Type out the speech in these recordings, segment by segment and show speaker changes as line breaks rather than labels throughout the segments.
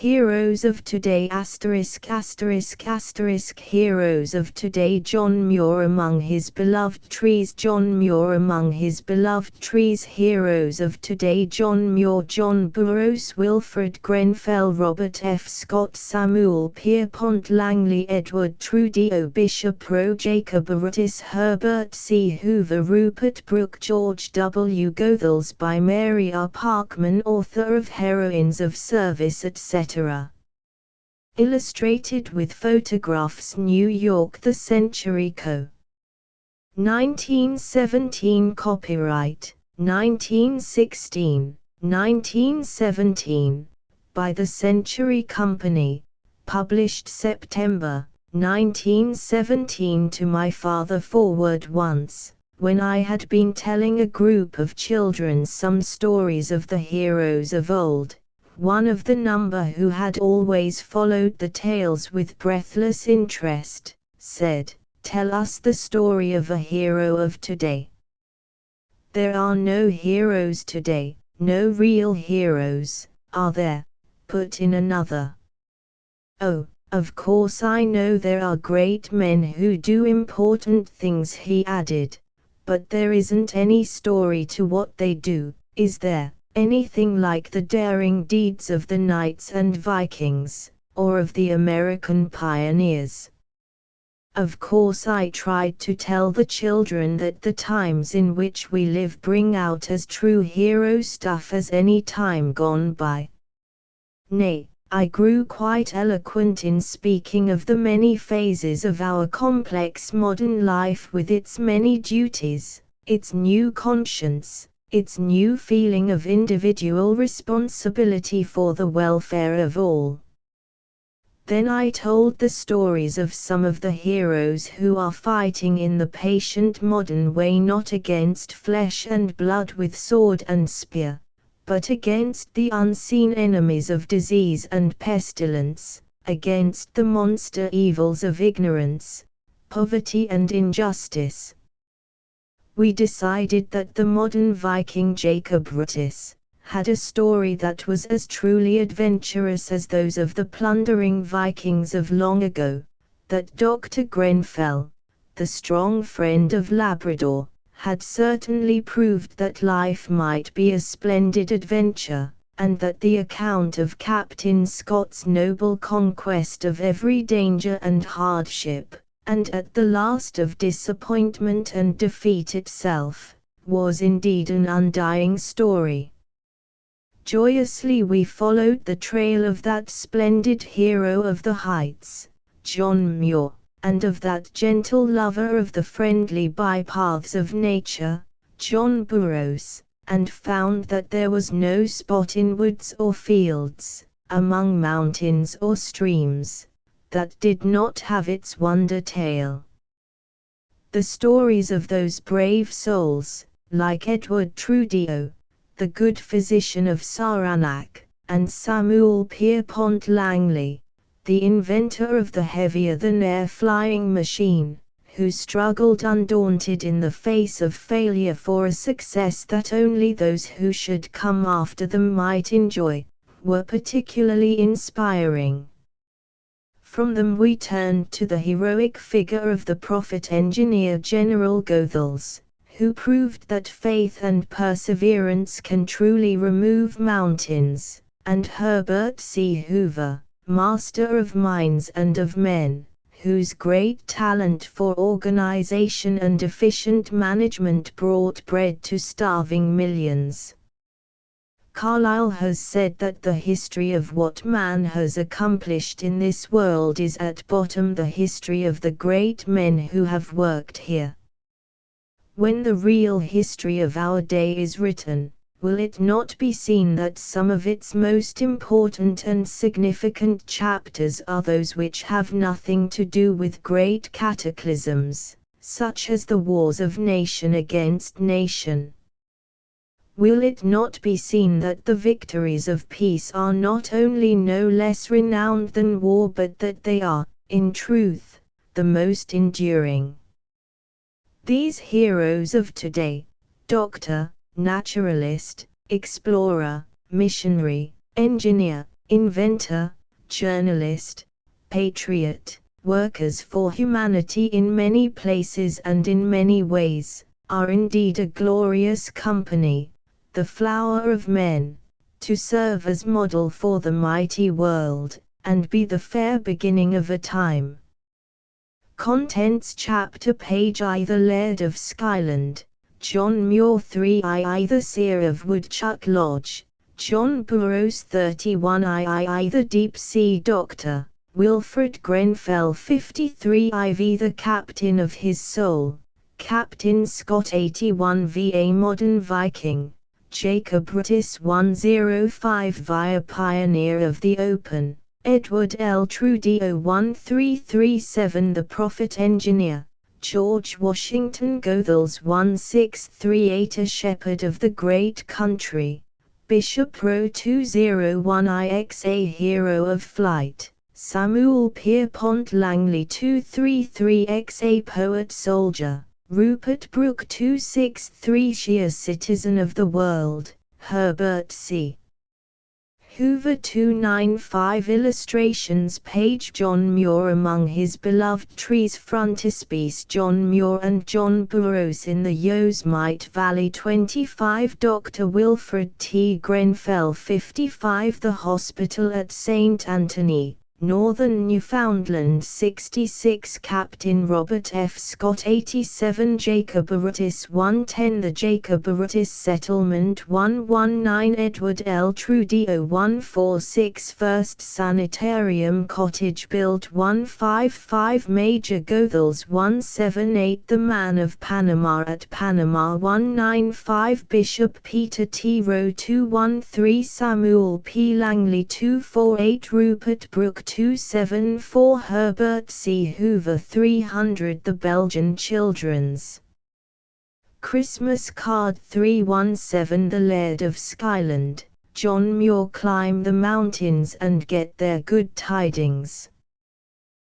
Heroes of Today *******. Heroes of Today. John Muir among his beloved trees. John Muir among his beloved trees. Heroes of Today. John Muir, John Burroughs, Wilfred Grenfell, Robert F. Scott, Samuel Pierpont Langley, Edward Trudeau, Bishop Rowe, Jacob Aruttis, Herbert C. Hoover, Rupert Brooke, George W. Goethals. By Mary R. Parkman, author of Heroines of Service, etc. Illustrated with photographs. New York, The Century Co. 1917. Copyright 1916, 1917. By The Century Company. Published September 1917. To my father. Forward. Once, when I had been telling a group of children some stories of the heroes of old, one of the number, who had always followed the tales with breathless interest, said, "Tell us the story of a hero of today." "There are no heroes today, no real heroes, are there?" put in another. "Oh, of course I know there are great men who do important things," he added, "but there isn't any story to what they do, is there? Anything like the daring deeds of the knights and Vikings, or of the American pioneers." Of course I tried to tell the children that the times in which we live bring out as true hero stuff as any time gone by. Nay, I grew quite eloquent in speaking of the many phases of our complex modern life, with its many duties, its new conscience, its new feeling of individual responsibility for the welfare of all. Then I told the stories of some of the heroes who are fighting in the patient modern way, not against flesh and blood with sword and spear, but against the unseen enemies of disease and pestilence, against the monster evils of ignorance, poverty and injustice. We decided that the modern Viking Jacob Aruttis had a story that was as truly adventurous as those of the plundering Vikings of long ago, that Dr. Grenfell, the strong friend of Labrador, had certainly proved that life might be a splendid adventure, and that the account of Captain Scott's noble conquest of every danger and hardship, and at the last of disappointment and defeat itself, was indeed an undying story. Joyously we followed the trail of that splendid hero of the heights, John Muir, and of that gentle lover of the friendly bypaths of nature, John Burroughs, and found that there was no spot in woods or fields, among mountains or streams, that did not have its wonder tale. The stories of those brave souls, like Edward Trudeau, the good physician of Saranac, and Samuel Pierpont Langley, the inventor of the heavier-than-air flying machine, who struggled undaunted in the face of failure for a success that only those who should come after them might enjoy, were particularly inspiring. From them we turned to the heroic figure of the prophet engineer General Goethals, who proved that faith and perseverance can truly remove mountains, and Herbert C. Hoover, master of minds and of men, whose great talent for organization and efficient management brought bread to starving millions. Carlyle has said that the history of what man has accomplished in this world is at bottom the history of the great men who have worked here. When the real history of our day is written, will it not be seen that some of its most important and significant chapters are those which have nothing to do with great cataclysms, such as the wars of nation against nation? Will it not be seen that the victories of peace are not only no less renowned than war, but that they are, in truth, the most enduring? These heroes of today, doctor, naturalist, explorer, missionary, engineer, inventor, journalist, patriot, workers for humanity in many places and in many ways, are indeed a glorious company, the flower of men, to serve as model for the mighty world, and be the fair beginning of a time. Contents chapter page I. The Laird of Skyland, John Muir 3 I. The Seer of Woodchuck Lodge, John Burroughs 31 I. The Deep Sea Doctor, Wilfred Grenfell 53 IV. The Captain of His Soul, Captain Scott 81 V. A Modern Viking, Jacob Ritis 105 via Pioneer of the Open, Edward L. Trudeau 1337 The Prophet Engineer, George Washington Goethals 1638 A Shepherd of the Great Country, Bishop Row 201 IX A Hero of Flight, Samuel Pierpont Langley 233 X A Poet Soldier, Rupert Brooke 263 She a Citizen of the World, Herbert C. Hoover 295 Illustrations page John Muir Among his beloved trees Frontispiece John Muir and John Burroughs in the Yosemite Valley 25 Dr. Wilfred T. Grenfell 55 The Hospital at St. Anthony, Northern Newfoundland 66 Captain Robert F. Scott 87 Jacob Ritis 110 The Jacob Ritis Settlement 119 Edward L. Trudeau 146 First Sanitarium Cottage built 155 Major Goethals 178 The Man of Panama at Panama 195 Bishop Peter T. Rowe 213 Samuel P. Langley 248 Rupert Brooke 274 Herbert C. Hoover 300 The Belgian Children's Christmas Card 317 The Laird of Skyland, John Muir Climb the mountains and get their good tidings.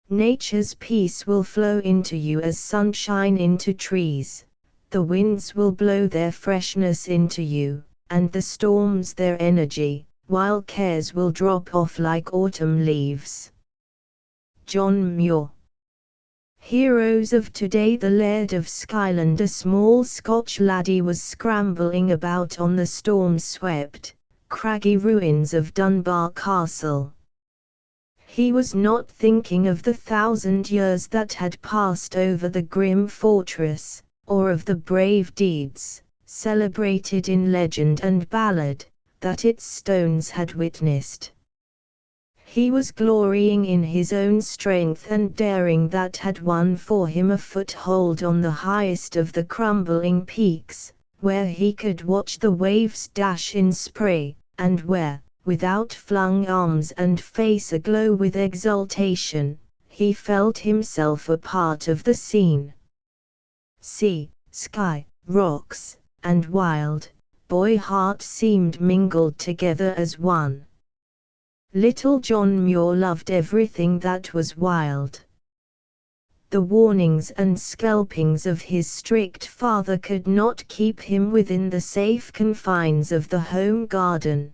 Nature's peace will flow into you as sunshine into trees, the winds will blow their freshness into you, and the storms their energy, while cares will drop off like autumn leaves. John Muir. Heroes of today The Laird of Skyland A small Scotch laddie was scrambling about on the storm-swept, craggy ruins of Dunbar Castle. He was not thinking of the 1,000 years that had passed over the grim fortress, or of the brave deeds, celebrated in legend and ballad, that its stones had witnessed. He was glorying in his own strength and daring that had won for him a foothold on the highest of the crumbling peaks, where he could watch the waves dash in spray, and where, with outflung arms and face aglow with exultation, he felt himself a part of the scene. Sea, sky, rocks, and wild boy heart seemed mingled together as one. Little John Muir loved everything that was wild. The warnings and sculpings of his strict father could not keep him within the safe confines of the home garden.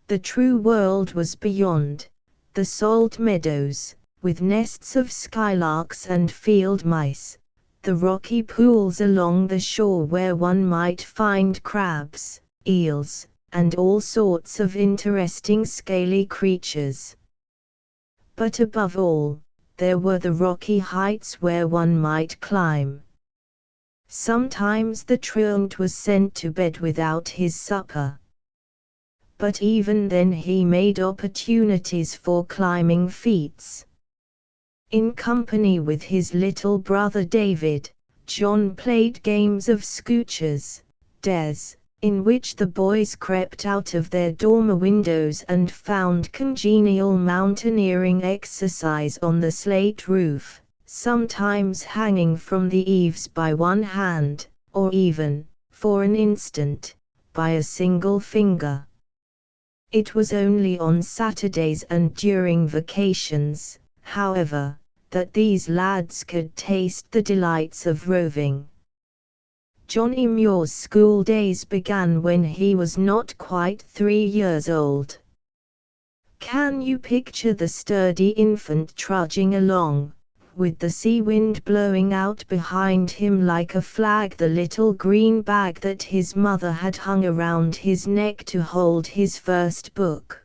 The true world was beyond, the salt meadows, with nests of skylarks and field mice, the rocky pools along the shore where one might find crabs, eels, and all sorts of interesting scaly creatures. But above all, there were the rocky heights where one might climb. Sometimes the truant was sent to bed without his supper. But even then he made opportunities for climbing feats. In company with his little brother David, John played games of scoochers, dares, in which the boys crept out of their dormer windows and found congenial mountaineering exercise on the slate roof, sometimes hanging from the eaves by one hand, or even, for an instant, by a single finger. It was only on Saturdays and during vacations, however, that these lads could taste the delights of roving. Johnny Muir's school days began when he was not quite 3 years old. Can you picture the sturdy infant trudging along, with the sea wind blowing out behind him like a flag, the little green bag that his mother had hung around his neck to hold his first book?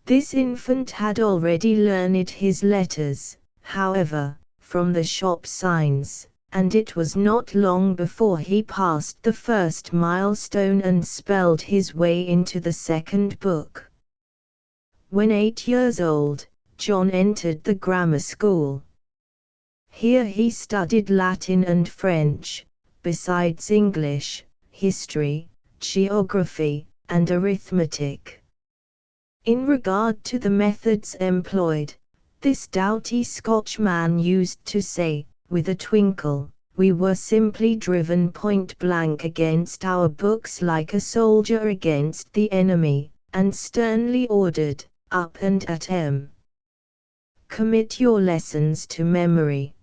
This infant had already learned his letters, however, from the shop signs, and it was not long before he passed the first milestone and spelled his way into the second book. When 8 years old, John entered the grammar school. Here he studied Latin and French, besides English, history, geography, and arithmetic. In regard to the methods employed, this doughty Scotchman used to say, with a twinkle, "We were simply driven point blank against our books like a soldier against the enemy, and sternly ordered, 'Up and at 'em! Commit your lessons to memory.'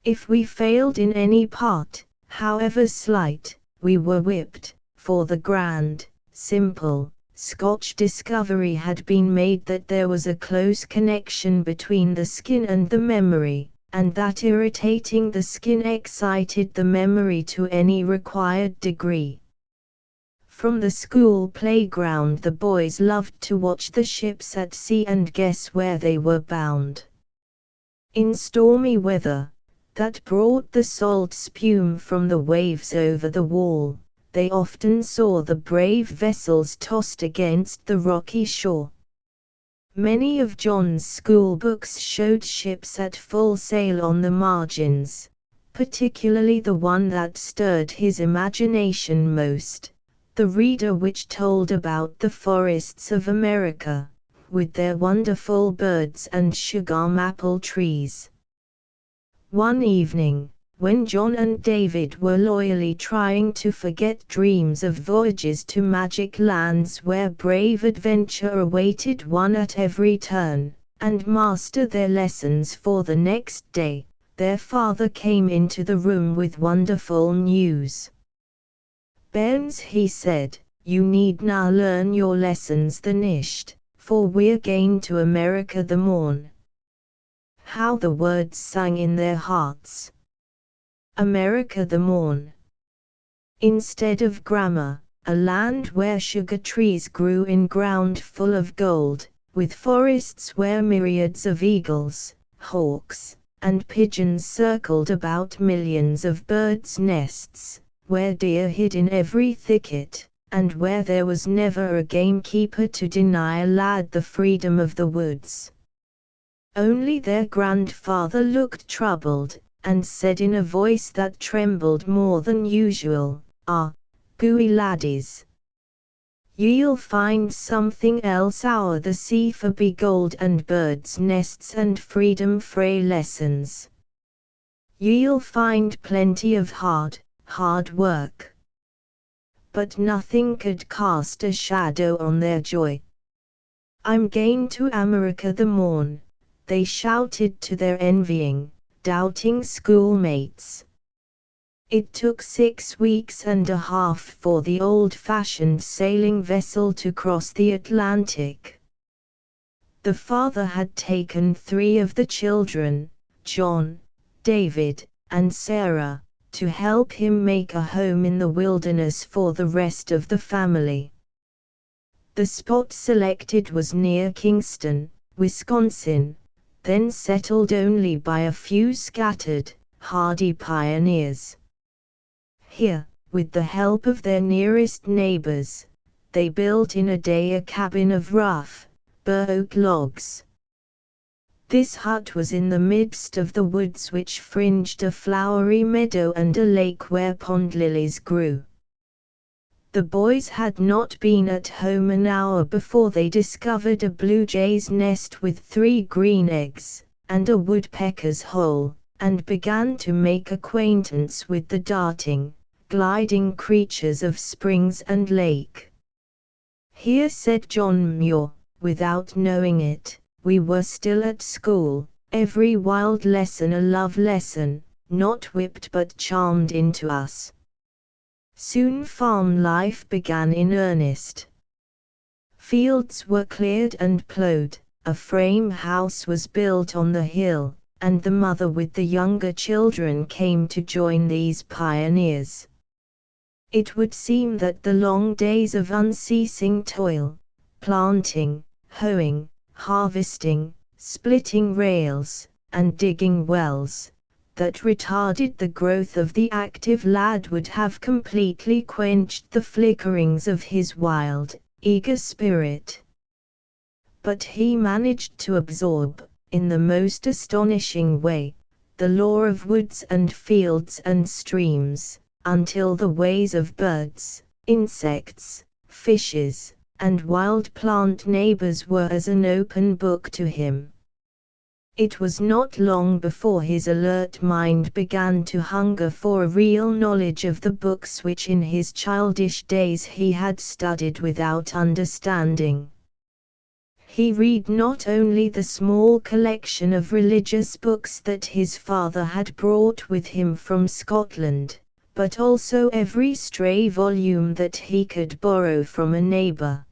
If we failed in any part, however slight, we were whipped, for the grand, simple, Scotch discovery had been made that there was a close connection between the skin and the memory, and that irritating the skin excited the memory to any required degree. From the school playground the boys loved to watch the ships at sea and guess where they were bound. In stormy weather, that brought the salt spume from the waves over the wall, they often saw the brave vessels tossed against the rocky shore. Many of John's school books showed ships at full sail on the margins, particularly the one that stirred his imagination most, the reader which told about the forests of America, with their wonderful birds and sugar-maple trees. One evening, when John and David were loyally trying to forget dreams of voyages to magic lands where brave adventure awaited one at every turn, and master their lessons for the next day, their father came into the room with wonderful news. "Bairns," he said, "you need now learn your lessons the nicht, for we're gain to America the morn." How the words sang in their hearts! America the morn. Instead of grammar, a land where sugar trees grew in ground full of gold, with forests where myriads of eagles, hawks, and pigeons circled about millions of birds' nests, where deer hid in every thicket, and where there was never a gamekeeper to deny a lad the freedom of the woods. Only their grandfather looked troubled, and said in a voice that trembled more than usual, "Ah, gooey laddies! Ye'll find something else o'er the sea for be gold and birds' nests and freedom frae lessons. Ye'll find plenty of hard work." But nothing could cast a shadow on their joy. "I'm gain to America the morn," they shouted to their envying, doubting schoolmates. It took 6 weeks and a half for the old-fashioned sailing vessel to cross the Atlantic. The father had taken 3 of the children, John, David, and Sarah, to help him make a home in the wilderness for the rest of the family. The spot selected was near Kingston, Wisconsin, then settled only by a few scattered, hardy pioneers. Here, with the help of their nearest neighbors, they built in a day a cabin of rough, bur-oak logs. This hut was in the midst of the woods which fringed a flowery meadow and a lake where pond lilies grew. The boys had not been at home an hour before they discovered a blue jay's nest with 3 green eggs, and a woodpecker's hole, and began to make acquaintance with the darting, gliding creatures of springs and lake. "Here," said John Muir, without knowing it, "we were still at school, every wild lesson a love lesson, not whipped but charmed into us." Soon farm life began in earnest. Fields were cleared and plowed, a frame house was built on the hill, and the mother with the younger children came to join these pioneers. It would seem that the long days of unceasing toil, planting, hoeing, harvesting, splitting rails, and digging wells, that retarded the growth of the active lad would have completely quenched the flickerings of his wild, eager spirit. But he managed to absorb, in the most astonishing way, the lore of woods and fields and streams, until the ways of birds, insects, fishes, and wild plant neighbors were as an open book to him. It was not long before his alert mind began to hunger for a real knowledge of the books which in his childish days he had studied without understanding. He read not only the small collection of religious books that his father had brought with him from Scotland, but also every stray volume that he could borrow from a neighbor.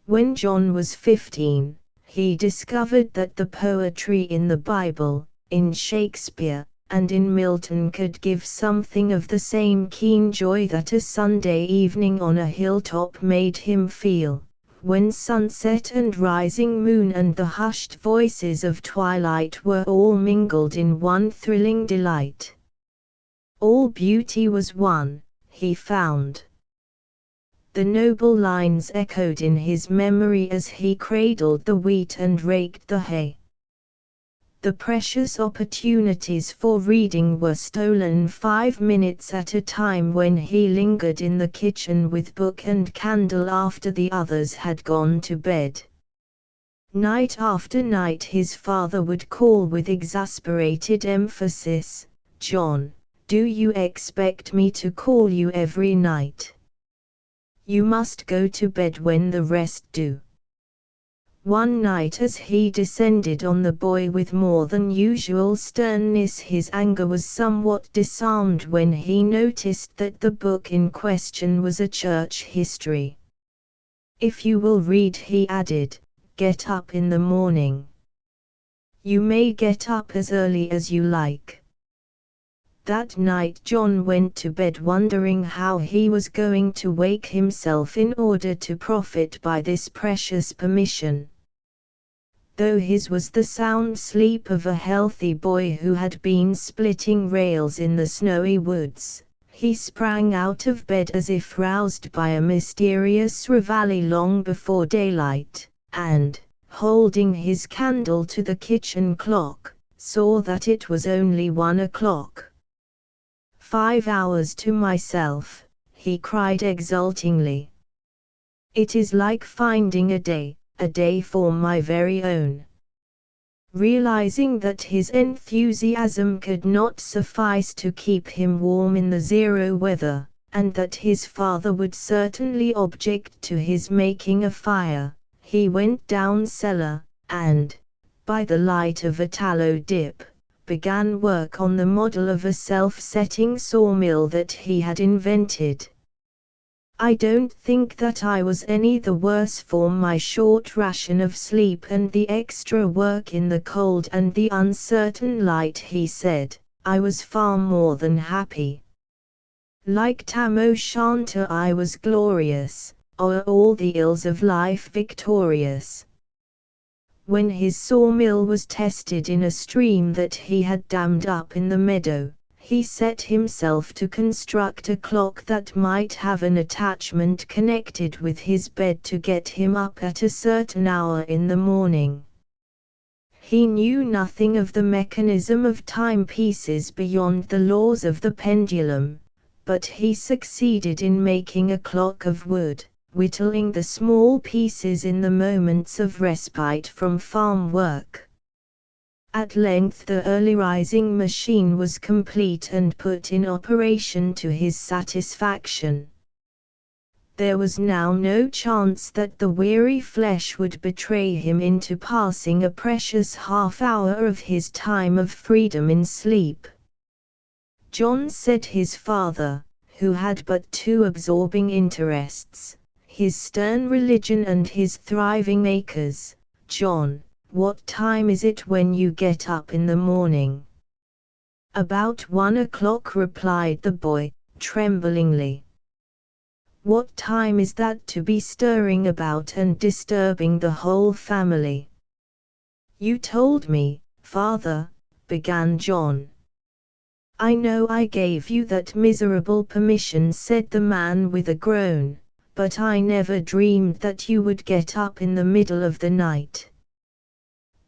When John was 15, he discovered that the poetry in the Bible, in Shakespeare, and in Milton could give something of the same keen joy that a Sunday evening on a hilltop made him feel, when sunset and rising moon and the hushed voices of twilight were all mingled in one thrilling delight. All beauty was one, he found. The noble lines echoed in his memory as he cradled the wheat and raked the hay. The precious opportunities for reading were stolen 5 minutes at a time when he lingered in the kitchen with book and candle after the others had gone to bed. Night after night his father would call with exasperated emphasis, "John, do you expect me to call you every night? You must go to bed when the rest do." One night as he descended on the boy with more than usual sternness, his anger was somewhat disarmed when he noticed that the book in question was a church history. "If you will read," he added, "get up in the morning. You may get up as early as you like." That night John went to bed wondering how he was going to wake himself in order to profit by this precious permission. Though his was the sound sleep of a healthy boy who had been splitting rails in the snowy woods, he sprang out of bed as if roused by a mysterious reveille long before daylight, and, holding his candle to the kitchen clock, saw that it was only 1 o'clock. 5 hours to myself, he cried exultingly. It is like finding a day for my very own. Realizing that his enthusiasm could not suffice to keep him warm in the zero weather, and that his father would certainly object to his making a fire, he went down cellar, and, by the light of a tallow dip, began work on the model of a self-setting sawmill that he had invented. I don't think that I was any the worse for my short ration of sleep and the extra work in the cold and the uncertain light, he said. I was far more than happy. Like Tam O'Shanter I was glorious, o'er all the ills of life victorious. When his sawmill was tested in a stream that he had dammed up in the meadow, he set himself to construct a clock that might have an attachment connected with his bed to get him up at a certain hour in the morning. He knew nothing of the mechanism of timepieces beyond the laws of the pendulum, but he succeeded in making a clock of wood, whittling the small pieces in the moments of respite from farm work. At length the early rising machine was complete and put in operation to his satisfaction. There was now no chance that the weary flesh would betray him into passing a precious half-hour of his time of freedom in sleep. John said his father, who had but 2 absorbing interests, his stern religion and his thriving acres. "John, what time is it when you get up in the morning?" "About 1 o'clock," replied the boy, tremblingly. "What time is that to be stirring about and disturbing the whole family?" "You told me, father," began John. "I know I gave you that miserable permission," said the man with a groan, "but I never dreamed that you would get up in the middle of the night."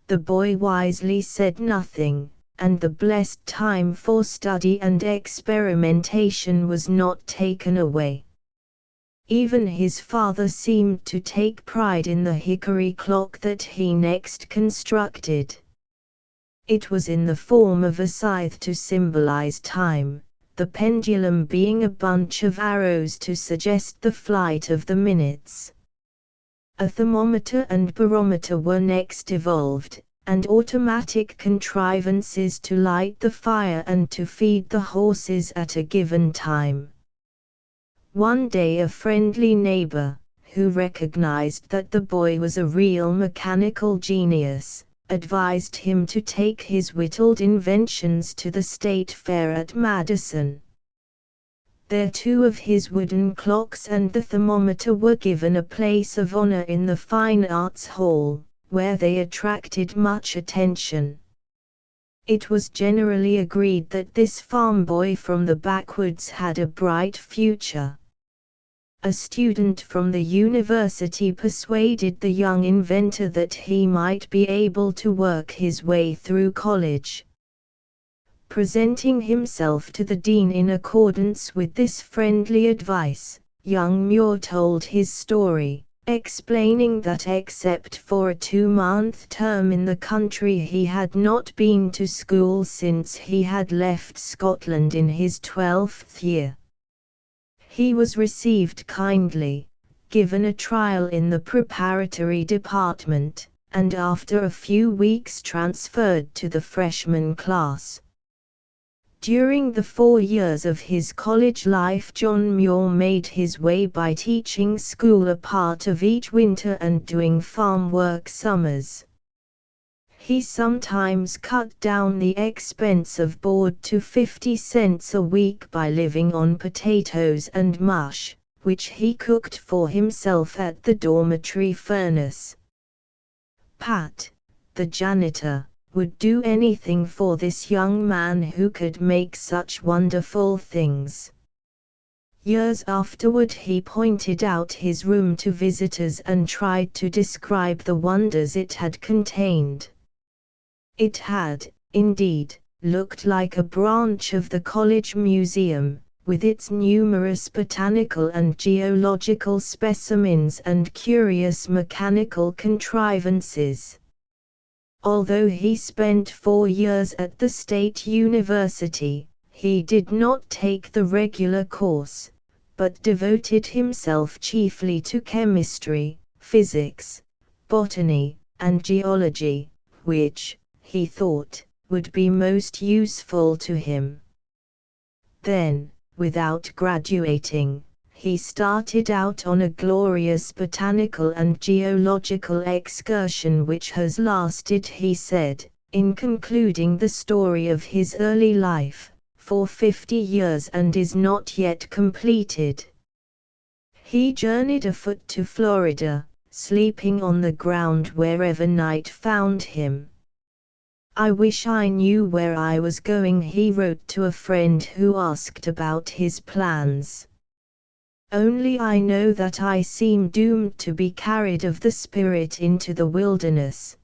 The boy wisely said nothing, and the blessed time for study and experimentation was not taken away. Even his father seemed to take pride in the hickory clock that he next constructed. It was in the form of a scythe to symbolize time, the pendulum being a bunch of arrows to suggest the flight of the minutes. A thermometer and barometer were next evolved, and automatic contrivances to light the fire and to feed the horses at a given time. One day a friendly neighbor, who recognized that the boy was a real mechanical genius, advised him to take his whittled inventions to the state fair at Madison. There 2 of his wooden clocks and the thermometer were given a place of honor in the Fine Arts Hall, where they attracted much attention. It was generally agreed that this farm boy from the backwoods had a bright future. A student from the university persuaded the young inventor that he might be able to work his way through college. Presenting himself to the dean in accordance with this friendly advice, young Muir told his story, explaining that except for a 2-month term in the country he had not been to school since he had left Scotland in his 12th year. He was received kindly, given a trial in the preparatory department, and after a few weeks transferred to the freshman class. During the 4 years of his college life, John Muir made his way by teaching school a part of each winter and doing farm work summers. He sometimes cut down the expense of board to 50 cents a week by living on potatoes and mush, which he cooked for himself at the dormitory furnace. Pat, the janitor, would do anything for this young man who could make such wonderful things. Years afterward he pointed out his room to visitors and tried to describe the wonders it had contained. It had, indeed, looked like a branch of the college museum, with its numerous botanical and geological specimens and curious mechanical contrivances. Although he spent 4 years at the State University, he did not take the regular course, but devoted himself chiefly to chemistry, physics, botany, and geology, which, he thought, would be most useful to him. Then, without graduating, he started out on a glorious botanical and geological excursion which has lasted, he said, in concluding the story of his early life, for 50 years and is not yet completed. He journeyed afoot to Florida, sleeping on the ground wherever night found him. "I wish I knew where I was going," he wrote to a friend who asked about his plans. "Only I know that I seem doomed to be carried of the Spirit into the wilderness."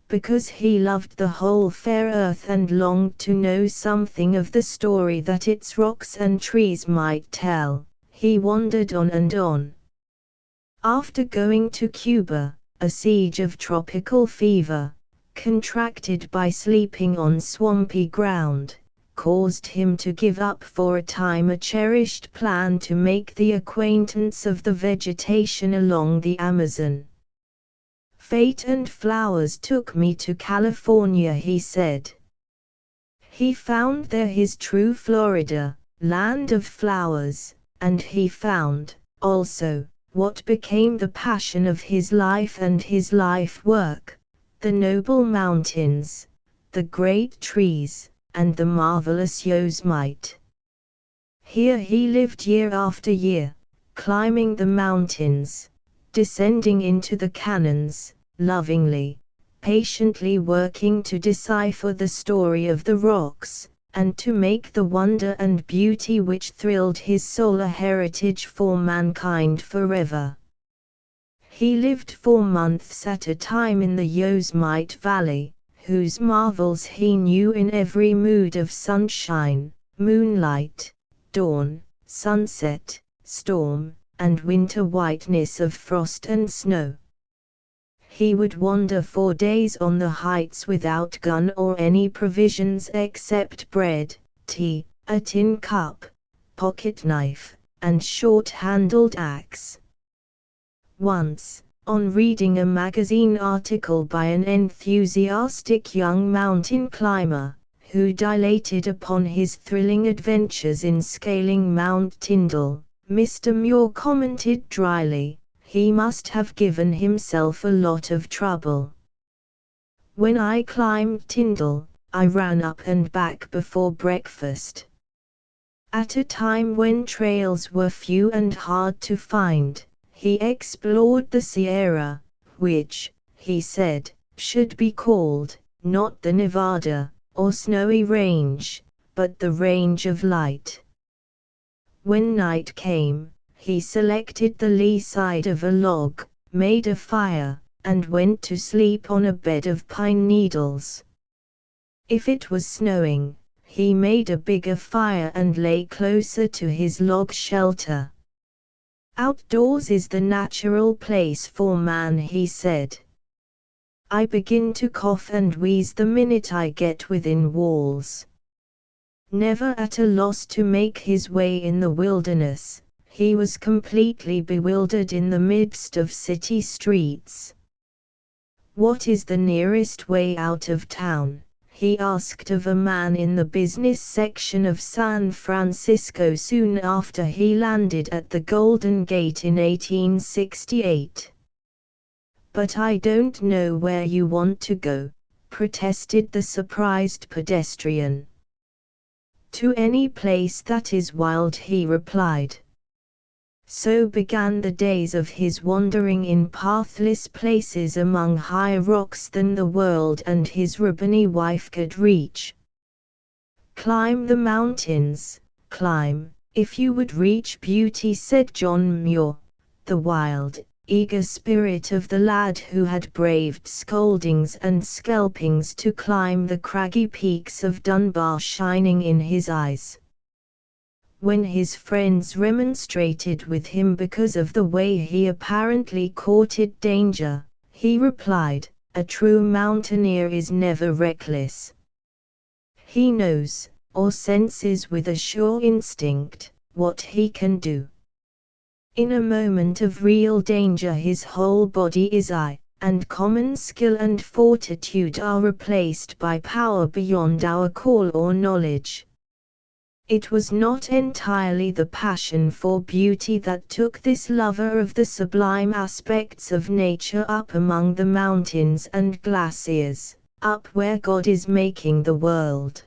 Because he loved the whole fair earth and longed to know something of the story that its rocks and trees might tell, he wandered on and on. After going to Cuba, a siege of tropical fever, contracted by sleeping on swampy ground, caused him to give up for a time a cherished plan to make the acquaintance of the vegetation along the Amazon. "Fate and flowers took me to California," he said. He found there his true Florida, land of flowers, and he found, also, what became the passion of his life and his life work, the noble mountains, the great trees, and the marvelous Yosemite. Here he lived year after year, climbing the mountains, descending into the canyons, lovingly, patiently working to decipher the story of the rocks, and to make the wonder and beauty which thrilled his soul a heritage for mankind forever. He lived 4 months at a time in the Yosemite Valley, whose marvels he knew in every mood of sunshine, moonlight, dawn, sunset, storm, and winter whiteness of frost and snow. He would wander for days on the heights without gun or any provisions except bread, tea, a tin cup, pocket knife, and short-handled axe. Once, on reading a magazine article by an enthusiastic young mountain climber, who dilated upon his thrilling adventures in scaling Mount Tyndall, Mr. Muir commented dryly, "He must have given himself a lot of trouble. When I climbed Tyndall, I ran up and back before breakfast." At a time when trails were few and hard to find, he explored the Sierra, which, he said, should be called, not the Nevada, or Snowy Range, but the Range of Light. When night came, he selected the lee side of a log, made a fire, and went to sleep on a bed of pine needles. If it was snowing, he made a bigger fire and lay closer to his log shelter. "Outdoors is the natural place for man," he said. "I begin to cough and wheeze the minute I get within walls." Never at a loss to make his way in the wilderness, he was completely bewildered in the midst of city streets. "What is the nearest way out of town?" he asked of a man in the business section of San Francisco soon after he landed at the Golden Gate in 1868. "But I don't know where you want to go," protested the surprised pedestrian. "To any place that is wild," he replied. So began the days of his wandering in pathless places among higher rocks than the world and his rabbiny wife could reach. "Climb the mountains, climb, if you would reach beauty," said John Muir, the wild, eager spirit of the lad who had braved scoldings and scalpings to climb the craggy peaks of Dunbar shining in his eyes. When his friends remonstrated with him because of the way he apparently courted danger, he replied, "A true mountaineer is never reckless. He knows, or senses with a sure instinct, what he can do. In a moment of real danger his whole body is eye, and common skill and fortitude are replaced by power beyond our call or knowledge." It was not entirely the passion for beauty that took this lover of the sublime aspects of nature up among the mountains and glaciers, up where God is making the world.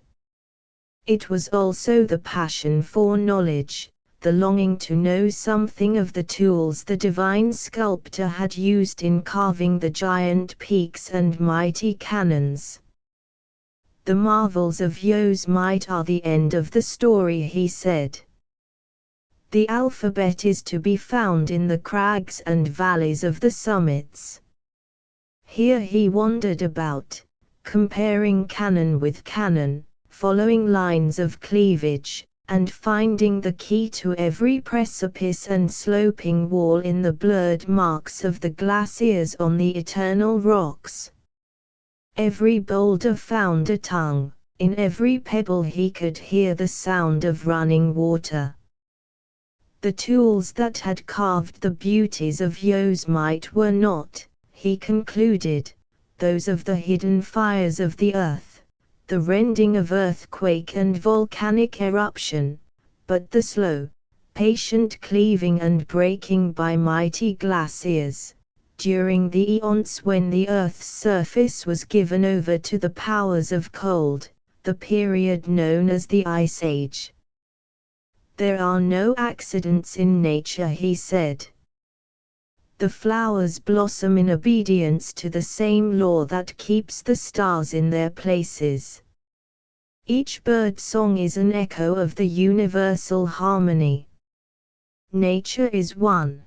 It was also the passion for knowledge, the longing to know something of the tools the divine sculptor had used in carving the giant peaks and mighty canyons. "The marvels of Yosemite are the end of the story," he said. "The alphabet is to be found in the crags and valleys of the summits." Here he wandered about, comparing canon with canon, following lines of cleavage, and finding the key to every precipice and sloping wall in the blurred marks of the glaciers on the eternal rocks. Every boulder found a tongue, in every pebble he could hear the sound of running water. The tools that had carved the beauties of Yosemite were not, he concluded, those of the hidden fires of the earth, the rending of earthquake and volcanic eruption, but the slow, patient cleaving and breaking by mighty glaciers, during the eons when the Earth's surface was given over to the powers of cold, the period known as the Ice Age. There are no accidents in nature, he said. The flowers blossom in obedience to the same law that keeps the stars in their places. Each bird song is an echo of the universal harmony. Nature is one.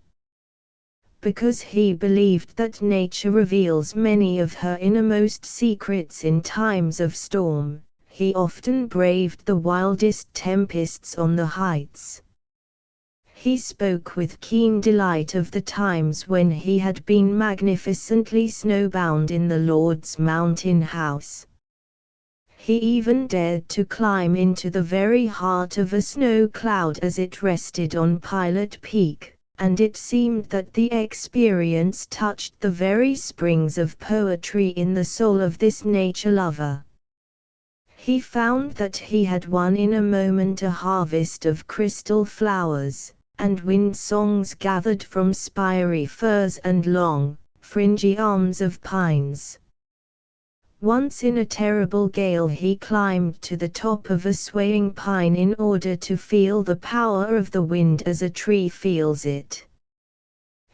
Because he believed that nature reveals many of her innermost secrets in times of storm, he often braved the wildest tempests on the heights. He spoke with keen delight of the times when he had been magnificently snowbound in the Lord's mountain house. He even dared to climb into the very heart of a snow cloud as it rested on Pilot Peak, and it seemed that the experience touched the very springs of poetry in the soul of this nature lover. He found that he had won in a moment a harvest of crystal flowers, and wind songs gathered from spiry firs and long, fringy arms of pines. Once in a terrible gale he climbed to the top of a swaying pine in order to feel the power of the wind as a tree feels it.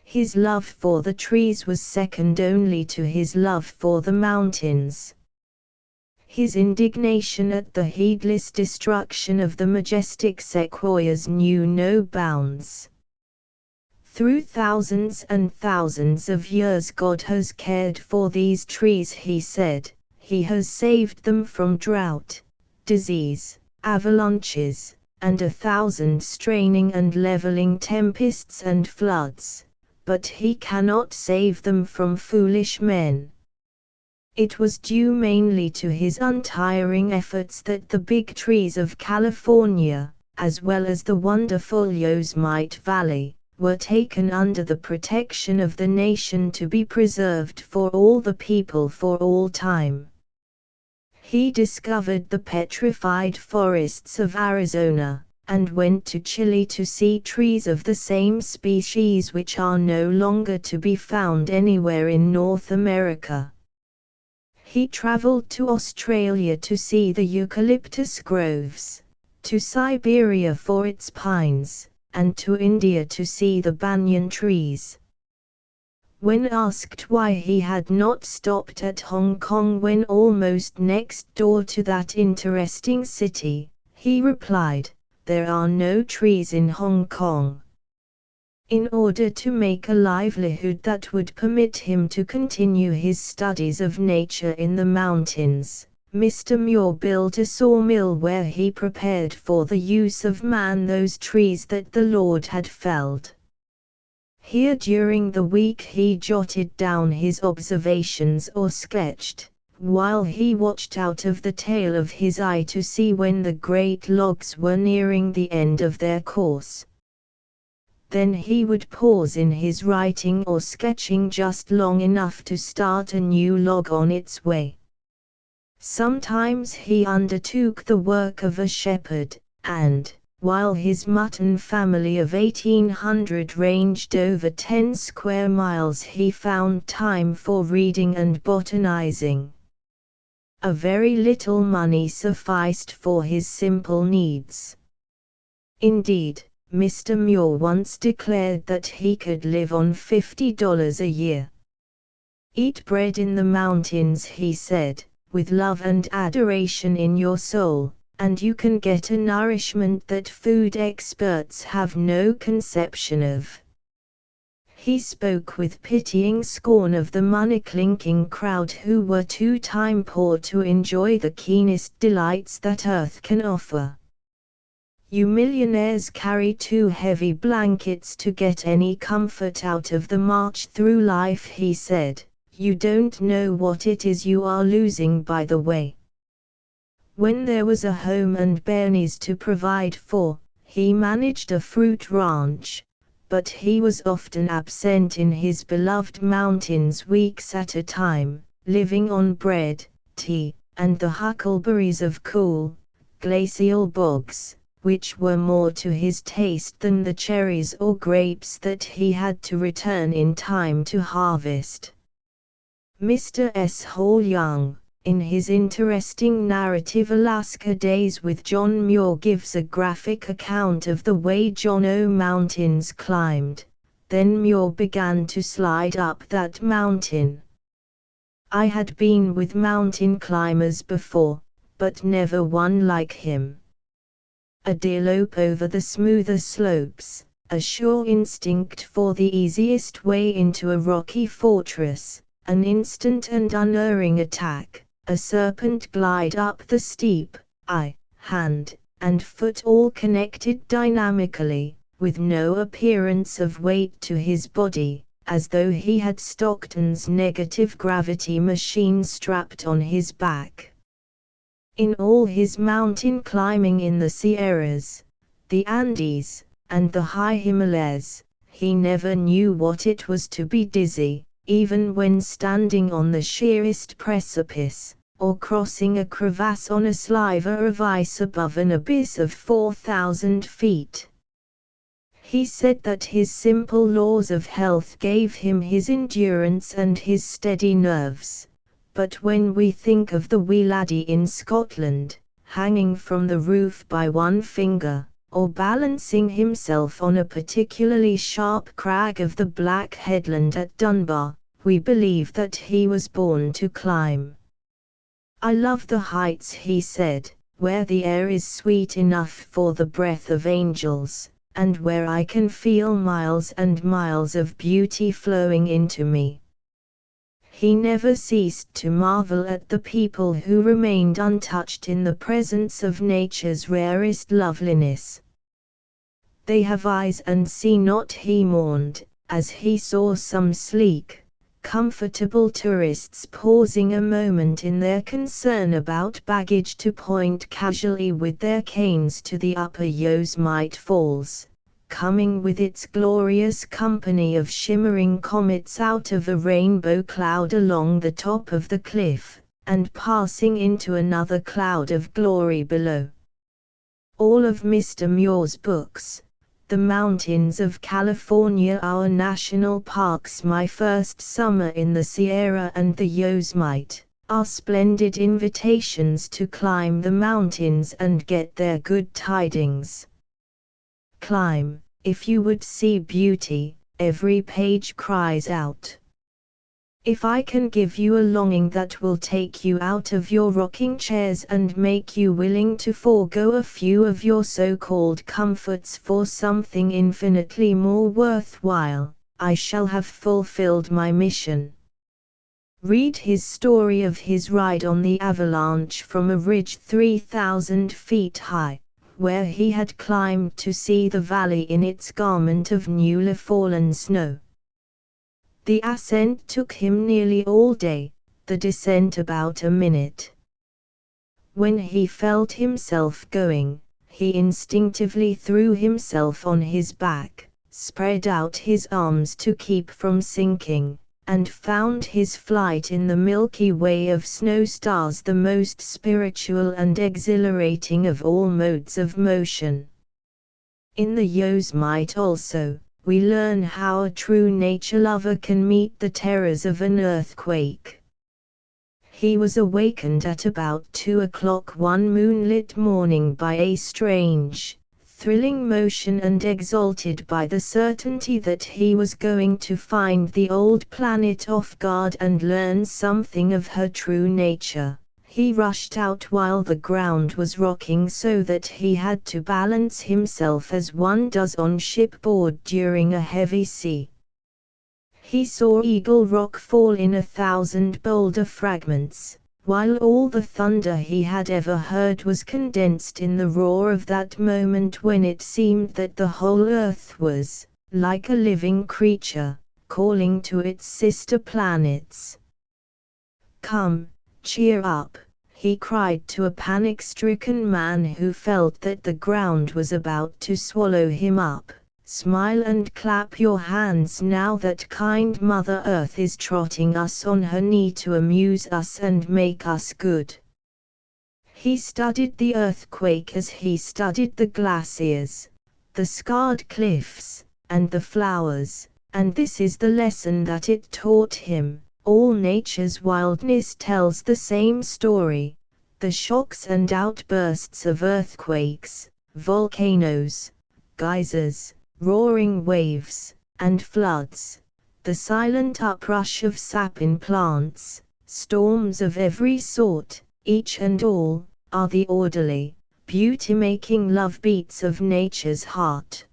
His love for the trees was second only to his love for the mountains. His indignation at the heedless destruction of the majestic sequoias knew no bounds. Through thousands and thousands of years God has cared for these trees, he said. He has saved them from drought, disease, avalanches, and 1,000 straining and leveling tempests and floods, but he cannot save them from foolish men. It was due mainly to his untiring efforts that the big trees of California, as well as the wonderful Yosemite Valley, were taken under the protection of the nation to be preserved for all the people for all time. He discovered the petrified forests of Arizona, and went to Chile to see trees of the same species which are no longer to be found anywhere in North America. He traveled to Australia to see the eucalyptus groves, to Siberia for its pines, and to India to see the banyan trees. When asked why he had not stopped at Hong Kong when almost next door to that interesting city, he replied, "There are no trees in Hong Kong." In order to make a livelihood that would permit him to continue his studies of nature in the mountains, Mr. Muir built a sawmill where he prepared for the use of man those trees that the Lord had felled. Here during the week he jotted down his observations or sketched, while he watched out of the tail of his eye to see when the great logs were nearing the end of their course. Then he would pause in his writing or sketching just long enough to start a new log on its way. Sometimes he undertook the work of a shepherd, and, while his mutton family of 1,800 ranged over 10 square miles, he found time for reading and botanizing. A very little money sufficed for his simple needs. Indeed, Mr. Muir once declared that he could live on $50 a year. "Eat bread in the mountains," he said, "with love and adoration in your soul, and you can get a nourishment that food experts have no conception of." He spoke with pitying scorn of the money-clinking crowd who were too time poor to enjoy the keenest delights that earth can offer. "You millionaires carry too heavy blankets to get any comfort out of the march through life," he said. "You don't know what it is you are losing by the way." When there was a home and bairnies to provide for, he managed a fruit ranch, but he was often absent in his beloved mountains weeks at a time, living on bread, tea, and the huckleberries of cool, glacial bogs, which were more to his taste than the cherries or grapes that he had to return in time to harvest. Mr. S. Hall Young, in his interesting narrative Alaska Days with John Muir, gives a graphic account of the way John O. Mountains climbed. Then Muir began to slide up that mountain. I had been with mountain climbers before, but never one like him. A delope over the smoother slopes, a sure instinct for the easiest way into a rocky fortress, an instant and unerring attack, a serpent glide up the steep, eye, hand, and foot all connected dynamically, with no appearance of weight to his body, as though he had Stockton's negative gravity machine strapped on his back. In all his mountain climbing in the Sierras, the Andes, and the high Himalayas, he never knew what it was to be dizzy, even when standing on the sheerest precipice, or crossing a crevasse on a sliver of ice above an abyss of 4,000 feet. He said that his simple laws of health gave him his endurance and his steady nerves. But when we think of the wee laddie in Scotland, hanging from the roof by one finger, or balancing himself on a particularly sharp crag of the Black Headland at Dunbar, we believe that he was born to climb. I love the heights, he said, where the air is sweet enough for the breath of angels, and where I can feel miles and miles of beauty flowing into me. He never ceased to marvel at the people who remained untouched in the presence of nature's rarest loveliness. They have eyes and see not, he mourned, as he saw some sleek, comfortable tourists pausing a moment in their concern about baggage to point casually with their canes to the upper Yosemite Falls, coming with its glorious company of shimmering comets out of a rainbow cloud along the top of the cliff, and passing into another cloud of glory below. All of Mr. Muir's books, The Mountains of California, Our National Parks, My First Summer in the Sierra and the Yosemite, are splendid invitations to climb the mountains and get their good tidings. Climb, if you would see beauty, every page cries out. If I can give you a longing that will take you out of your rocking chairs and make you willing to forego a few of your so-called comforts for something infinitely more worthwhile, I shall have fulfilled my mission. Read his story of his ride on the avalanche from a ridge 3,000 feet high, where he had climbed to see the valley in its garment of newly fallen snow. The ascent took him nearly all day, the descent about a minute. When he felt himself going, he instinctively threw himself on his back, spread out his arms to keep from sinking, and found his flight in the Milky Way of snow stars the most spiritual and exhilarating of all modes of motion. In the Yosemite also, we learn how a true nature lover can meet the terrors of an earthquake. He was awakened at about 2 o'clock one moonlit morning by a strange, thrilling motion and exalted by the certainty that he was going to find the old planet off guard and learn something of her true nature. He rushed out while the ground was rocking so that he had to balance himself as one does on shipboard during a heavy sea. He saw Eagle Rock fall in 1,000 boulder fragments, while all the thunder he had ever heard was condensed in the roar of that moment when it seemed that the whole earth was, like a living creature, calling to its sister planets. "Come, cheer up," he cried to a panic-stricken man who felt that the ground was about to swallow him up. "Smile and clap your hands now that kind Mother Earth is trotting us on her knee to amuse us and make us good." He studied the earthquake as he studied the glaciers, the scarred cliffs, and the flowers, and this is the lesson that it taught him. All nature's wildness tells the same story. The shocks and outbursts of earthquakes, volcanoes, geysers, roaring waves, and floods, the silent uprush of sap in plants, storms of every sort, each and all, are the orderly, beauty-making love beats of nature's heart.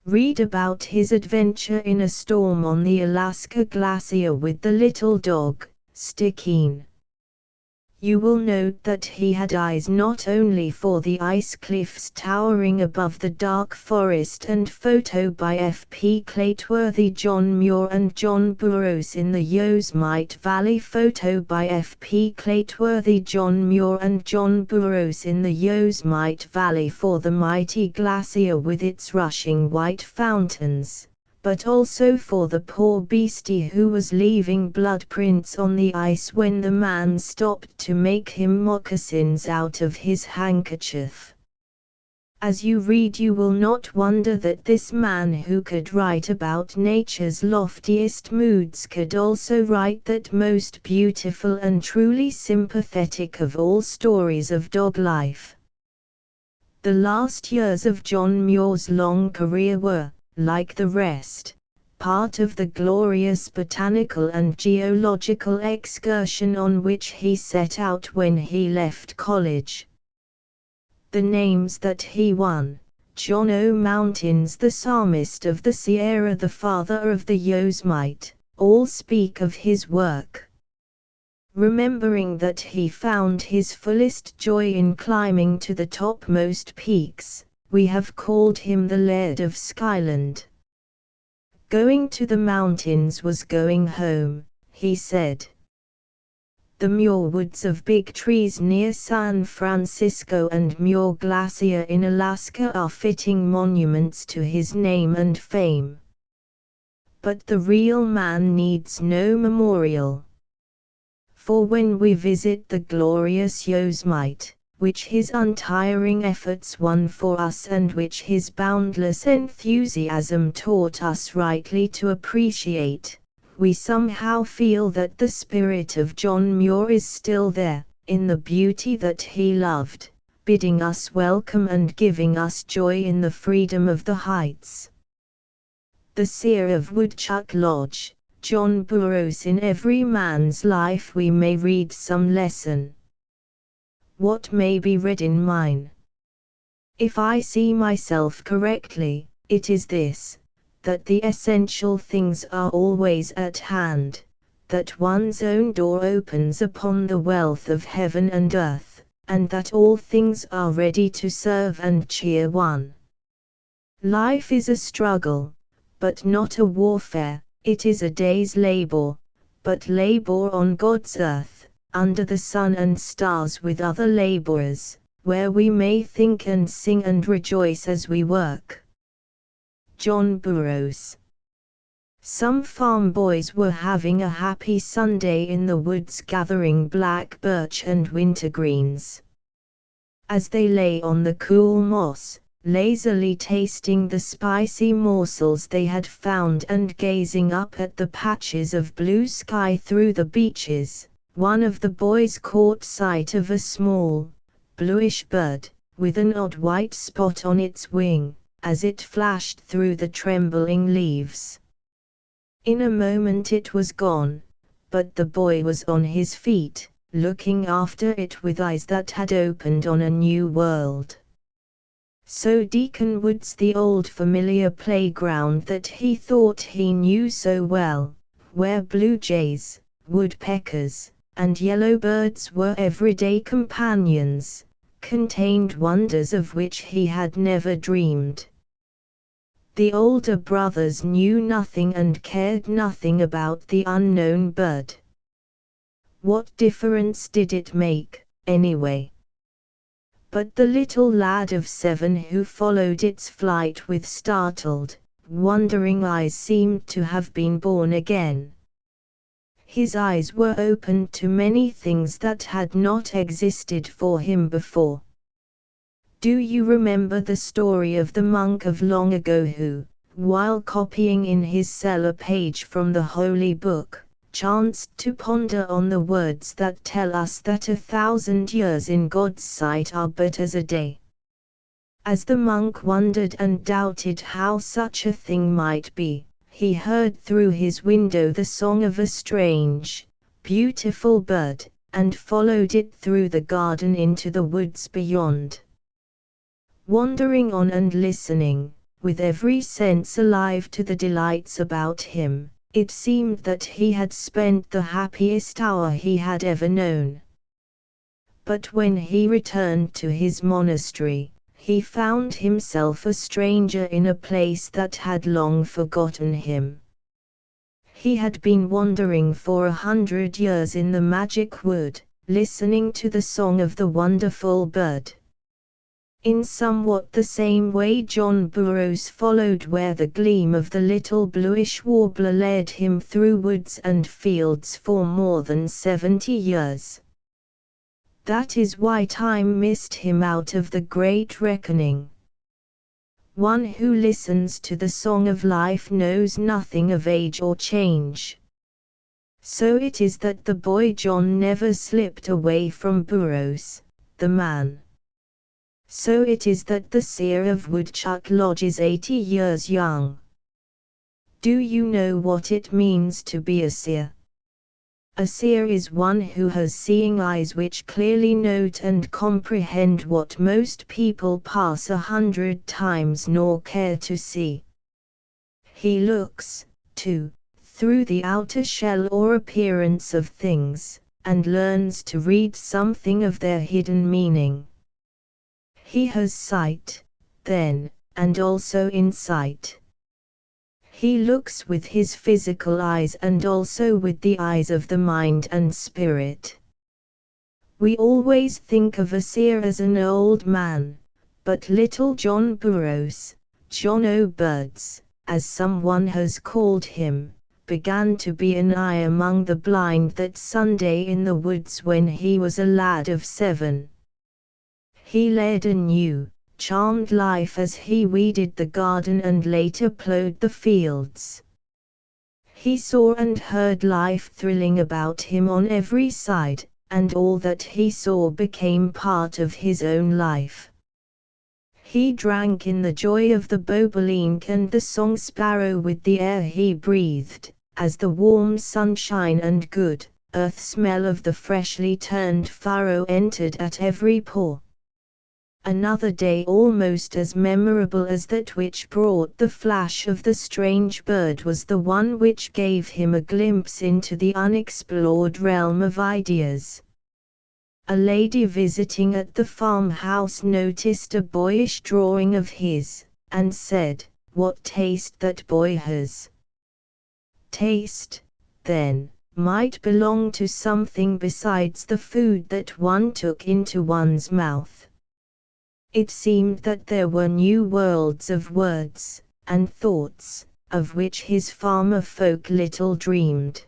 Read about his adventure in a storm on the Alaska Glacier with the little dog, Stikine. You will note that he had eyes not only for the ice cliffs towering above the dark forest, and photo by F. P. Claytworthy, John Muir and John Burroughs in the Yosemite Valley, photo by F. P. Claytworthy, John Muir and John Burroughs in the Yosemite Valley for the mighty glacier with its rushing white fountains, but also for the poor beastie who was leaving blood prints on the ice when the man stopped to make him moccasins out of his handkerchief. As you read, you will not wonder that this man who could write about nature's loftiest moods could also write that most beautiful and truly sympathetic of all stories of dog life. The last years of John Muir's long career were, like the rest, part of the glorious botanical and geological excursion on which he set out when he left college. The names that he won: John O. Mountains, the psalmist of the Sierra, the father of the Yosemite, all speak of his work. Remembering that he found his fullest joy in climbing to the topmost peaks, we have called him the Laird of Skyland. Going to the mountains was going home, he said. The Muir Woods of Big Trees near San Francisco and Muir Glacier in Alaska are fitting monuments to his name and fame. But the real man needs no memorial. For when we visit the glorious Yosemite, which his untiring efforts won for us and which his boundless enthusiasm taught us rightly to appreciate, we somehow feel that the spirit of John Muir is still there, in the beauty that he loved, bidding us welcome and giving us joy in the freedom of the heights. The seer of Woodchuck Lodge, John Burroughs. In every man's life we may read some lesson. What may be read in mine? If I see myself correctly, it is this: that the essential things are always at hand, that one's own door opens upon the wealth of heaven and earth, and that all things are ready to serve and cheer one. Life is a struggle, but not a warfare. It is a day's labor, but labor on God's earth, under the sun and stars with other laborers, where we may think and sing and rejoice as we work. John Burroughs. Some farm boys were having a happy Sunday in the woods, gathering black birch and wintergreens. As they lay on the cool moss, lazily tasting the spicy morsels they had found and gazing up at the patches of blue sky through the beeches, one of the boys caught sight of a small, bluish bird, with an odd white spot on its wing, as it flashed through the trembling leaves. In a moment it was gone, but the boy was on his feet, looking after it with eyes that had opened on a new world. So Deacon Wood's, the old familiar playground that he thought he knew so well, where blue jays, woodpeckers, and yellowbirds were everyday companions, contained wonders of which he had never dreamed. The older brothers knew nothing and cared nothing about the unknown bird. What difference did it make, anyway? But the little lad of 7 who followed its flight with startled, wondering eyes seemed to have been born again. His eyes were opened to many things that had not existed for him before. Do you remember the story of the monk of long ago who, while copying in his cell a page from the holy book, chanced to ponder on the words that tell us that 1,000 years in God's sight are but as a day? As the monk wondered and doubted how such a thing might be, he heard through his window the song of a strange, beautiful bird, and followed it through the garden into the woods beyond. Wandering on and listening, with every sense alive to the delights about him, it seemed that he had spent the happiest hour he had ever known. But when he returned to his monastery, he found himself a stranger in a place that had long forgotten him. He had been wandering for 100 years in the magic wood, listening to the song of the wonderful bird. In somewhat the same way John Burroughs followed where the gleam of the little bluish warbler led him through woods and fields for more than 70 years. That is why time missed him out of the great reckoning. One who listens to the song of life knows nothing of age or change. So it is that the boy John never slipped away from Burroughs, the man. So it is that the seer of Woodchuck Lodge is 80 years young. Do you know what it means to be a seer? A seer is one who has seeing eyes which clearly note and comprehend what most people pass 100 times nor care to see. He looks, too, through the outer shell or appearance of things, and learns to read something of their hidden meaning. He has sight, then, and also insight. He looks with his physical eyes and also with the eyes of the mind and spirit. We always think of a seer as an old man, but little John Burroughs, John O'Birds, as someone has called him, began to be an eye among the blind that Sunday in the woods when he was a lad of 7. He led a new, charmed life as he weeded the garden and later plowed the fields. He saw and heard life thrilling about him on every side, and all that he saw became part of his own life. He drank in the joy of the bobolink and the song sparrow with the air he breathed, as the warm sunshine and good, earth smell of the freshly turned furrow entered at every pore. Another day almost as memorable as that which brought the flash of the strange bird was the one which gave him a glimpse into the unexplored realm of ideas. A lady visiting at the farmhouse noticed a boyish drawing of his, and said, "What taste that boy has!" Taste, then, might belong to something besides the food that one took into one's mouth. It seemed that there were new worlds of words, and thoughts, of which his farmer folk little dreamed.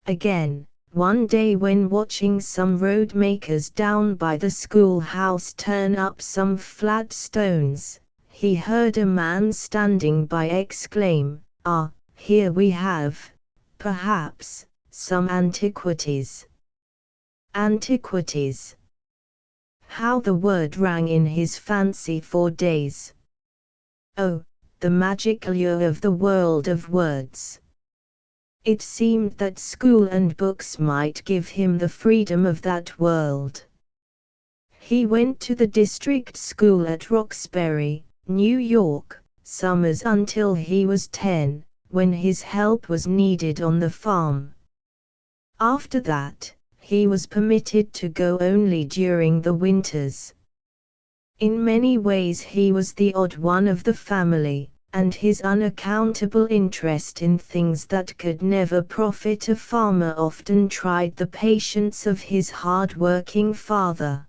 Again, one day when watching some road makers down by the schoolhouse turn up some flat stones, he heard a man standing by exclaim, "Ah, here we have, perhaps, some antiquities." Antiquities. How the word rang in his fancy for days. Oh, the magic lure of the world of words. It seemed that school and books might give him the freedom of that world. He went to the district school at Roxbury, New York, summers until he was 10, when his help was needed on the farm. After that, he was permitted to go only during the winters. In many ways he was the odd one of the family, and his unaccountable interest in things that could never profit a farmer often tried the patience of his hard-working father.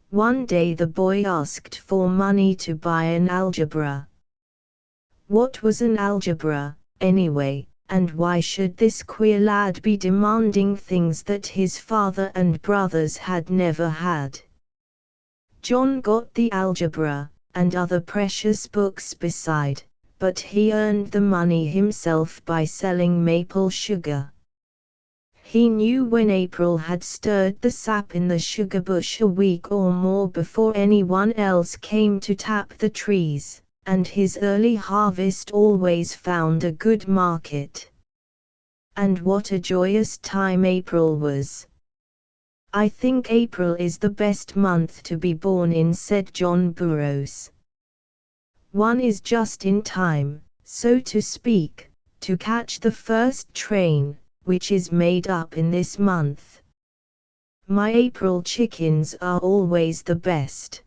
One day the boy asked for money to buy an algebra. What was an algebra, anyway? and why should this queer lad be demanding things that his father and brothers had never had? John got the algebra, and other precious books beside, but he earned the money himself by selling maple sugar. He knew when April had stirred the sap in the sugar bush a week or more before anyone else came to tap the trees, and his early harvest always found a good market. And what a joyous time April was! "I think April is the best month to be born in," said John Burroughs. "One is just in time, so to speak, to catch the first train, which is made up in this month. My April chickens are always the best."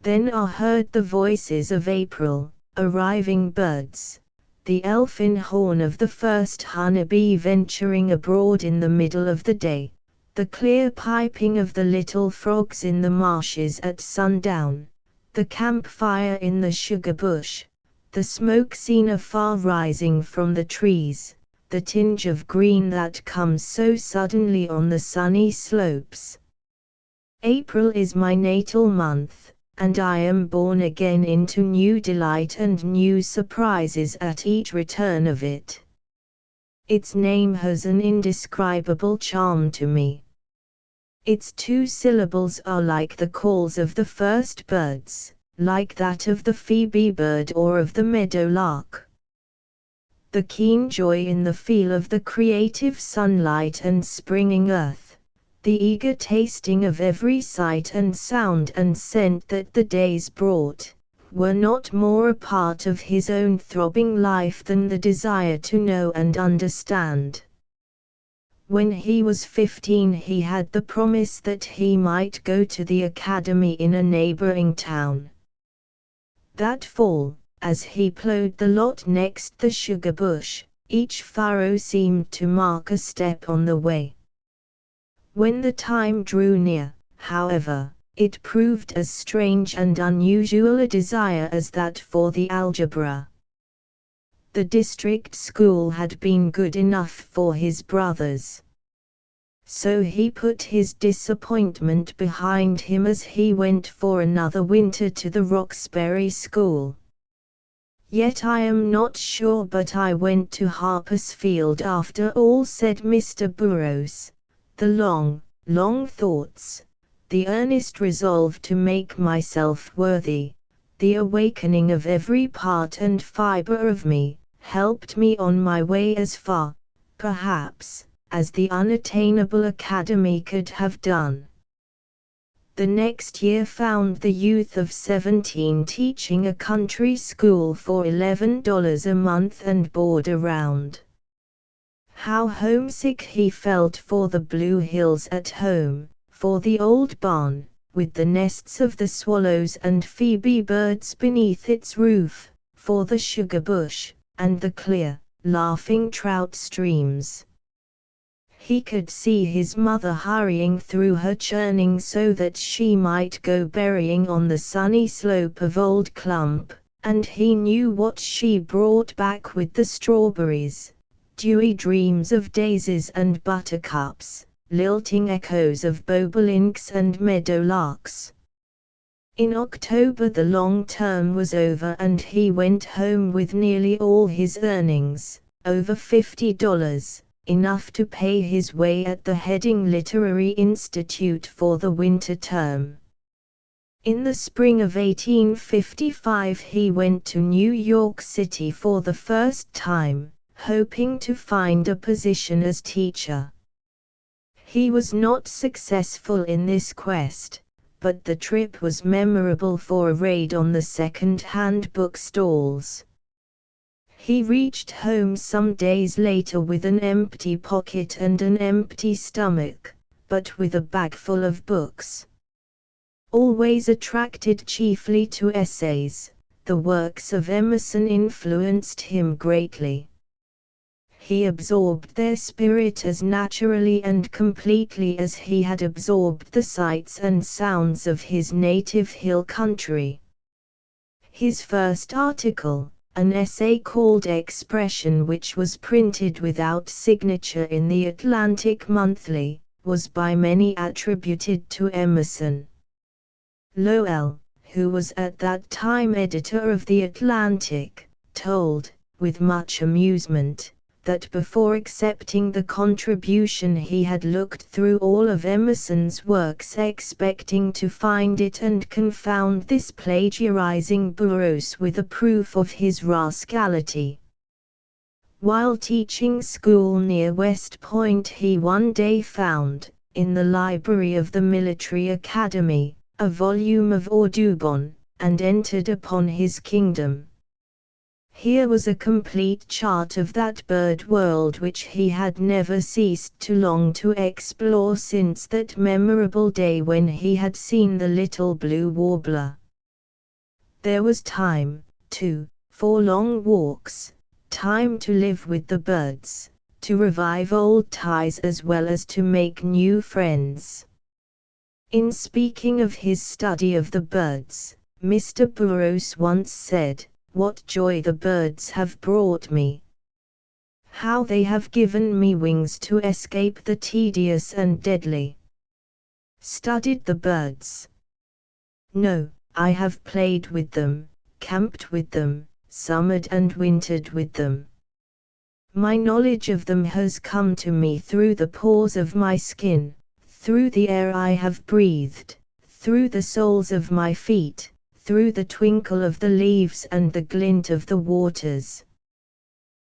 Then are heard the voices of April, arriving birds, the elfin horn of the first honeybee venturing abroad in the middle of the day, the clear piping of the little frogs in the marshes at sundown, the campfire in the sugar bush, the smoke seen afar rising from the trees, the tinge of green that comes so suddenly on the sunny slopes. April is my natal month, and I am born again into new delight and new surprises at each return of it. Its name has an indescribable charm to me. Its 2 syllables are like the calls of the first birds, like that of the phoebe bird or of the meadowlark. The keen joy in the feel of the creative sunlight and springing earth, the eager tasting of every sight and sound and scent that the days brought, were not more a part of his own throbbing life than the desire to know and understand. When he was 15 he had the promise that he might go to the academy in a neighboring town. That fall, as he plowed the lot next the sugar bush, each furrow seemed to mark a step on the way. When the time drew near, however, it proved as strange and unusual a desire as that for the algebra. The district school had been good enough for his brothers. So he put his disappointment behind him as he went for another winter to the Roxbury School. "Yet I am not sure but I went to Harpersfield after all," said Mr. Burroughs. "The long, long thoughts, the earnest resolve to make myself worthy, the awakening of every part and fibre of me, helped me on my way as far, perhaps, as the unattainable academy could have done." The next year found the youth of 17 teaching a country school for $11 a month and board around. How homesick he felt for the blue hills at home, for the old barn, with the nests of the swallows and phoebe birds beneath its roof, for the sugar bush, and the clear, laughing trout streams. He could see his mother hurrying through her churning so that she might go berrying on the sunny slope of Old Clump, and he knew what she brought back with the strawberries, dewy dreams of daisies and buttercups, lilting echoes of bobolinks and meadowlarks. In October the long term was over and he went home with nearly all his earnings, over $50. Enough to pay his way at the Heading Literary Institute for the winter term. In the spring of 1855 he went to New York City for the first time, hoping to find a position as teacher. He was not successful in this quest, but the trip was memorable for a raid on the second-hand bookstalls. He reached home some days later with an empty pocket and an empty stomach, but with a bag full of books. Always attracted chiefly to essays, the works of Emerson influenced him greatly. He absorbed their spirit as naturally and completely as he had absorbed the sights and sounds of his native hill country. His first article, An essay called Expression, which was printed without signature in the Atlantic Monthly, was by many attributed to Emerson. Lowell, who was at that time editor of the Atlantic, told, with much amusement, that before accepting the contribution he had looked through all of Emerson's works expecting to find it and confound this plagiarizing Burroughs with a proof of his rascality. While teaching school near West Point, he one day found, in the library of the Military Academy, a volume of Audubon, and entered upon his kingdom. Here was a complete chart of that bird world which he had never ceased to long to explore since that memorable day when he had seen the little blue warbler. There was time, too, for long walks, time to live with the birds, to revive old ties as well as to make new friends. In speaking of his study of the birds, Mr. Burroughs once said, "What joy the birds have brought me! How they have given me wings to escape the tedious and deadly." Studied the birds? No, I have played with them, camped with them, summered and wintered with them. My knowledge of them has come to me through the pores of my skin, through the air I have breathed, through the soles of my feet, through the twinkle of the leaves and the glint of the waters.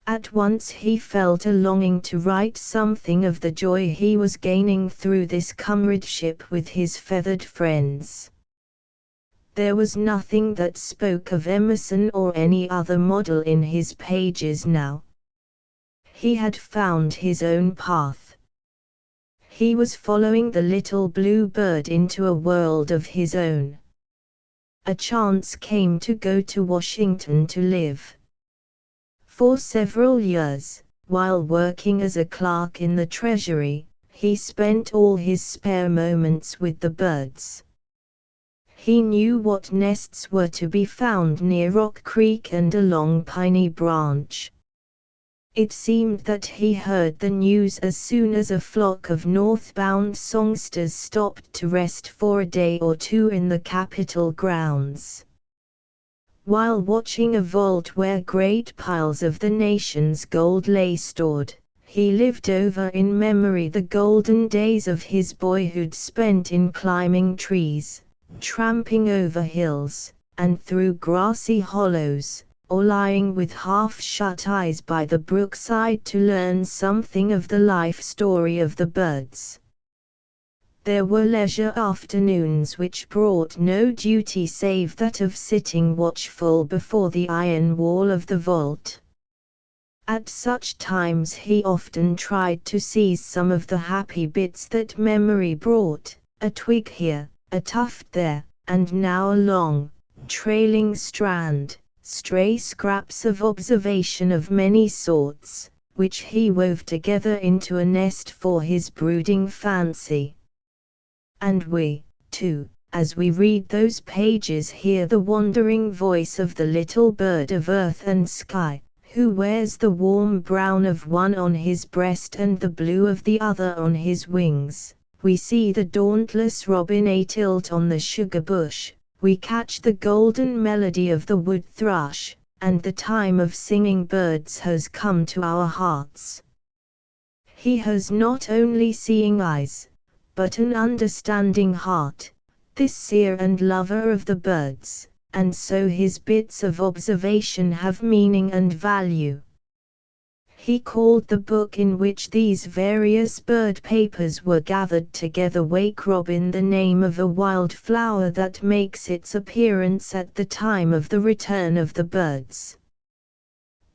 At once he felt a longing to write something of the joy he was gaining through this comradeship with his feathered friends. There was nothing that spoke of Emerson or any other model in his pages now. He had found his own path. He was following the little blue bird into a world of his own. A chance came to go to Washington to live. For several years, while working as a clerk in the Treasury, he spent all his spare moments with the birds. He knew what nests were to be found near Rock Creek and along Piney Branch. It seemed that he heard the news as soon as a flock of northbound songsters stopped to rest for a day or two in the Capitol grounds. While watching a vault where great piles of the nation's gold lay stored, he lived over in memory the golden days of his boyhood spent in climbing trees, tramping over hills, and through grassy hollows, or lying with half-shut eyes by the brookside to learn something of the life story of the birds. There were leisure afternoons which brought no duty save that of sitting watchful before the iron wall of the vault. At such times he often tried to seize some of the happy bits that memory brought, a twig here, a tuft there, and now a long, trailing strand, stray scraps of observation of many sorts, which he wove together into a nest for his brooding fancy. And we, too, as we read those pages, hear the wandering voice of the little bird of earth and sky, who wears the warm brown of one on his breast and the blue of the other on his wings. We see the dauntless robin atilt on the sugar bush, we catch the golden melody of the wood thrush, and the time of singing birds has come to our hearts. He has not only seeing eyes, but an understanding heart, this seer and lover of the birds, and so his bits of observation have meaning and value. He called the book in which these various bird papers were gathered together Wake Robin, the name of a wild flower that makes its appearance at the time of the return of the birds.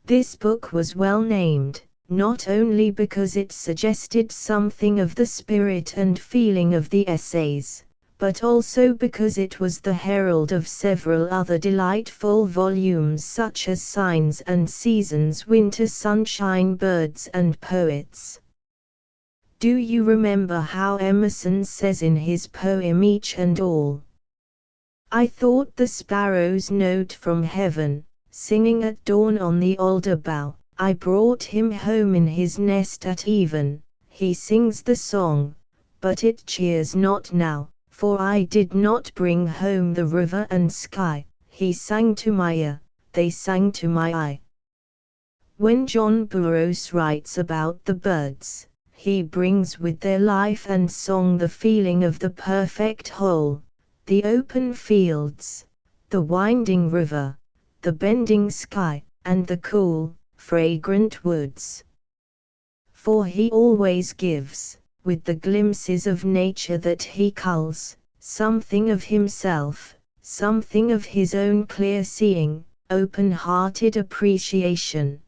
This book was well named, not only because it suggested something of the spirit and feeling of the essays, but also because it was the herald of several other delightful volumes such as Signs and Seasons, Winter Sunshine, Birds and Poets. Do you remember how Emerson says in his poem Each and All? I thought the sparrow's note from heaven, singing at dawn on the alder bough. I brought him home in his nest at even. He sings the song, but it cheers not now, for I did not bring home the river and sky. He sang to my ear, they sang to my eye. When John Burroughs writes about the birds, he brings with their life and song the feeling of the perfect whole, the open fields, the winding river, the bending sky, and the cool, fragrant woods. For he always gives, with the glimpses of nature that he culls, something of himself, something of his own clear-seeing, open-hearted appreciation.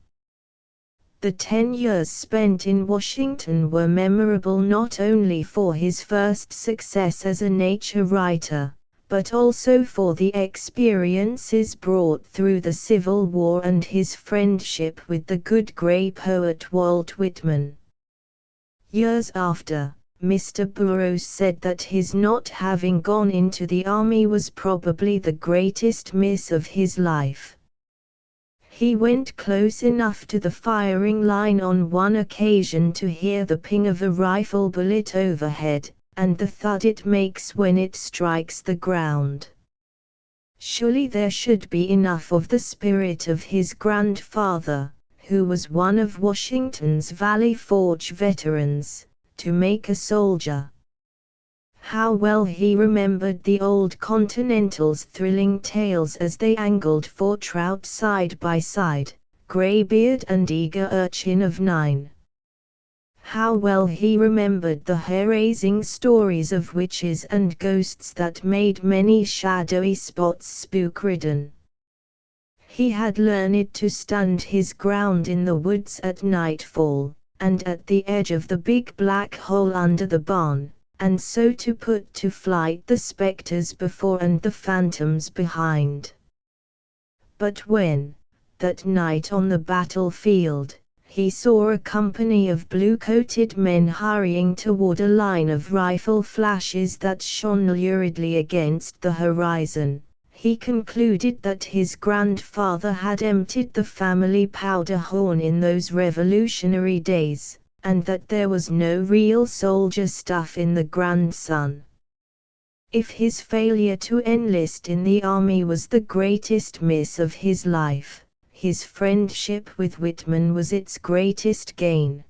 The 10 years spent in Washington were memorable not only for his first success as a nature writer, but also for the experiences brought through the Civil War and his friendship with the good grey poet Walt Whitman. Years after, Mr. Burroughs said that his not having gone into the army was probably the greatest miss of his life. He went close enough to the firing line on one occasion to hear the ping of a rifle bullet overhead, and the thud it makes when it strikes the ground. Surely there should be enough of the spirit of his grandfather, who was one of Washington's Valley Forge veterans, to make a soldier. How well he remembered the old Continental's thrilling tales as they angled for trout side by side, greybeard and eager urchin of 9. How well he remembered the hair-raising stories of witches and ghosts that made many shadowy spots spook-ridden. He had learned to stand his ground in the woods at nightfall, and at the edge of the big black hole under the barn, and so to put to flight the spectres before and the phantoms behind. But when, that night on the battlefield, he saw a company of blue-coated men hurrying toward a line of rifle flashes that shone luridly against the horizon, he concluded that his grandfather had emptied the family powder horn in those revolutionary days, and that there was no real soldier stuff in the grandson. If his failure to enlist in the army was the greatest miss of his life, his friendship with Whitman was its greatest gain.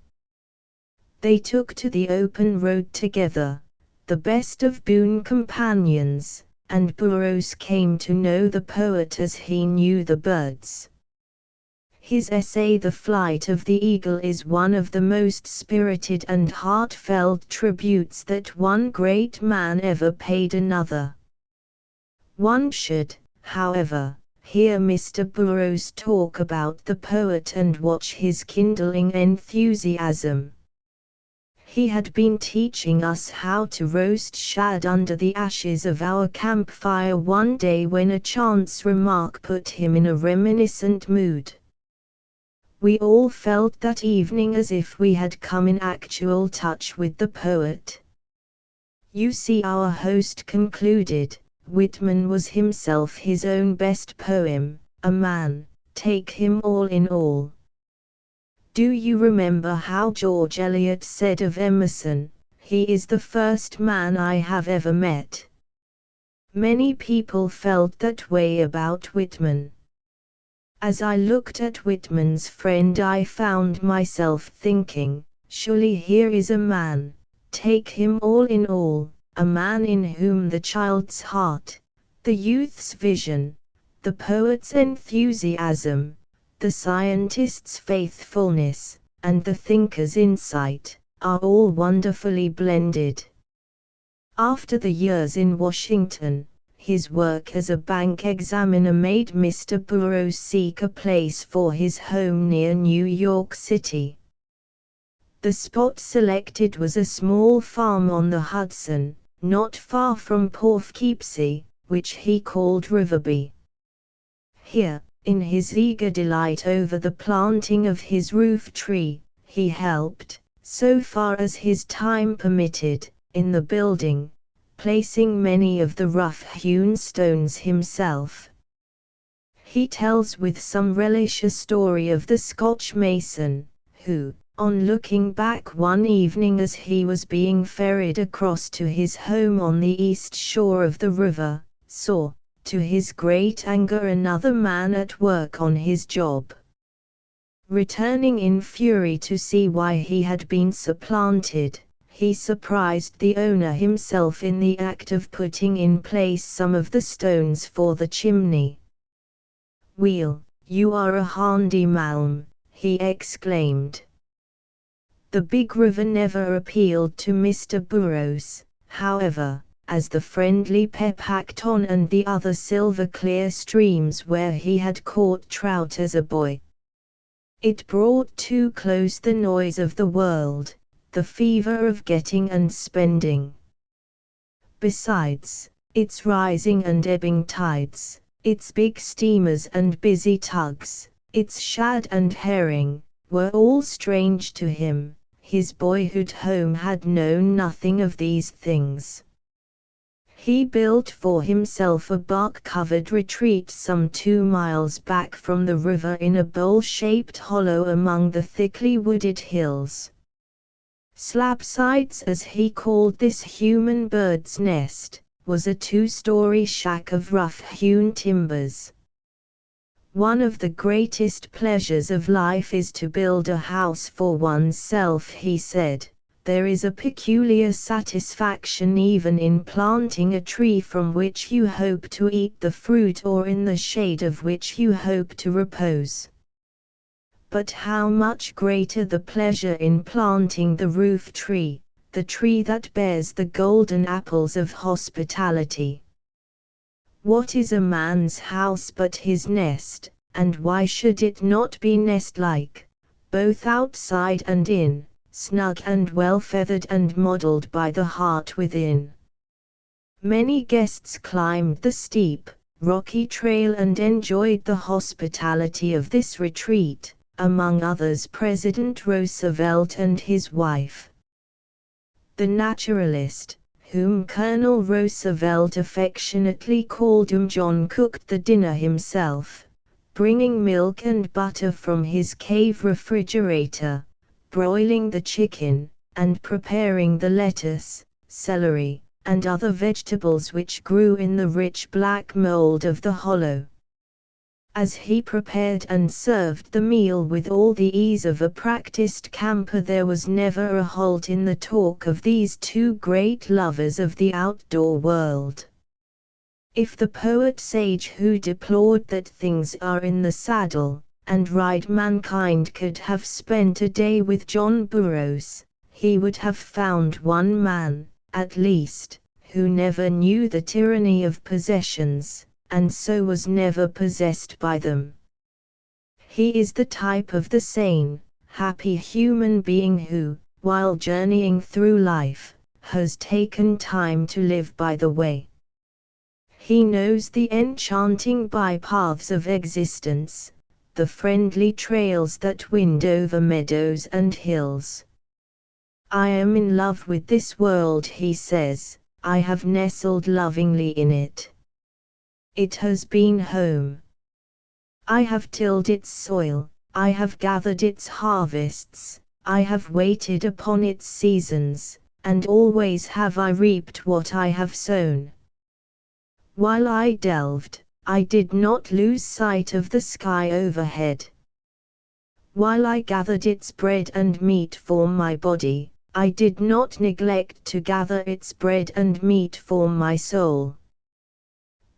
They took to the open road together, the best of boon companions, and Burroughs came to know the poet as he knew the birds. His essay The Flight of the Eagle is one of the most spirited and heartfelt tributes that one great man ever paid another. One should, however, hear Mr. Burroughs talk about the poet and watch his kindling enthusiasm. He had been teaching us how to roast shad under the ashes of our campfire one day when a chance remark put him in a reminiscent mood. We all felt that evening as if we had come in actual touch with the poet. You see, our host concluded, Whitman was himself his own best poem, a man, take him all in all. Do you remember how George Eliot said of Emerson, he is the first man I have ever met? Many people felt that way about Whitman. As I looked at Whitman's friend, I found myself thinking, surely here is a man, take him all in all, a man in whom the child's heart, the youth's vision, the poet's enthusiasm, the scientist's faithfulness, and the thinker's insight, are all wonderfully blended. After the years in Washington, his work as a bank examiner made Mr. Burroughs seek a place for his home near New York City. The spot selected was a small farm on the Hudson, not far from Poughkeepsie, which he called Riverby. Here, in his eager delight over the planting of his roof tree, he helped, so far as his time permitted, in the building, placing many of the rough-hewn stones himself. He tells with some relish a story of the Scotch mason, who, on looking back one evening as he was being ferried across to his home on the east shore of the river, saw, to his great anger, another man at work on his job. Returning in fury to see why he had been supplanted, he surprised the owner himself in the act of putting in place some of the stones for the chimney. "Weel, you are a handy malm," he exclaimed. The big river never appealed to Mr. Burrows, however, as the friendly Pepacton and the other silver-clear streams where he had caught trout as a boy. It brought too close the noise of the world, the fever of getting and spending. Besides, its rising and ebbing tides, its big steamers and busy tugs, its shad and herring, were all strange to him. His boyhood home had known nothing of these things. He built for himself a bark-covered retreat some 2 miles back from the river in a bowl-shaped hollow among the thickly wooded hills. Slabsides, as he called this human bird's nest, was a 2-story shack of rough-hewn timbers. One of the greatest pleasures of life is to build a house for oneself, he said. There is a peculiar satisfaction even in planting a tree from which you hope to eat the fruit or in the shade of which you hope to repose. But how much greater the pleasure in planting the roof tree, the tree that bears the golden apples of hospitality. What is a man's house but his nest, and why should it not be nest-like, both outside and in, snug and well-feathered and modelled by the heart within? Many guests climbed the steep, rocky trail and enjoyed the hospitality of this retreat, among others President Roosevelt and his wife. The naturalist, whom Colonel Roosevelt affectionately called John, cooked the dinner himself, bringing milk and butter from his cave refrigerator, broiling the chicken, and preparing the lettuce, celery, and other vegetables which grew in the rich black mold of the hollow. As he prepared and served the meal with all the ease of a practiced camper, there was never a halt in the talk of these two great lovers of the outdoor world. If the poet sage who deplored that things are in the saddle, and ride mankind could have spent a day with John Burroughs, he would have found one man, at least, who never knew the tyranny of possessions, and so was never possessed by them. He is the type of the sane, happy human being who, while journeying through life, has taken time to live by the way. He knows the enchanting bypaths of existence, the friendly trails that wind over meadows and hills. I am in love with this world, he says. I have nestled lovingly in it. It has been home. I have tilled its soil, I have gathered its harvests, I have waited upon its seasons, and always have I reaped what I have sown. While I delved, I did not lose sight of the sky overhead. While I gathered its bread and meat for my body, I did not neglect to gather its bread and meat for my soul.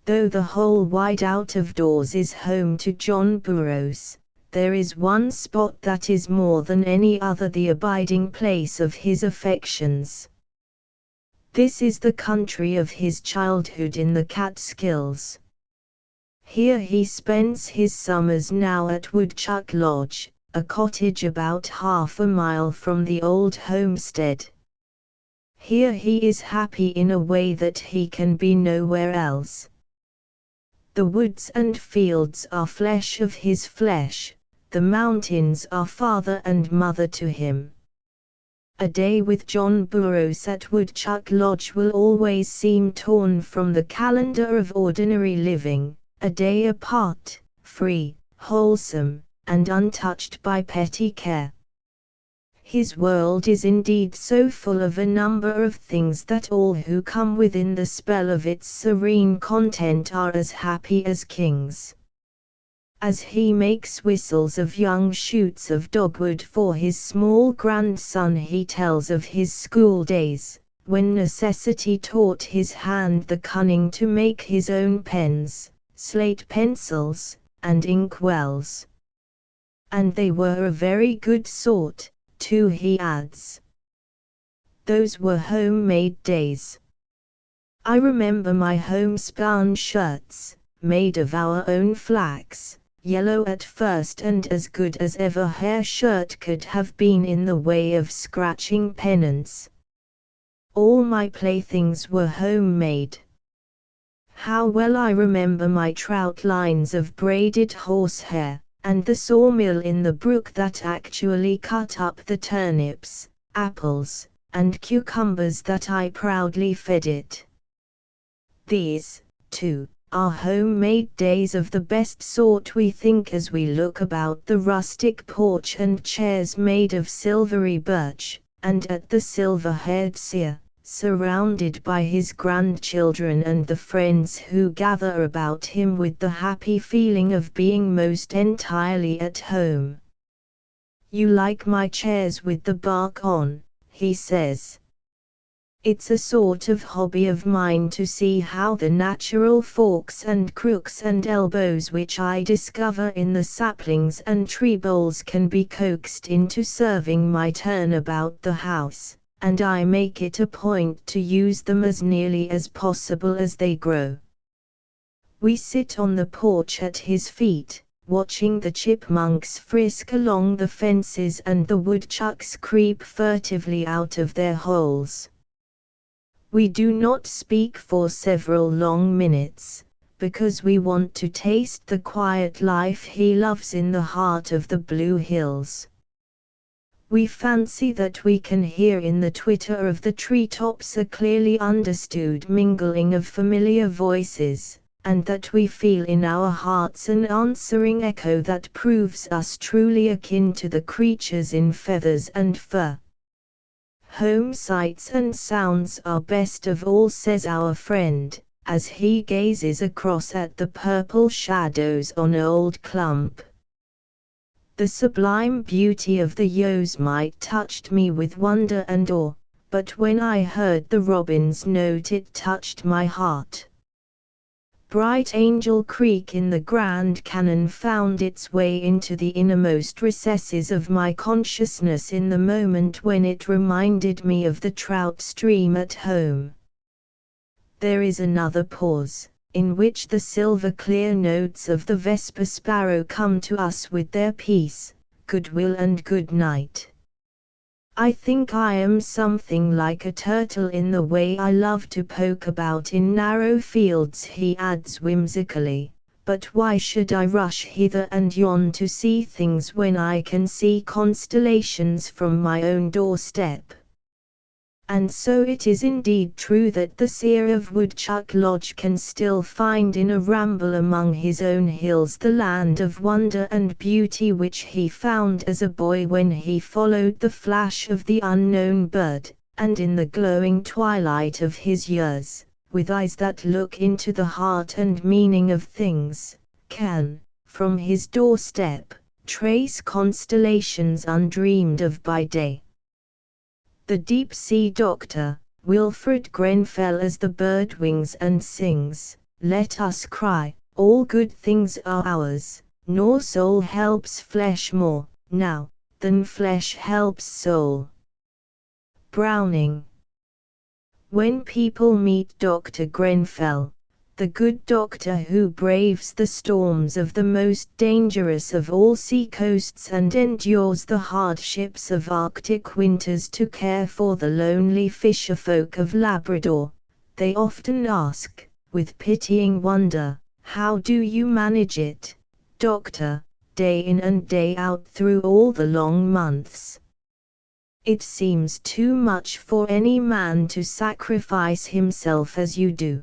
Though the whole wide out of doors is home to John Burroughs, there is one spot that is more than any other the abiding place of his affections. This is the country of his childhood in the Catskills. Here he spends his summers now at Woodchuck Lodge, a cottage about half a mile from the old homestead. Here he is happy in a way that he can be nowhere else. The woods and fields are flesh of his flesh, the mountains are father and mother to him. A day with John Burroughs at Woodchuck Lodge will always seem torn from the calendar of ordinary living, a day apart, free, wholesome, and untouched by petty care. His world is indeed so full of a number of things that all who come within the spell of its serene content are as happy as kings. As he makes whistles of young shoots of dogwood for his small grandson, he tells of his school days, when necessity taught his hand the cunning to make his own pens, slate pencils, and inkwells. And they were a very good sort, too, he adds. Those were homemade days. I remember my homespun shirts, made of our own flax, yellow at first and as good as ever hair shirt could have been in the way of scratching pennants. All my playthings were homemade. How well I remember my trout lines of braided horsehair, and the sawmill in the brook that actually cut up the turnips, apples, and cucumbers that I proudly fed it. These, too, are homemade days of the best sort, we think, as we look about the rustic porch and chairs made of silvery birch, and at the silver-haired seer, surrounded by his grandchildren and the friends who gather about him with the happy feeling of being most entirely at home. "You like my chairs with the bark on," he says. "It's a sort of hobby of mine to see how the natural forks and crooks and elbows which I discover in the saplings and tree boles can be coaxed into serving my turn about the house, and I make it a point to use them as nearly as possible as they grow." We sit on the porch at his feet, watching the chipmunks frisk along the fences and the woodchucks creep furtively out of their holes. We do not speak for several long minutes, because we want to taste the quiet life he loves in the heart of the Blue Hills. We fancy that we can hear in the twitter of the treetops a clearly understood mingling of familiar voices, and that we feel in our hearts an answering echo that proves us truly akin to the creatures in feathers and fur. "Home sights and sounds are best of all," says our friend, as he gazes across at the purple shadows on Old Clump. The sublime beauty of the Yosemite touched me with wonder and awe, but when I heard the robin's note it touched my heart. Bright Angel Creek in the Grand Canyon found its way into the innermost recesses of my consciousness in the moment when it reminded me of the trout stream at home. There is another pause, in which the silver-clear notes of the vesper sparrow come to us with their peace, goodwill and good night. I think I am something like a turtle in the way I love to poke about in narrow fields, he adds whimsically, but why should I rush hither and yon to see things when I can see constellations from my own doorstep? And so it is indeed true that the seer of Woodchuck Lodge can still find in a ramble among his own hills the land of wonder and beauty which he found as a boy when he followed the flash of the unknown bird, and in the glowing twilight of his years, with eyes that look into the heart and meaning of things, can, from his doorstep, trace constellations undreamed of by day. The deep-sea doctor, Wilfred Grenfell, as the bird wings and sings, "Let us cry, all good things are ours, nor soul helps flesh more, now, than flesh helps soul." Browning. When people meet Dr. Grenfell, the good doctor who braves the storms of the most dangerous of all sea-coasts and endures the hardships of Arctic winters to care for the lonely fisherfolk of Labrador, they often ask, with pitying wonder, "How do you manage it, doctor, day in and day out through all the long months? It seems too much for any man to sacrifice himself as you do."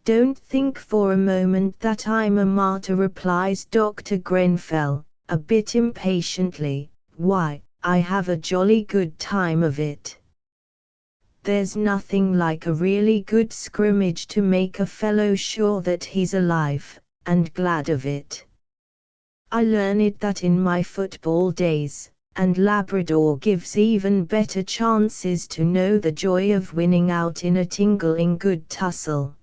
"Don't think for a moment that I'm a martyr," replies Dr. Grenfell, a bit impatiently. "Why, I have a jolly good time of it. There's nothing like a really good scrimmage to make a fellow sure that he's alive, and glad of it. I learned that in my football days, and Labrador gives even better chances to know the joy of winning out in a tingling good tussle."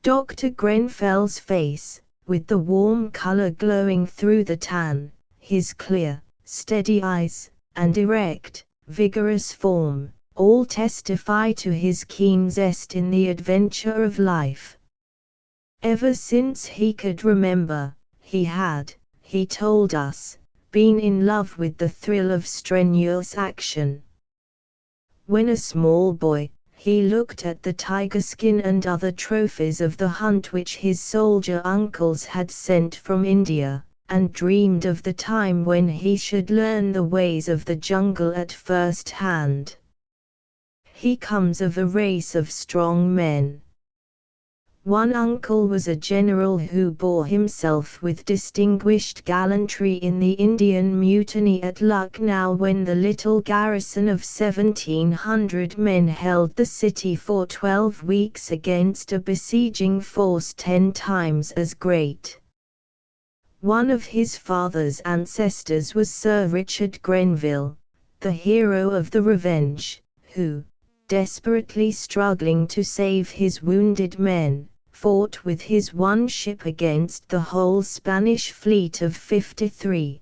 Dr. Grenfell's face, with the warm color glowing through the tan, his clear, steady eyes, and erect, vigorous form, all testify to his keen zest in the adventure of life. Ever since he could remember, he had, he told us, been in love with the thrill of strenuous action. When a small boy, he looked at the tiger skin and other trophies of the hunt which his soldier uncles had sent from India, and dreamed of the time when he should learn the ways of the jungle at first hand. He comes of a race of strong men. One uncle was a general who bore himself with distinguished gallantry in the Indian Mutiny at Lucknow when the little garrison of 1,700 men held the city for 12 weeks against a besieging force 10 times as great. One of his father's ancestors was Sir Richard Grenville, the hero of the Revenge, who, desperately struggling to save his wounded men, fought with his one ship against the whole Spanish fleet of 53.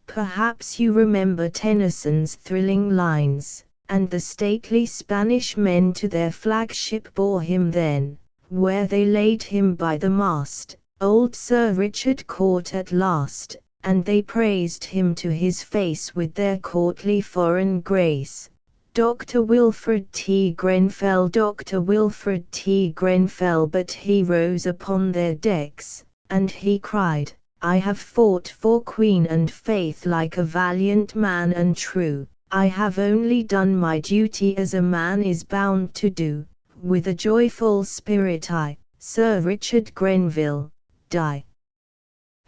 Perhaps you remember Tennyson's thrilling lines, "And the stately Spanish men to their flagship bore him then, where they laid him by the mast, old Sir Richard caught at last, and they praised him to his face with their courtly foreign grace." Dr. Wilfred T. Grenfell, Dr. Wilfred T. Grenfell, but he rose upon their decks, and he cried, "I have fought for Queen and faith like a valiant man and true, I have only done my duty as a man is bound to do, with a joyful spirit I, Sir Richard Grenville, die."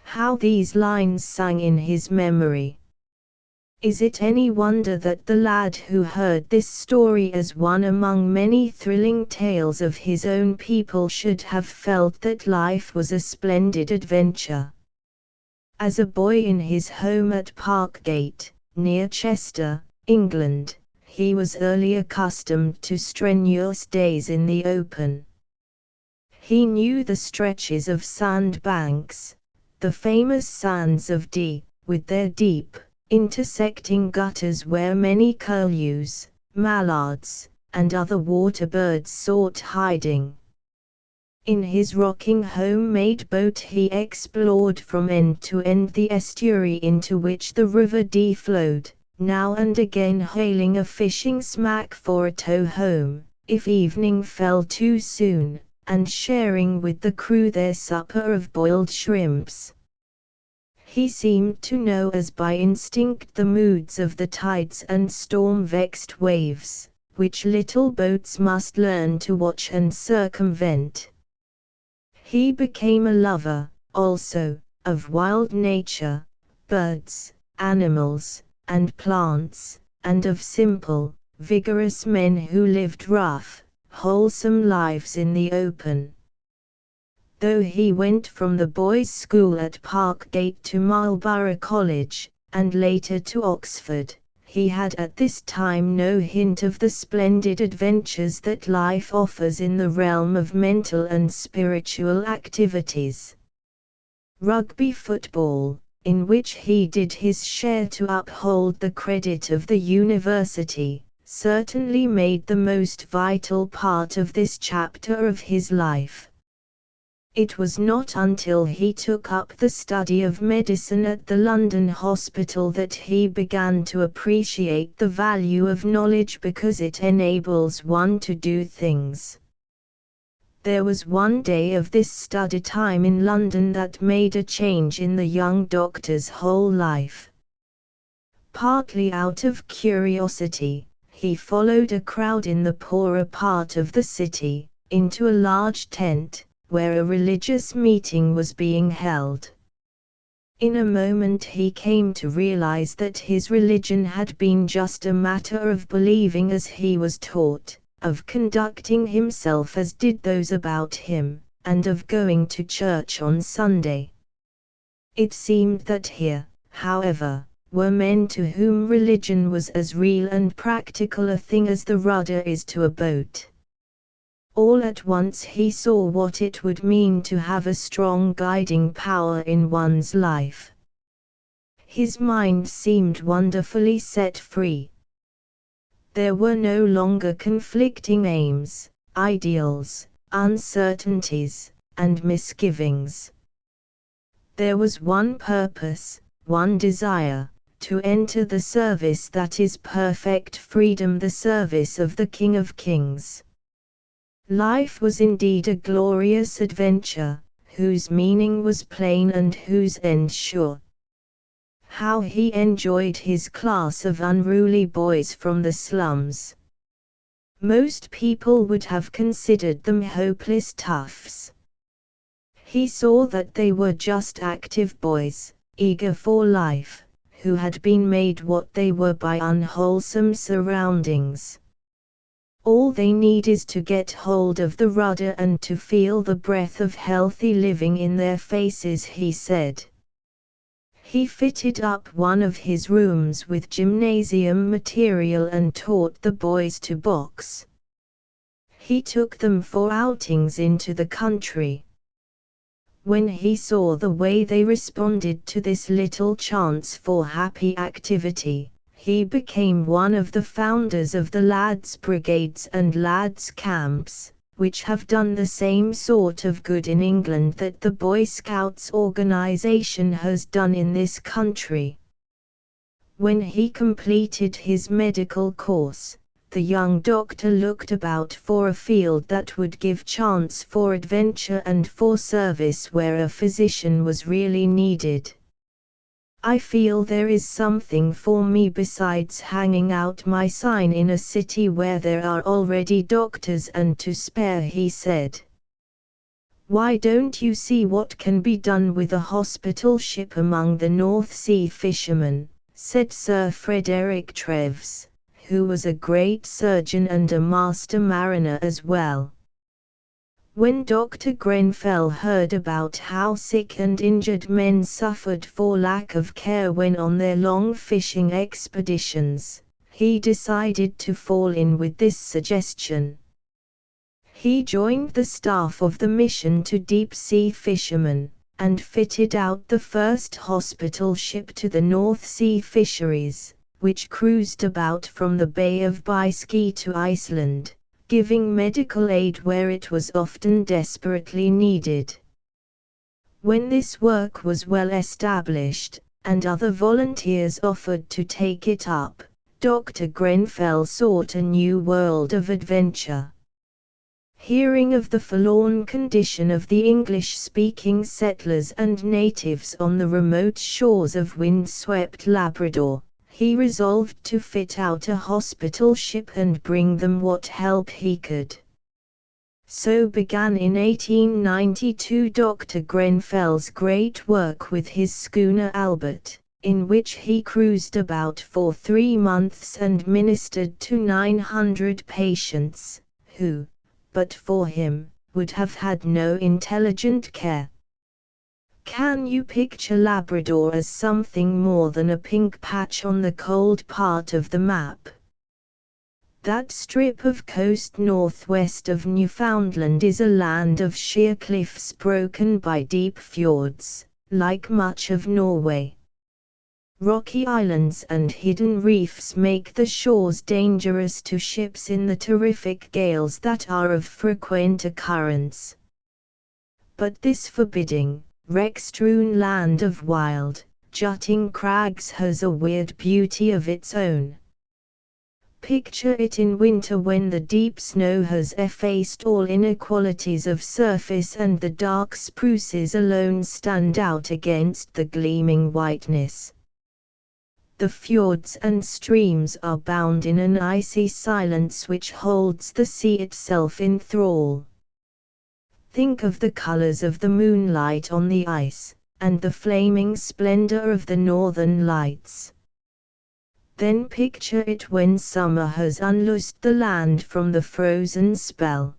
How these lines sang in his memory! Is it any wonder that the lad who heard this story as one among many thrilling tales of his own people should have felt that life was a splendid adventure? As a boy in his home at Parkgate, near Chester, England, he was early accustomed to strenuous days in the open. He knew the stretches of sand banks, the famous sands of Dee, with their deep, intersecting gutters where many curlews, mallards, and other water birds sought hiding. In his rocking home-made boat he explored from end to end the estuary into which the River Dee flowed, now and again hailing a fishing smack for a tow home, if evening fell too soon, and sharing with the crew their supper of boiled shrimps. He seemed to know as by instinct the moods of the tides and storm-vexed waves, which little boats must learn to watch and circumvent. He became a lover, also, of wild nature, birds, animals, and plants, and of simple, vigorous men who lived rough, wholesome lives in the open. Though he went from the boys' school at Parkgate to Marlborough College, and later to Oxford, he had at this time no hint of the splendid adventures that life offers in the realm of mental and spiritual activities. Rugby football, in which he did his share to uphold the credit of the university, certainly made the most vital part of this chapter of his life. It was not until he took up the study of medicine at the London hospital that he began to appreciate the value of knowledge because it enables one to do things. There was one day of this study time in London that made a change in the young doctor's whole life. Partly out of curiosity, he followed a crowd in the poorer part of the city, into a large tent, where a religious meeting was being held. In a moment he came to realize that his religion had been just a matter of believing as he was taught, of conducting himself as did those about him, and of going to church on Sunday. It seemed that here, however, were men to whom religion was as real and practical a thing as the rudder is to a boat. All at once he saw what it would mean to have a strong guiding power in one's life. His mind seemed wonderfully set free. There were no longer conflicting aims, ideals, uncertainties, and misgivings. There was one purpose, one desire, to enter the service that is perfect freedom, the service of the King of Kings. Life was indeed a glorious adventure, whose meaning was plain and whose end sure. How he enjoyed his class of unruly boys from the slums. Most people would have considered them hopeless toughs. He saw that they were just active boys, eager for life, who had been made what they were by unwholesome surroundings. All they need is to get hold of the rudder and to feel the breath of healthy living in their faces, he said. He fitted up one of his rooms with gymnasium material and taught the boys to box. He took them for outings into the country. When he saw the way they responded to this little chance for happy activity, he became one of the founders of the Lads' Brigades and Lads' Camps, which have done the same sort of good in England that the Boy Scouts organization has done in this country. When he completed his medical course, the young doctor looked about for a field that would give chance for adventure and for service where a physician was really needed. I feel there is something for me besides hanging out my sign in a city where there are already doctors and to spare, he said. Why don't you see what can be done with a hospital ship among the North Sea fishermen, said Sir Frederick Treves, who was a great surgeon and a master mariner as well. When Dr. Grenfell heard about how sick and injured men suffered for lack of care when on their long fishing expeditions, he decided to fall in with this suggestion. He joined the staff of the mission to deep-sea fishermen, and fitted out the first hospital ship to the North Sea fisheries, which cruised about from the Bay of Biscay to Iceland, giving medical aid where it was often desperately needed. When this work was well established, and other volunteers offered to take it up, Dr. Grenfell sought a new world of adventure. Hearing of the forlorn condition of the English-speaking settlers and natives on the remote shores of wind-swept Labrador, he resolved to fit out a hospital ship and bring them what help he could. So began in 1892 Dr. Grenfell's great work with his schooner Albert, in which he cruised about for 3 months and ministered to 900 patients, who, but for him, would have had no intelligent care. Can you picture Labrador as something more than a pink patch on the cold part of the map? That strip of coast northwest of Newfoundland is a land of sheer cliffs broken by deep fjords, like much of Norway. Rocky islands and hidden reefs make the shores dangerous to ships in the terrific gales that are of frequent occurrence. But this forbidding, wreck-strewn land of wild, jutting crags has a weird beauty of its own. Picture it in winter when the deep snow has effaced all inequalities of surface and the dark spruces alone stand out against the gleaming whiteness. The fjords and streams are bound in an icy silence which holds the sea itself in thrall, Think of the colors of the moonlight on the ice, and the flaming splendor of the northern lights. Then picture it when summer has unloosed the land from the frozen spell.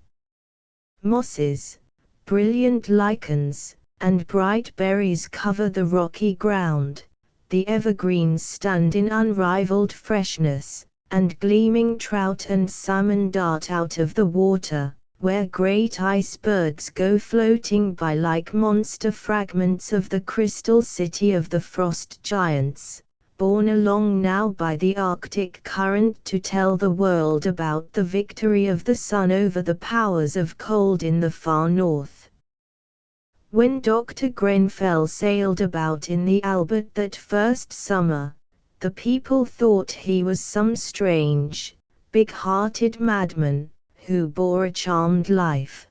Mosses, brilliant lichens, and bright berries cover the rocky ground. The evergreens stand in unrivaled freshness, and gleaming trout and salmon dart out of the water, where great icebergs go floating by like monster fragments of the crystal city of the frost giants, borne along now by the Arctic current to tell the world about the victory of the sun over the powers of cold in the far north. When Dr. Grenfell sailed about in the Albert that first summer, the people thought he was some strange, big-hearted madman, who bore a charmed life.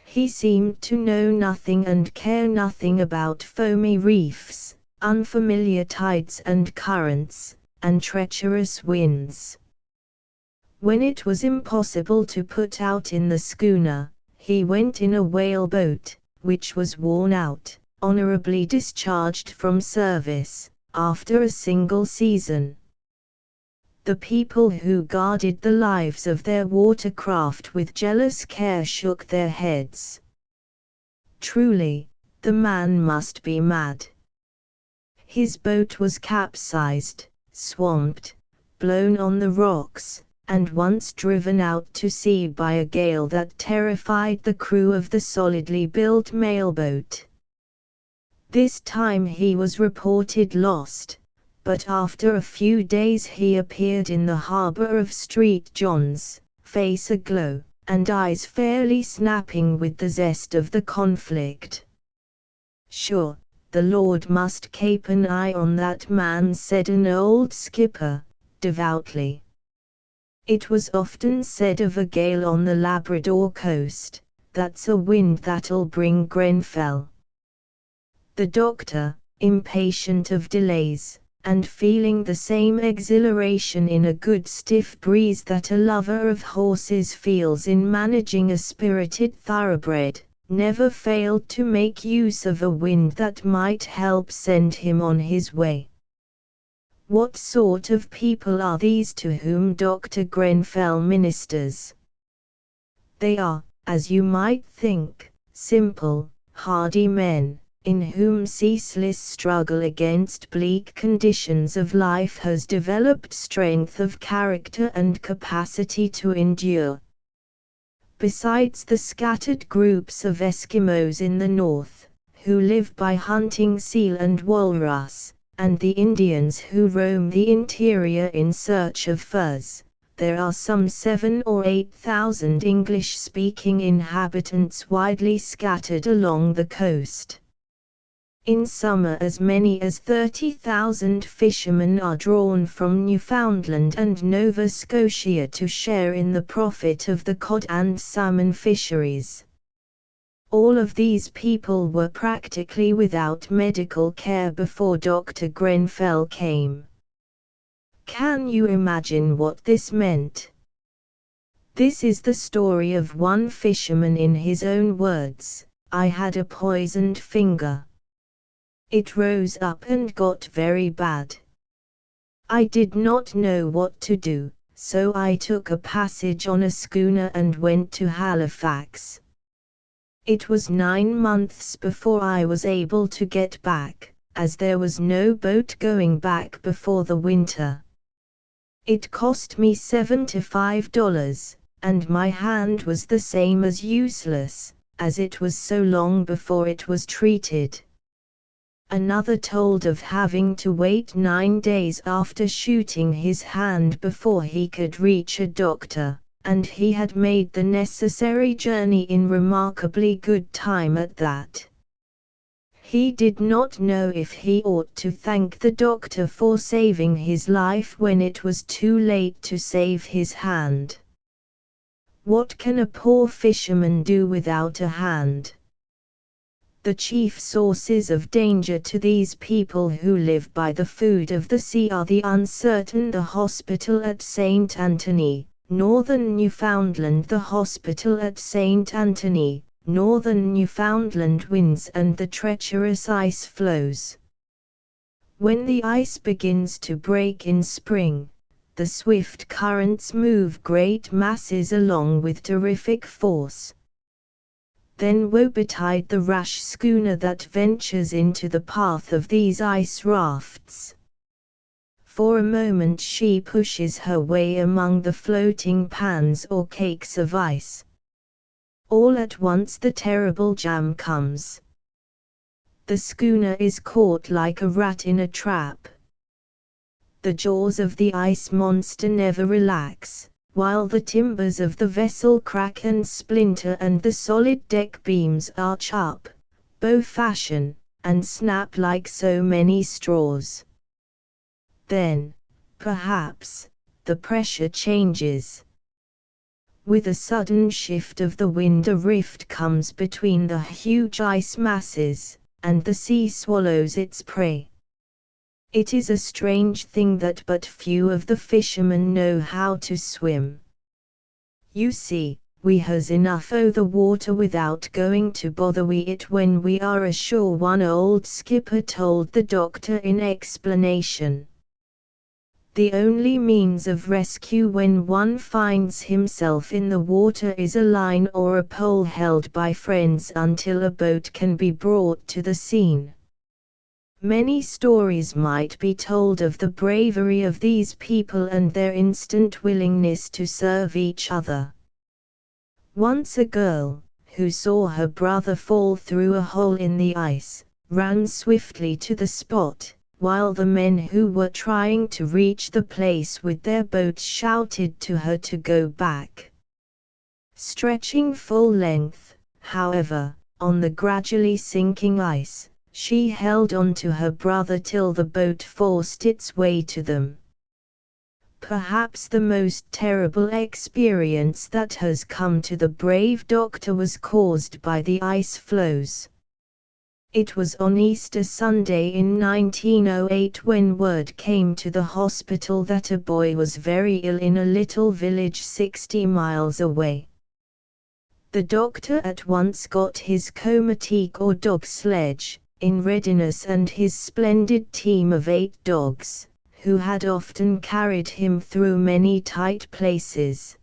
He seemed to know nothing and care nothing about foamy reefs, unfamiliar tides and currents, and treacherous winds. When it was impossible to put out in the schooner, he went in a whaleboat, which was worn out, honorably discharged from service, after a single season. The people who guarded the lives of their watercraft with jealous care shook their heads. Truly, the man must be mad. His boat was capsized, swamped, blown on the rocks, and once driven out to sea by a gale that terrified the crew of the solidly built mailboat. This time he was reported lost, but after a few days he appeared in the harbor of St. John's, face aglow, and eyes fairly snapping with the zest of the conflict. "Sure, the Lord must keep an eye on that man," said an old skipper, devoutly. It was often said of a gale on the Labrador coast, "That's a wind that'll bring Grenfell." The doctor, impatient of delays, and feeling the same exhilaration in a good stiff breeze that a lover of horses feels in managing a spirited thoroughbred, never failed to make use of a wind that might help send him on his way. What sort of people are these to whom Dr. Grenfell ministers? They are, as you might think, simple, hardy men, in whom ceaseless struggle against bleak conditions of life has developed strength of character and capacity to endure. Besides the scattered groups of Eskimos in the north, who live by hunting seal and walrus, and the Indians who roam the interior in search of furs, there are some 7,000 or 8,000 English-speaking inhabitants widely scattered along the coast. In summer as many as 30,000 fishermen are drawn from Newfoundland and Nova Scotia to share in the profit of the cod and salmon fisheries. All of these people were practically without medical care before Dr. Grenfell came. Can you imagine what this meant? This is the story of one fisherman in his own words: "I had a poisoned finger. It rose up and got very bad. I did not know what to do, so I took a passage on a schooner and went to Halifax. It was 9 months before I was able to get back, as there was no boat going back before the winter. It cost me $75, and my hand was the same as useless, as it was so long before it was treated." Another told of having to wait 9 days after shooting his hand before he could reach a doctor, and he had made the necessary journey in remarkably good time at that. He did not know if he ought to thank the doctor for saving his life when it was too late to save his hand. What can a poor fisherman do without a hand? The chief sources of danger to these people who live by the food of the sea are the uncertain the hospital at St. Anthony, northern Newfoundland, the hospital at St. Anthony, northern Newfoundland winds and the treacherous ice floes. When the ice begins to break in spring, the swift currents move great masses along with terrific force. Then woe betide the rash schooner that ventures into the path of these ice rafts. For a moment she pushes her way among the floating pans or cakes of ice. All at once the terrible jam comes. The schooner is caught like a rat in a trap. The jaws of the ice monster never relax, while the timbers of the vessel crack and splinter and the solid deck beams arch up, bow fashion, and snap like so many straws. Then, perhaps, the pressure changes. With a sudden shift of the wind a rift comes between the huge ice masses, and the sea swallows its prey. It is a strange thing that but few of the fishermen know how to swim. You see, we has enough o' the water without going to bother wi' it when we are ashore, one old skipper told the doctor in explanation. The only means of rescue when one finds himself in the water is a line or a pole held by friends until a boat can be brought to the scene. Many stories might be told of the bravery of these people and their instant willingness to serve each other. Once a girl, who saw her brother fall through a hole in the ice, ran swiftly to the spot, while the men who were trying to reach the place with their boats shouted to her to go back. Stretching full length, however, on the gradually sinking ice, she held on to her brother till the boat forced its way to them. Perhaps the most terrible experience that has come to the brave doctor was caused by the ice floes. It was on Easter Sunday in 1908 when word came to the hospital that a boy was very ill in a little village 60 miles away. The doctor at once got his komatik or dog sledge in readiness and his splendid team of 8 dogs, who had often carried him through many tight places.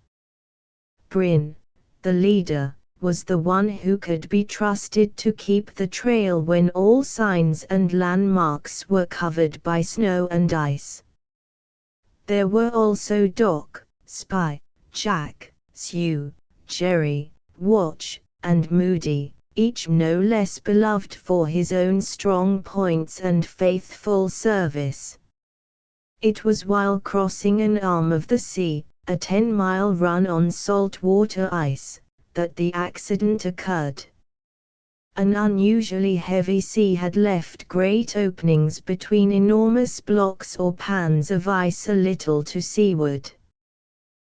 Bryn, the leader, was the one who could be trusted to keep the trail when all signs and landmarks were covered by snow and ice. There were also Doc, Spy, Jack, Sue, Jerry, Watch, and Moody, each no less beloved for his own strong points and faithful service. It was while crossing an arm of the sea, a 10-mile run on salt-water ice, that the accident occurred. An unusually heavy sea had left great openings between enormous blocks or pans of ice a little to seaward.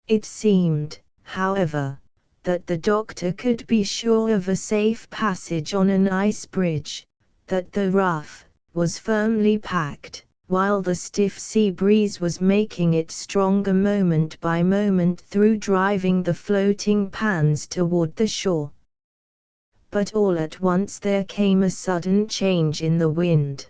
It seemed, however, that the doctor could be sure of a safe passage on an ice bridge, that the rough was firmly packed, while the stiff sea breeze was making it stronger moment by moment through driving the floating pans toward the shore. But all at once there came a sudden change in the wind.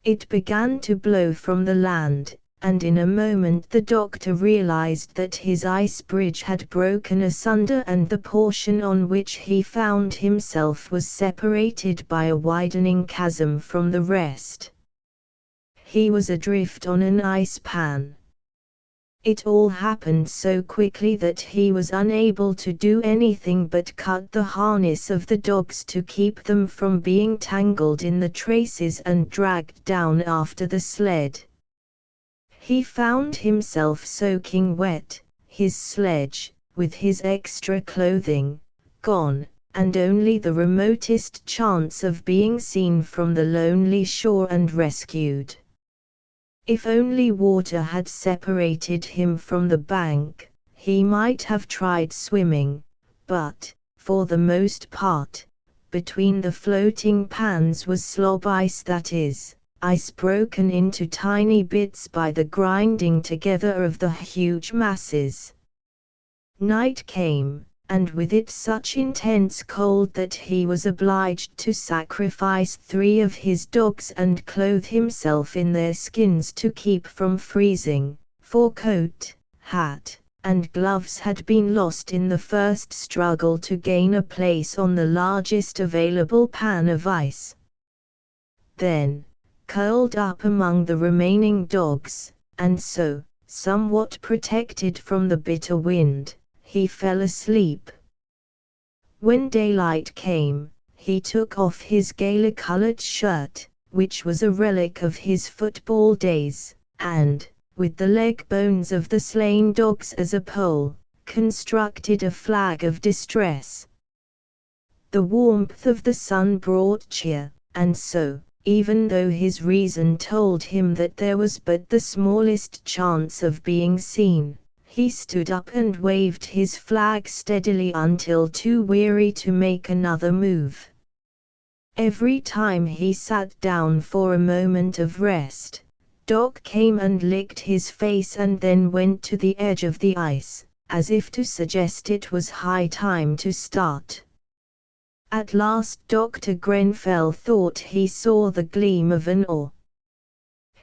It began to blow from the land, and in a moment the doctor realized that his ice bridge had broken asunder and the portion on which he found himself was separated by a widening chasm from the rest. He was adrift on an ice pan. It all happened so quickly that he was unable to do anything but cut the harness of the dogs to keep them from being tangled in the traces and dragged down after the sled. He found himself soaking wet, his sledge, with his extra clothing, gone, and only the remotest chance of being seen from the lonely shore and rescued. If only water had separated him from the bank, he might have tried swimming, but, for the most part, between the floating pans was slob ice, that is, ice broken into tiny bits by the grinding together of the huge masses. Night came, and with it such intense cold that he was obliged to sacrifice 3 of his dogs and clothe himself in their skins to keep from freezing, for coat, hat, and gloves had been lost in the first struggle to gain a place on the largest available pan of ice. Then, curled up among the remaining dogs, and so, somewhat protected from the bitter wind, he fell asleep. When daylight came, he took off his gaily-colored shirt, which was a relic of his football days, and, with the leg bones of the slain dogs as a pole, constructed a flag of distress. The warmth of the sun brought cheer, and so, even though his reason told him that there was but the smallest chance of being seen, he stood up and waved his flag steadily until too weary to make another move. Every time he sat down for a moment of rest, Doc came and licked his face and then went to the edge of the ice, as if to suggest it was high time to start. At last Dr. Grenfell thought he saw the gleam of an oar.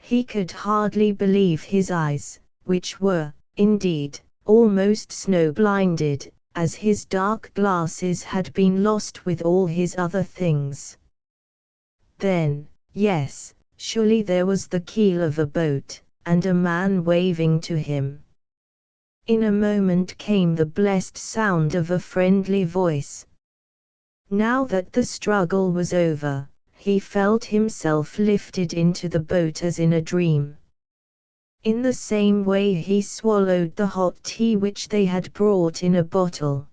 He could hardly believe his eyes, which were, indeed, almost snow-blinded, as his dark glasses had been lost with all his other things. Then, yes, surely there was the keel of a boat, and a man waving to him. In a moment came the blessed sound of a friendly voice. Now that the struggle was over, he felt himself lifted into the boat as in a dream. In the same way he swallowed the hot tea which they had brought in a bottle.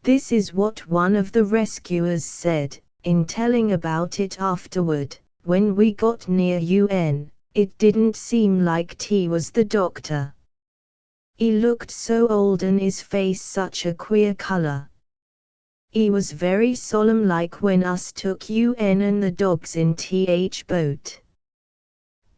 This is what one of the rescuers said, in telling about it afterward. When we got near UN, it didn't seem like tea was the doctor. He looked so old and his face such a queer color. He was very solemn like when us took UN and the dogs in TH boat.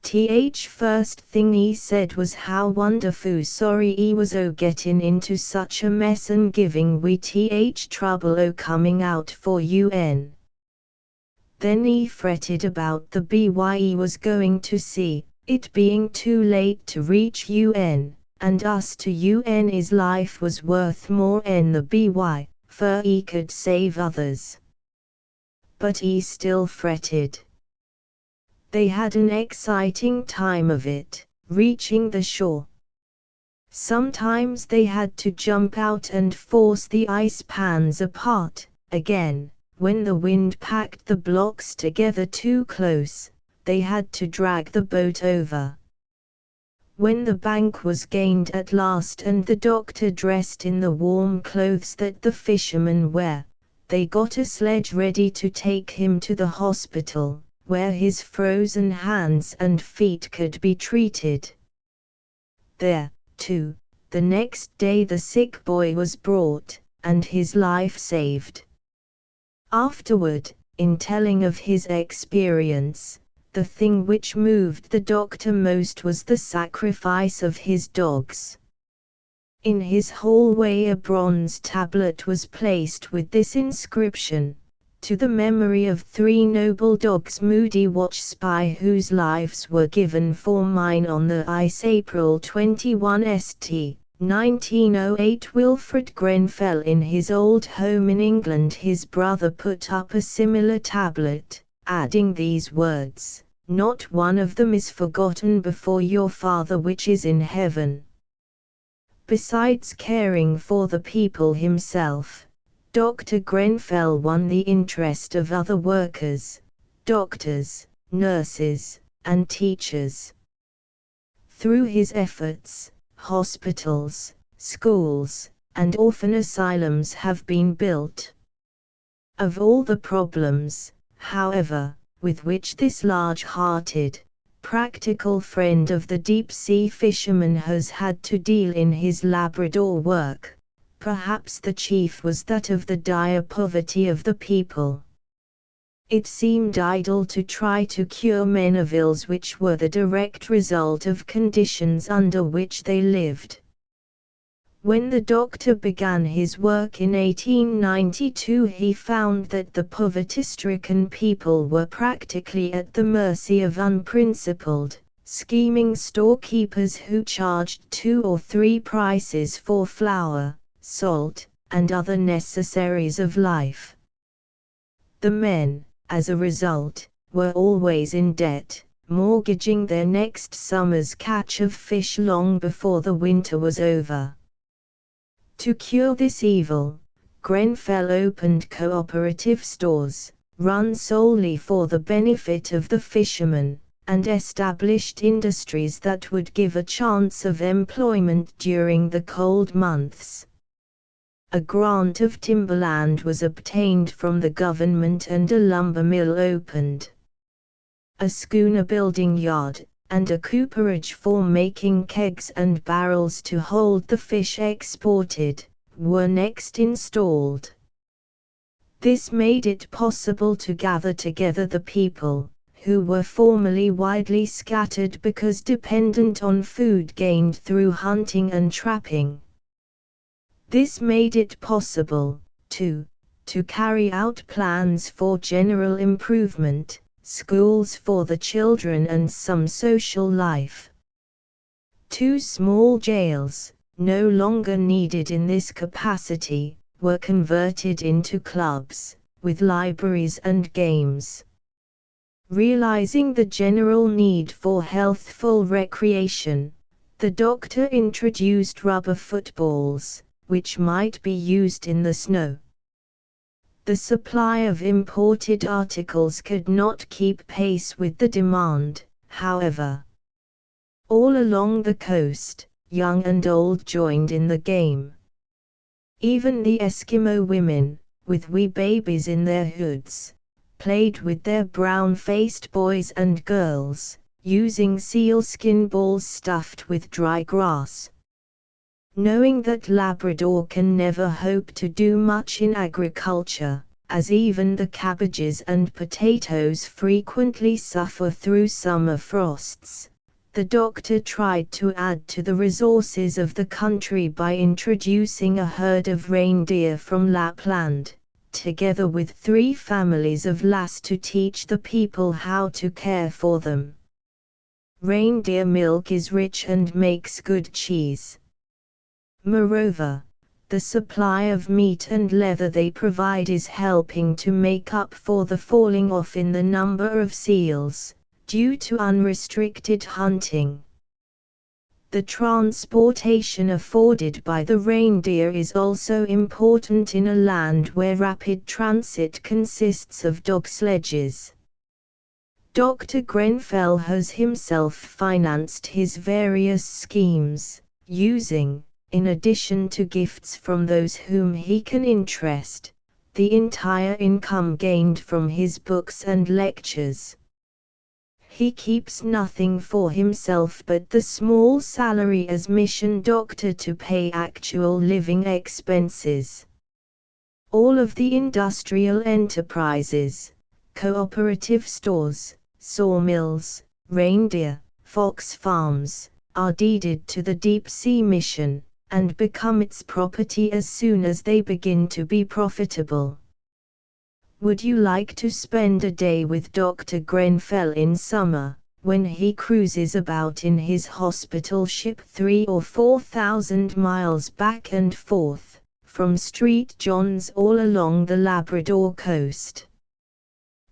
TH first thing he said was how wonderful sorry he was o getting into such a mess and giving we TH trouble o coming out for UN. Then he fretted about the BY was going to see, it being too late to reach UN, and us to UN his life was worth more en the BY, for he could save others. But he still fretted. They had an exciting time of it, reaching the shore. Sometimes they had to jump out and force the ice pans apart, again, when the wind packed the blocks together too close, they had to drag the boat over. When the bank was gained at last and the doctor dressed in the warm clothes that the fishermen wear, they got a sledge ready to take him to the hospital, where his frozen hands and feet could be treated. There, too, the next day the sick boy was brought, and his life saved. Afterward, in telling of his experience, the thing which moved the doctor most was the sacrifice of his dogs. In his hallway a bronze tablet was placed with this inscription: to the memory of 3 noble dogs Moody Watch Spy whose lives were given for mine on the ice April 21 St. 1908. Wilfred Grenfell. In his old home in England his brother put up a similar tablet, adding these words, "Not one of them is forgotten before your Father which is in heaven." Besides caring for the people himself, Dr. Grenfell won the interest of other workers, doctors, nurses, and teachers. Through his efforts, hospitals, schools, and orphan asylums have been built. Of all the problems, however, with which this large-hearted, practical friend of the deep-sea fisherman has had to deal in his Labrador work, perhaps the chief was that of the dire poverty of the people. It seemed idle to try to cure men of ills which were the direct result of conditions under which they lived. When the doctor began his work in 1892, he found that the poverty-stricken people were practically at the mercy of unprincipled, scheming storekeepers who charged 2 or 3 prices for flour, salt, and other necessaries of life. The men, as a result, were always in debt, mortgaging their next summer's catch of fish long before the winter was over. To cure this evil, Grenfell opened cooperative stores, run solely for the benefit of the fishermen, and established industries that would give a chance of employment during the cold months. A grant of timberland was obtained from the government and a lumber mill opened. A schooner building yard, and a cooperage for making kegs and barrels to hold the fish exported, were next installed. This made it possible to gather together the people, who were formerly widely scattered because dependent on food gained through hunting and trapping. This made it possible, to carry out plans for general improvement, schools for the children and some social life. 2 small jails, no longer needed in this capacity, were converted into clubs, with libraries and games. Realizing the general need for healthful recreation, the doctor introduced rubber footballs, which might be used in the snow. The supply of imported articles could not keep pace with the demand, however. All along the coast, young and old joined in the game. Even the Eskimo women, with wee babies in their hoods, played with their brown-faced boys and girls, using sealskin balls stuffed with dry grass. Knowing that Labrador can never hope to do much in agriculture, as even the cabbages and potatoes frequently suffer through summer frosts, the doctor tried to add to the resources of the country by introducing a herd of reindeer from Lapland, together with 3 families of lass to teach the people how to care for them. Reindeer milk is rich and makes good cheese. Moreover, the supply of meat and leather they provide is helping to make up for the falling off in the number of seals, due to unrestricted hunting. The transportation afforded by the reindeer is also important in a land where rapid transit consists of dog sledges. Dr. Grenfell has himself financed his various schemes, using, in addition to gifts from those whom he can interest, the entire income gained from his books and lectures. He keeps nothing for himself but the small salary as mission doctor to pay actual living expenses. All of the industrial enterprises, cooperative stores, sawmills, reindeer, fox farms, are deeded to the Deep Sea Mission, and become its property as soon as they begin to be profitable. Would you like to spend a day with Dr. Grenfell in summer, when he cruises about in his hospital ship 3,000 or 4,000 miles back and forth, from St. John's all along the Labrador coast?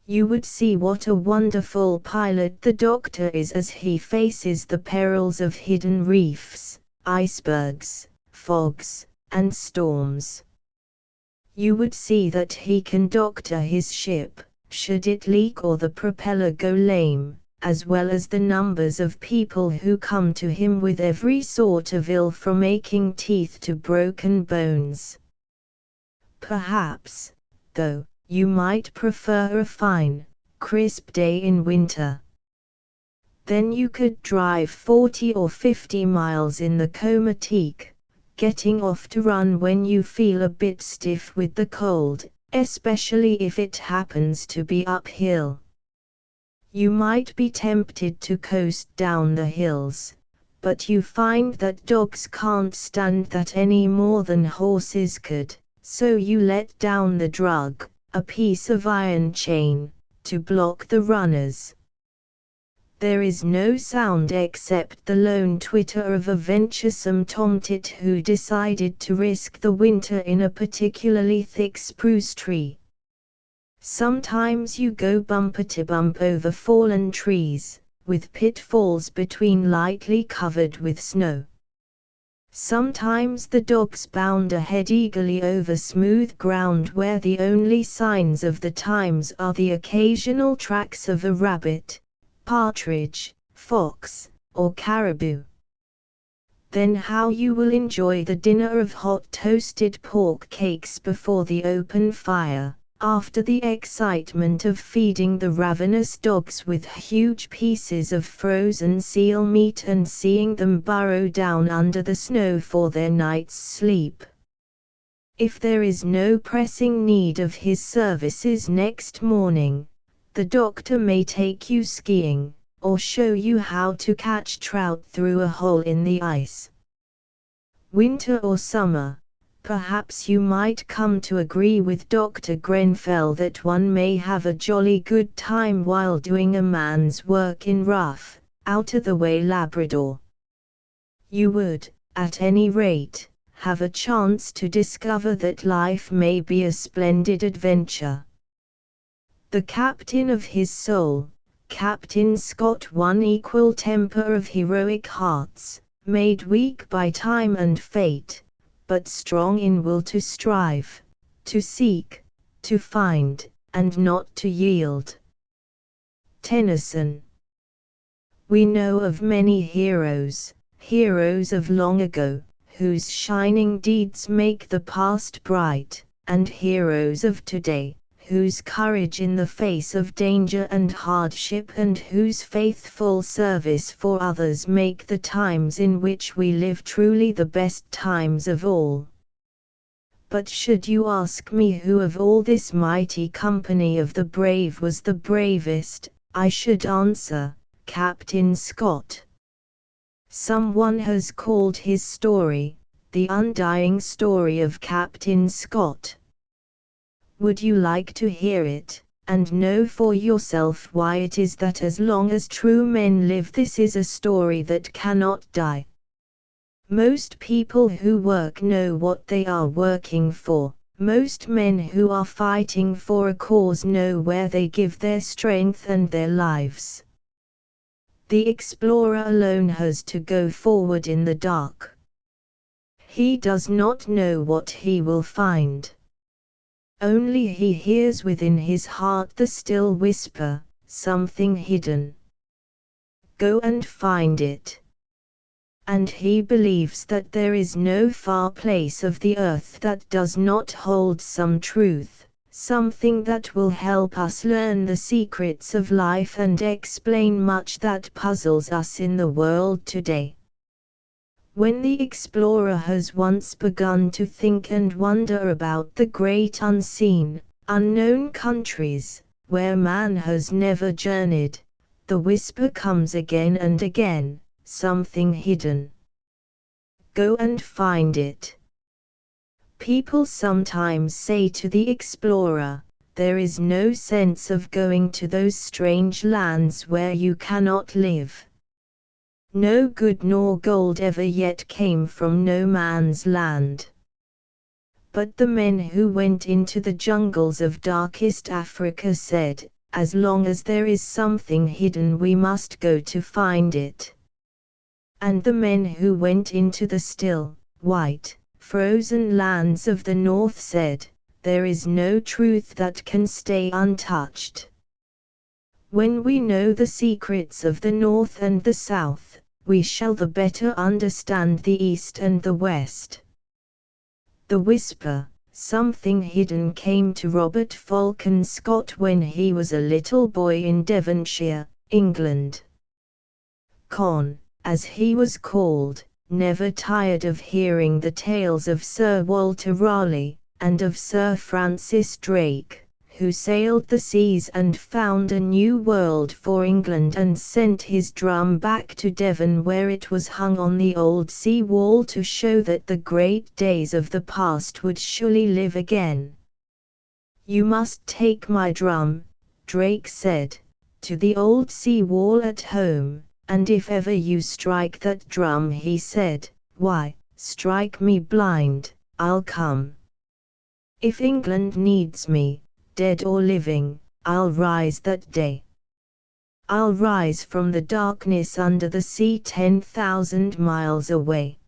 You would see what a wonderful pilot the doctor is as he faces the perils of hidden reefs, icebergs, fogs, and storms. You would see that he can doctor his ship, should it leak or the propeller go lame, as well as the numbers of people who come to him with every sort of ill from aching teeth to broken bones. Perhaps, though, you might prefer a fine, crisp day in winter. Then you could drive 40 or 50 miles in the Comatique, getting off to run when you feel a bit stiff with the cold, especially if it happens to be uphill. You might be tempted to coast down the hills, but you find that dogs can't stand that any more than horses could, so you let down the drug, a piece of iron chain, to block the runners. There is no sound except the lone twitter of a venturesome tomtit who decided to risk the winter in a particularly thick spruce tree. Sometimes you go bumper to bump over fallen trees, with pitfalls between lightly covered with snow. Sometimes the dogs bound ahead eagerly over smooth ground where the only signs of the times are the occasional tracks of a rabbit, partridge, fox, or caribou. Then how you will enjoy the dinner of hot toasted pork cakes before the open fire, after the excitement of feeding the ravenous dogs with huge pieces of frozen seal meat and seeing them burrow down under the snow for their night's sleep. If there is no pressing need of his services next morning, the doctor may take you skiing, or show you how to catch trout through a hole in the ice. Winter or summer, perhaps you might come to agree with Dr. Grenfell that one may have a jolly good time while doing a man's work in rough, out-of-the-way Labrador. You would, at any rate, have a chance to discover that life may be a splendid adventure. The captain of his soul, Captain Scott, one equal temper of heroic hearts, made weak by time and fate, but strong in will to strive, to seek, to find, and not to yield. Tennyson. We know of many heroes, heroes of long ago, whose shining deeds make the past bright, and heroes of today, whose courage in the face of danger and hardship and whose faithful service for others make the times in which we live truly the best times of all. But should you ask me who of all this mighty company of the brave was the bravest, I should answer, Captain Scott. Someone has called his story, The Undying Story of Captain Scott. Would you like to hear it, and know for yourself why it is that as long as true men live this is a story that cannot die? Most people who work know what they are working for. Most men who are fighting for a cause know where they give their strength and their lives. The explorer alone has to go forward in the dark. He does not know what he will find. Only he hears within his heart the still whisper, something hidden. Go and find it. And he believes that there is no far place of the earth that does not hold some truth, something that will help us learn the secrets of life and explain much that puzzles us in the world today. When the explorer has once begun to think and wonder about the great unseen, unknown countries, where man has never journeyed, the whisper comes again and again, something hidden. Go and find it. People sometimes say to the explorer, there is no sense of going to those strange lands where you cannot live. No good nor gold ever yet came from no man's land. But the men who went into the jungles of darkest Africa said, as long as there is something hidden we must go to find it. And the men who went into the still, white, frozen lands of the north said, there is no truth that can stay untouched. When we know the secrets of the north and the south, we shall the better understand the east and the west. The whisper, something hidden, came to Robert Falcon Scott when he was a little boy in Devonshire, England. Con, as he was called, never tired of hearing the tales of Sir Walter Raleigh, and of Sir Francis Drake, who sailed the seas and found a new world for England and sent his drum back to Devon, where it was hung on the old sea wall to show that the great days of the past would surely live again. "You must take my drum," Drake said, "to the old sea wall at home, and if ever you strike that drum," he said, "why, strike me blind, I'll come. If England needs me, dead or living, I'll rise that day. I'll rise from the darkness under the sea 10,000 miles away."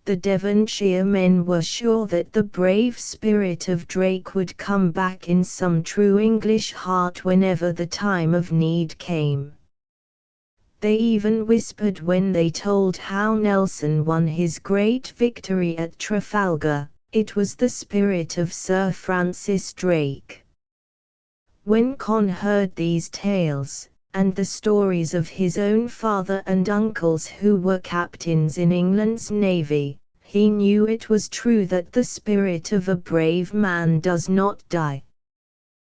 The Devonshire men were sure that the brave spirit of Drake would come back in some true English heart whenever the time of need came. They even whispered when they told how Nelson won his great victory at Trafalgar, it was the spirit of Sir Francis Drake. When Con heard these tales, and the stories of his own father and uncles who were captains in England's navy, he knew it was true that the spirit of a brave man does not die.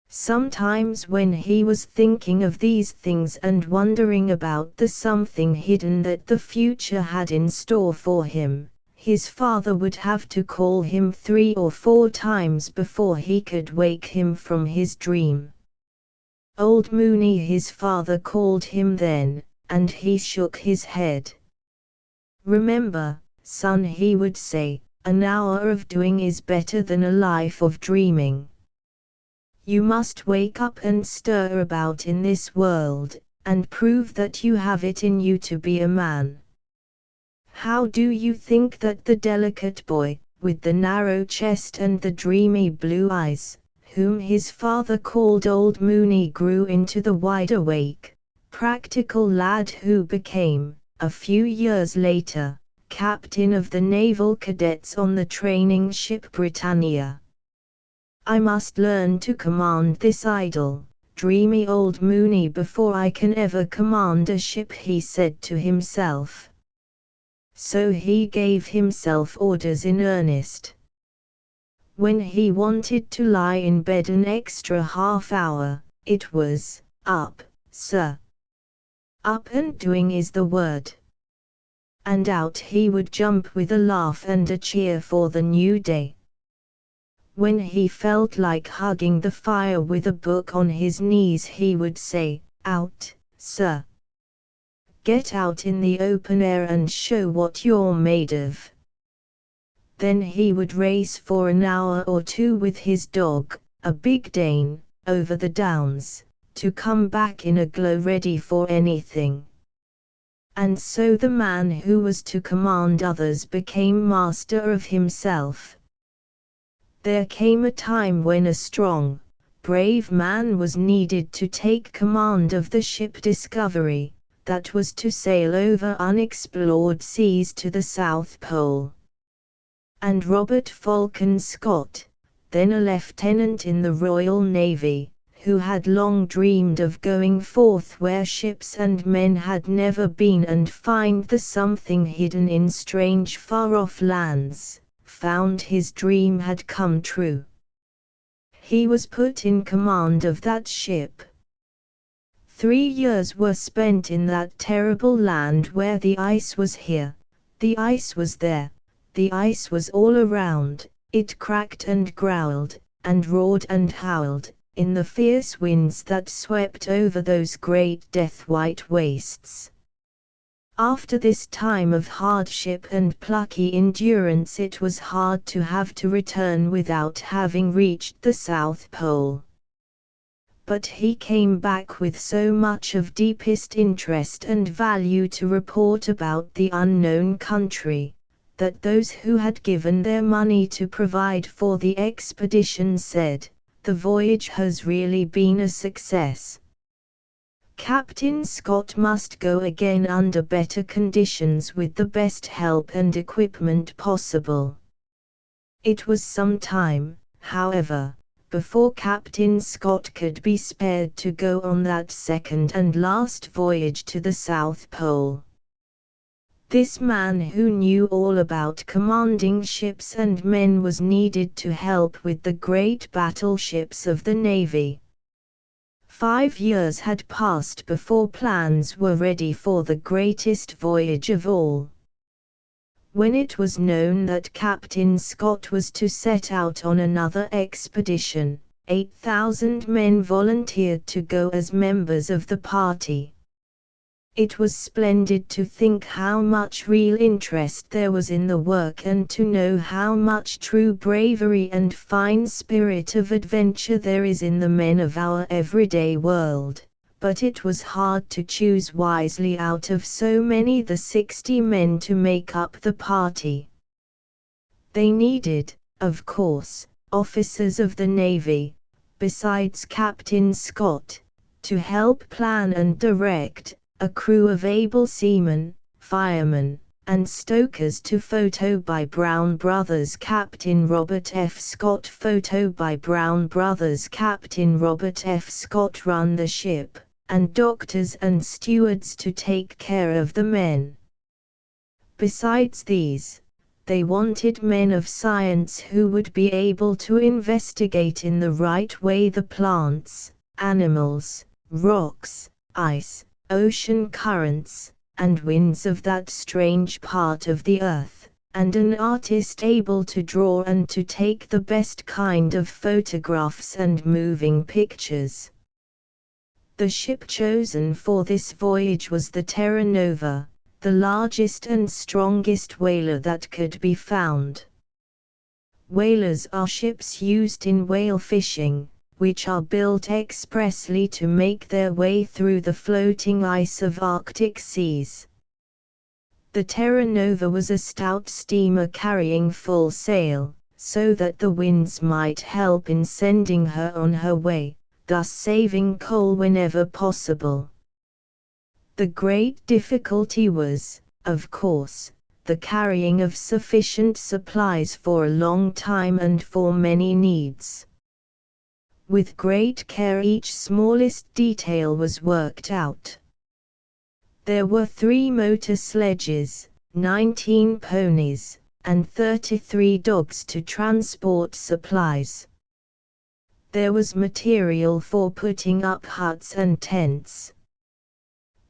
Sometimes when he was thinking of these things and wondering about the something hidden that the future had in store for him, his father would have to call him 3 or 4 times before he could wake him from his dream. "Old Mooney," his father called him then, and he shook his head. "Remember, son," he would say, "an hour of doing is better than a life of dreaming. You must wake up and stir about in this world, and prove that you have it in you to be a man." How do you think that the delicate boy, with the narrow chest and the dreamy blue eyes, whom his father called Old Mooney, grew into the wide-awake, practical lad who became, a few years later, captain of the naval cadets on the training ship Britannia? "I must learn to command this idle, dreamy Old Mooney before I can ever command a ship," he said to himself. So he gave himself orders in earnest. When he wanted to lie in bed an extra half hour, it was, "Up, sir. Up and doing is the word." And out he would jump with a laugh and a cheer for the new day. When he felt like hugging the fire with a book on his knees, he would say, "Out, sir. Get out in the open air and show what you're made of." Then he would race for an hour or 2 with his dog, a big Dane, over the downs, to come back in a glow ready for anything. And so the man who was to command others became master of himself. There came a time when a strong, brave man was needed to take command of the ship Discovery, that was to sail over unexplored seas to the South Pole. And Robert Falcon Scott, then a lieutenant in the Royal Navy, who had long dreamed of going forth where ships and men had never been and find the something hidden in strange far-off lands, found his dream had come true. He was put in command of that ship. 3 years were spent in that terrible land where the ice was here, the ice was there, the ice was all around. It cracked and growled, and roared and howled, in the fierce winds that swept over those great death-white wastes. After this time of hardship and plucky endurance, it was hard to have to return without having reached the South Pole. But he came back with so much of deepest interest and value to report about the unknown country, that those who had given their money to provide for the expedition said, "The voyage has really been a success. Captain Scott must go again under better conditions with the best help and equipment possible." It was some time, however, before Captain Scott could be spared to go on that second and last voyage to the South Pole. This man who knew all about commanding ships and men was needed to help with the great battleships of the Navy. 5 years had passed before plans were ready for the greatest voyage of all. When it was known that Captain Scott was to set out on another expedition, 8,000 men volunteered to go as members of the party. It was splendid to think how much real interest there was in the work and to know how much true bravery and fine spirit of adventure there is in the men of our everyday world, but it was hard to choose wisely out of so many the 60 men to make up the party. They needed, of course, officers of the Navy, besides Captain Scott, to help plan and direct, a crew of able seamen, firemen, and stokers to photo by Brown Brothers Captain Robert F. Scott photo by Brown Brothers Captain Robert F. Scott run the ship, and doctors and stewards to take care of the men. Besides these, they wanted men of science who would be able to investigate in the right way the plants, animals, rocks, ice, ocean currents, and winds of that strange part of the earth, and an artist able to draw and to take the best kind of photographs and moving pictures. The ship chosen for this voyage was the Terra Nova, the largest and strongest whaler that could be found. Whalers are ships used in whale fishing, which are built expressly to make their way through the floating ice of Arctic seas. The Terra Nova was a stout steamer carrying full sail, so that the winds might help in sending her on her way, thus saving coal whenever possible. The great difficulty was, of course, the carrying of sufficient supplies for a long time and for many needs. With great care each smallest detail was worked out. There were 3 motor sledges, 19 ponies, and 33 dogs to transport supplies. There was material for putting up huts and tents.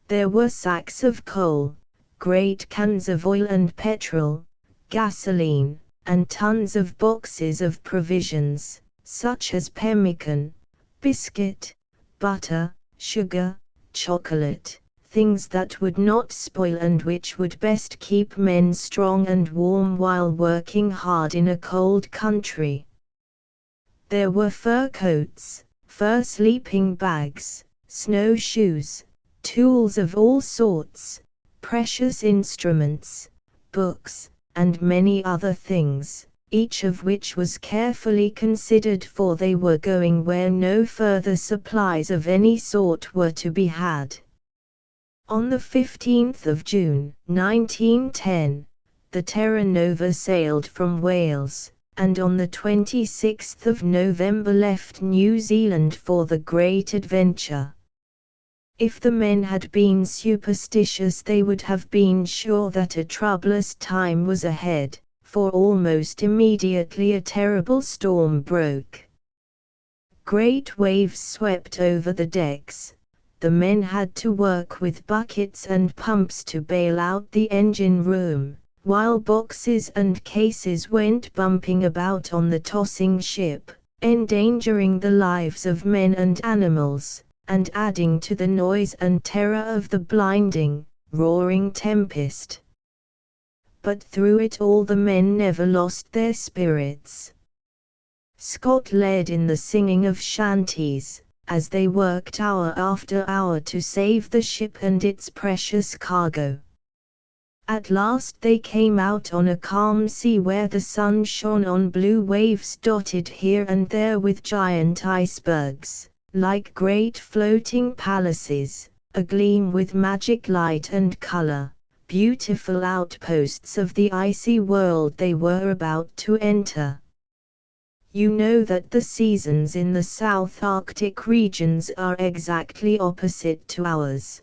There were sacks of coal, great cans of oil and petrol, gasoline, and tons of boxes of provisions, such as pemmican, biscuit, butter, sugar, chocolate, things that would not spoil and which would best keep men strong and warm while working hard in a cold country. There were fur coats, fur sleeping bags, snowshoes, tools of all sorts, precious instruments, books, and many other things, each of which was carefully considered, for they were going where no further supplies of any sort were to be had. On the 15th of June, 1910, the Terra Nova sailed from Wales, and on the 26th of November left New Zealand for the great adventure. If the men had been superstitious, they would have been sure that a troublous time was ahead, for almost immediately a terrible storm broke. Great waves swept over the decks. The men had to work with buckets and pumps to bail out the engine room, while boxes and cases went bumping about on the tossing ship, endangering the lives of men and animals, and adding to the noise and terror of the blinding, roaring tempest. But through it all the men never lost their spirits. Scott led in the singing of shanties, as they worked hour after hour to save the ship and its precious cargo. At last they came out on a calm sea where the sun shone on blue waves dotted here and there with giant icebergs, like great floating palaces, agleam with magic light and color, beautiful outposts of the icy world they were about to enter. You know that the seasons in the South Arctic regions are exactly opposite to ours.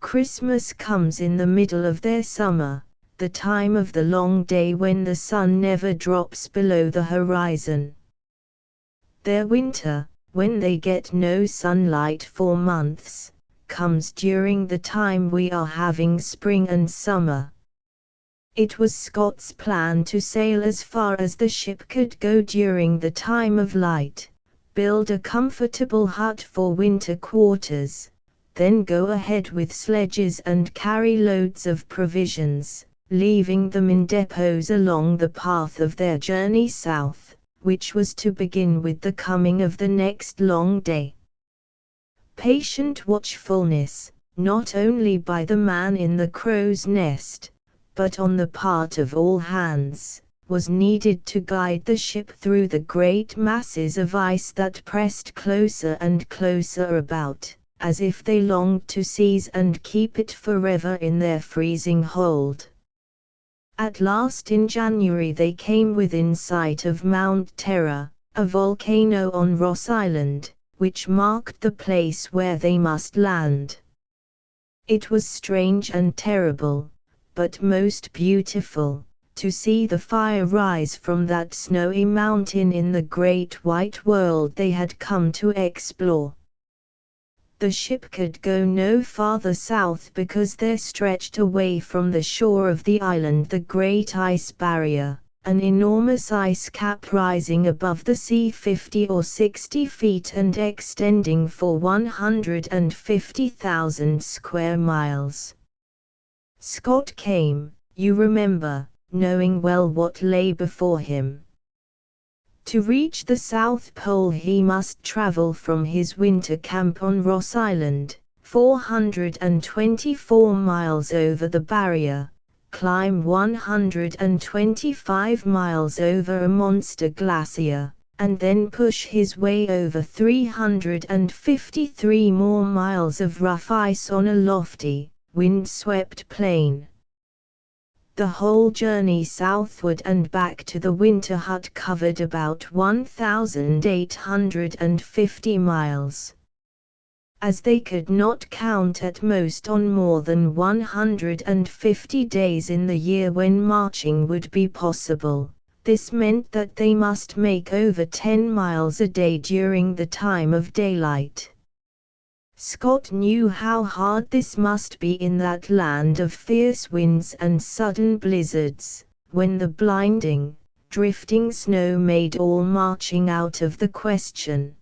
Christmas comes in the middle of their summer, the time of the long day when the sun never drops below the horizon. Their winter, when they get no sunlight for months, comes during the time we are having spring and summer. It was Scott's plan to sail as far as the ship could go during the time of light, build a comfortable hut for winter quarters, then go ahead with sledges and carry loads of provisions, leaving them in depots along the path of their journey south, which was to begin with the coming of the next long day. Patient watchfulness, not only by the man in the crow's nest, but on the part of all hands, was needed to guide the ship through the great masses of ice that pressed closer and closer about, as if they longed to seize and keep it forever in their freezing hold. At last in January they came within sight of Mount Terror, a volcano on Ross Island, which marked the place where they must land. It was strange and terrible, but most beautiful, to see the fire rise from that snowy mountain in the great white world they had come to explore. The ship could go no farther south because there stretched away from the shore of the island the Great Ice Barrier, an enormous ice cap rising above the sea 50 or 60 feet and extending for 150,000 square miles. Scott came, you remember, knowing well what lay before him. To reach the South Pole he must travel from his winter camp on Ross Island, 424 miles over the barrier, climb 125 miles over a monster glacier, and then push his way over 353 more miles of rough ice on a lofty, wind-swept plain. The whole journey southward and back to the winter hut covered about 1,850 miles. As they could not count at most on more than 150 days in the year when marching would be possible, this meant that they must make over 10 miles a day during the time of daylight. Scott knew how hard this must be in that land of fierce winds and sudden blizzards, when the blinding, drifting snow made all marching out of the question.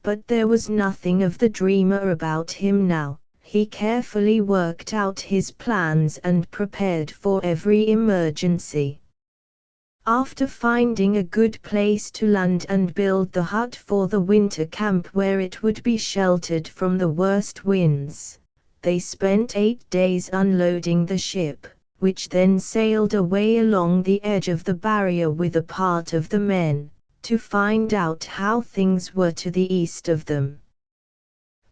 But there was nothing of the dreamer about him now. He carefully worked out his plans and prepared for every emergency. After finding a good place to land and build the hut for the winter camp where it would be sheltered from the worst winds, they spent 8 days unloading the ship, which then sailed away along the edge of the barrier with a part of the men, to find out how things were to the east of them.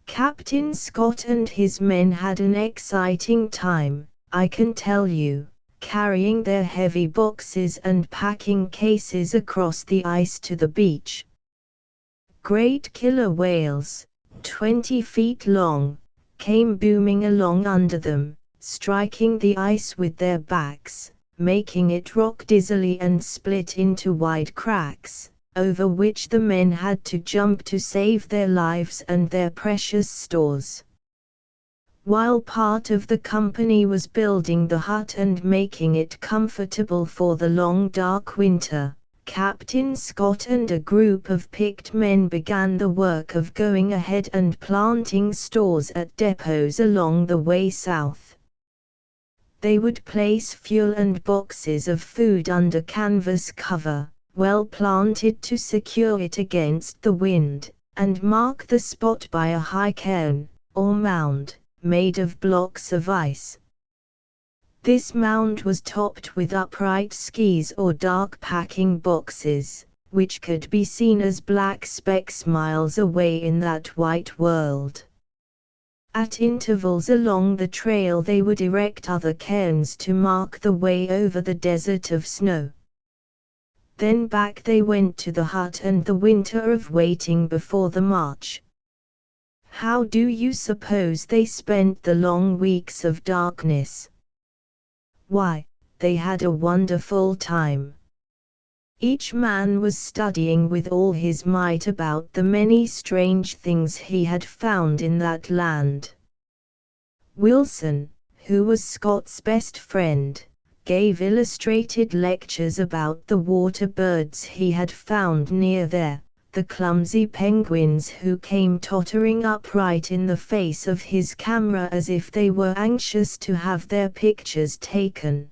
Captain Scott and his men had an exciting time, I can tell you, carrying their heavy boxes and packing cases across the ice to the beach. Great killer whales, 20 feet long, came booming along under them, striking the ice with their backs, making it rock dizzily and split into wide cracks, over which the men had to jump to save their lives and their precious stores. While part of the company was building the hut and making it comfortable for the long dark winter, Captain Scott and a group of picked men began the work of going ahead and planting stores at depots along the way south. They would place fuel and boxes of food under canvas cover, well planted to secure it against the wind, and mark the spot by a high cairn, or mound, made of blocks of ice. This mound was topped with upright skis or dark packing boxes, which could be seen as black specks miles away in that white world. At intervals along the trail they would erect other cairns to mark the way over the desert of snow. Then back they went to the hut and the winter of waiting before the march. How do you suppose they spent the long weeks of darkness? Why, they had a wonderful time. Each man was studying with all his might about the many strange things he had found in that land. Wilson, who was Scott's best friend, gave illustrated lectures about the water birds he had found near there, the clumsy penguins who came tottering upright in the face of his camera as if they were anxious to have their pictures taken.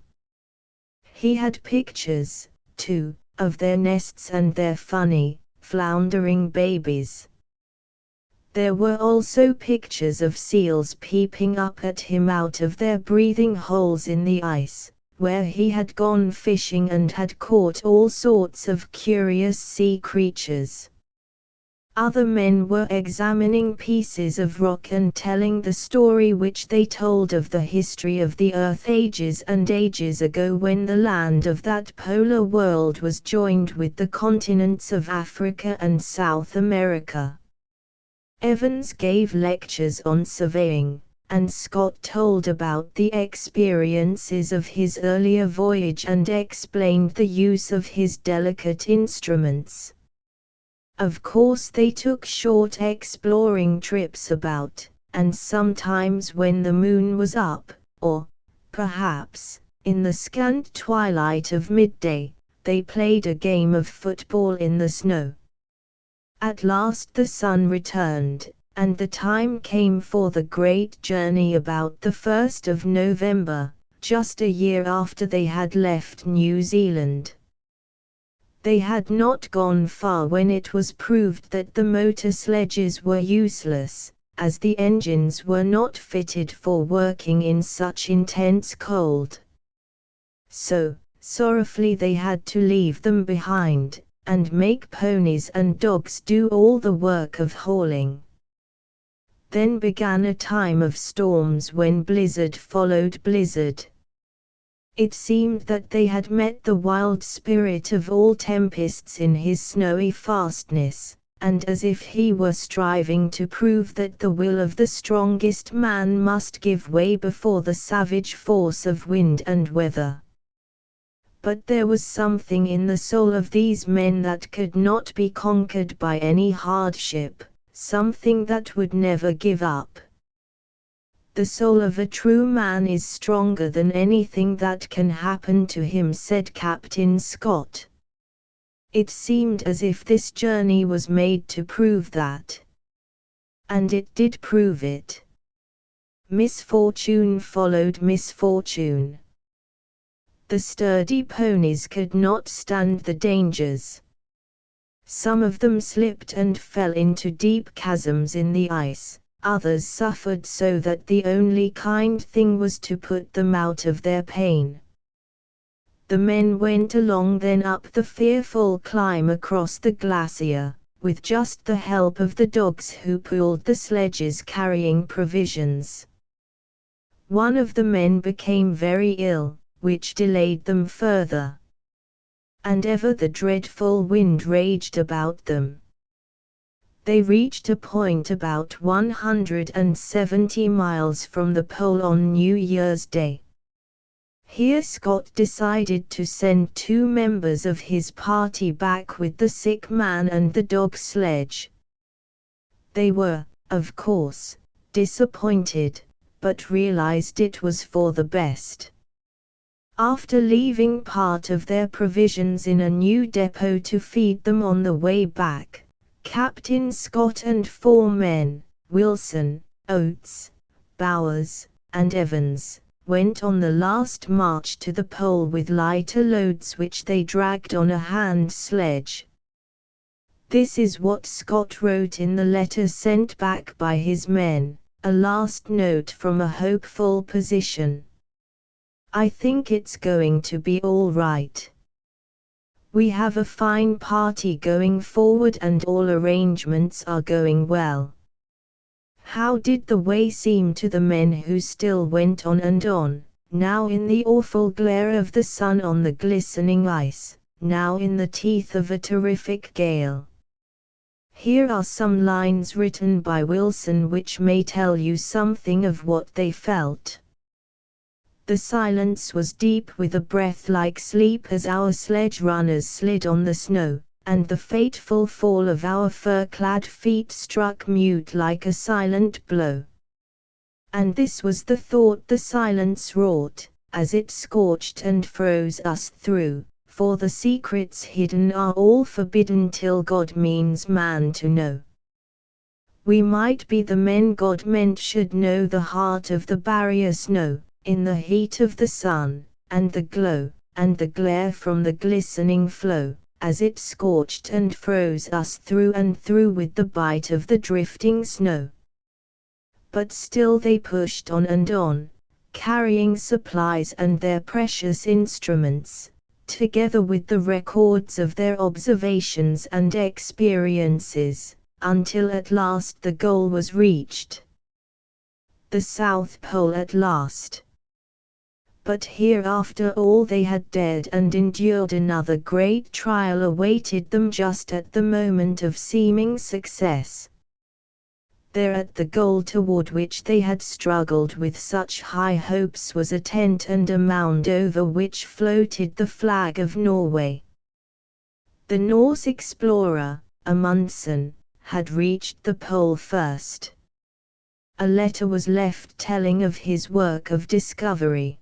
He had pictures, too, of their nests and their funny, floundering babies. There were also pictures of seals peeping up at him out of their breathing holes in the ice, where he had gone fishing and had caught all sorts of curious sea creatures. Other men were examining pieces of rock and telling the story which they told of the history of the earth ages and ages ago, when the land of that polar world was joined with the continents of Africa and South America. Evans gave lectures on surveying, and Scott told about the experiences of his earlier voyage and explained the use of his delicate instruments. Of course they took short exploring trips about, and sometimes when the moon was up, or, perhaps, in the scant twilight of midday, they played a game of football in the snow. At last the sun returned, and the time came for the great journey about the 1st of November, just a year after they had left New Zealand. They had not gone far when it was proved that the motor sledges were useless, as the engines were not fitted for working in such intense cold. So, sorrowfully they had to leave them behind, and make ponies and dogs do all the work of hauling. Then began a time of storms when blizzard followed blizzard. It seemed that they had met the wild spirit of all tempests in his snowy fastness, and as if he were striving to prove that the will of the strongest man must give way before the savage force of wind and weather. But there was something in the soul of these men that could not be conquered by any hardship, something that would never give up. The soul of a true man is stronger than anything that can happen to him, said Captain Scott. It seemed as if this journey was made to prove that. And it did prove it. Misfortune followed misfortune. The sturdy ponies could not stand the dangers. Some of them slipped and fell into deep chasms in the ice. Others suffered so that the only kind thing was to put them out of their pain. The men went along then up the fearful climb across the glacier, with just the help of the dogs who pulled the sledges carrying provisions. One of the men became very ill, which delayed them further. And ever the dreadful wind raged about them. They reached a point about 170 miles from the pole on New Year's Day. Here Scott decided to send 2 members of his party back with the sick man and the dog sledge. They were, of course, disappointed, but realized it was for the best. After leaving part of their provisions in a new depot to feed them on the way back, Captain Scott and 4 men, Wilson, Oates, Bowers, and Evans, went on the last march to the pole with lighter loads which they dragged on a hand sledge. This is what Scott wrote in the letter sent back by his men, a last note from a hopeful position. I think it's going to be all right. We have a fine party going forward and all arrangements are going well. How did the way seem to the men who still went on and on, now in the awful glare of the sun on the glistening ice, now in the teeth of a terrific gale? Here are some lines written by Wilson which may tell you something of what they felt. The silence was deep with a breath like sleep as our sledge runners slid on the snow, and the fateful fall of our fur-clad feet struck mute like a silent blow. And this was the thought the silence wrought, as it scorched and froze us through, for the secrets hidden are all forbidden till God means man to know. We might be the men God meant should know the heart of the barrier snow, in the heat of the sun, and the glow, and the glare from the glistening flow, as it scorched and froze us through and through with the bite of the drifting snow. But still they pushed on, carrying supplies and their precious instruments, together with the records of their observations and experiences, until at last the goal was reached. The South Pole at last. But here after all they had dared and endured, another great trial awaited them just at the moment of seeming success. There at the goal toward which they had struggled with such high hopes was a tent and a mound over which floated the flag of Norway. The Norse explorer, Amundsen, had reached the pole first. A letter was left telling of his work of discovery.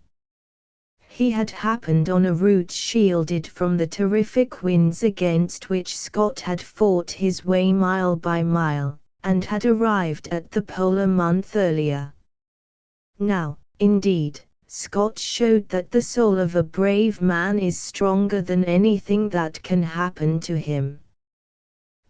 He had happened on a route shielded from the terrific winds against which Scott had fought his way mile by mile, and had arrived at the pole a month earlier. Now, indeed, Scott showed that the soul of a brave man is stronger than anything that can happen to him.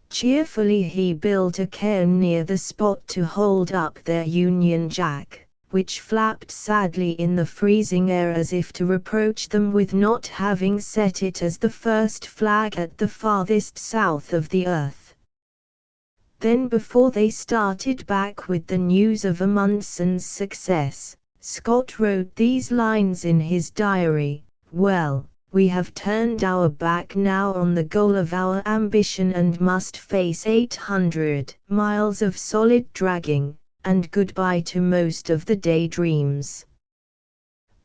Cheerfully he built a cairn near the spot to hold up their Union Jack, which flapped sadly in the freezing air as if to reproach them with not having set it as the first flag at the farthest south of the earth. Then before they started back with the news of Amundsen's success, Scott wrote these lines in his diary: "Well, we have turned our back now on the goal of our ambition and must face 800 miles of solid dragging, and goodbye to most of the daydreams."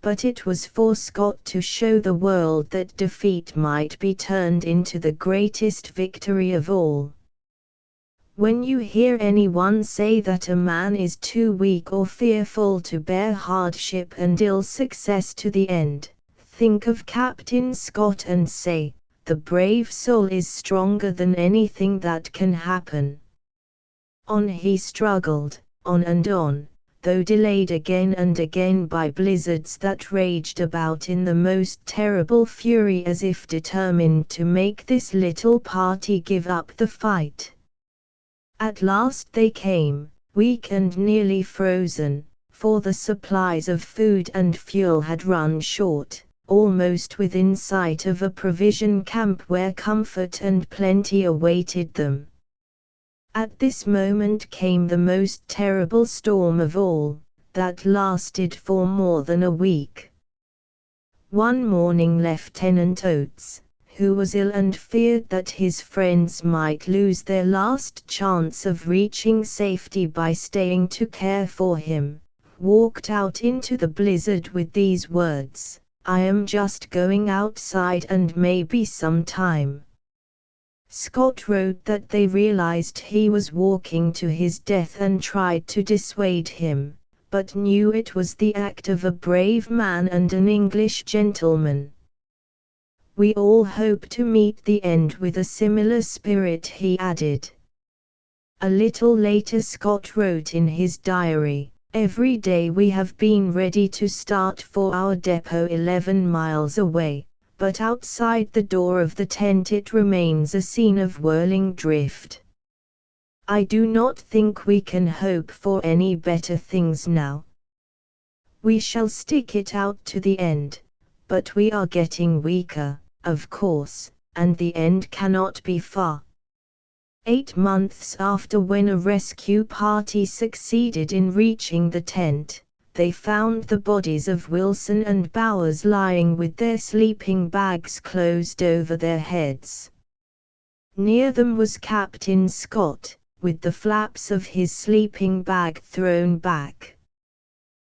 But it was for Scott to show the world that defeat might be turned into the greatest victory of all. When you hear anyone say that a man is too weak or fearful to bear hardship and ill success to the end, think of Captain Scott and say, the brave soul is stronger than anything that can happen. On he struggled, on and on, though delayed again and again by blizzards that raged about in the most terrible fury, as if determined to make this little party give up the fight. At last they came, weak and nearly frozen, for the supplies of food and fuel had run short, almost within sight of a provision camp where comfort and plenty awaited them. At this moment came the most terrible storm of all, that lasted for more than a week. One morning Lieutenant Oates, who was ill and feared that his friends might lose their last chance of reaching safety by staying to care for him, walked out into the blizzard with these words: "I am just going outside and maybe some time." Scott wrote that they realized he was walking to his death and tried to dissuade him, but knew it was the act of a brave man and an English gentleman. "We all hope to meet the end with a similar spirit," he added. A little later Scott wrote in his diary, "Every day we have been ready to start for our depot 11 miles away, but outside the door of the tent it remains a scene of whirling drift. I do not think we can hope for any better things now. We shall stick it out to the end, but we are getting weaker, of course, and the end cannot be far." 8 months after, when a rescue party succeeded in reaching the tent, they found the bodies of Wilson and Bowers lying with their sleeping bags closed over their heads. Near them was Captain Scott, with the flaps of his sleeping bag thrown back.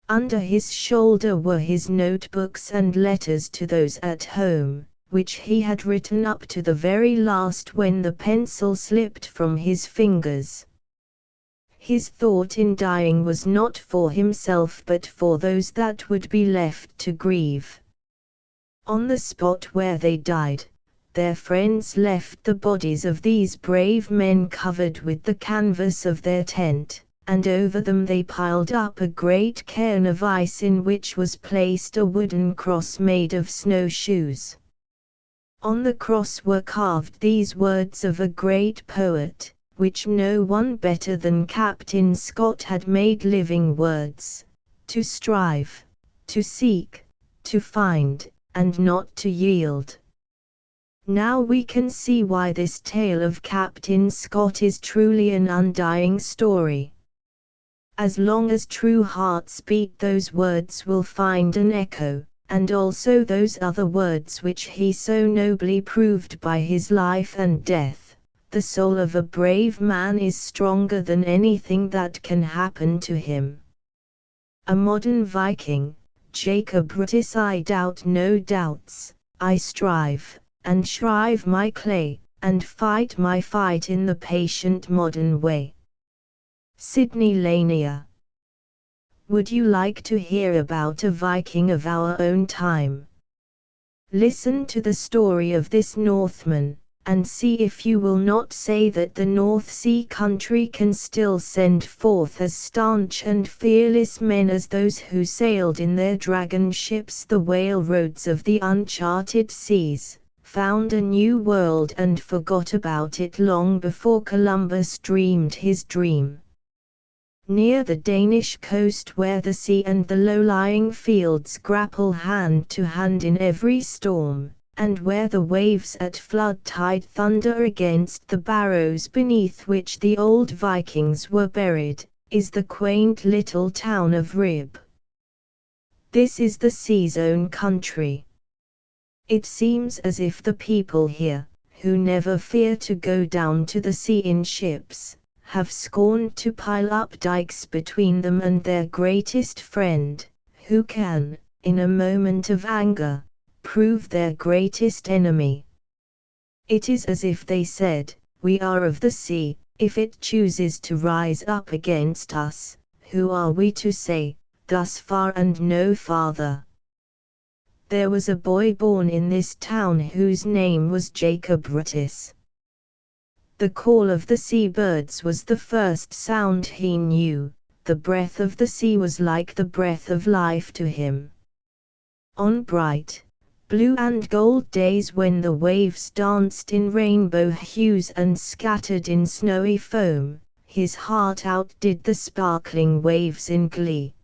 Under his shoulder were his notebooks and letters to those at home, which he had written up to the very last when the pencil slipped from his fingers. His thought in dying was not for himself but for those that would be left to grieve. On the spot where they died, their friends left the bodies of these brave men covered with the canvas of their tent, and over them they piled up a great cairn of ice in which was placed a wooden cross made of snowshoes. On the cross were carved these words of a great poet, which no one better than Captain Scott had made living words: to strive, to seek, to find, and not to yield. Now we can see why this tale of Captain Scott is truly an undying story. As long as true hearts beat, those words will find an echo, and also those other words which he so nobly proved by his life and death. The soul of a brave man is stronger than anything that can happen to him. A modern Viking, Jacob Brutus, I doubt no doubts, I strive, and shrive my clay, and fight my fight in the patient modern way. Sidney Lanier. Would you like to hear about a Viking of our own time? Listen to the story of this Northman, and see if you will not say that the North Sea country can still send forth as staunch and fearless men as those who sailed in their dragon ships the whale roads of the uncharted seas, found a new world and forgot about it long before Columbus dreamed his dream. Near the Danish coast, where the sea and the low-lying fields grapple hand to hand in every storm, and where the waves at flood tide thunder against the barrows beneath which the old Vikings were buried, is the quaint little town of Rib. This is the sea's own country. It seems as if the people here, who never fear to go down to the sea in ships, have scorned to pile up dikes between them and their greatest friend, who can, in a moment of anger, prove their greatest enemy. It is as if they said, "We are of the sea, if it chooses to rise up against us, who are we to say, thus far and no farther?" There was a boy born in this town whose name was Jacob Brutus. The call of the sea-birds was the first sound he knew. The breath of the sea was like the breath of life to him. On bright, blue and gold days when the waves danced in rainbow hues and scattered in snowy foam, his heart outdid the sparkling waves in glee.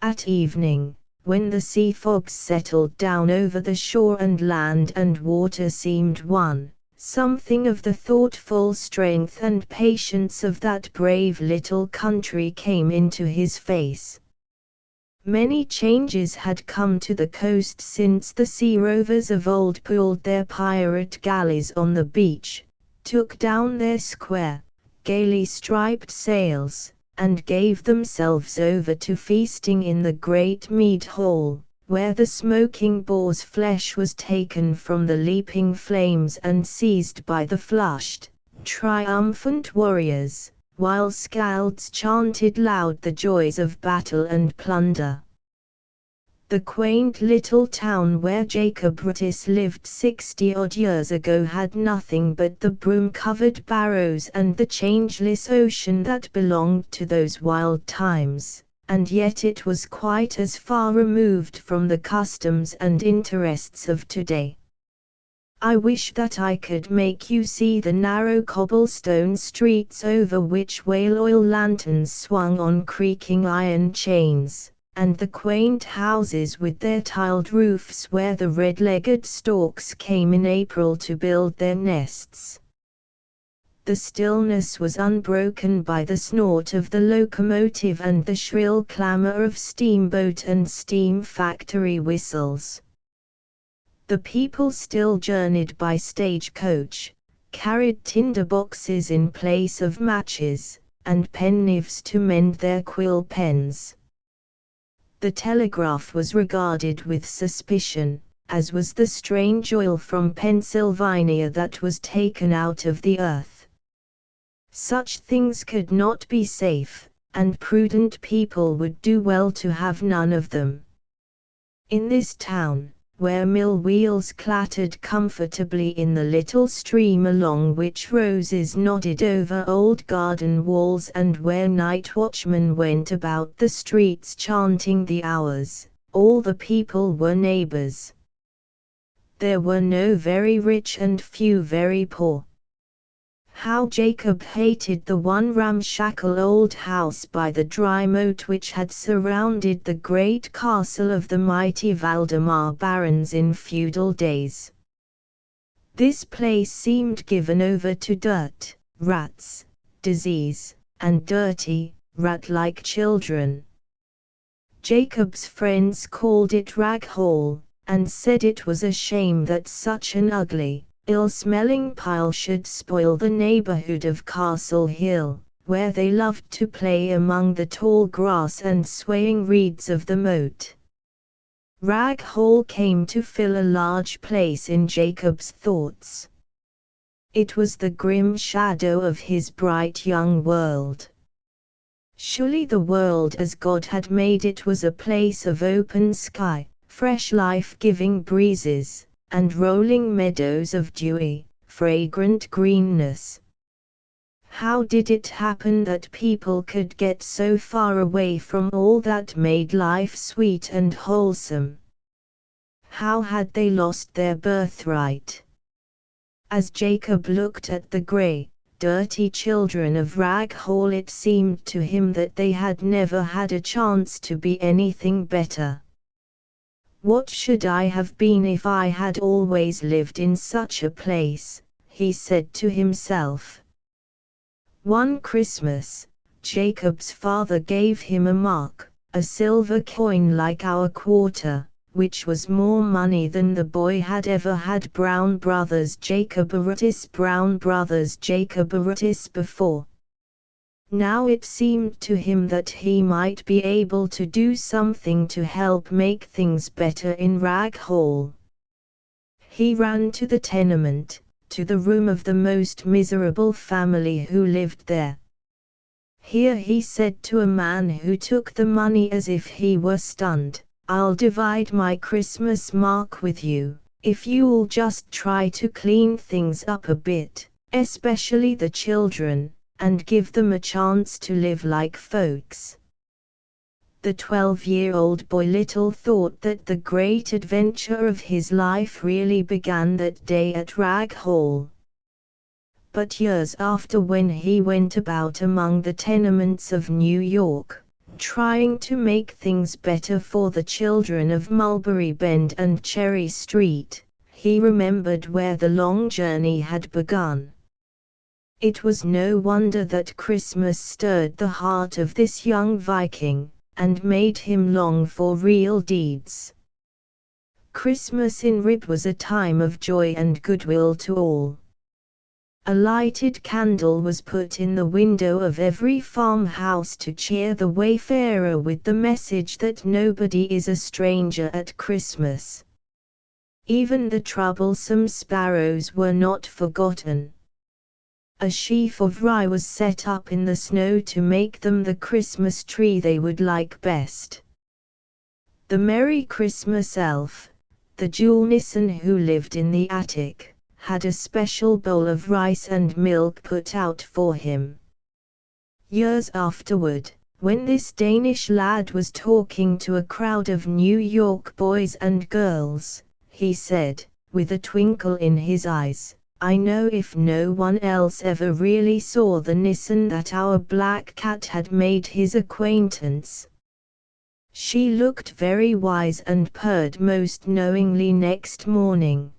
At evening, when the sea fogs settled down over the shore and land and water seemed one, something of the thoughtful strength and patience of that brave little country came into his face. Many changes had come to the coast since the sea rovers of old pulled their pirate galleys on the beach, took down their square, gaily striped sails, and gave themselves over to feasting in the great mead hall, where the smoking boar's flesh was taken from the leaping flames and seized by the flushed, triumphant warriors, while scalds chanted loud the joys of battle and plunder. The quaint little town where Jacob Brutus lived 60-odd years ago had nothing but the broom-covered barrows and the changeless ocean that belonged to those wild times, and yet it was quite as far removed from the customs and interests of today. I wish that I could make you see the narrow cobblestone streets over which whale oil lanterns swung on creaking iron chains, and the quaint houses with their tiled roofs where the red-legged storks came in April to build their nests. The stillness was unbroken by the snort of the locomotive and the shrill clamor of steamboat and steam factory whistles. The people still journeyed by stagecoach, carried tinder boxes in place of matches, and penknives to mend their quill pens. The telegraph was regarded with suspicion, as was the strange oil from Pennsylvania that was taken out of the earth. Such things could not be safe, and prudent people would do well to have none of them. In this town, where mill wheels clattered comfortably in the little stream along which roses nodded over old garden walls, and where night watchmen went about the streets chanting the hours, all the people were neighbors. There were no very rich and few very poor. How Jacob hated the one ramshackle old house by the dry moat which had surrounded the great castle of the mighty Valdemar barons in feudal days. This place seemed given over to dirt, rats, disease, and dirty, rat-like children. Jacob's friends called it Rag Hall, and said it was a shame that such an ugly, ill-smelling pile should spoil the neighborhood of Castle Hill, where they loved to play among the tall grass and swaying reeds of the moat. Rag Hall came to fill a large place in Jacob's thoughts. It was the grim shadow of his bright young world. Surely the world as God had made it was a place of open sky, fresh life-giving breezes, and rolling meadows of dewy, fragrant greenness. How did it happen that people could get so far away from all that made life sweet and wholesome? How had they lost their birthright? As Jacob looked at the grey, dirty children of Rag Hall, it seemed to him that they had never had a chance to be anything better. What should I have been if I had always lived in such a place, he said to himself. One Christmas, Jacob's father gave him a mark, a silver coin like our quarter, which was more money than the boy had ever had. Brown Brothers Jacob Arutis before. Now it seemed to him that he might be able to do something to help make things better in Rag Hall. He ran to the tenement, to the room of the most miserable family who lived there. Here he said to a man who took the money as if he were stunned, "I'll divide my Christmas mark with you, if you'll just try to clean things up a bit, especially the children, and give them a chance to live like folks." The 12-year-old boy little thought that the great adventure of his life really began that day at Rag Hall. But years after, when he went about among the tenements of New York, trying to make things better for the children of Mulberry Bend and Cherry Street, he remembered where the long journey had begun. It was no wonder that Christmas stirred the heart of this young Viking, and made him long for real deeds. Christmas in Rib was a time of joy and goodwill to all. A lighted candle was put in the window of every farmhouse to cheer the wayfarer with the message that nobody is a stranger at Christmas. Even the troublesome sparrows were not forgotten. A sheaf of rye was set up in the snow to make them the Christmas tree they would like best. The Merry Christmas elf, the Jule Nissen who lived in the attic, had a special bowl of rice and milk put out for him. Years afterward, when this Danish lad was talking to a crowd of New York boys and girls, he said, with a twinkle in his eyes, "I know if no one else ever really saw the Nissen that our black cat had made his acquaintance." She looked very wise and purred most knowingly next morning.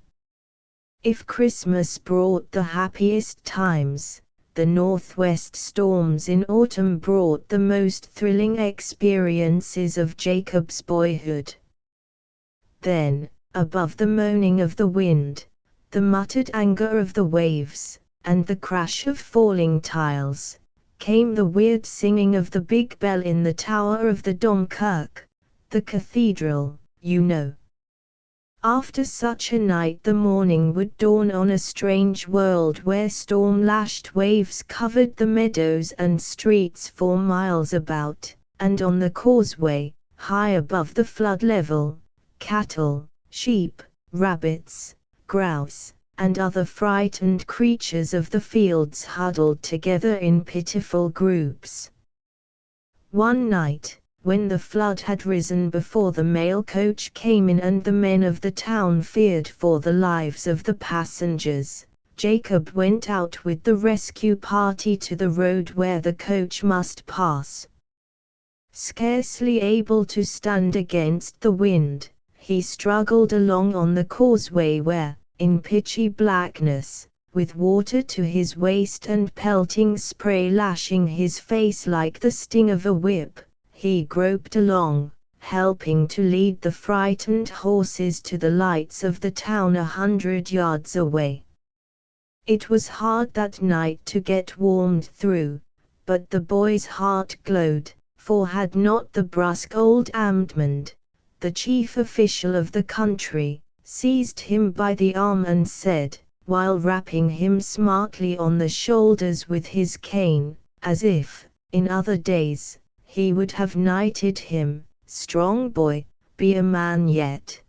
If Christmas brought the happiest times, the northwest storms in autumn brought the most thrilling experiences of Jacob's boyhood. Then, above the moaning of the wind, the muttered anger of the waves, and the crash of falling tiles, came the weird singing of the big bell in the tower of the Domkirk, the cathedral, you know. After such a night the morning would dawn on a strange world where storm-lashed waves covered the meadows and streets for miles about, and on the causeway, high above the flood level, cattle, sheep, rabbits, grouse, and other frightened creatures of the fields huddled together in pitiful groups. One night, when the flood had risen before the mail coach came in and the men of the town feared for the lives of the passengers, Jacob went out with the rescue party to the road where the coach must pass. Scarcely able to stand against the wind, he struggled along on the causeway where, in pitchy blackness, with water to his waist and pelting spray lashing his face like the sting of a whip, he groped along, helping to lead the frightened horses to the lights of the town 100 yards away. It was hard that night to get warmed through, but the boy's heart glowed, for had not the brusque old Amtmand, the chief official of the country, seized him by the arm and said, while rapping him smartly on the shoulders with his cane, as if, in other days, he would have knighted him, "Strong boy, be a man yet."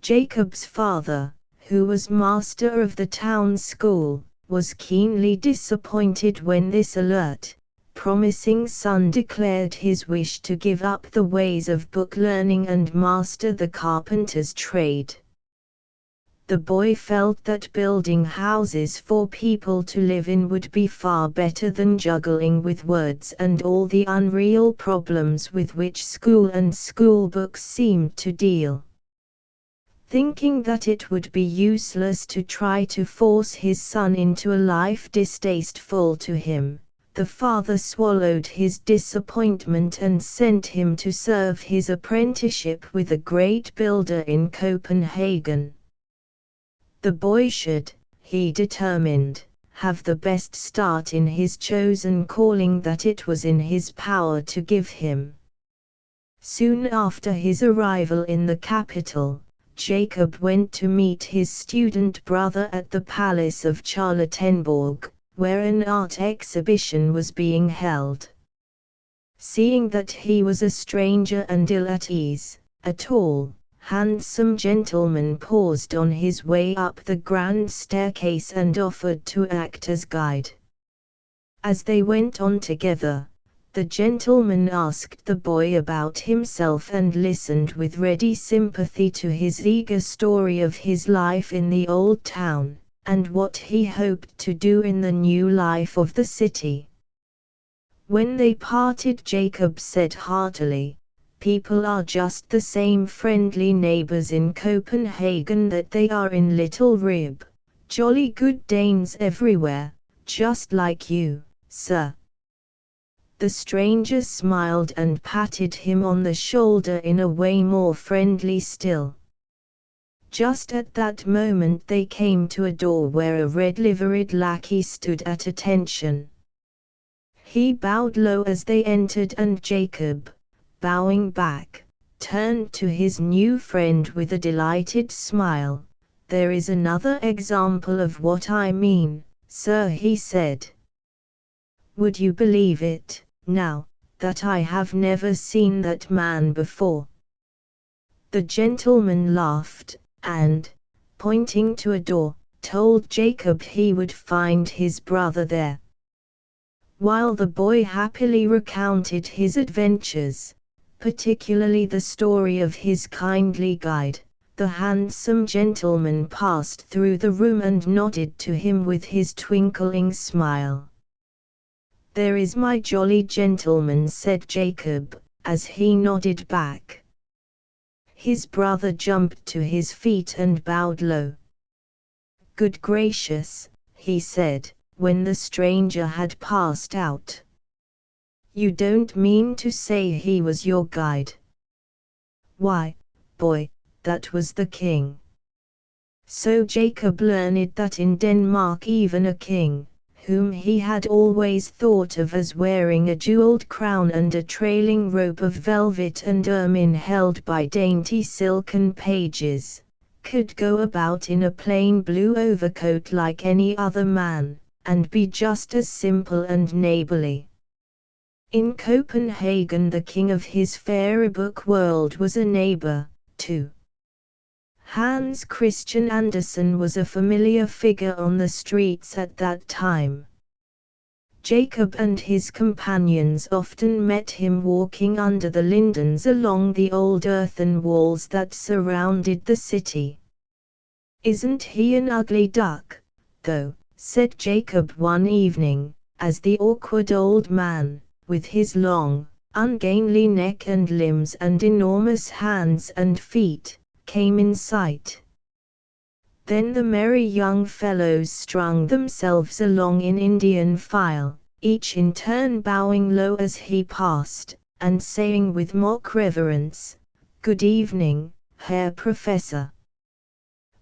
Jacob's father, who was master of the town school, was keenly disappointed when this alert, promising son declared his wish to give up the ways of book learning and master the carpenter's trade. The boy felt that building houses for people to live in would be far better than juggling with words and all the unreal problems with which school and schoolbooks seemed to deal. Thinking that it would be useless to try to force his son into a life distasteful to him, the father swallowed his disappointment and sent him to serve his apprenticeship with a great builder in Copenhagen. The boy should, he determined, have the best start in his chosen calling that it was in his power to give him. Soon after his arrival in the capital, Jacob went to meet his student brother at the palace of Charlottenburg, where an art exhibition was being held. Seeing that he was a stranger and ill at ease, a tall, handsome gentleman paused on his way up the grand staircase and offered to act as guide. As they went on together, the gentleman asked the boy about himself and listened with ready sympathy to his eager story of his life in the old town, and what he hoped to do in the new life of the city. When they parted, Jacob said heartily, "People are just the same friendly neighbors in Copenhagen that they are in Little Rib, jolly good Danes everywhere, just like you, sir." The stranger smiled and patted him on the shoulder in a way more friendly still. Just at that moment they came to a door where a red-liveried lackey stood at attention. He bowed low as they entered and Jacob, bowing back, turned to his new friend with a delighted smile. "There is another example of what I mean, sir," he said. "Would you believe it, now, that I have never seen that man before?" The gentleman laughed, and, pointing to a door, told Jacob he would find his brother there. While the boy happily recounted his adventures, particularly the story of his kindly guide, the handsome gentleman passed through the room and nodded to him with his twinkling smile. "There is my jolly gentleman," said Jacob, as he nodded back. His brother jumped to his feet and bowed low. "Good gracious," he said, when the stranger had passed out. "You don't mean to say he was your guide?" "Why, boy, that was the king." So Jacob learned that in Denmark even a king, whom he had always thought of as wearing a jeweled crown and a trailing robe of velvet and ermine held by dainty silken pages, could go about in a plain blue overcoat like any other man, and be just as simple and neighborly. In Copenhagen the king of his fairy book world was a neighbor, too. Hans Christian Andersen was a familiar figure on the streets at that time. Jacob and his companions often met him walking under the lindens along the old earthen walls that surrounded the city. "Isn't he an ugly duck, though?" said Jacob one evening, as the awkward old man, with his long, ungainly neck and limbs and enormous hands and feet, came in sight. Then the merry young fellows strung themselves along in Indian file, each in turn bowing low as he passed, and saying with mock reverence, "Good evening, Herr Professor."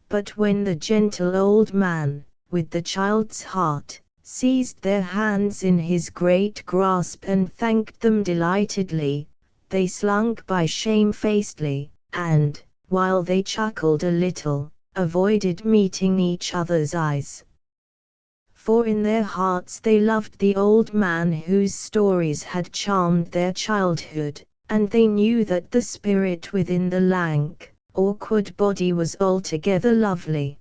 But when the gentle old man, with the child's heart, seized their hands in his great grasp and thanked them delightedly, they slunk by shamefacedly, and, while they chuckled a little, avoided meeting each other's eyes. For in their hearts they loved the old man whose stories had charmed their childhood, and they knew that the spirit within the lank, awkward body was altogether lovely.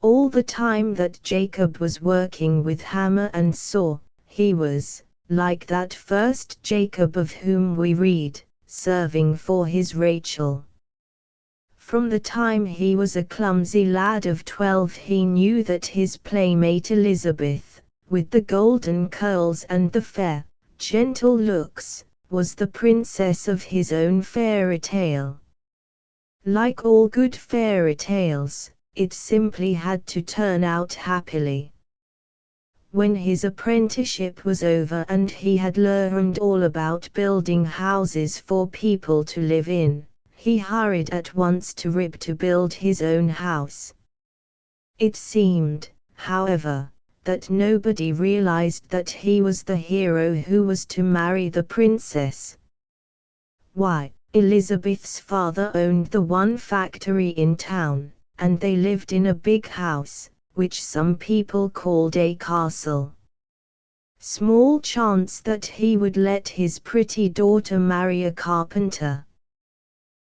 All the time that Jacob was working with hammer and saw, he was, like that first Jacob of whom we read, serving for his Rachel. From the time he was a clumsy lad of 12 he knew that his playmate Elizabeth, with the golden curls and the fair, gentle looks, was the princess of his own fairy tale. Like all good fairy tales, it simply had to turn out happily. When his apprenticeship was over and he had learned all about building houses for people to live in, he hurried at once to Rib to build his own house. It seemed, however, that nobody realized that he was the hero who was to marry the princess. Why, Elizabeth's father owned the one factory in town, and they lived in a big house, which some people called a castle. Small chance that he would let his pretty daughter marry a carpenter.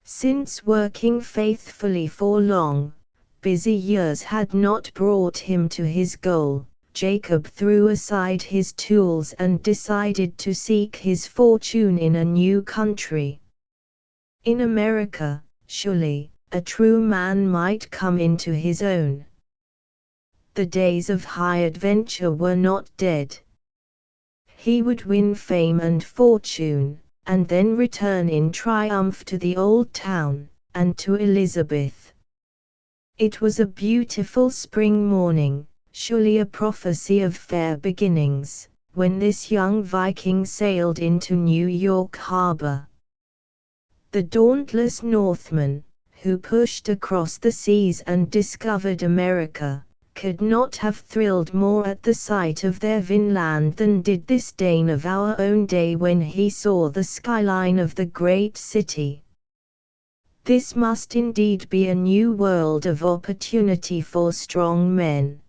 Since working faithfully for long, busy years had not brought him to his goal, Jacob threw aside his tools and decided to seek his fortune in a new country. In America, surely, a true man might come into his own. The days of high adventure were not dead. He would win fame and fortune, and then return in triumph to the old town, and to Elizabeth. It was a beautiful spring morning, surely a prophecy of fair beginnings, when this young Viking sailed into New York Harbor. The dauntless Northman, who pushed across the seas and discovered America, could not have thrilled more at the sight of their Vinland than did this Dane of our own day when he saw the skyline of the great city. This must indeed be a new world of opportunity for strong men.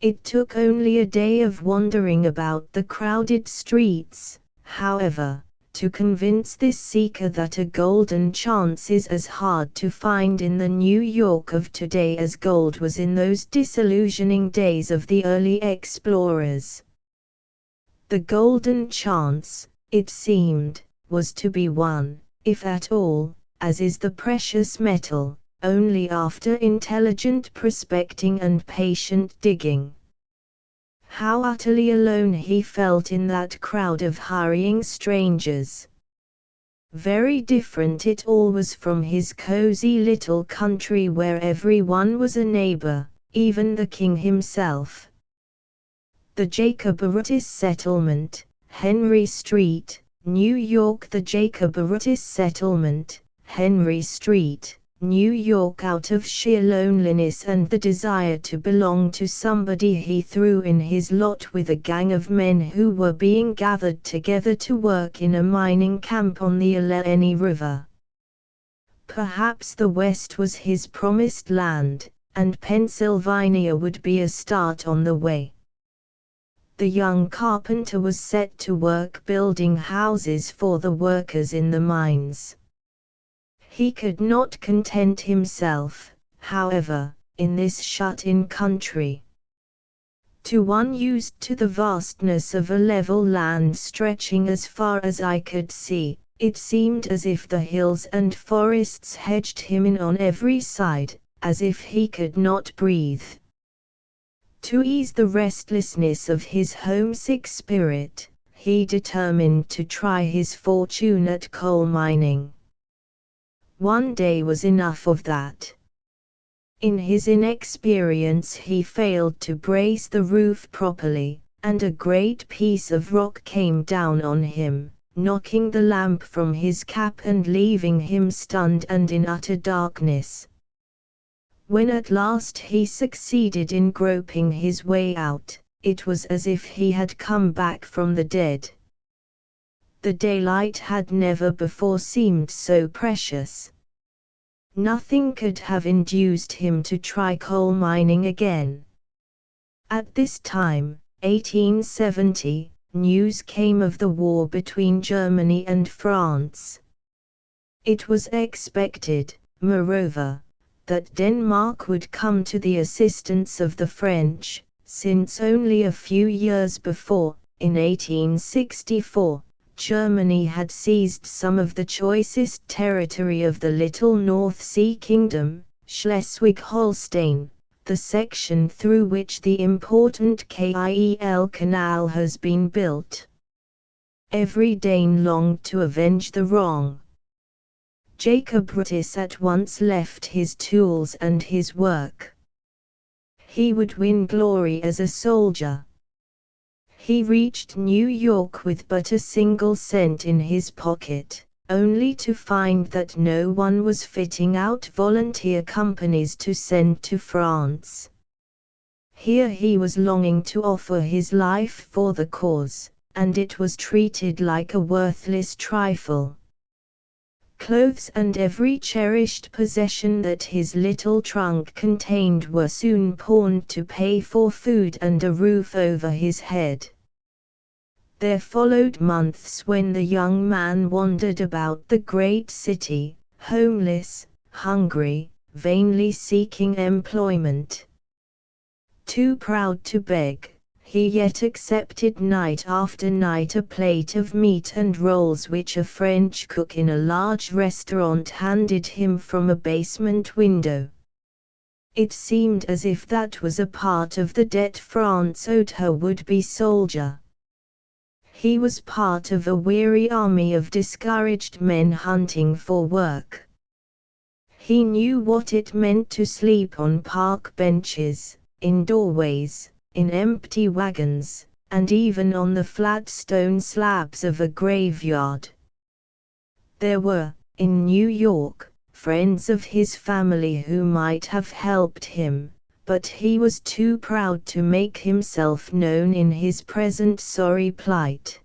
It took only a day of wandering about the crowded streets, however, to convince this seeker that a golden chance is as hard to find in the New York of today as gold was in those disillusioning days of the early explorers. The golden chance, it seemed, was to be won, if at all, as is the precious metal, only after intelligent prospecting and patient digging. How utterly alone he felt in that crowd of hurrying strangers. Very different it all was from his cozy little country where everyone was a neighbor, even the king himself. The Jacob Artis Settlement, Henry Street, New York. The Jacob Artis Settlement, Henry Street, New York out of sheer loneliness and the desire to belong to somebody. He threw in his lot with a gang of men who were being gathered together to work in a mining camp on the Allegheny River. Perhaps the West was his promised land, and Pennsylvania would be a start on the way. The young carpenter was set to work building houses for the workers in the mines. He could not content himself, however, in this shut-in country. To one used to the vastness of a level land stretching as far as I could see, it seemed as if the hills and forests hedged him in on every side, as if he could not breathe. To ease the restlessness of his homesick spirit, he determined to try his fortune at coal mining. One day was enough of that. In his inexperience he failed to brace the roof properly, and a great piece of rock came down on him, knocking the lamp from his cap and leaving him stunned and in utter darkness. When at last he succeeded in groping his way out, it was as if he had come back from the dead. The daylight had never before seemed so precious. Nothing could have induced him to try coal mining again. At this time, 1870, news came of the war between Germany and France. It was expected, moreover, that Denmark would come to the assistance of the French, since only a few years before, in 1864, Germany had seized some of the choicest territory of the little North Sea Kingdom, Schleswig-Holstein, the section through which the important Kiel Canal has been built. Every Dane longed to avenge the wrong. Jacob Brutus at once left his tools and his work. He would win glory as a soldier. He reached New York with but a single cent in his pocket, only to find that no one was fitting out volunteer companies to send to France. Here he was longing to offer his life for the cause, and it was treated like a worthless trifle. Clothes and every cherished possession that his little trunk contained were soon pawned to pay for food and a roof over his head. There followed months when the young man wandered about the great city, homeless, hungry, vainly seeking employment. Too proud to beg, he yet accepted night after night a plate of meat and rolls which a French cook in a large restaurant handed him from a basement window. It seemed as if that was a part of the debt France owed her would-be soldier. He was part of a weary army of discouraged men hunting for work. He knew what it meant to sleep on park benches, in doorways, in empty wagons, and even on the flat stone slabs of a graveyard. There were, in New York, friends of his family who might have helped him, but he was too proud to make himself known in his present sorry plight.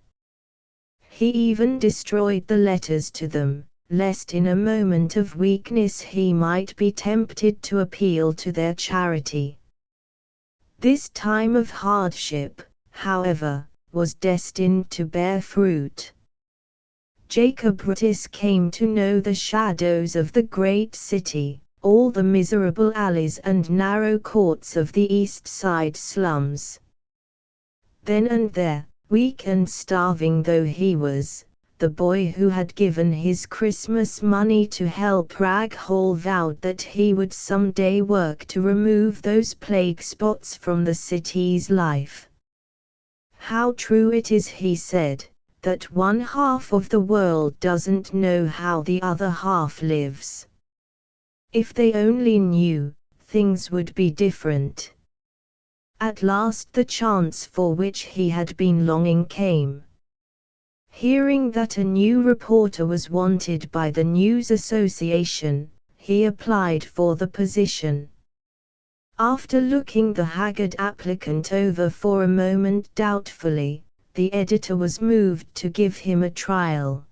He even destroyed the letters to them, lest in a moment of weakness he might be tempted to appeal to their charity. This time of hardship, however, was destined to bear fruit. Jacob Brutus came to know the shadows of the great city, all the miserable alleys and narrow courts of the East Side slums. Then and there, weak and starving though he was, the boy who had given his Christmas money to help Rag Hall vowed that he would someday work to remove those plague spots from the city's life. How true it is, he said, that one half of the world doesn't know how the other half lives. If they only knew, things would be different. At last the chance for which he had been longing came. Hearing that a new reporter was wanted by the News Association, he applied for the position. After looking the haggard applicant over for a moment doubtfully, the editor was moved to give him a trial.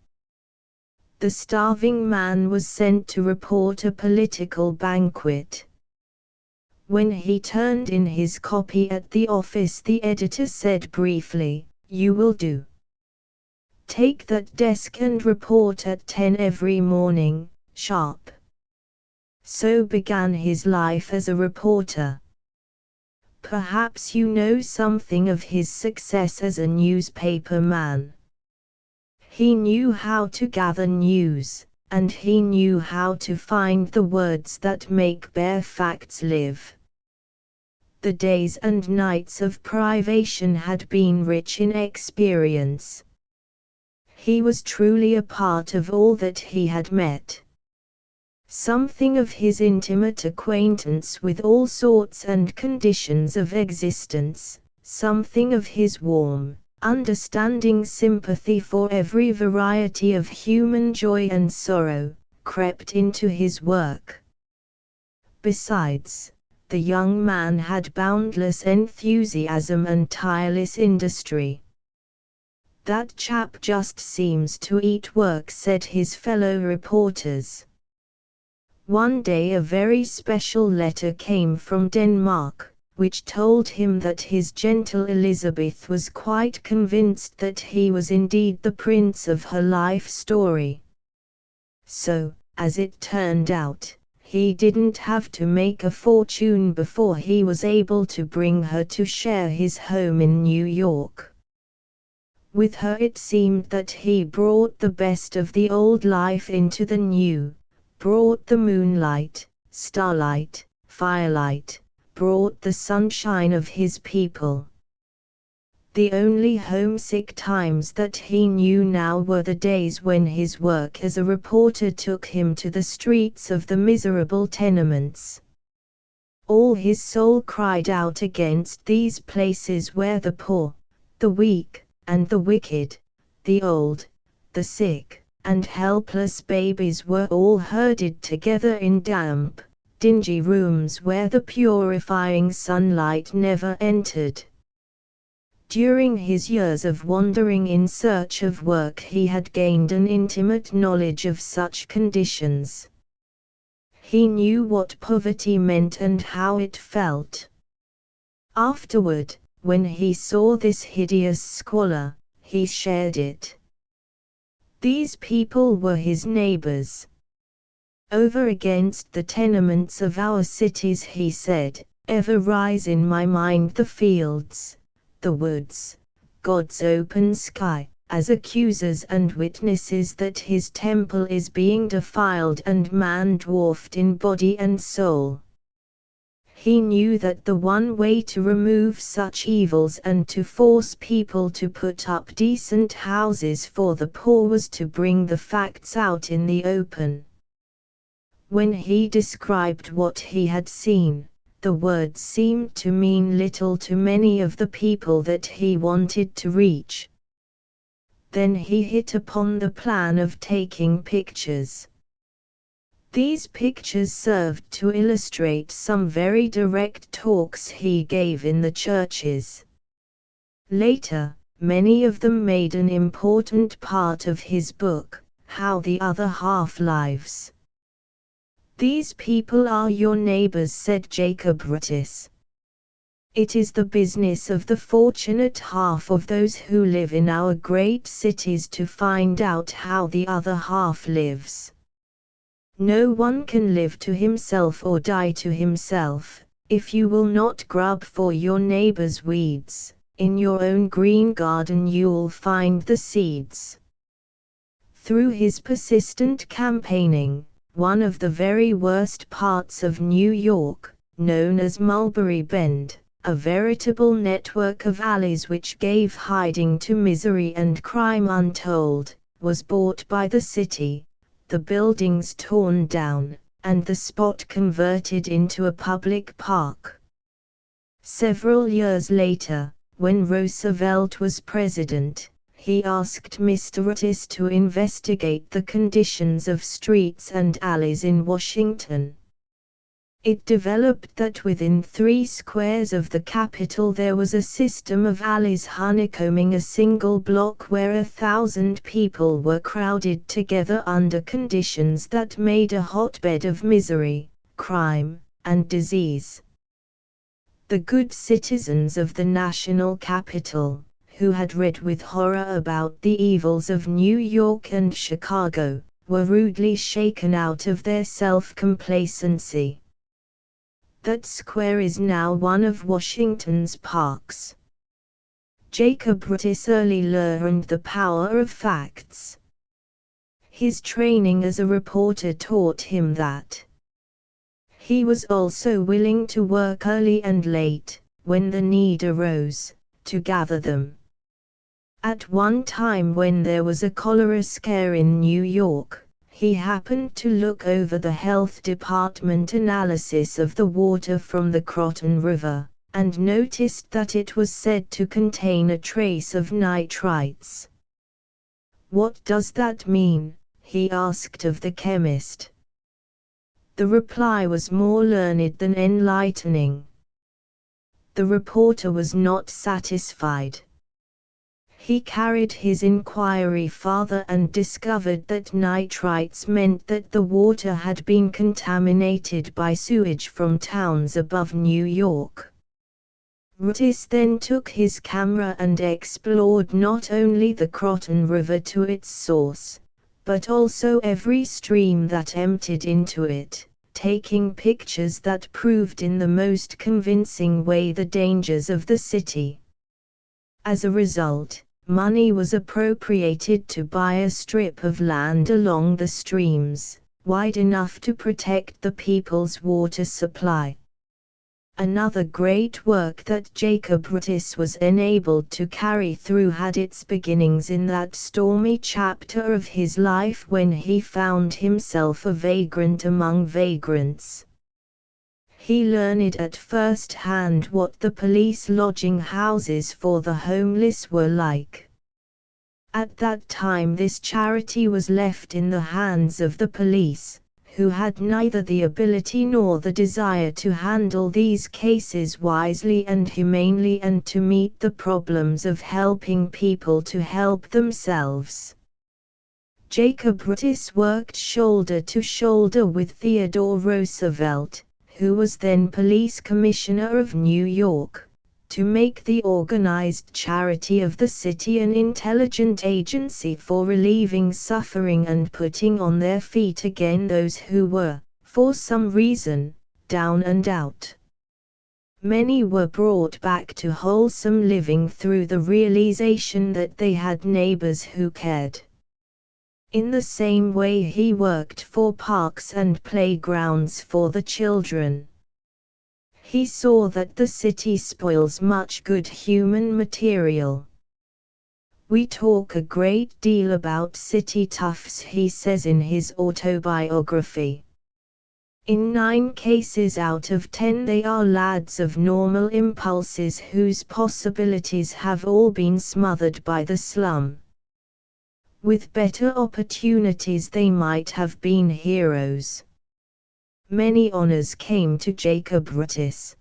The starving man was sent to report a political banquet. When he turned in his copy at the office, the editor said briefly, "You will do. Take that desk and report at 10 every morning, sharp." So began his life as a reporter. Perhaps you know something of his success as a newspaper man. He knew how to gather news, and he knew how to find the words that make bare facts live. The days and nights of privation had been rich in experience. He was truly a part of all that he had met. Something of his intimate acquaintance with all sorts and conditions of existence, something of his warm, understanding sympathy for every variety of human joy and sorrow, crept into his work. Besides, the young man had boundless enthusiasm and tireless industry. "That chap just seems to eat work," said his fellow reporters. One day a very special letter came from Denmark, which told him that his gentle Elizabeth was quite convinced that he was indeed the prince of her life story. So, as it turned out, he didn't have to make a fortune before he was able to bring her to share his home in New York. With her it seemed that he brought the best of the old life into the new, brought the moonlight, starlight, firelight, brought the sunshine of his people. The only homesick times that he knew now were the days when his work as a reporter took him to the streets of the miserable tenements. All his soul cried out against these places where the poor, the weak, and the wicked, the old, the sick, and helpless babies were all herded together in damp, dingy rooms where the purifying sunlight never entered. During his years of wandering in search of work he had gained an intimate knowledge of such conditions. He knew what poverty meant and how it felt. Afterward, when he saw this hideous squalor, he shared it. These people were his neighbors. "Over against the tenements of our cities," he said, "ever rise in my mind the fields, the woods, God's open sky, as accusers and witnesses that his temple is being defiled and man dwarfed in body and soul." He knew that the one way to remove such evils and to force people to put up decent houses for the poor was to bring the facts out in the open. When he described what he had seen, the words seemed to mean little to many of the people that he wanted to reach. Then he hit upon the plan of taking pictures. These pictures served to illustrate some very direct talks he gave in the churches. Later, many of them made an important part of his book, How the Other Half Lives. "These people are your neighbors," said Jacob Ritis. "It is the business of the fortunate half of those who live in our great cities to find out how the other half lives. No one can live to himself or die to himself, if you will not grub for your neighbor's weeds. In your own green garden you'll find the seeds." Through his persistent campaigning, one of the very worst parts of New York, known as Mulberry Bend, a veritable network of alleys which gave hiding to misery and crime untold, was bought by the city, the buildings torn down, and the spot converted into a public park. Several years later, when Roosevelt was president, he asked Mr. Otis to investigate the conditions of streets and alleys in Washington. It developed that within 3 squares of the Capitol there was a system of alleys honeycombing a single block where 1,000 people were crowded together under conditions that made a hotbed of misery, crime, and disease. The good citizens of the national capital, who had read with horror about the evils of New York and Chicago, were rudely shaken out of their self-complacency. That square is now one of Washington's parks. Jacob Otis early learned the power of facts. His training as a reporter taught him that. He was also willing to work early and late, when the need arose, to gather them. At one time when there was a cholera scare in New York, he happened to look over the health department analysis of the water from the Croton River, and noticed that it was said to contain a trace of nitrites. "What does that mean?" he asked of the chemist. The reply was more learned than enlightening. The reporter was not satisfied. He carried his inquiry farther and discovered that nitrites meant that the water had been contaminated by sewage from towns above New York. Otis then took his camera and explored not only the Croton River to its source, but also every stream that emptied into it, taking pictures that proved in the most convincing way the dangers of the city. As a result, money was appropriated to buy a strip of land along the streams, wide enough to protect the people's water supply. Another great work that Jacob Otis was enabled to carry through had its beginnings in that stormy chapter of his life when he found himself a vagrant among vagrants. He learned at first hand what the police lodging houses for the homeless were like. At that time this charity was left in the hands of the police, who had neither the ability nor the desire to handle these cases wisely and humanely and to meet the problems of helping people to help themselves. Jacob Otis worked shoulder to shoulder with Theodore Roosevelt, who was then police commissioner of New York, to make the organized charity of the city an intelligent agency for relieving suffering and putting on their feet again those who were, for some reason, down and out. Many were brought back to wholesome living through the realization that they had neighbors who cared. In the same way he worked for parks and playgrounds for the children. He saw that the city spoils much good human material. "We talk a great deal about city toughs," he says in his autobiography. "In 9 cases out of 10 they are lads of normal impulses whose possibilities have all been smothered by the slum. With better opportunities they might have been heroes." Many honors came to Jacob Otis.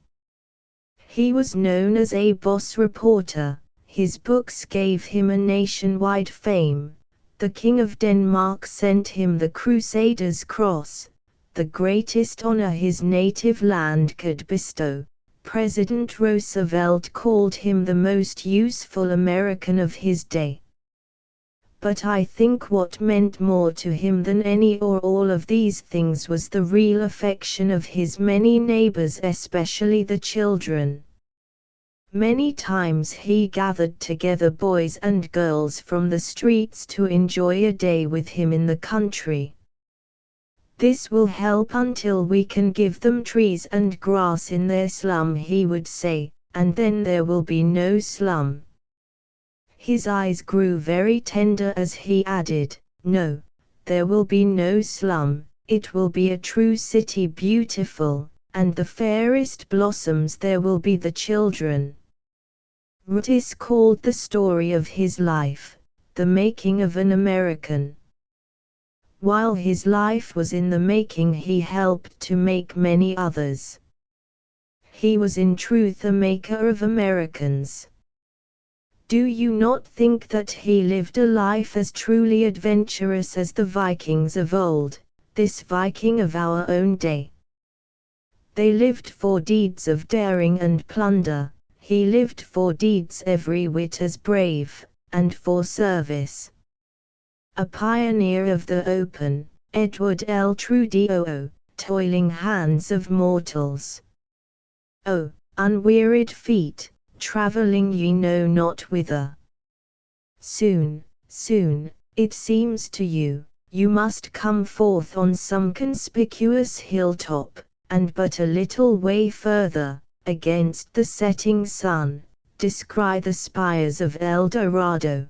He was known as a boss reporter. His books gave him a nationwide fame. The King of Denmark sent him the Crusader's Cross, the greatest honor his native land could bestow. President Roosevelt called him the most useful American of his day. But I think what meant more to him than any or all of these things was the real affection of his many neighbors, especially the children. Many times he gathered together boys and girls from the streets to enjoy a day with him in the country. "This will help until we can give them trees and grass in their slum," he would say, "and then there will be no slum." His eyes grew very tender as he added, "No, there will be no slum, it will be a true city, beautiful, and the fairest blossoms there will be the children." Otis called the story of his life, The Making of an American. While his life was in the making, he helped to make many others. He was in truth a maker of Americans. Do you not think that he lived a life as truly adventurous as the Vikings of old, this Viking of our own day? They lived for deeds of daring and plunder, he lived for deeds every whit as brave, and for service. A pioneer of the open, Edward L. Trudeau, toiling hands of mortals. Oh, unwearied feet, traveling ye know not whither. Soon, soon, it seems to you, you must come forth on some conspicuous hilltop, and but a little way further, against the setting sun, descry the spires of El Dorado.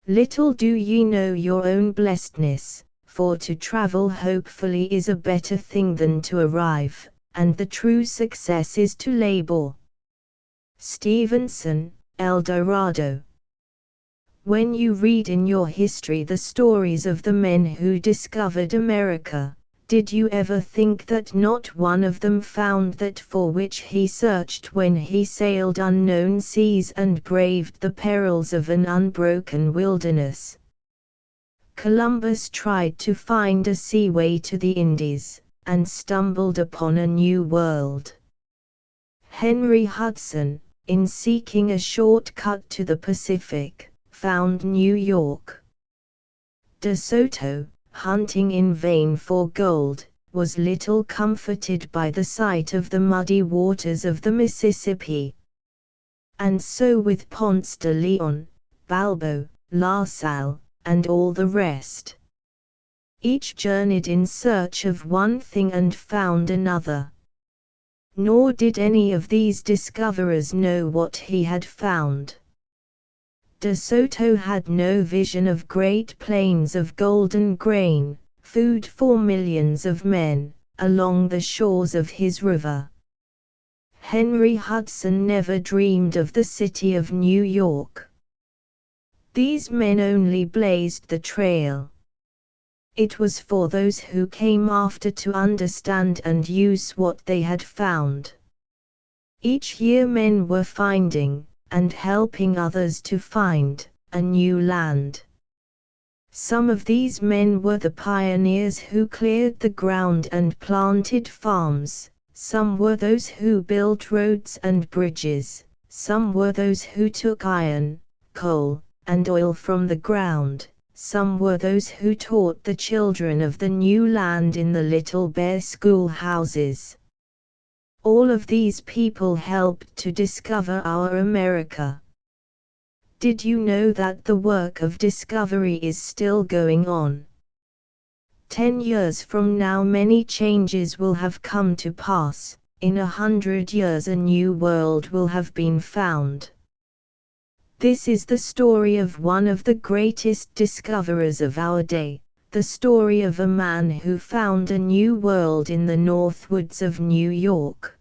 Little do ye know your own blessedness, for to travel hopefully is a better thing than to arrive, and the true success is to labor. Stevenson, El Dorado. When you read in your history the stories of the men who discovered America, did you ever think that not one of them found that for which he searched when he sailed unknown seas and braved the perils of an unbroken wilderness? Columbus tried to find a seaway to the Indies, and stumbled upon a new world. Henry Hudson, in seeking a short cut to the Pacific, found New York. De Soto, hunting in vain for gold, was little comforted by the sight of the muddy waters of the Mississippi. And so with Ponce de Leon, Balbo, La Salle, and all the rest. Each journeyed in search of one thing and found another. Nor did any of these discoverers know what he had found. De Soto had no vision of great plains of golden grain, food for millions of men, along the shores of his river. Henry Hudson never dreamed of the city of New York. These men only blazed the trail. It was for those who came after to understand and use what they had found. Each year men were finding, and helping others to find, a new land. Some of these men were the pioneers who cleared the ground and planted farms, some were those who built roads and bridges, some were those who took iron, coal, and oil from the ground, some were those who taught the children of the new land in the little bare schoolhouses. All of these people helped to discover our America. Did you know that the work of discovery is still going on? 10 years from now many changes will have come to pass, in 100 years a new world will have been found. This is the story of one of the greatest discoverers of our day, the story of a man who found a new world in the north woods of New York.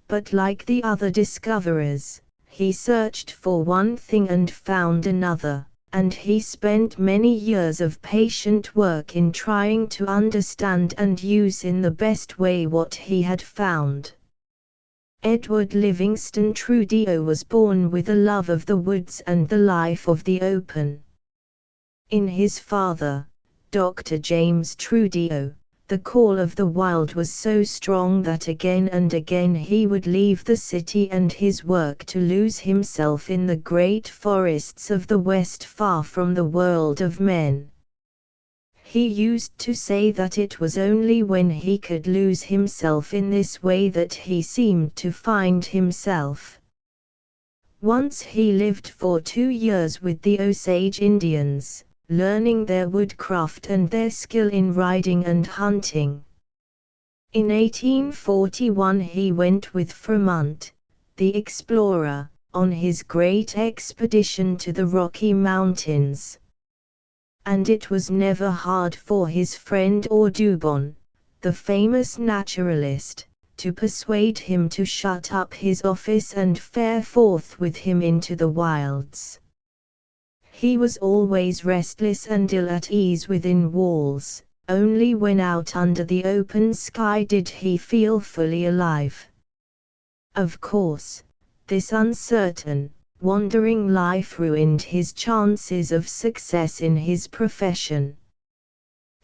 But like the other discoverers, he searched for one thing and found another, and he spent many years of patient work in trying to understand and use in the best way what he had found. Edward Livingston Trudeau was born with a love of the woods and the life of the open. In his father, Dr. James Trudeau, the call of the wild was so strong that again and again he would leave the city and his work to lose himself in the great forests of the West far from the world of men. He used to say that it was only when he could lose himself in this way that he seemed to find himself. Once he lived for 2 years with the Osage Indians, learning their woodcraft and their skill in riding and hunting. In 1841 he went with Fremont, the explorer, on his great expedition to the Rocky Mountains. And it was never hard for his friend Audubon, the famous naturalist, to persuade him to shut up his office and fare forth with him into the wilds. He was always restless and ill at ease within walls. Only when out under the open sky did he feel fully alive. Of course, this uncertain, wandering life ruined his chances of success in his profession.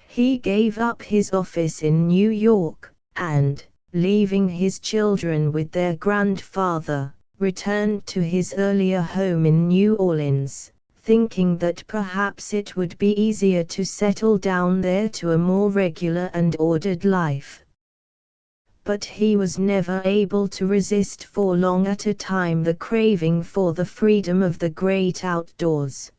He gave up his office in New York, and, leaving his children with their grandfather, returned to his earlier home in New Orleans, thinking that perhaps it would be easier to settle down there to a more regular and ordered life. But he was never able to resist for long at a time the craving for the freedom of the great outdoors.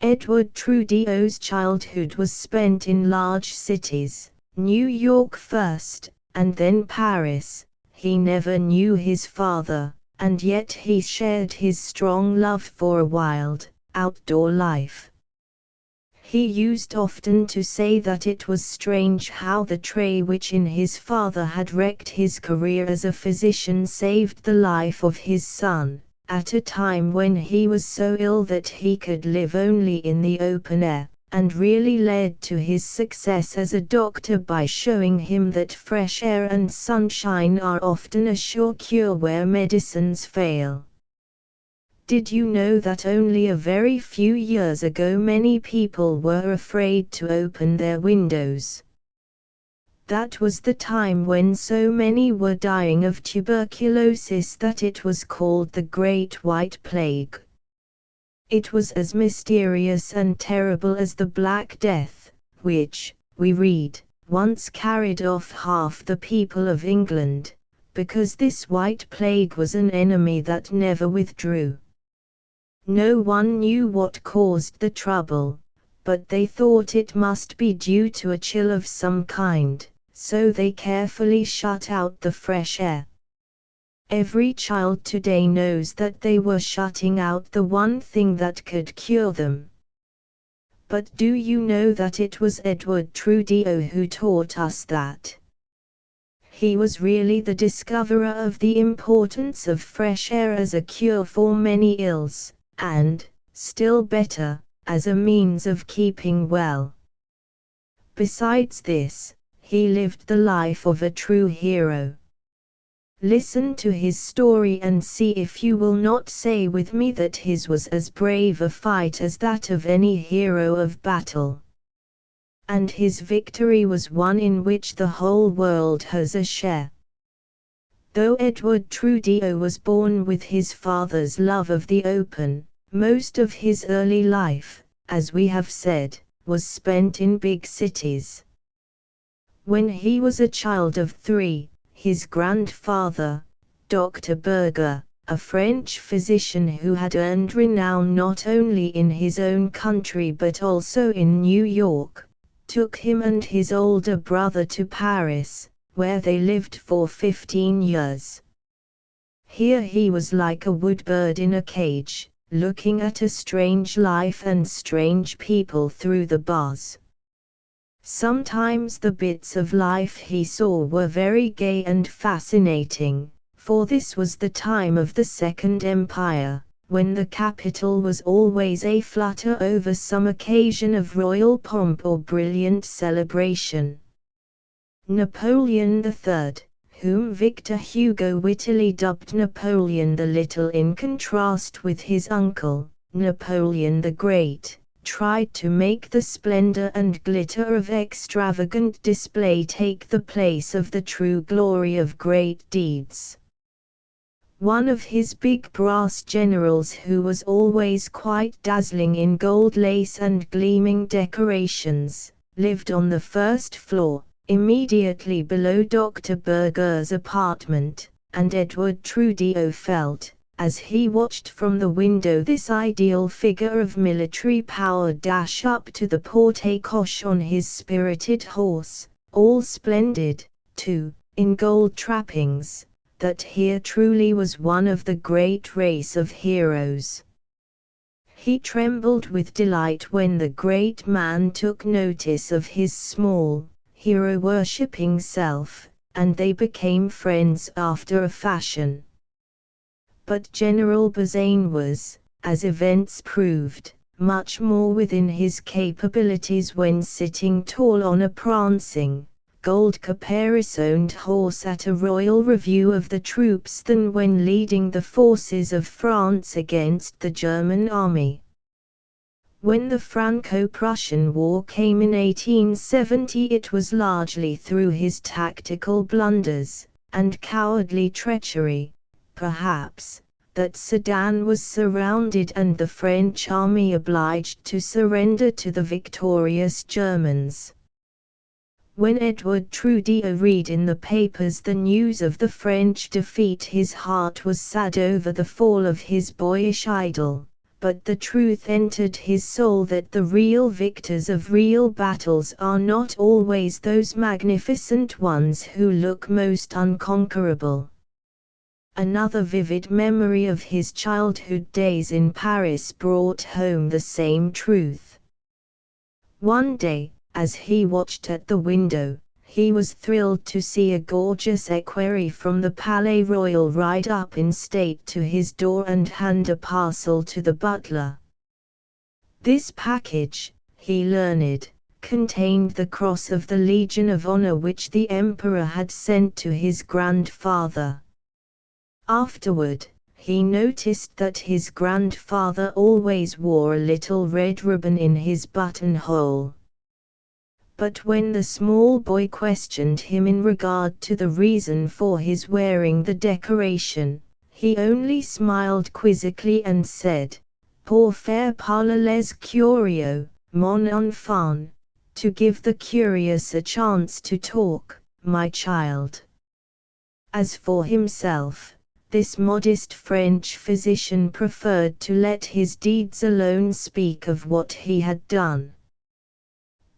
Edward Trudeau's childhood was spent in large cities, New York first, and then Paris. He never knew his father, and yet he shared his strong love for a wild, outdoor life. He used often to say that it was strange how the tray which in his father had wrecked his career as a physician saved the life of his son, at a time when he was so ill that he could live only in the open air, and really led to his success as a doctor by showing him that fresh air and sunshine are often a sure cure where medicines fail. Did you know that only a very few years ago many people were afraid to open their windows? That was the time when so many were dying of tuberculosis that it was called the Great White Plague. It was as mysterious and terrible as the Black Death, which, we read, once carried off half the people of England, because this White Plague was an enemy that never withdrew. No one knew what caused the trouble, but they thought it must be due to a chill of some kind, so they carefully shut out the fresh air. Every child today knows that they were shutting out the one thing that could cure them. But do you know that it was Edward Trudeau who taught us that? He was really the discoverer of the importance of fresh air as a cure for many ills, and, still better, as a means of keeping well. Besides this, he lived the life of a true hero. Listen to his story and see if you will not say with me that his was as brave a fight as that of any hero of battle. And his victory was one in which the whole world has a share. Though Edward Trudeau was born with his father's love of the open, most of his early life, as we have said, was spent in big cities. When he was a child of 3, his grandfather, Dr. Berger, a French physician who had earned renown not only in his own country but also in New York, took him and his older brother to Paris, where they lived for 15 years. Here he was like a wood bird in a cage, looking at a strange life and strange people through the bars. Sometimes the bits of life he saw were very gay and fascinating, for this was the time of the Second Empire, when the capital was always a-flutter over some occasion of royal pomp or brilliant celebration. Napoleon III, whom Victor Hugo wittily dubbed Napoleon the Little in contrast with his uncle, Napoleon the Great, tried to make the splendor and glitter of extravagant display take the place of the true glory of great deeds. One of his big brass generals, who was always quite dazzling in gold lace and gleaming decorations, lived on the first floor, immediately below Dr. Berger's apartment, and Edward Trudeau felt, as he watched from the window this ideal figure of military power dash up to the porte-coche on his spirited horse, all splendid, too, in gold trappings, that here truly was one of the great race of heroes. He trembled with delight when the great man took notice of his small, hero-worshipping self, and they became friends after a fashion. But General Bazaine was, as events proved, much more within his capabilities when sitting tall on a prancing, gold-caparisoned horse at a royal review of the troops than when leading the forces of France against the German army. When the Franco-Prussian War came in 1870, it was largely through his tactical blunders, and cowardly treachery, perhaps, that Sedan was surrounded and the French army obliged to surrender to the victorious Germans. When Edward Trudeau read in the papers the news of the French defeat, his heart was sad over the fall of his boyish idol, but the truth entered his soul that the real victors of real battles are not always those magnificent ones who look most unconquerable. Another vivid memory of his childhood days in Paris brought home the same truth. One day, as he watched at the window, he was thrilled to see a gorgeous equerry from the Palais Royal ride up in state to his door and hand a parcel to the butler. This package, he learned, contained the Cross of the Legion of Honor which the Emperor had sent to his grandfather. Afterward, he noticed that his grandfather always wore a little red ribbon in his buttonhole. But when the small boy questioned him in regard to the reason for his wearing the decoration, he only smiled quizzically and said, "Pour faire parler les curieux, mon enfant," to give the curious a chance to talk, my child. As for himself, this modest French physician preferred to let his deeds alone speak of what he had done.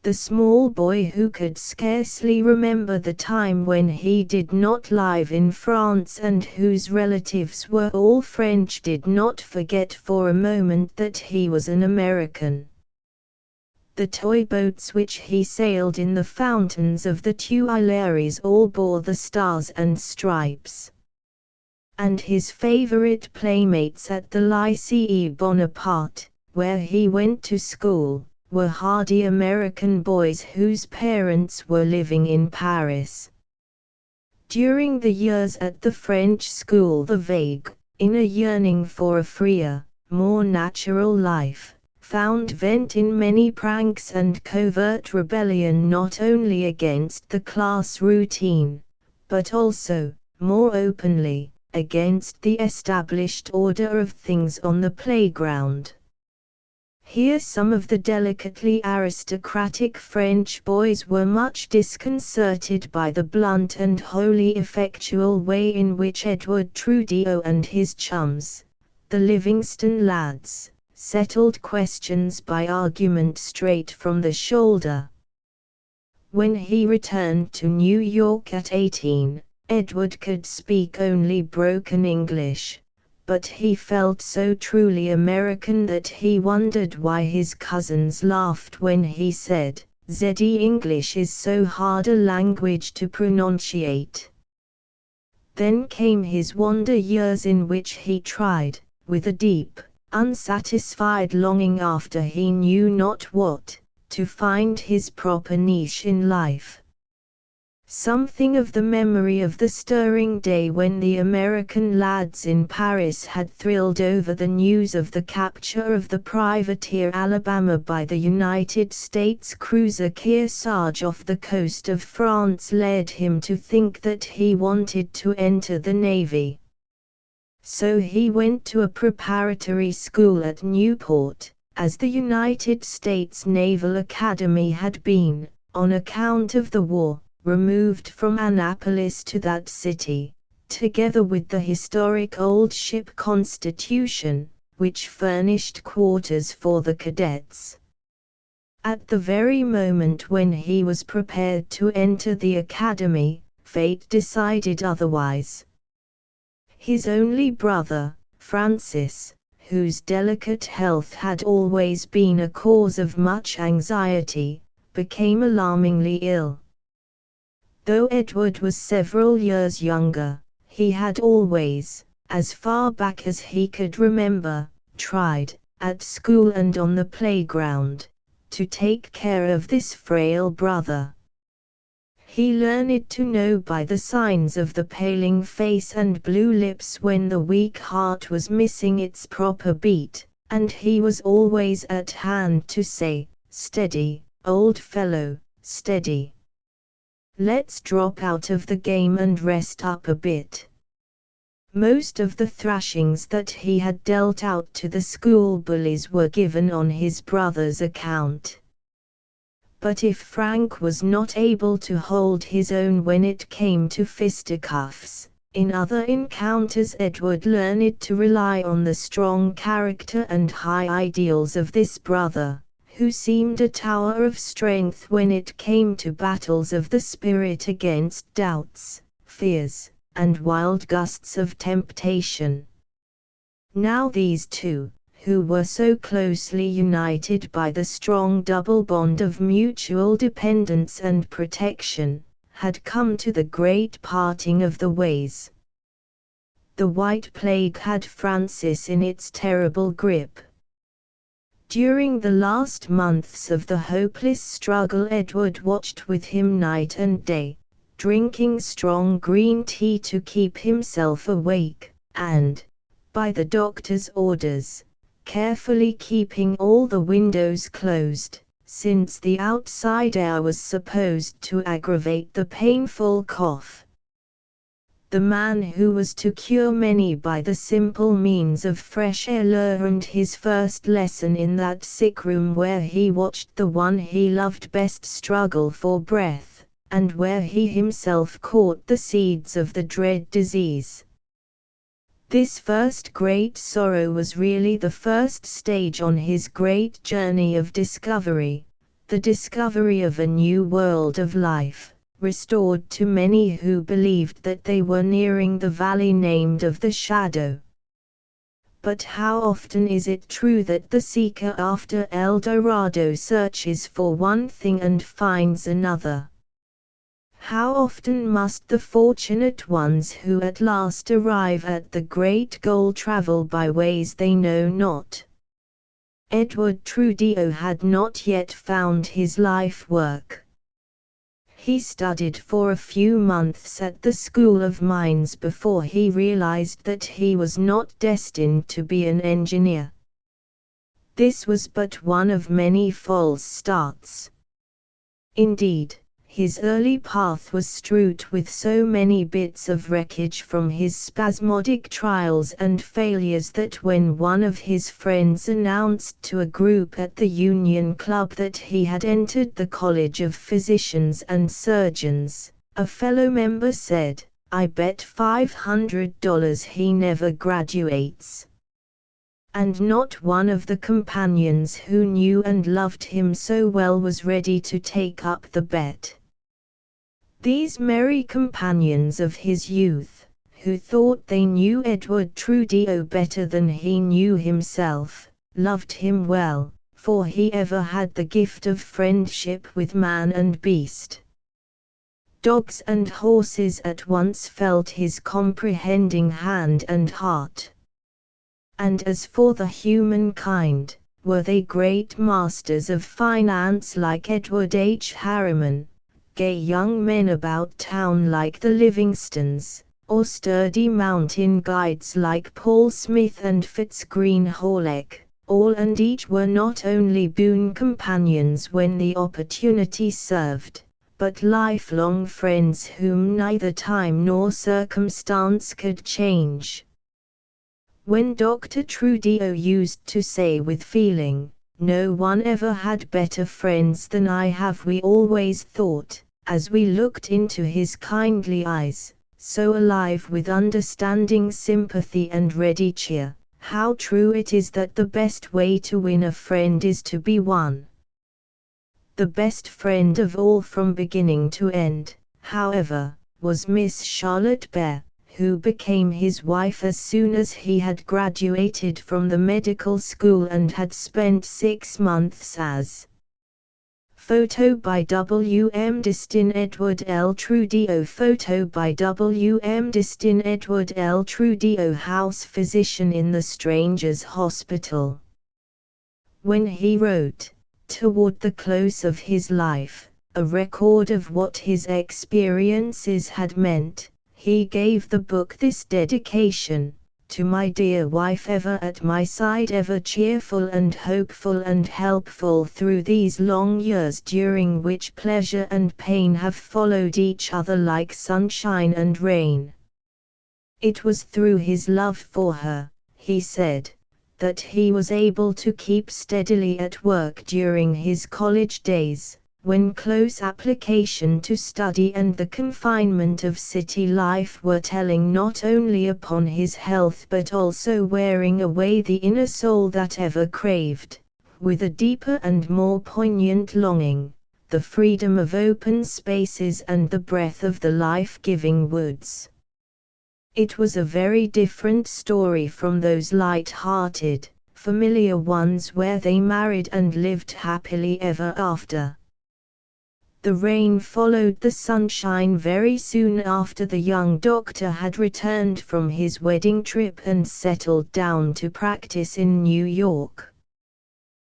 The small boy who could scarcely remember the time when he did not live in France and whose relatives were all French did not forget for a moment that he was an American. The toy boats which he sailed in the fountains of the Tuileries all bore the stars and stripes. And his favorite playmates at the Lycée Bonaparte, where he went to school, were hardy American boys whose parents were living in Paris. During the years at the French school, the vague, inner yearning for a freer, more natural life, found vent in many pranks and covert rebellion not only against the class routine, but also, more openly, against the established order of things on the playground. Here some of the delicately aristocratic French boys were much disconcerted by the blunt and wholly effectual way in which Edward Trudeau and his chums, the Livingston lads, settled questions by argument straight from the shoulder. When he returned to New York at 18, Edward could speak only broken English, but he felt so truly American that he wondered why his cousins laughed when he said, "Zeddy English is so hard a language to pronunciate." Then came his wonder years in which he tried, with a deep, unsatisfied longing after he knew not what, to find his proper niche in life. Something of the memory of the stirring day when the American lads in Paris had thrilled over the news of the capture of the privateer Alabama by the United States cruiser Kearsarge off the coast of France led him to think that he wanted to enter the Navy. So he went to a preparatory school at Newport, as the United States Naval Academy had been, on account of the war, removed from Annapolis to that city, together with the historic old ship Constitution, which furnished quarters for the cadets. At the very moment when he was prepared to enter the academy, fate decided otherwise. His only brother, Francis, whose delicate health had always been a cause of much anxiety, became alarmingly ill. Though Edward was several years younger, he had always, as far back as he could remember, tried, at school and on the playground, to take care of this frail brother. He learned to know by the signs of the paling face and blue lips when the weak heart was missing its proper beat, and he was always at hand to say, "Steady, old fellow, steady. Let's drop out of the game and rest up a bit." Most of the thrashings that he had dealt out to the school bullies were given on his brother's account. But if Frank was not able to hold his own when it came to fisticuffs, in other encounters Edward learned to rely on the strong character and high ideals of this brother, who seemed a tower of strength when it came to battles of the spirit against doubts, fears, and wild gusts of temptation. Now these two, who were so closely united by the strong double bond of mutual dependence and protection, had come to the great parting of the ways. The White Plague had Francis in its terrible grip. During the last months of the hopeless struggle Edward watched with him night and day, drinking strong green tea to keep himself awake, and, by the doctor's orders, carefully keeping all the windows closed, since the outside air was supposed to aggravate the painful cough. The man who was to cure many by the simple means of fresh air learned his first lesson in that sick room where he watched the one he loved best struggle for breath, and where he himself caught the seeds of the dread disease. This first great sorrow was really the first stage on his great journey of discovery, the discovery of a new world of life, restored to many who believed that they were nearing the valley named of the shadow. But how often is it true that the seeker after El Dorado searches for one thing and finds another? How often must the fortunate ones who at last arrive at the great goal travel by ways they know not? Edward Trudeau had not yet found his life work. He studied for a few months at the School of Mines before he realized that he was not destined to be an engineer. This was but one of many false starts. Indeed, his early path was strewed with so many bits of wreckage from his spasmodic trials and failures that when one of his friends announced to a group at the Union Club that he had entered the College of Physicians and Surgeons, a fellow member said, "I bet $500 he never graduates." And not one of the companions who knew and loved him so well was ready to take up the bet. These merry companions of his youth, who thought they knew Edward Trudeau better than he knew himself, loved him well, for he ever had the gift of friendship with man and beast. Dogs and horses at once felt his comprehending hand and heart. And as for the humankind, were they great masters of finance like Edward H. Harriman, gay young men about town like the Livingstons, or sturdy mountain guides like Paul Smith and Fitzgreen Halleck, all and each were not only boon companions when the opportunity served, but lifelong friends whom neither time nor circumstance could change. When Dr. Trudeau used to say with feeling, "No one ever had better friends than I have," we always thought, as we looked into his kindly eyes, so alive with understanding sympathy and ready cheer, how true it is that the best way to win a friend is to be won. The best friend of all from beginning to end, however, was Miss Charlotte Bear, who became his wife as soon as he had graduated from the medical school and had spent 6 months as Photo by W. M. Distin Edward L. Trudeau Photo by W. M. Distin Edward L. Trudeau House physician in the Strangers' Hospital. When he wrote, toward the close of his life, a record of what his experiences had meant, he gave the book this dedication: to my dear wife, ever at my side, ever cheerful and hopeful and helpful through these long years during which pleasure and pain have followed each other like sunshine and rain. It was through his love for her, he said, that he was able to keep steadily at work during his college days, when close application to study and the confinement of city life were telling not only upon his health but also wearing away the inner soul that ever craved, with a deeper and more poignant longing, the freedom of open spaces and the breath of the life-giving woods. It was a very different story from those light-hearted, familiar ones where they married and lived happily ever after. The rain followed the sunshine very soon after the young doctor had returned from his wedding trip and settled down to practice in New York.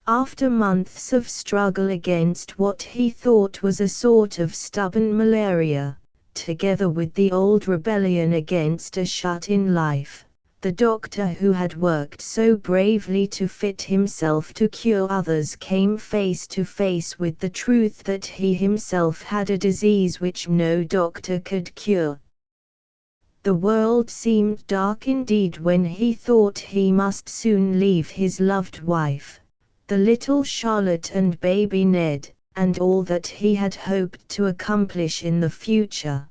After months of struggle against what he thought was a sort of stubborn malaria, together with the old rebellion against a shut-in life, the doctor who had worked so bravely to fit himself to cure others came face to face with the truth that he himself had a disease which no doctor could cure. The world seemed dark indeed when he thought he must soon leave his loved wife, the little Charlotte and baby Ned, and all that he had hoped to accomplish in the future.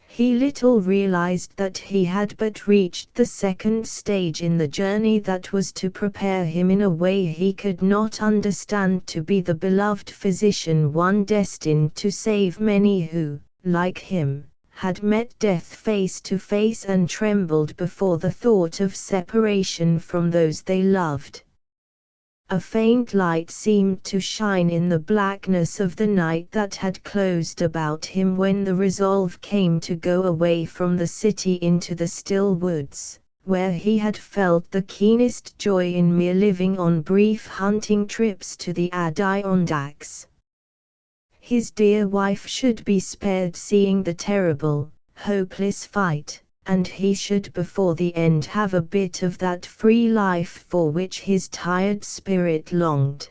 He little realized that he had but reached the second stage in the journey that was to prepare him in a way he could not understand to be the beloved physician, one destined to save many who, like him, had met death face to face and trembled before the thought of separation from those they loved. A faint light seemed to shine in the blackness of the night that had closed about him when the resolve came to go away from the city into the still woods, where he had felt the keenest joy in mere living on brief hunting trips to the Adirondacks. His dear wife should be spared seeing the terrible, hopeless fight, and he should before the end have a bit of that free life for which his tired spirit longed.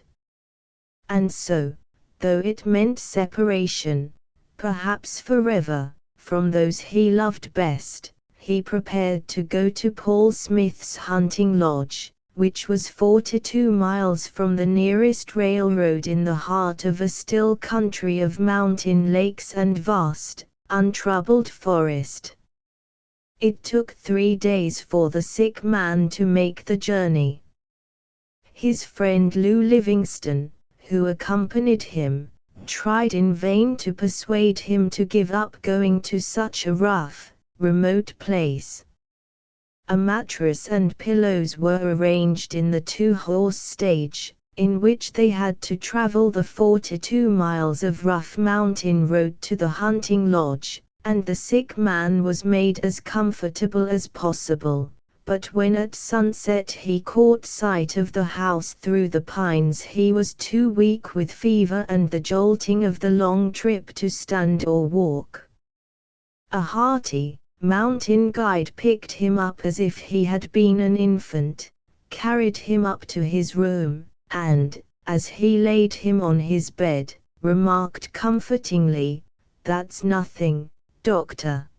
And so, though it meant separation, perhaps forever, from those he loved best, he prepared to go to Paul Smith's hunting lodge, which was 42 miles from the nearest railroad in the heart of a still country of mountain lakes and vast, untroubled forest. It took 3 days for the sick man to make the journey. His friend Lou Livingston, who accompanied him, tried in vain to persuade him to give up going to such a rough, remote place. A mattress and pillows were arranged in the 2-horse stage, in which they had to travel the 42 miles of rough mountain road to the hunting lodge, and the sick man was made as comfortable as possible. But when at sunset he caught sight of the house through the pines, he was too weak with fever and the jolting of the long trip to stand or walk. A hearty mountain guide picked him up as if he had been an infant, carried him up to his room, and, as he laid him on his bed, remarked comfortingly, "That's nothing, Doctor.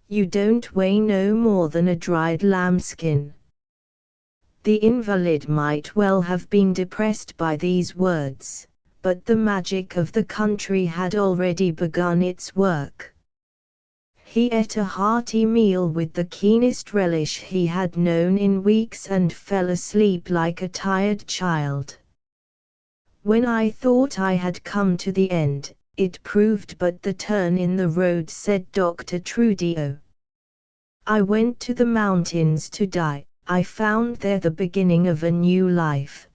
You don't weigh no more than a dried lambskin." The invalid might well have been depressed by these words, but the magic of the country had already begun its work. He ate a hearty meal with the keenest relish he had known in weeks and fell asleep like a tired child. When I thought I had come to the end, it proved but the turn in the road, said Dr. Trudeau. I went to the mountains to die. I found there the beginning of a new life.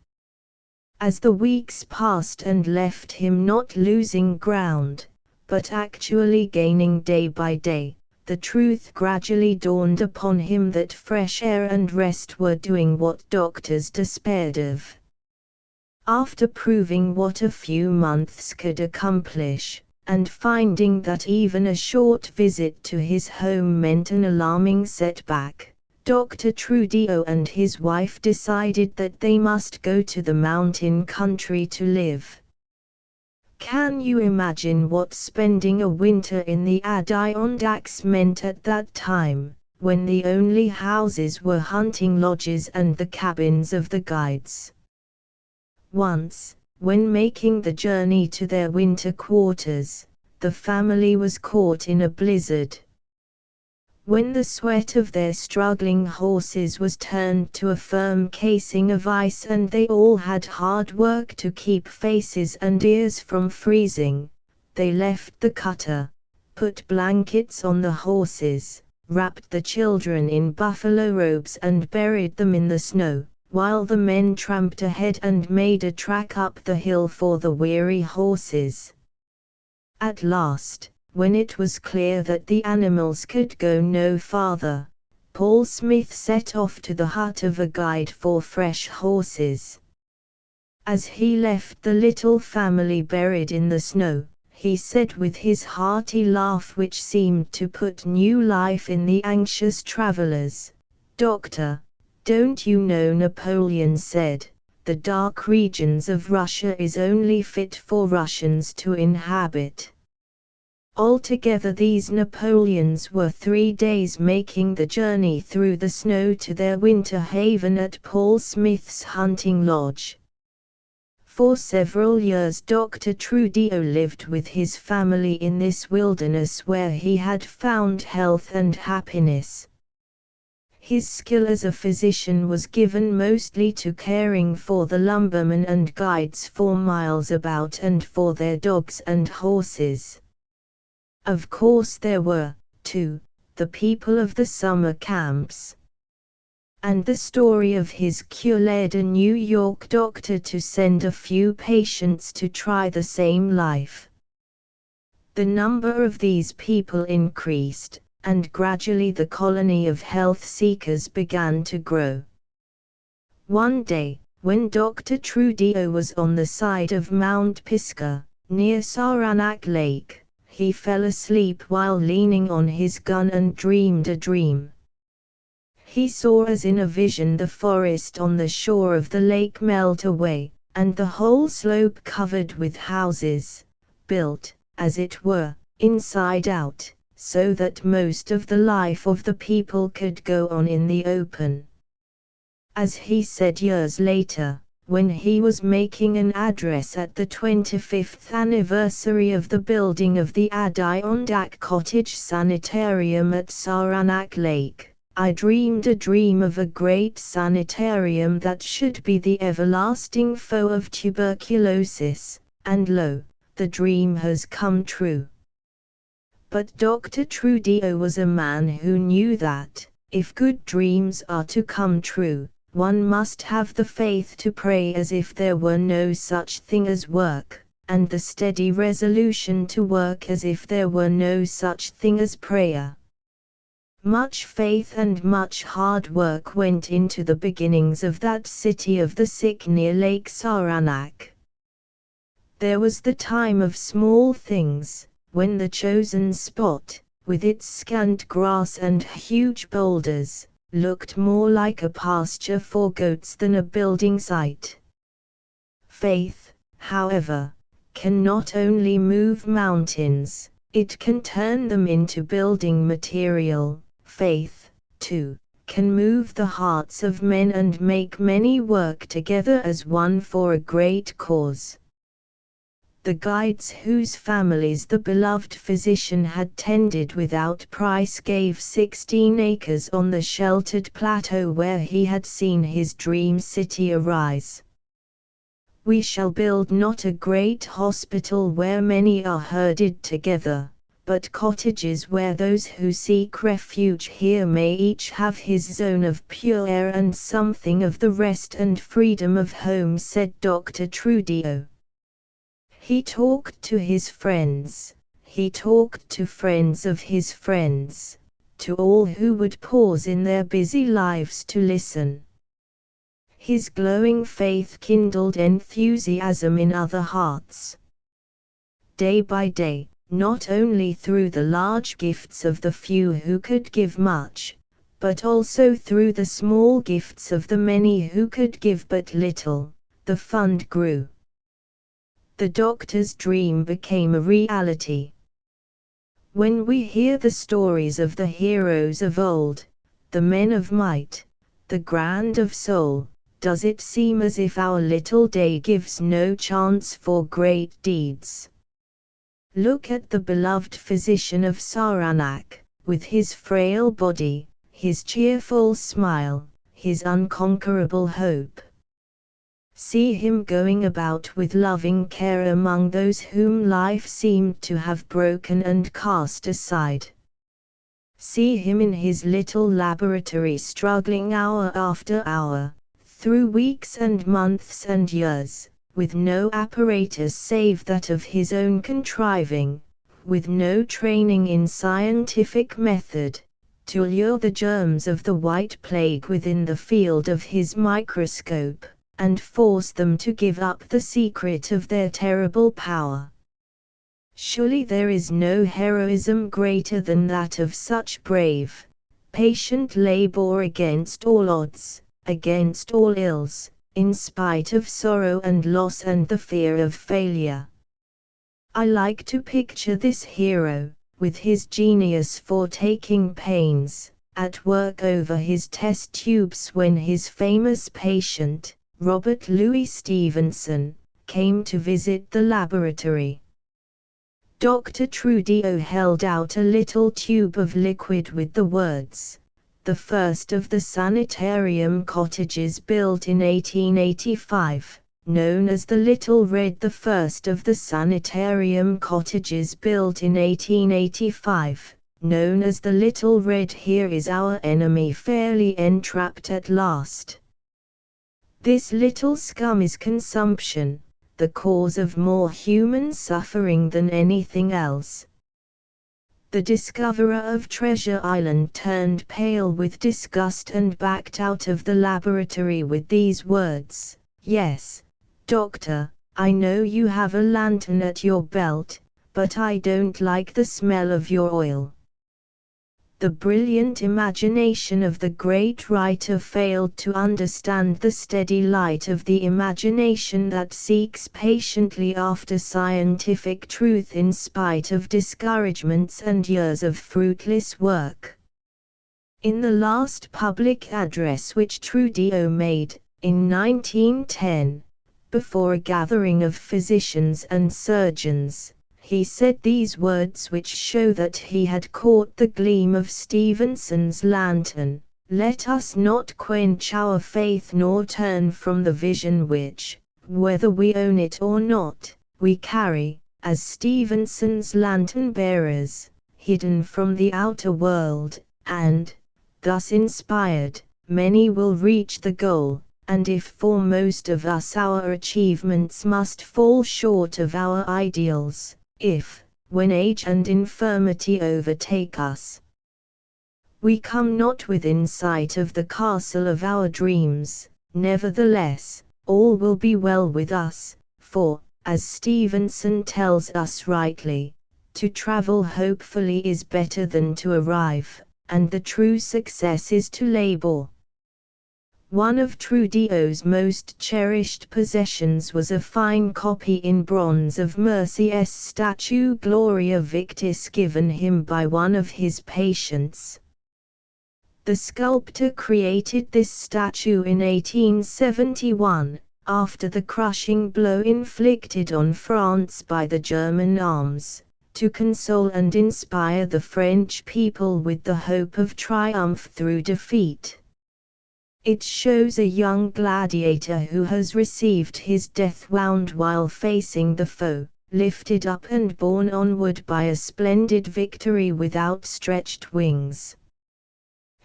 As the weeks passed and left him not losing ground, but actually gaining day by day, the truth gradually dawned upon him that fresh air and rest were doing what doctors despaired of. After proving what a few months could accomplish, and finding that even a short visit to his home meant an alarming setback, Dr. Trudeau and his wife decided that they must go to the mountain country to live. Can you imagine what spending a winter in the Adirondacks meant at that time, when the only houses were hunting lodges and the cabins of the guides? Once, when making the journey to their winter quarters, the family was caught in a blizzard. When the sweat of their struggling horses was turned to a firm casing of ice and they all had hard work to keep faces and ears from freezing, they left the cutter, put blankets on the horses, wrapped the children in buffalo robes and buried them in the snow, while the men tramped ahead and made a track up the hill for the weary horses. At last, when it was clear that the animals could go no farther, Paul Smith set off to the hut of a guide for fresh horses. As he left the little family buried in the snow, he said with his hearty laugh which seemed to put new life in the anxious travelers, "Doctor, don't you know Napoleon said, the dark regions of Russia is only fit for Russians to inhabit." Altogether these Napoleons were 3 days making the journey through the snow to their winter haven at Paul Smith's hunting lodge. For several years Dr. Trudeau lived with his family in this wilderness where he had found health and happiness. His skill as a physician was given mostly to caring for the lumbermen and guides for miles about and for their dogs and horses. Of course there were, too, the people of the summer camps. And the story of his cure led a New York doctor to send a few patients to try the same life. The number of these people increased, and gradually the colony of health seekers began to grow. One day, when Dr. Trudeau was on the side of Mount Pisgah, near Saranac Lake, he fell asleep while leaning on his gun and dreamed a dream. He saw as in a vision the forest on the shore of the lake melt away, and the whole slope covered with houses, built, as it were, inside out, so that most of the life of the people could go on in the open. As he said years later, when he was making an address at the 25th anniversary of the building of the Adirondack Cottage Sanitarium at Saranac Lake, "I dreamed a dream of a great sanitarium that should be the everlasting foe of tuberculosis, and lo, the dream has come true." But Dr. Trudeau was a man who knew that, if good dreams are to come true, one must have the faith to pray as if there were no such thing as work, and the steady resolution to work as if there were no such thing as prayer. Much faith and much hard work went into the beginnings of that city of the sick near Lake Saranac. There was the time of small things, when the chosen spot, with its scant grass and huge boulders, looked more like a pasture for goats than a building site. Faith, however, can not only move mountains, it can turn them into building material. Faith, too, can move the hearts of men and make many work together as one for a great cause. The guides whose families the beloved physician had tended without price gave 16 acres on the sheltered plateau where he had seen his dream city arise. "We shall build not a great hospital where many are herded together, but cottages where those who seek refuge here may each have his zone of pure air and something of the rest and freedom of home," said Dr. Trudeau. He talked to his friends, he talked to friends of his friends, to all who would pause in their busy lives to listen. His glowing faith kindled enthusiasm in other hearts. Day by day, not only through the large gifts of the few who could give much, but also through the small gifts of the many who could give but little, the fund grew. The doctor's dream became a reality. When we hear the stories of the heroes of old, the men of might, the grand of soul, does it seem as if our little day gives no chance for great deeds? Look at the beloved physician of Saranac, with his frail body, his cheerful smile, his unconquerable hope. See him going about with loving care among those whom life seemed to have broken and cast aside. See him in his little laboratory struggling hour after hour, through weeks and months and years, with no apparatus save that of his own contriving, with no training in scientific method, to lure the germs of the white plague within the field of his microscope, and force them to give up the secret of their terrible power. Surely there is no heroism greater than that of such brave, patient labor against all odds, against all ills, in spite of sorrow and loss and the fear of failure. I like to picture this hero, with his genius for taking pains, at work over his test tubes when his famous patient, Robert Louis Stevenson, came to visit the laboratory. Dr. Trudeau held out a little tube of liquid with the words, "The first of the sanitarium cottages built in 1885, known as the Little Red." The first of the sanitarium cottages built in 1885, known as the Little Red. Here is our enemy fairly entrapped at last. This little scum is consumption, the cause of more human suffering than anything else. The discoverer of Treasure Island turned pale with disgust and backed out of the laboratory with these words, "Yes, doctor, I know you have a lantern at your belt, but I don't like the smell of your oil." The brilliant imagination of the great writer failed to understand the steady light of the imagination that seeks patiently after scientific truth in spite of discouragements and years of fruitless work. In the last public address which Trudeau made, in 1910, before a gathering of physicians and surgeons, he said these words which show that he had caught the gleam of Stevenson's lantern, "Let us not quench our faith nor turn from the vision which, whether we own it or not, we carry, as Stevenson's lantern bearers, hidden from the outer world, and, thus inspired, many will reach the goal, and if for most of us our achievements must fall short of our ideals, if, when age and infirmity overtake us, we come not within sight of the castle of our dreams, nevertheless, all will be well with us, for, as Stevenson tells us rightly, to travel hopefully is better than to arrive, and the true success is to labor." One of Trudeau's most cherished possessions was a fine copy in bronze of Mercy's statue Gloria Victis given him by one of his patients. The sculptor created this statue in 1871, after the crushing blow inflicted on France by the German arms, to console and inspire the French people with the hope of triumph through defeat. It shows a young gladiator who has received his death wound while facing the foe, lifted up and borne onward by a splendid victory with outstretched wings.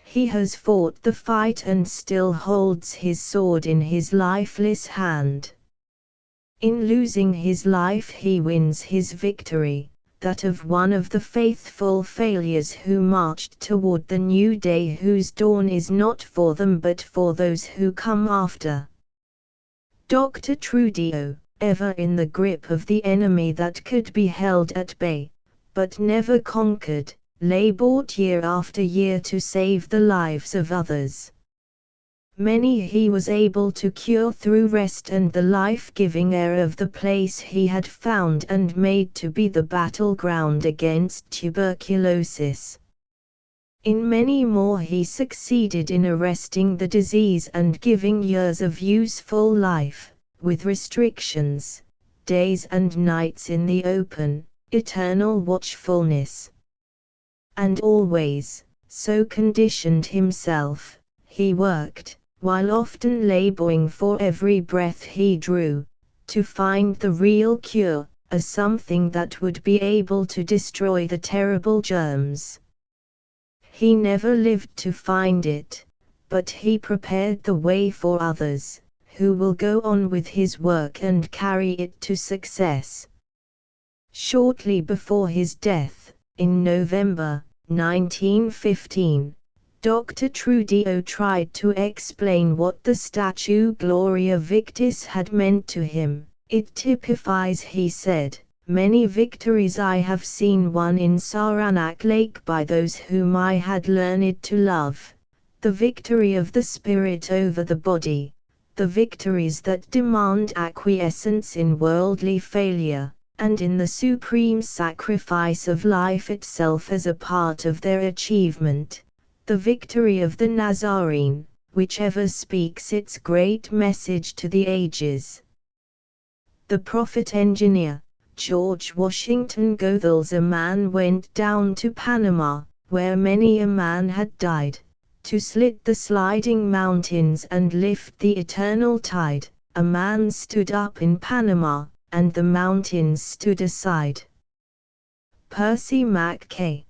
He has fought the fight and still holds his sword in his lifeless hand. In losing his life he wins his victory. that of one of the faithful failures who marched toward the new day whose dawn is not for them but for those who come after. Dr. Trudeau, ever in the grip of the enemy that could be held at bay, but never conquered, labored year after year to save the lives of others. Many he was able to cure through rest and the life-giving air of the place he had found and made to be the battleground against tuberculosis. In many more he succeeded in arresting the disease and giving years of useful life, with restrictions, days and nights in the open, eternal watchfulness. And always, so conditioned himself, he worked, while often laboring for every breath he drew, to find the real cure, a something that would be able to destroy the terrible germs. He never lived to find it, but he prepared the way for others, who will go on with his work and carry it to success. Shortly before his death, in November 1915, Dr. Trudeau tried to explain what the statue Gloria Victis had meant to him. It typifies, he said, many victories I have seen won in Saranac Lake by those whom I had learned to love, the victory of the spirit over the body, the victories that demand acquiescence in worldly failure, and in the supreme sacrifice of life itself as a part of their achievement. The victory of the Nazarene, which ever speaks its great message to the ages. The prophet engineer, George Washington Goethals, a man went down to Panama, where many a man had died, to slit the sliding mountains and lift the eternal tide. A man stood up in Panama, and the mountains stood aside. Percy Mackay.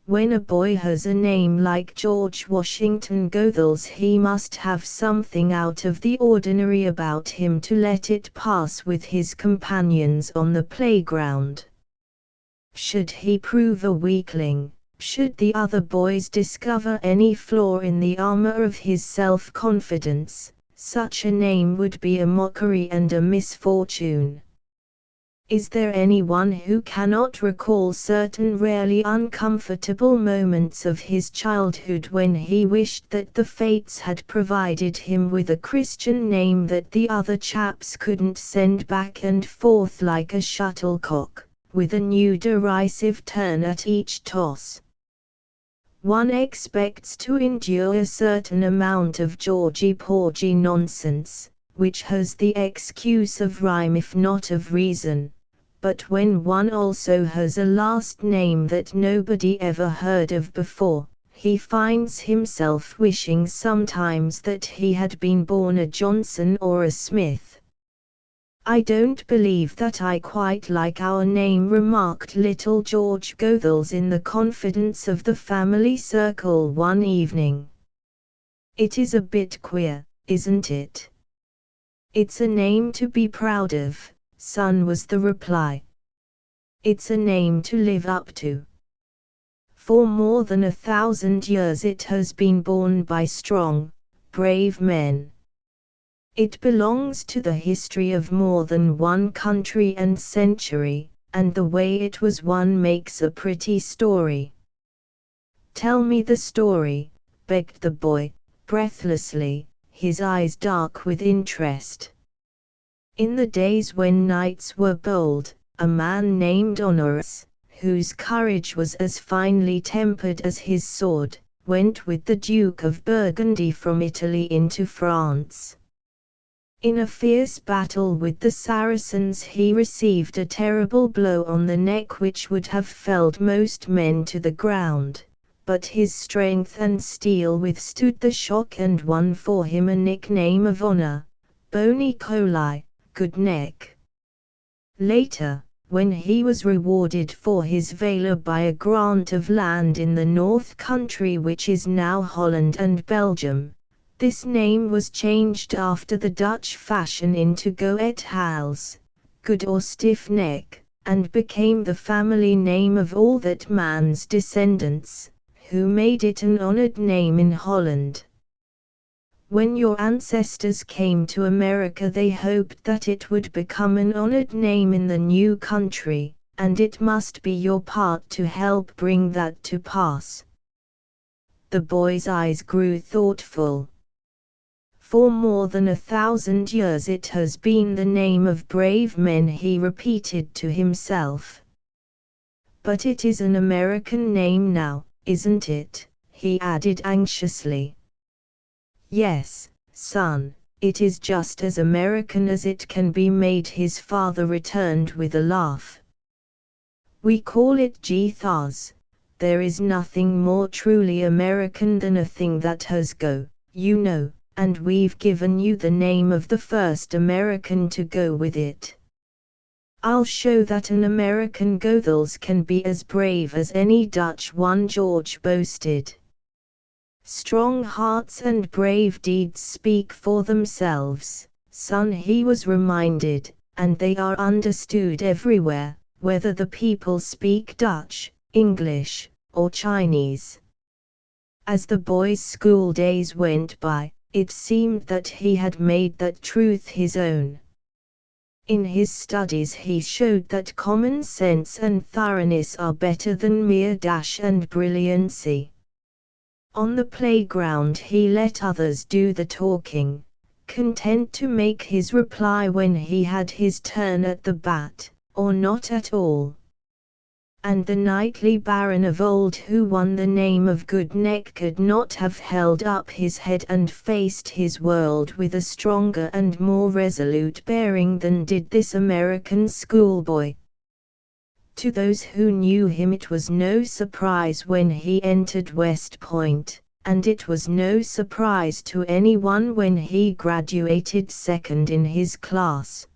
When a boy has a name like George Washington Goethals, he must have something out of the ordinary about him to let it pass with his companions on the playground. Should he prove a weakling, should the other boys discover any flaw in the armor of his self-confidence, such a name would be a mockery and a misfortune. Is there anyone who cannot recall certain rarely uncomfortable moments of his childhood when he wished that the fates had provided him with a Christian name that the other chaps couldn't send back and forth like a shuttlecock, with a new derisive turn at each toss? One expects to endure a certain amount of Georgy-porgy nonsense, which has the excuse of rhyme if not of reason. But when one also has a last name that nobody ever heard of before, he finds himself wishing sometimes that he had been born a Johnson or a Smith. "I don't believe that I quite like our name," remarked little George Goethals in the confidence of the family circle one evening. "It is a bit queer, isn't it?" "It's a name to be proud of, son," was the reply. "It's a name to live up to. For more than 1,000 years it has been borne by strong, brave men. It belongs to the history of more than one country and century, and the way it was won makes a pretty story." "Tell me the story," begged the boy, breathlessly, his eyes dark with interest. "In the days when knights were bold, a man named Honorius, whose courage was as finely tempered as his sword, went with the Duke of Burgundy from Italy into France. In a fierce battle with the Saracens he received a terrible blow on the neck which would have felled most men to the ground, but his strength and steel withstood the shock and won for him a nickname of honor, Boni Coli, good neck. Later, when he was rewarded for his valor by a grant of land in the North Country which is now Holland and Belgium, this name was changed after the Dutch fashion into Goed Hals, good or stiff neck, and became the family name of all that man's descendants, who made it an honored name in Holland. When your ancestors came to America, they hoped that it would become an honored name in the new country, and it must be your part to help bring that to pass. The boy's eyes grew thoughtful. For more than 1,000 years it has been the name of brave men, he repeated to himself. But it is an American name now, isn't it? He added anxiously. Yes, son, it is just as American as it can be made, his father returned with a laugh. We call it G-Thars. There is nothing more truly American than a thing that has go, you know, and we've given you the name of the first American to go with it. I'll show that an American Goethals can be as brave as any Dutch one, George boasted. Strong hearts and brave deeds speak for themselves, son, he was reminded, and they are understood everywhere, whether the people speak Dutch, English, or Chinese. As the boy's school days went by, it seemed that he had made that truth his own. In his studies he showed that common sense and thoroughness are better than mere dash and brilliancy. On the playground he let others do the talking, content to make his reply when he had his turn at the bat, or not at all. And the knightly baron of old who won the name of Goodneck could not have held up his head and faced his world with a stronger and more resolute bearing than did this American schoolboy. To those who knew him it was no surprise when he entered West Point, and it was no surprise to anyone when he graduated second in his class.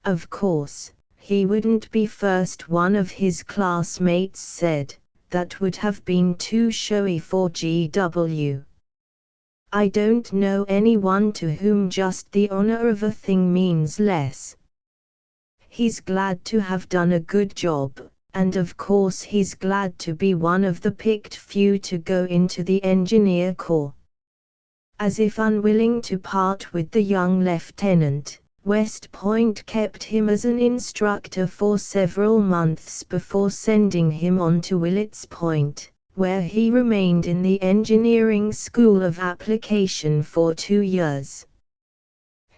Of course, he wouldn't be first, one of his classmates said. That would have been too showy for GW. I don't know anyone to whom just the honor of a thing means less. He's glad to have done a good job, and of course he's glad to be one of the picked few to go into the engineer corps. As if unwilling to part with the young lieutenant, West Point kept him as an instructor for several months before sending him on to Willets Point, where he remained in the engineering school of application for 2 years.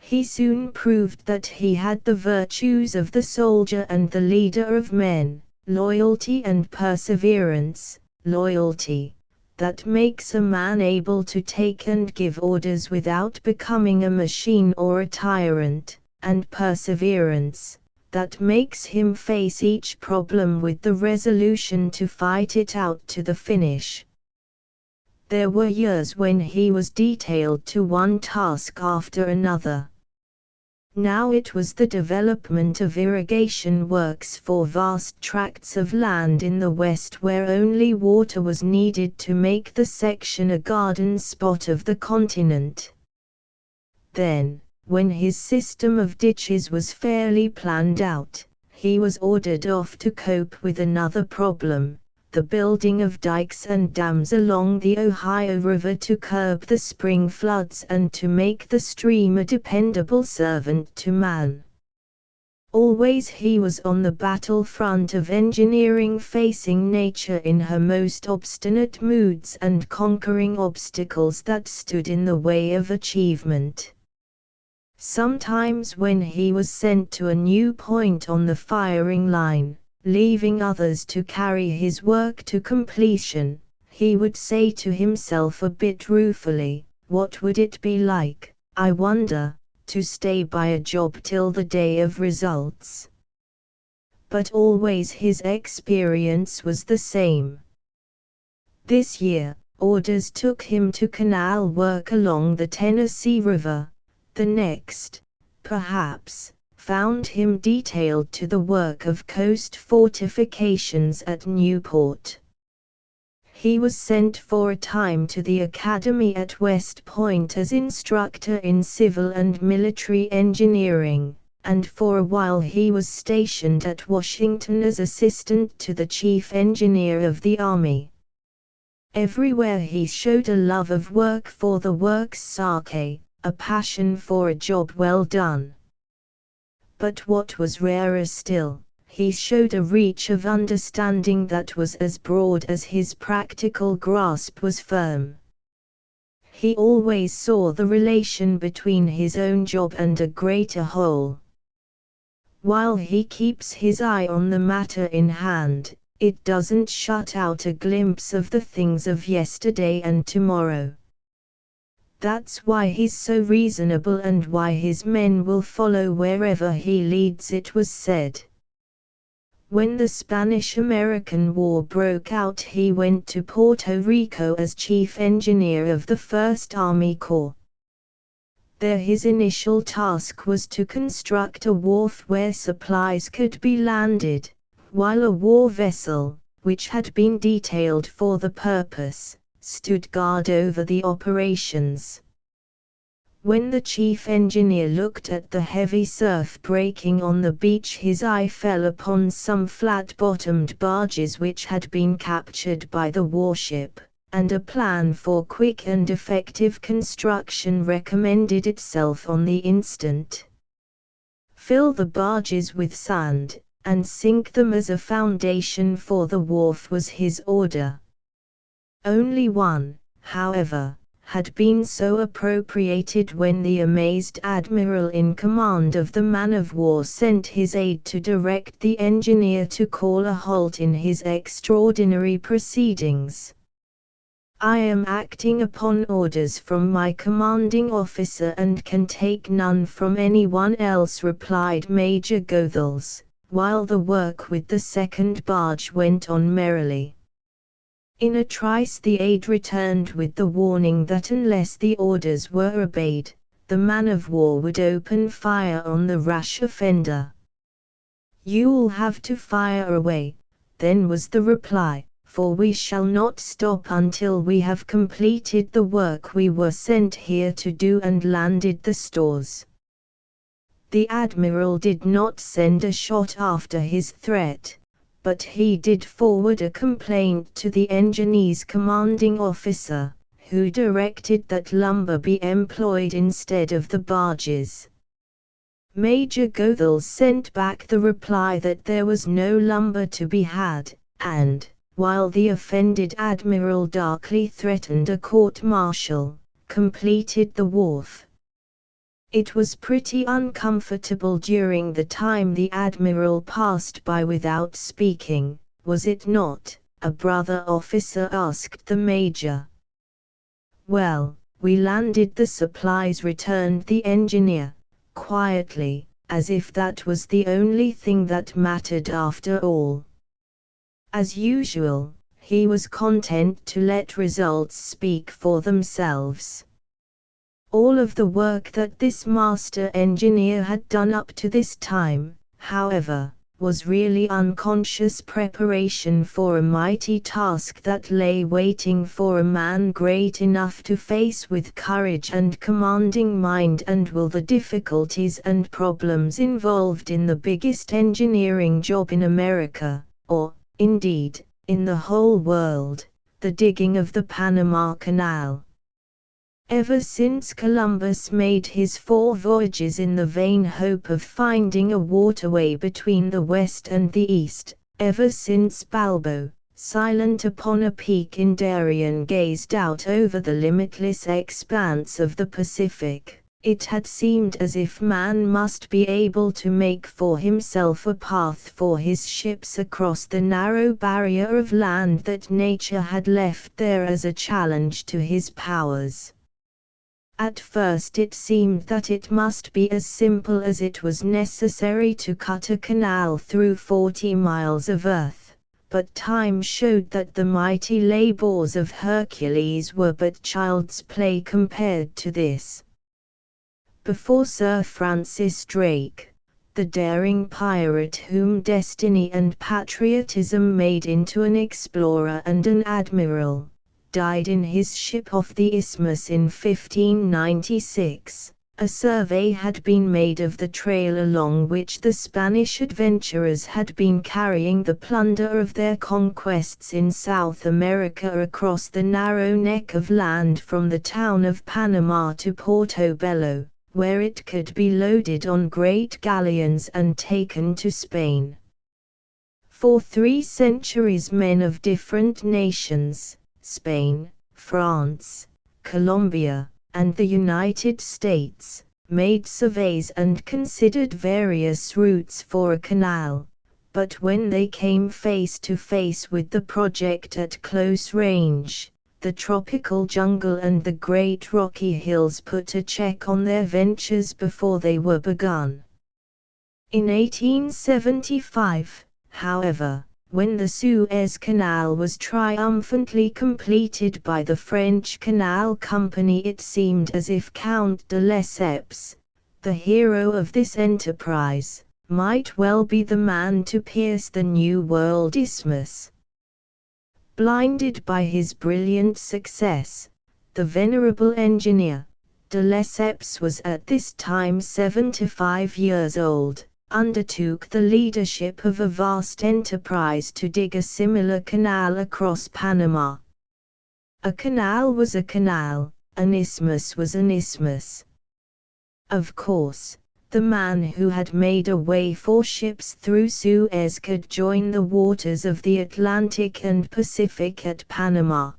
He soon proved that he had the virtues of the soldier and the leader of men, loyalty and perseverance. Loyalty, that makes a man able to take and give orders without becoming a machine or a tyrant, and perseverance, that makes him face each problem with the resolution to fight it out to the finish. There were years when he was detailed to one task after another. Now it was the development of irrigation works for vast tracts of land in the west where only water was needed to make the section a garden spot of the continent. Then, when his system of ditches was fairly planned out, he was ordered off to cope with another problem, the building of dikes and dams along the Ohio River to curb the spring floods and to make the stream a dependable servant to man. Always he was on the battlefront of engineering, facing nature in her most obstinate moods and conquering obstacles that stood in the way of achievement. Sometimes when he was sent to a new point on the firing line, leaving others to carry his work to completion, he would say to himself a bit ruefully, what would it be like, I wonder, to stay by a job till the day of results? But always his experience was the same. This year, orders took him to canal work along the Tennessee River. The next, perhaps, found him detailed to the work of coast fortifications at Newport. He was sent for a time to the academy at West Point as instructor in civil and military engineering, and for a while he was stationed at Washington as assistant to the chief engineer of the Army. Everywhere he showed a love of work for the work's sake, a passion for a job well done. But what was rarer still, he showed a reach of understanding that was as broad as his practical grasp was firm. He always saw the relation between his own job and a greater whole. While he keeps his eye on the matter in hand, it doesn't shut out a glimpse of the things of yesterday and tomorrow. That's why he's so reasonable and why his men will follow wherever he leads, it was said. When the Spanish-American War broke out, he went to Puerto Rico as chief engineer of the 1st Army Corps. There his initial task was to construct a wharf where supplies could be landed, while a war vessel, which had been detailed for the purpose, stood guard over the operations. When the chief engineer looked at the heavy surf breaking on the beach, his eye fell upon some flat-bottomed barges which had been captured by the warship, and a plan for quick and effective construction recommended itself on the instant. Fill the barges with sand, and sink them as a foundation for the wharf was his order. Only one, however, had been so appropriated when the amazed admiral in command of the man-of-war sent his aide to direct the engineer to call a halt in his extraordinary proceedings. "I am acting upon orders from my commanding officer and can take none from anyone else," replied Major Goethals, while the work with the second barge went on merrily. In a trice the aide returned with the warning that unless the orders were obeyed, the man-of-war would open fire on the rash offender. "You'll have to fire away," then was the reply, "for we shall not stop until we have completed the work we were sent here to do and landed the stores." The admiral did not send a shot after his threat, but he did forward a complaint to the engineer's commanding officer, who directed that lumber be employed instead of the barges. Major Goethals sent back the reply that there was no lumber to be had, and, while the offended admiral darkly threatened a court-martial, completed the wharf. It was pretty uncomfortable during the time the admiral passed by without speaking, was it not? A brother officer asked the major. "Well, we landed the supplies," returned the engineer, quietly, as if that was the only thing that mattered after all. As usual, he was content to let results speak for themselves. All of the work that this master engineer had done up to this time, however, was really unconscious preparation for a mighty task that lay waiting for a man great enough to face with courage and commanding mind and will the difficulties and problems involved in the biggest engineering job in America, or, indeed, in the whole world, the digging of the Panama Canal. Ever since Columbus made his 4 voyages in the vain hope of finding a waterway between the West and the East, ever since Balbo, silent upon a peak in Darien, gazed out over the limitless expanse of the Pacific, it had seemed as if man must be able to make for himself a path for his ships across the narrow barrier of land that nature had left there as a challenge to his powers. At first it seemed that it must be as simple as it was necessary to cut a canal through 40 miles of earth, but time showed that the mighty labors of Hercules were but child's play compared to this. Before Sir Francis Drake, the daring pirate whom destiny and patriotism made into an explorer and an admiral, died in his ship off the isthmus in 1596, A survey had been made of the trail along which the Spanish adventurers had been carrying the plunder of their conquests in South America across the narrow neck of land from the town of Panama to Portobello, where it could be loaded on great galleons and taken to Spain. For 3 centuries men of different nations, Spain, France, Colombia, and the United States, made surveys and considered various routes for a canal, but when they came face to face with the project at close range, the tropical jungle and the great rocky hills put a check on their ventures before they were begun. In 1875, however, when the Suez Canal was triumphantly completed by the French Canal Company, it seemed as if Count de Lesseps, the hero of this enterprise, might well be the man to pierce the New World isthmus. Blinded by his brilliant success, the venerable engineer, de Lesseps was at this time 75 years old, undertook the leadership of a vast enterprise to dig a similar canal across Panama. A canal was a canal, an isthmus was an isthmus. Of course, the man who had made a way for ships through Suez could join the waters of the Atlantic and Pacific at Panama.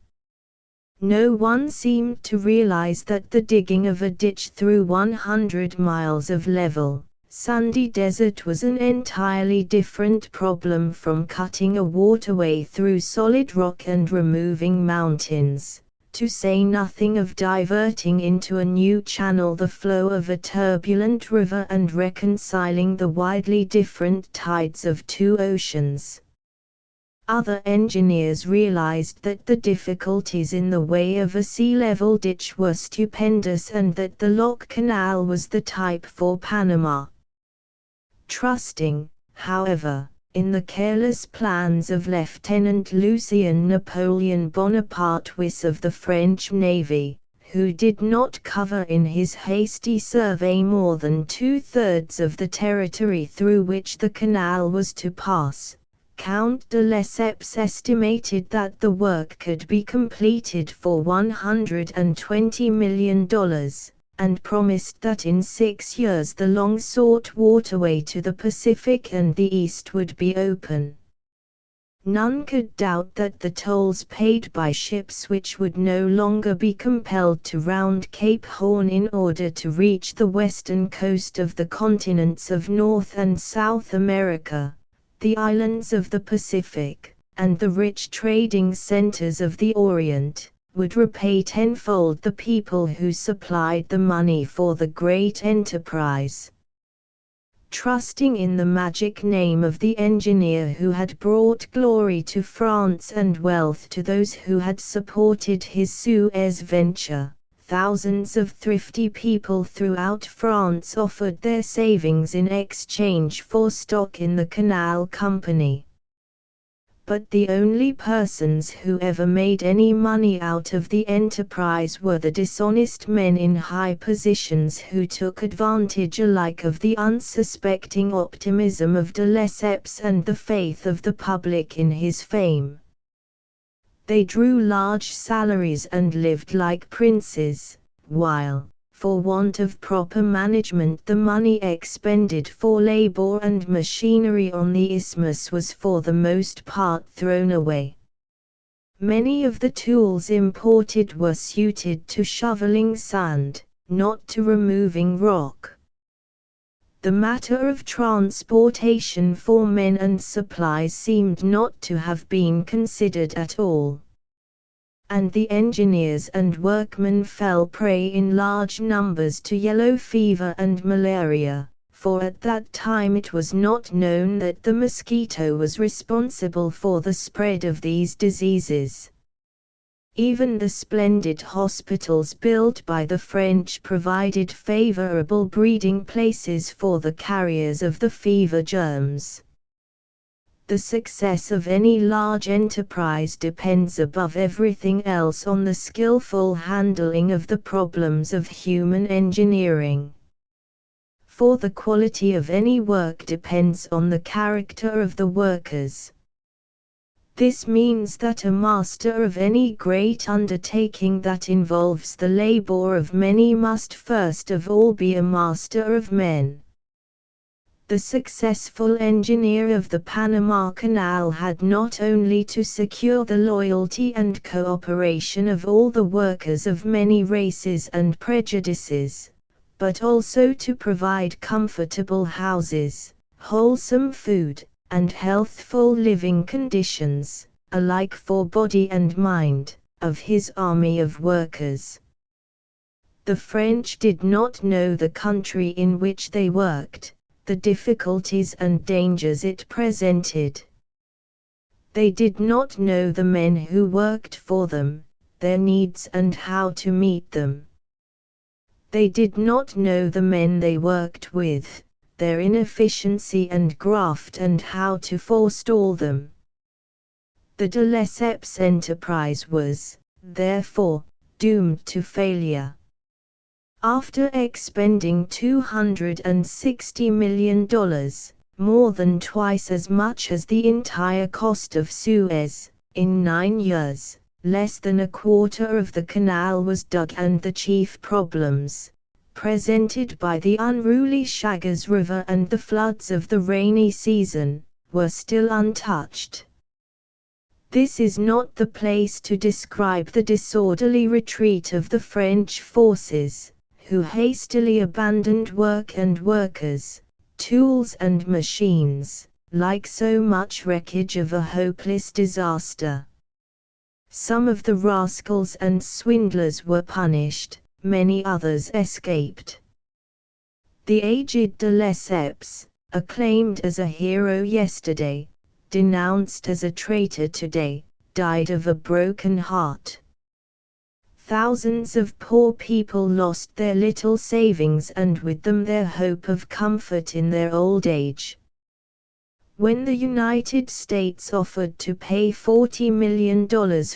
No one seemed to realize that the digging of a ditch through 100 miles of level, sandy desert was an entirely different problem from cutting a waterway through solid rock and removing mountains, to say nothing of diverting into a new channel the flow of a turbulent river and reconciling the widely different tides of 2 oceans. Other engineers realized that the difficulties in the way of a sea-level ditch were stupendous and that the Lock Canal was the type for Panama. Trusting, however, in the careless plans of Lieutenant Lucien Napoleon Bonaparte of the French Navy, who did not cover in his hasty survey more than 2/3 of the territory through which the canal was to pass, Count de Lesseps estimated that the work could be completed for $120 million. And promised that in 6 years the long-sought waterway to the Pacific and the East would be open. None could doubt that the tolls paid by ships which would no longer be compelled to round Cape Horn in order to reach the western coast of the continents of North and South America, the islands of the Pacific, and the rich trading centers of the Orient, would repay tenfold the people who supplied the money for the great enterprise. Trusting in the magic name of the engineer who had brought glory to France and wealth to those who had supported his Suez venture, thousands of thrifty people throughout France offered their savings in exchange for stock in the Canal Company. But the only persons who ever made any money out of the enterprise were the dishonest men in high positions who took advantage alike of the unsuspecting optimism of de Lesseps and the faith of the public in his fame. They drew large salaries and lived like princes, while, for want of proper management, the money expended for labor and machinery on the isthmus was for the most part thrown away. Many of the tools imported were suited to shoveling sand, not to removing rock. The matter of transportation for men and supplies seemed not to have been considered at all. And the engineers and workmen fell prey in large numbers to yellow fever and malaria, for at that time it was not known that the mosquito was responsible for the spread of these diseases. Even the splendid hospitals built by the French provided favorable breeding places for the carriers of the fever germs. The success of any large enterprise depends above everything else on the skillful handling of the problems of human engineering. For the quality of any work depends on the character of the workers. This means that a master of any great undertaking that involves the labor of many must first of all be a master of men. The successful engineer of the Panama Canal had not only to secure the loyalty and cooperation of all the workers of many races and prejudices, but also to provide comfortable houses, wholesome food, and healthful living conditions, alike for body and mind, of his army of workers. The French did not know the country in which they worked, the difficulties and dangers it presented. They did not know the men who worked for them, their needs and how to meet them. They did not know the men they worked with, their inefficiency and graft and how to forestall them. The de Lesseps enterprise was, therefore, doomed to failure. After expending $260 million, more than twice as much as the entire cost of Suez, in 9 years, less than a quarter of the canal was dug and the chief problems, presented by the unruly Chagres River and the floods of the rainy season, were still untouched. This is not the place to describe the disorderly retreat of the French forces, who hastily abandoned work and workers, tools and machines, like so much wreckage of a hopeless disaster. Some of the rascals and swindlers were punished, many others escaped. The aged de Lesseps, acclaimed as a hero yesterday, denounced as a traitor today, died of a broken heart. Thousands of poor people lost their little savings and with them their hope of comfort in their old age. When the United States offered to pay $40 million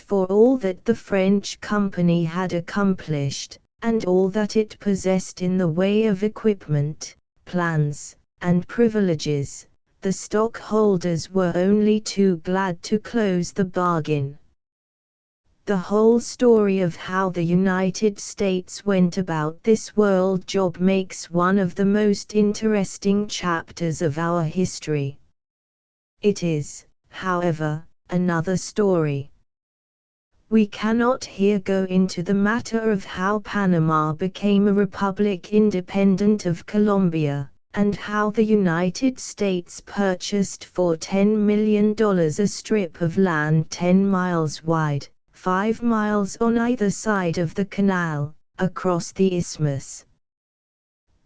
for all that the French company had accomplished, and all that it possessed in the way of equipment, plans, and privileges, the stockholders were only too glad to close the bargain. The whole story of how the United States went about this world job makes one of the most interesting chapters of our history. It is, however, another story. We cannot here go into the matter of how Panama became a republic independent of Colombia, and how the United States purchased for $10 million a strip of land 10 miles wide, 5 miles on either side of the canal, across the isthmus.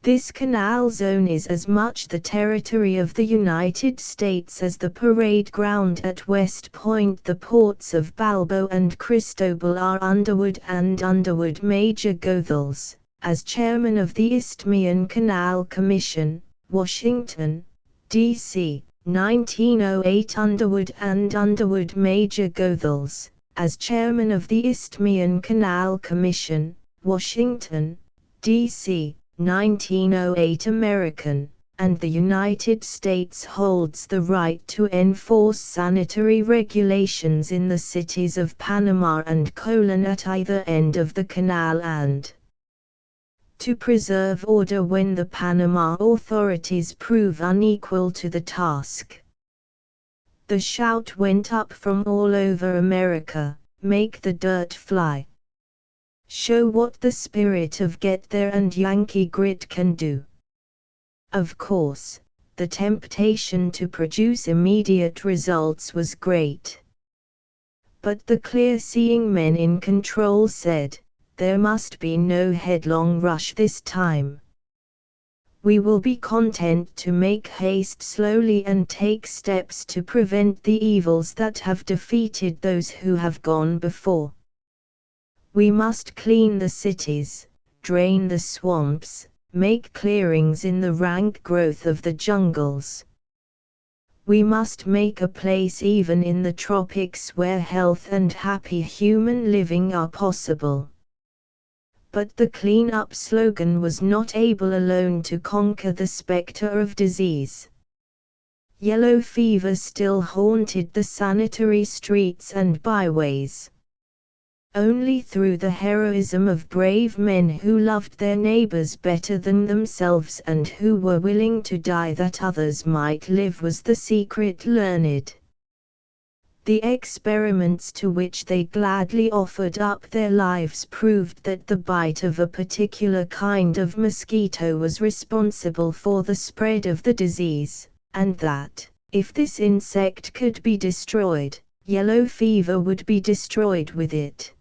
This canal zone is as much the territory of the United States as the parade ground at West Point. The ports of Balbo and Cristobal are Underwood and Underwood Major Goethals, as chairman of the Isthmian Canal Commission, Washington, D.C., 1908. Underwood and Underwood Major Goethals, as chairman of the Isthmian Canal Commission, Washington, D.C., 1908. American, and the United States holds the right to enforce sanitary regulations in the cities of Panama and Colon at either end of the canal and to preserve order when the Panama authorities prove unequal to the task. The shout went up from all over America, "Make the dirt fly! Show what the spirit of get there and Yankee grit can do." Of course, the temptation to produce immediate results was great. But the clear-seeing men in control said, there must be no headlong rush this time. We will be content to make haste slowly and take steps to prevent the evils that have defeated those who have gone before. We must clean the cities, drain the swamps, make clearings in the rank growth of the jungles. We must make a place even in the tropics where health and happy human living are possible. But the clean-up slogan was not able alone to conquer the specter of disease. Yellow fever still haunted the sanitary streets and byways. Only through the heroism of brave men who loved their neighbors better than themselves and who were willing to die that others might live was the secret learned. The experiments to which they gladly offered up their lives proved that the bite of a particular kind of mosquito was responsible for the spread of the disease, and that, if this insect could be destroyed, yellow fever would be destroyed with it.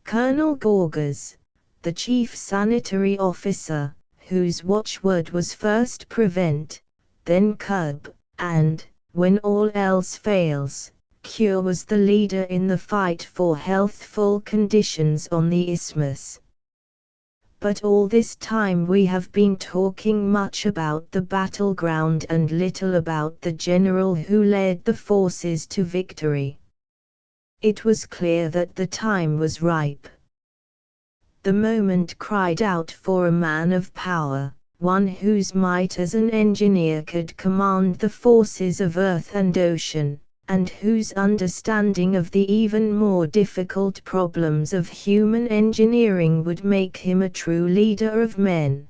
Colonel Gorgas, the chief sanitary officer, whose watchword was first prevent, then curb, and, when all else fails, cure, was the leader in the fight for healthful conditions on the isthmus. But all this time we have been talking much about the battleground and little about the general who led the forces to victory. It was clear that the time was ripe. The moment cried out for a man of power, one whose might as an engineer could command the forces of earth and ocean, and whose understanding of the even more difficult problems of human engineering would make him a true leader of men.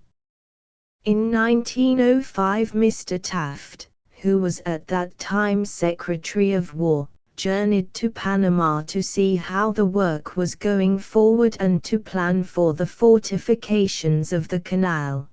In 1905 Mr. Taft, who was at that time Secretary of War, journeyed to Panama to see how the work was going forward and to plan for the fortifications of the canal.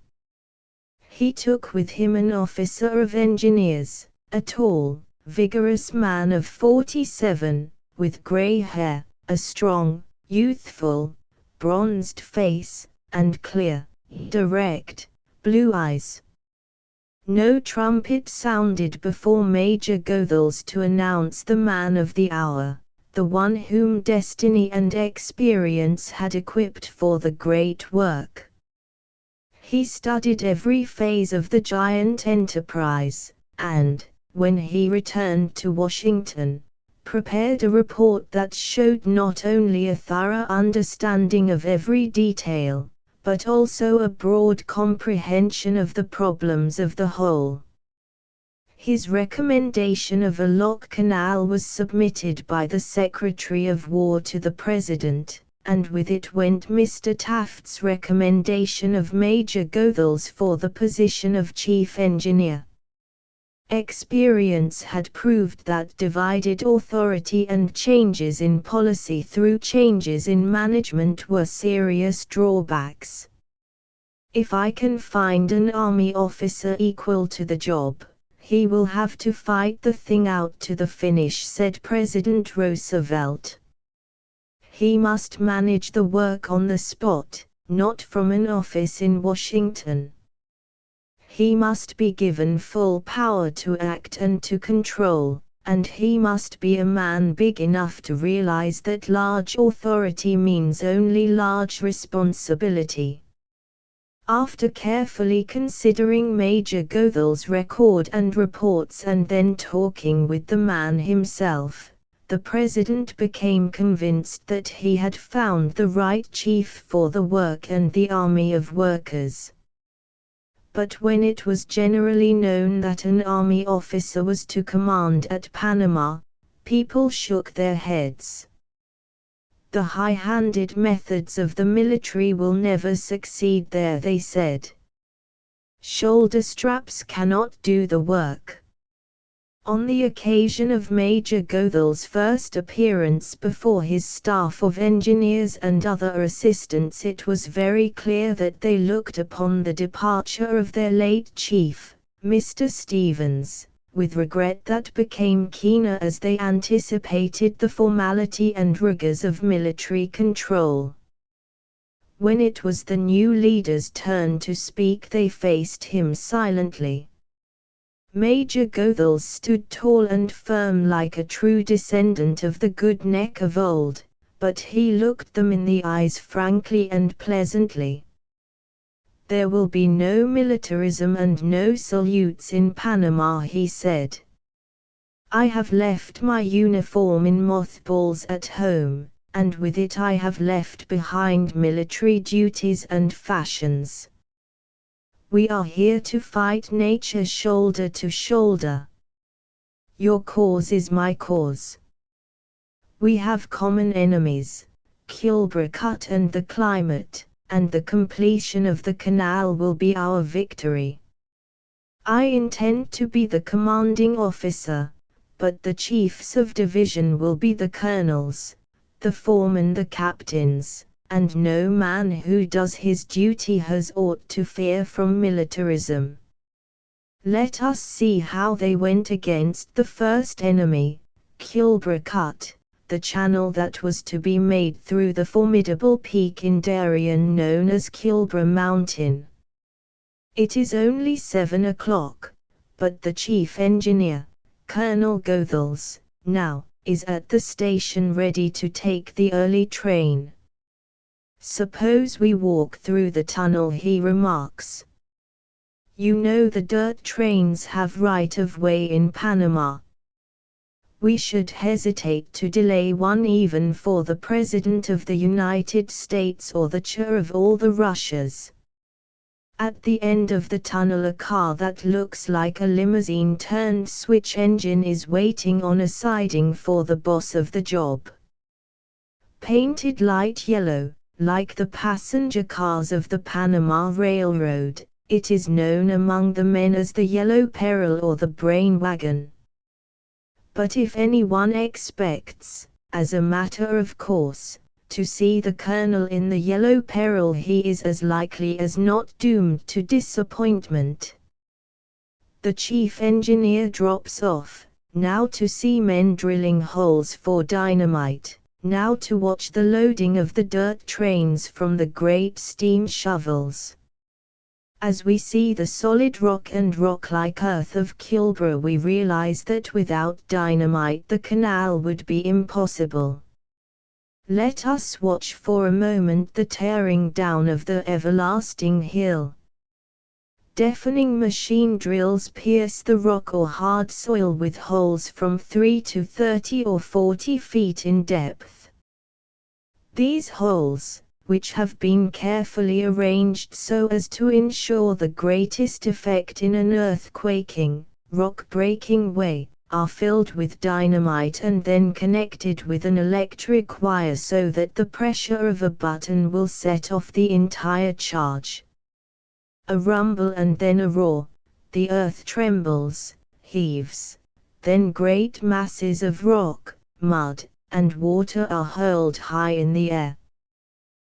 He took with him an officer of engineers, a tall, vigorous man of 47, with grey hair, a strong, youthful, bronzed face, and clear, direct, blue eyes. No trumpet sounded before Major Goethals to announce the man of the hour, the one whom destiny and experience had equipped for the great work. He studied every phase of the giant enterprise, and, when he returned to Washington, prepared a report that showed not only a thorough understanding of every detail, but also a broad comprehension of the problems of the whole. His recommendation of a lock canal was submitted by the Secretary of War to the President, and with it went Mr. Taft's recommendation of Major Goethals for the position of Chief Engineer. Experience had proved that divided authority and changes in policy through changes in management were serious drawbacks. If I can find an army officer equal to the job, he will have to fight the thing out to the finish, said President Roosevelt. He must manage the work on the spot, not from an office in Washington. He must be given full power to act and to control, and he must be a man big enough to realize that large authority means only large responsibility. After carefully considering Major Goethals' record and reports and then talking with the man himself, the President became convinced that he had found the right chief for the work and the army of workers. But when it was generally known that an army officer was to command at Panama, people shook their heads. The high-handed methods of the military will never succeed there, they said. Shoulder straps cannot do the work. On the occasion of Major Goethals' first appearance before his staff of engineers and other assistants, it was very clear that they looked upon the departure of their late chief, Mr. Stevens, with regret that became keener as they anticipated the formality and rigors of military control. When it was the new leader's turn to speak, they faced him silently. Major Goethals stood tall and firm like a true descendant of the good neck of old, but he looked them in the eyes frankly and pleasantly. There will be no militarism and no salutes in Panama, he said. I have left my uniform in mothballs at home, and with it I have left behind military duties and fashions. We are here to fight nature shoulder to shoulder. Your cause is my cause. We have common enemies, Kilbra Cut and the climate, and the completion of the canal will be our victory. I intend to be the commanding officer, but the chiefs of division will be the colonels, the foremen the captains, and no man who does his duty has aught to fear from militarism. Let us see how they went against the first enemy, Kilbra Cut, the channel that was to be made through the formidable peak in Darien known as Kilbra Mountain. It is only 7 o'clock, but the chief engineer, Colonel Goethals, now, is at the station ready to take the early train. Suppose we walk through the tunnel, he remarks. You know the dirt trains have right of way in Panama. We should hesitate to delay one even for the President of the United States or the Chair of all the Russias. At the end of the tunnel a car that looks like a limousine turned switch engine is waiting on a siding for the boss of the job. Painted light yellow, like the passenger cars of the Panama Railroad, it is known among the men as the Yellow Peril or the Brain Wagon. But if anyone expects, as a matter of course, to see the colonel in the Yellow Peril, he is as likely as not doomed to disappointment. The chief engineer drops off, now to see men drilling holes for dynamite, now to watch the loading of the dirt trains from the great steam shovels. As we see the solid rock and rock-like earth of Kilbra, we realize that without dynamite the canal would be impossible. Let us watch for a moment the tearing down of the everlasting hill. Deafening machine drills pierce the rock or hard soil with holes from 3 to 30 or 40 feet in depth. These holes, which have been carefully arranged so as to ensure the greatest effect in an earthquaking, rock-breaking way, are filled with dynamite and then connected with an electric wire so that the pressure of a button will set off the entire charge. A rumble and then a roar, the earth trembles, heaves, then great masses of rock, mud, and water are hurled high in the air.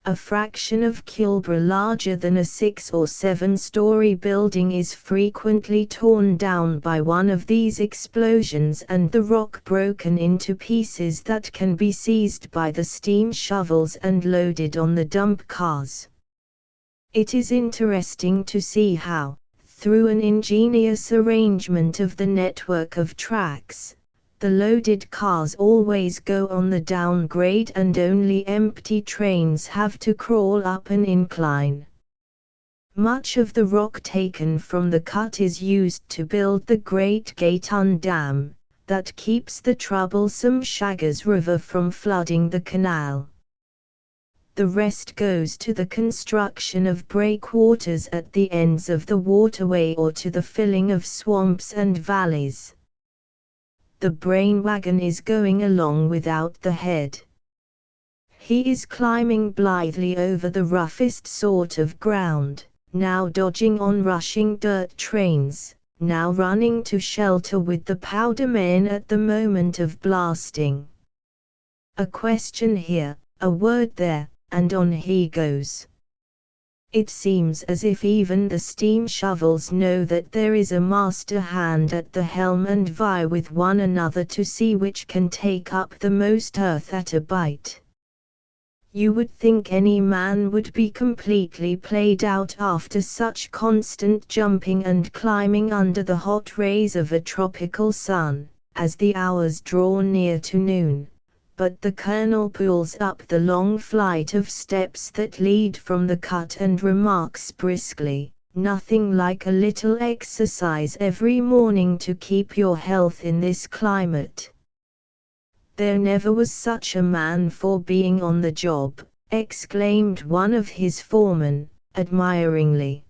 A fraction of Kilbra larger than a 6 or 7-story building is frequently torn down by one of these explosions and the rock broken into pieces that can be seized by the steam shovels and loaded on the dump cars. It is interesting to see how, through an ingenious arrangement of the network of tracks, the loaded cars always go on the downgrade and only empty trains have to crawl up an incline. Much of the rock taken from the cut is used to build the Great Gatun Dam, that keeps the troublesome Chagres River from flooding the canal. The rest goes to the construction of breakwaters at the ends of the waterway or to the filling of swamps and valleys. The brain wagon is going along without the head. He is climbing blithely over the roughest sort of ground, now dodging on rushing dirt trains, now running to shelter with the powder men at the moment of blasting. A question here, a word there, and on he goes. It seems as if even the steam shovels know that there is a master hand at the helm and vie with one another to see which can take up the most earth at a bite. You would think any man would be completely played out after such constant jumping and climbing under the hot rays of a tropical sun, as the hours draw near to noon. But the colonel pulls up the long flight of steps that lead from the cut and remarks briskly, Nothing like a little exercise every morning to keep your health in this climate. There never was such a man for being on the job, exclaimed one of his foremen, admiringly.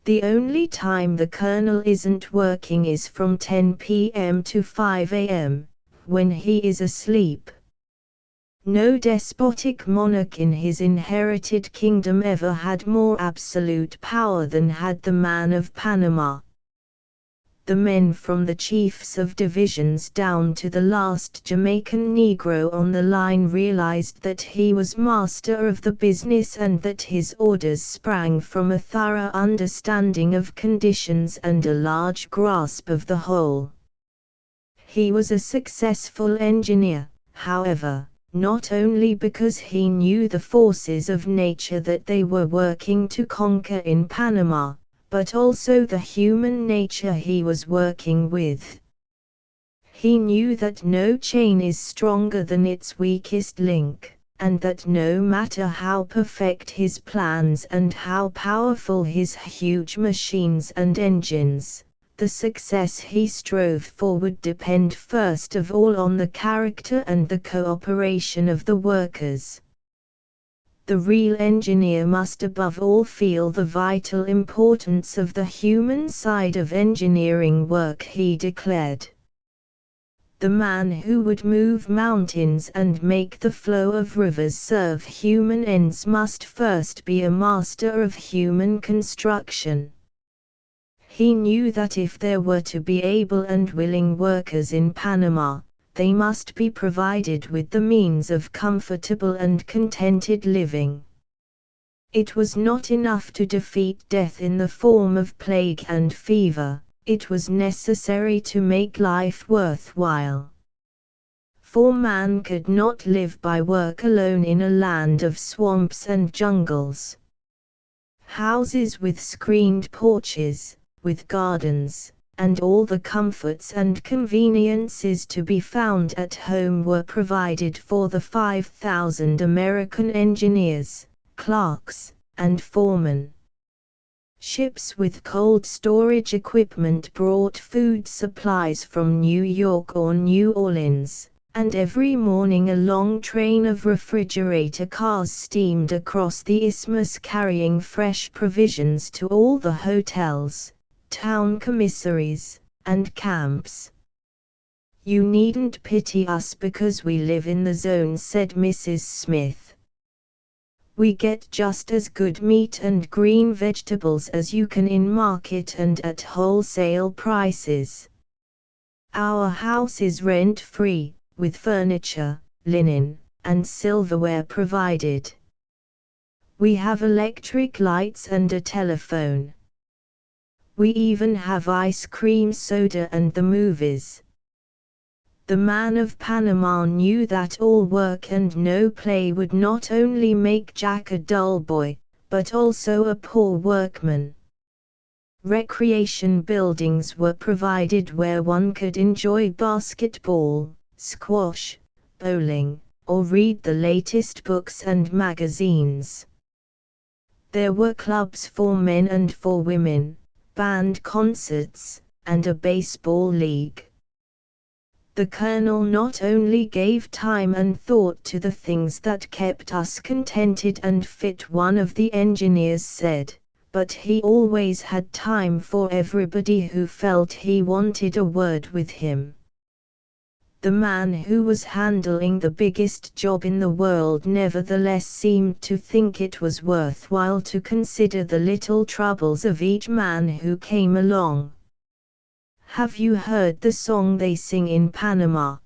The only time the colonel isn't working is from 10 p.m. to 5 a.m., when he is asleep. No despotic monarch in his inherited kingdom ever had more absolute power than had the man of Panama. The men from the chiefs of divisions down to the last Jamaican Negro on the line realized that he was master of the business and that his orders sprang from a thorough understanding of conditions and a large grasp of the whole. He was a successful engineer, however, not only because he knew the forces of nature that they were working to conquer in Panama, but also the human nature he was working with. He knew that no chain is stronger than its weakest link, and that no matter how perfect his plans and how powerful his huge machines and engines, the success he strove for would depend first of all on the character and the cooperation of the workers. The real engineer must above all feel the vital importance of the human side of engineering work, he declared. The man who would move mountains and make the flow of rivers serve human ends must first be a master of human construction. He knew that if there were to be able and willing workers in Panama, they must be provided with the means of comfortable and contented living. It was not enough to defeat death in the form of plague and fever, it was necessary to make life worthwhile. For man could not live by work alone in a land of swamps and jungles. Houses with screened porches, with gardens, and all the comforts and conveniences to be found at home were provided for the 5,000 American engineers, clerks, and foremen. Ships with cold storage equipment brought food supplies from New York or New Orleans, and every morning a long train of refrigerator cars steamed across the isthmus carrying fresh provisions to all the hotels, town commissaries, and camps. "You needn't pity us because we live in the zone," said Mrs. Smith. "We get just as good meat and green vegetables as you can in market and at wholesale prices. Our house is rent-free, with furniture, linen, and silverware provided. We have electric lights and a telephone. We even have ice cream soda and the movies." The man of Panama knew that all work and no play would not only make Jack a dull boy, but also a poor workman. Recreation buildings were provided where one could enjoy basketball, squash, bowling, or read the latest books and magazines. There were clubs for men and for women, band concerts, and a baseball league. The colonel not only gave time and thought to the things that kept us contented and fit, one of the engineers said, but he always had time for everybody who felt he wanted a word with him. The man who was handling the biggest job in the world nevertheless seemed to think it was worthwhile to consider the little troubles of each man who came along. Have you heard the song they sing in Panama?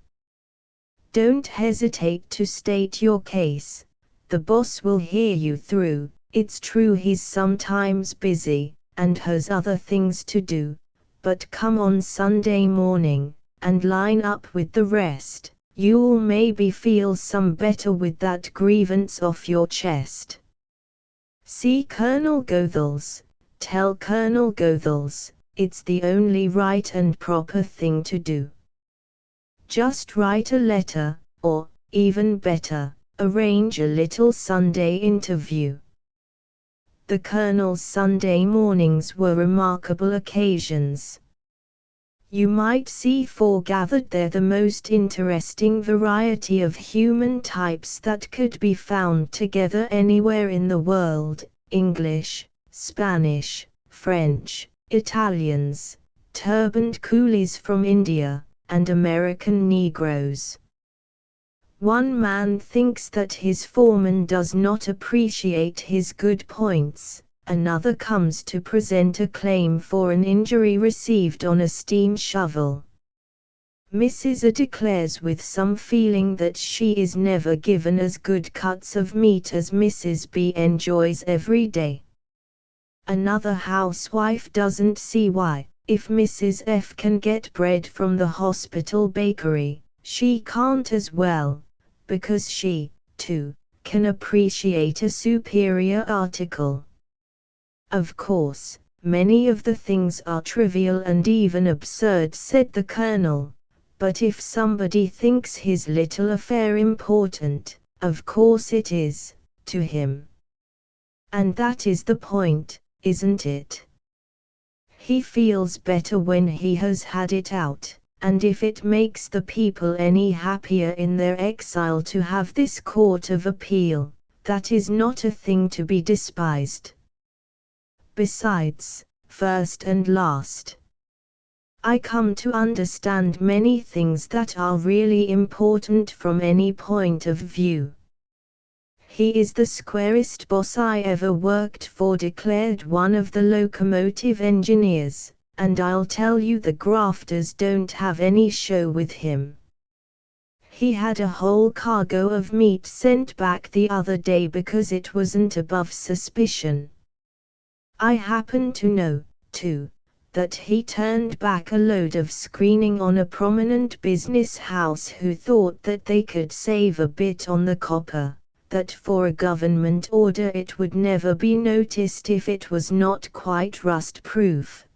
Don't hesitate to state your case, the boss will hear you through. It's true he's sometimes busy, and has other things to do, but come on Sunday morning, and line up with the rest, you'll maybe feel some better with that grievance off your chest. See Colonel Goethals, tell Colonel Goethals, it's the only right and proper thing to do. Just write a letter, or, even better, arrange a little Sunday interview. The Colonel's Sunday mornings were remarkable occasions. You might see foregathered there the most interesting variety of human types that could be found together anywhere in the world: English, Spanish, French, Italians, turbaned coolies from India, and American Negroes. One man thinks that his foreman does not appreciate his good points. Another comes to present a claim for an injury received on a steam shovel. Mrs. A declares with some feeling that she is never given as good cuts of meat as Mrs. B enjoys every day. Another housewife doesn't see why, if Mrs. F can get bread from the hospital bakery, she can't as well, because she, too, can appreciate a superior article. Of course, many of the things are trivial and even absurd, said the Colonel, but if somebody thinks his little affair important, of course it is, to him. And that is the point, isn't it? He feels better when he has had it out, and if it makes the people any happier in their exile to have this court of appeal, that is not a thing to be despised. Besides, first and last, I come to understand many things that are really important from any point of view. He is the squarest boss I ever worked for, declared one of the locomotive engineers, and I'll tell you the grafters don't have any show with him. He had a whole cargo of meat sent back the other day because it wasn't above suspicion. I happen to know, too, that he turned back a load of screening on a prominent business house who thought that they could save a bit on the copper, that for a government order it would never be noticed if it was not quite rust-proof.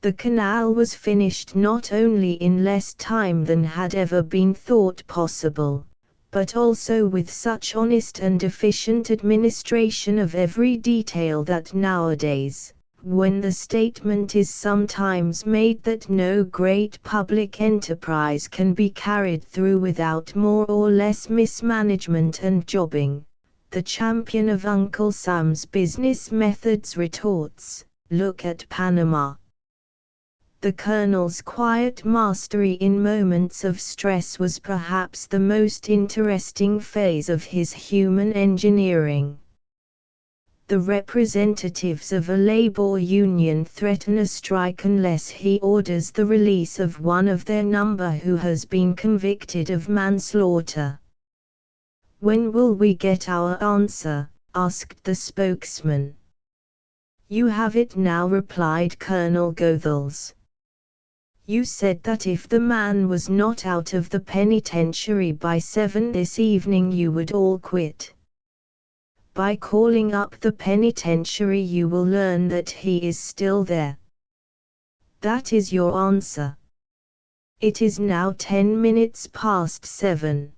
The canal was finished not only in less time than had ever been thought possible, but also with such honest and efficient administration of every detail that nowadays, when the statement is sometimes made that no great public enterprise can be carried through without more or less mismanagement and jobbing, the champion of Uncle Sam's business methods retorts, "Look at Panama." The Colonel's quiet mastery in moments of stress was perhaps the most interesting phase of his human engineering. The representatives of a labor union threaten a strike unless he orders the release of one of their number who has been convicted of manslaughter. "When will we get our answer?" asked the spokesman. "You have it now," replied Colonel Goethals. "You said that if the man was not out of the penitentiary by 7 this evening you would all quit. By calling up the penitentiary you will learn that he is still there. That is your answer. It is now 10 minutes past 7.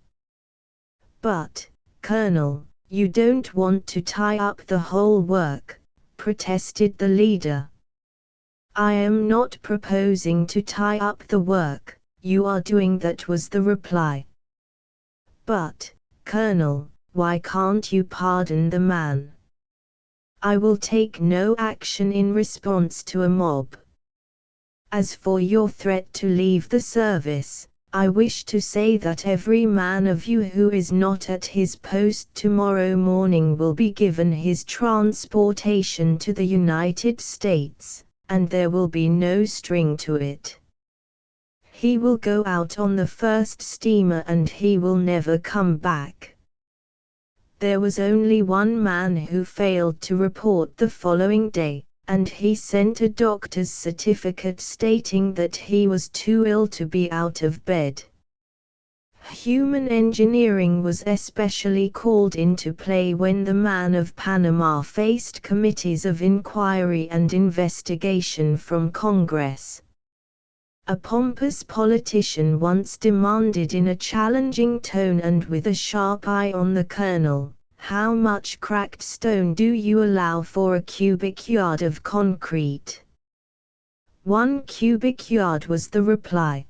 But, Colonel, you don't want to tie up the whole work," protested the leader. "I am not proposing to tie up the work, you are doing that," was the reply. "But, Colonel, why can't you pardon the man?" "I will take no action in response to a mob. As for your threat to leave the service, I wish to say that every man of you who is not at his post tomorrow morning will be given his transportation to the United States, and there will be no string to it. He will go out on the first steamer and he will never come back." There was only one man who failed to report the following day, and he sent a doctor's certificate stating that he was too ill to be out of bed. Human engineering was especially called into play when the man of Panama faced committees of inquiry and investigation from Congress. A pompous politician once demanded in a challenging tone and with a sharp eye on the Colonel, How much cracked stone do you allow for a cubic yard of concrete? 1 cubic yard was the reply.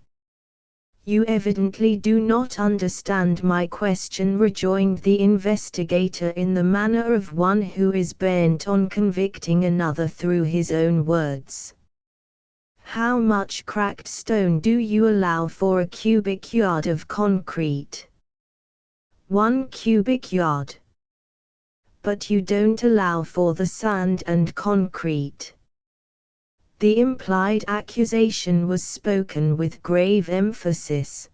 You evidently do not understand my question, rejoined the investigator in the manner of one who is bent on convicting another through his own words. How much cracked stone do you allow for a cubic yard of concrete? 1 cubic yard. But you don't allow for the sand and concrete. The implied accusation was spoken with grave emphasis.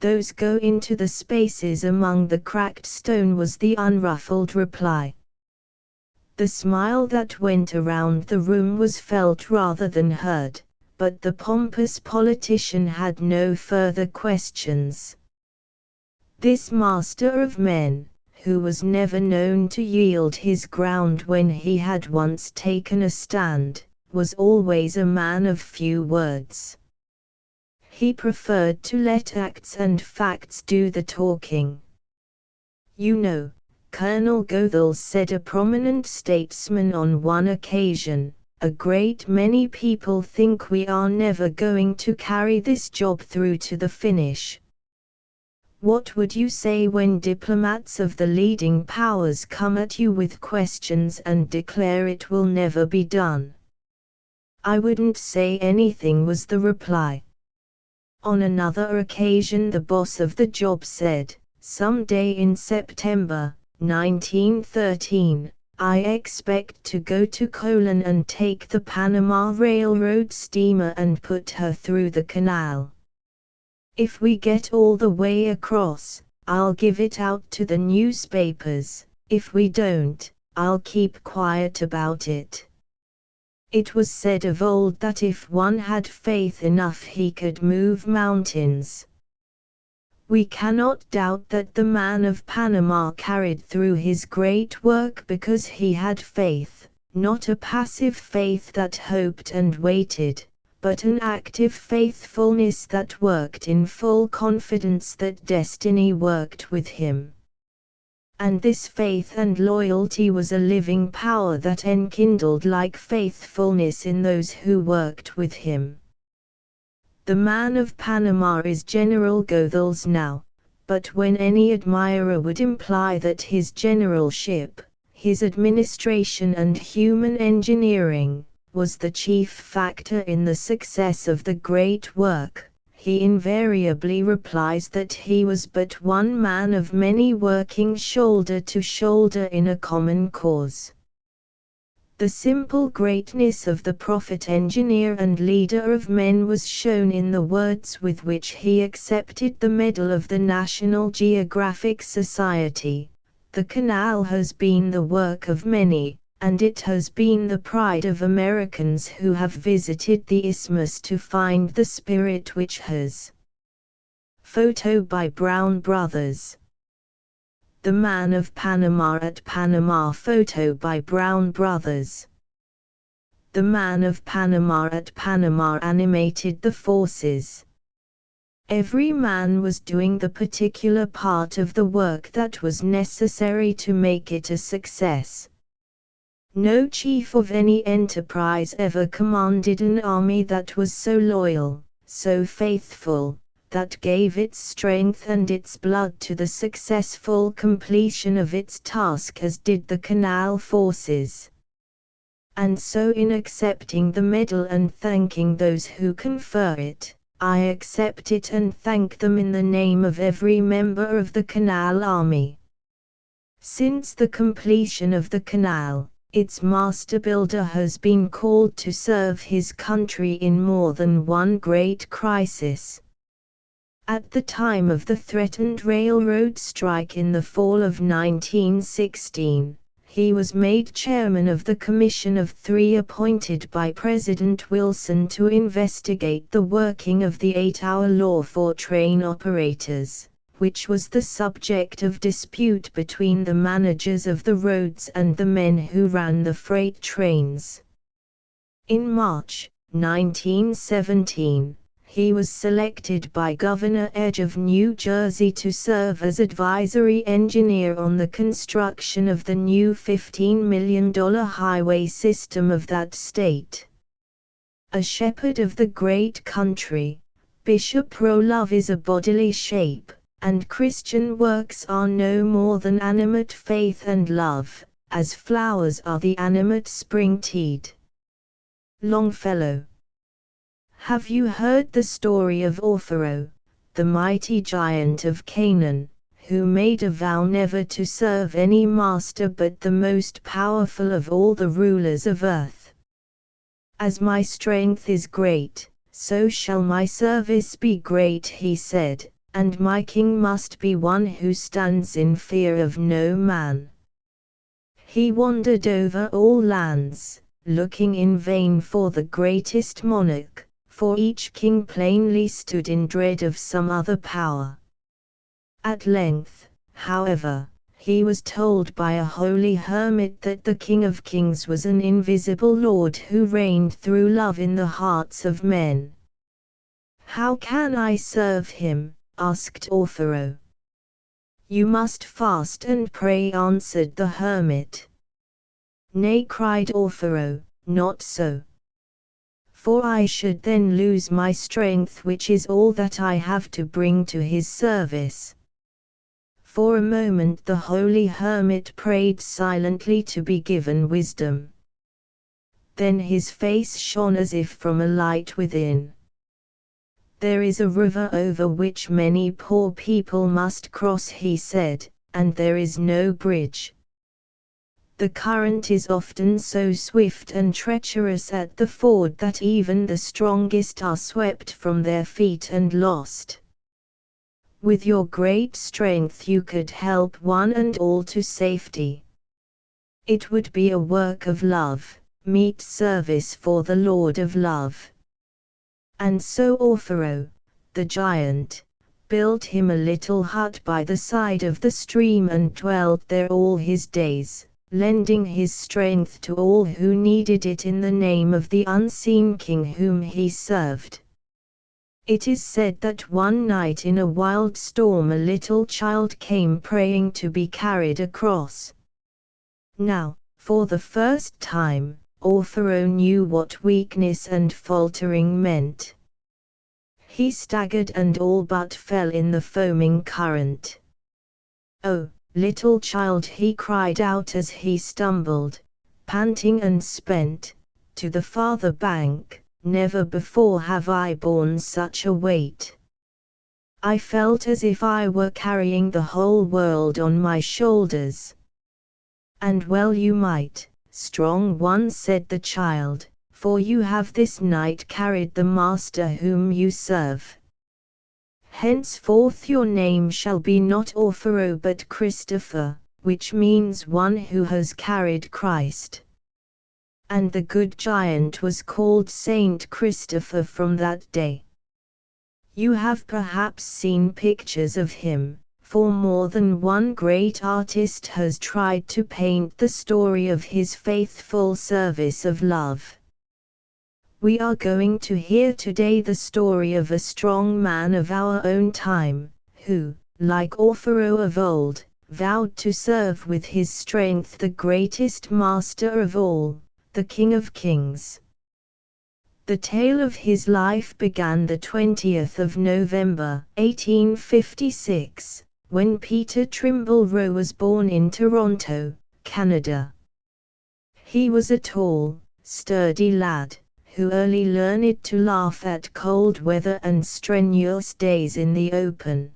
Those go into the spaces among the cracked stone, was the unruffled reply. The smile that went around the room was felt rather than heard, but the pompous politician had no further questions. This master of men, who was never known to yield his ground when he had once taken a stand, was always a man of few words. He preferred to let acts and facts do the talking. You know, Colonel Goethals, said a prominent statesman on one occasion, a great many people think we are never going to carry this job through to the finish. What would you say when diplomats of the leading powers come at you with questions and declare it will never be done? I wouldn't say anything, was the reply. On another occasion the boss of the job said, some day in September, 1913, I expect to go to Colon and take the Panama Railroad steamer and put her through the canal. If we get all the way across, I'll give it out to the newspapers. If we don't, I'll keep quiet about it. It was said of old that if one had faith enough he could move mountains. We cannot doubt that the man of Panama carried through his great work because he had faith, not a passive faith that hoped and waited, but an active faithfulness that worked in full confidence that destiny worked with him. And this faith and loyalty was a living power that enkindled like faithfulness in those who worked with him. The man of Panama is General Goethals now, but when any admirer would imply that his generalship, his administration and human engineering, was the chief factor in the success of the great work, he invariably replies that he was but one man of many working shoulder to shoulder in a common cause. The simple greatness of the prophet engineer and leader of men was shown in the words with which he accepted the medal of the National Geographic Society. The canal has been the work of many, and it has been the pride of Americans who have visited the isthmus to find the spirit which has. Photo by Brown Brothers. The Man of Panama at Panama. Photo by Brown Brothers. The Man of Panama at Panama animated the forces. Every man was doing the particular part of the work that was necessary to make it a success. No chief of any enterprise ever commanded an army that was so loyal, so faithful, that gave its strength and its blood to the successful completion of its task as did the canal forces. And so in accepting the medal and thanking those who confer it, I accept it and thank them in the name of every member of the canal army. Since the completion of the canal, its master builder has been called to serve his country in more than one great crisis. At the time of the threatened railroad strike in the fall of 1916, he was made chairman of the Commission of Three appointed by President Wilson to investigate the working of the 8-hour law for train operators, which was the subject of dispute between the managers of the roads and the men who ran the freight trains. In March 1917, he was selected by Governor Edge of New Jersey to serve as advisory engineer on the construction of the new $15 million highway system of that state. A shepherd of the great country, Bishop Rolove is a bodily shape, and Christian works are no more than animate faith and love, as flowers are the animate spring tide. Longfellow. Have you heard the story of Orfeo, the mighty giant of Canaan, who made a vow never to serve any master but the most powerful of all the rulers of earth? As my strength is great, so shall my service be great, he said, and my king must be one who stands in fear of no man. He wandered over all lands, looking in vain for the greatest monarch, for each king plainly stood in dread of some other power. At length, however, he was told by a holy hermit that the King of Kings was an invisible Lord who reigned through love in the hearts of men. "How can I serve him?" asked Orfeo. "You must fast and pray," answered the hermit. "Nay," cried Orfeo, "not so. For I should then lose my strength, which is all that I have to bring to his service." For a moment the holy hermit prayed silently to be given wisdom. Then his face shone as if from a light within. "There is a river over which many poor people must cross," he said, "and there is no bridge. The current is often so swift and treacherous at the ford that even the strongest are swept from their feet and lost. With your great strength you could help one and all to safety. It would be a work of love, meet service for the Lord of love." And so Orfeo, the giant, built him a little hut by the side of the stream and dwelt there all his days, lending his strength to all who needed it in the name of the unseen king whom he served. It is said that one night in a wild storm a little child came praying to be carried across. Now, for the first time, Orfeo knew what weakness and faltering meant. He staggered and all but fell in the foaming current. "Oh, little child," he cried out as he stumbled, panting and spent, to the farther bank, "never before have I borne such a weight. I felt as if I were carrying the whole world on my shoulders." "And well you might, strong one," said the child, "for you have this night carried the Master whom you serve. Henceforth your name shall be not Orfeo but Christopher, which means one who has carried Christ." And the good giant was called Saint Christopher from that day. You have perhaps seen pictures of him, for more than one great artist has tried to paint the story of his faithful service of love. We are going to hear today the story of a strong man of our own time, who, like Orfeo of old, vowed to serve with his strength the greatest master of all, the King of Kings. The tale of his life began the 20th of November, 1856, when Peter Trimble Rowe was born in Toronto, Canada. He was a tall, sturdy lad, who early learned to laugh at cold weather and strenuous days in the open.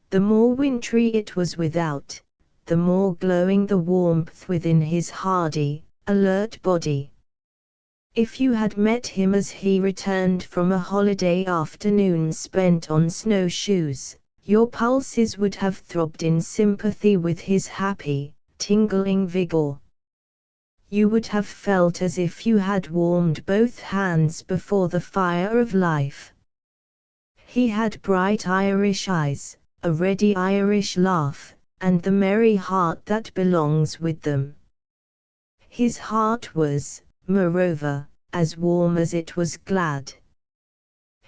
The more wintry it was without, the more glowing the warmth within his hardy, alert body. If you had met him as he returned from a holiday afternoon spent on snowshoes, your pulses would have throbbed in sympathy with his happy, tingling vigor. You would have felt as if you had warmed both hands before the fire of life. He had bright Irish eyes, a ready Irish laugh, and the merry heart that belongs with them. His heart was, moreover, as warm as it was glad.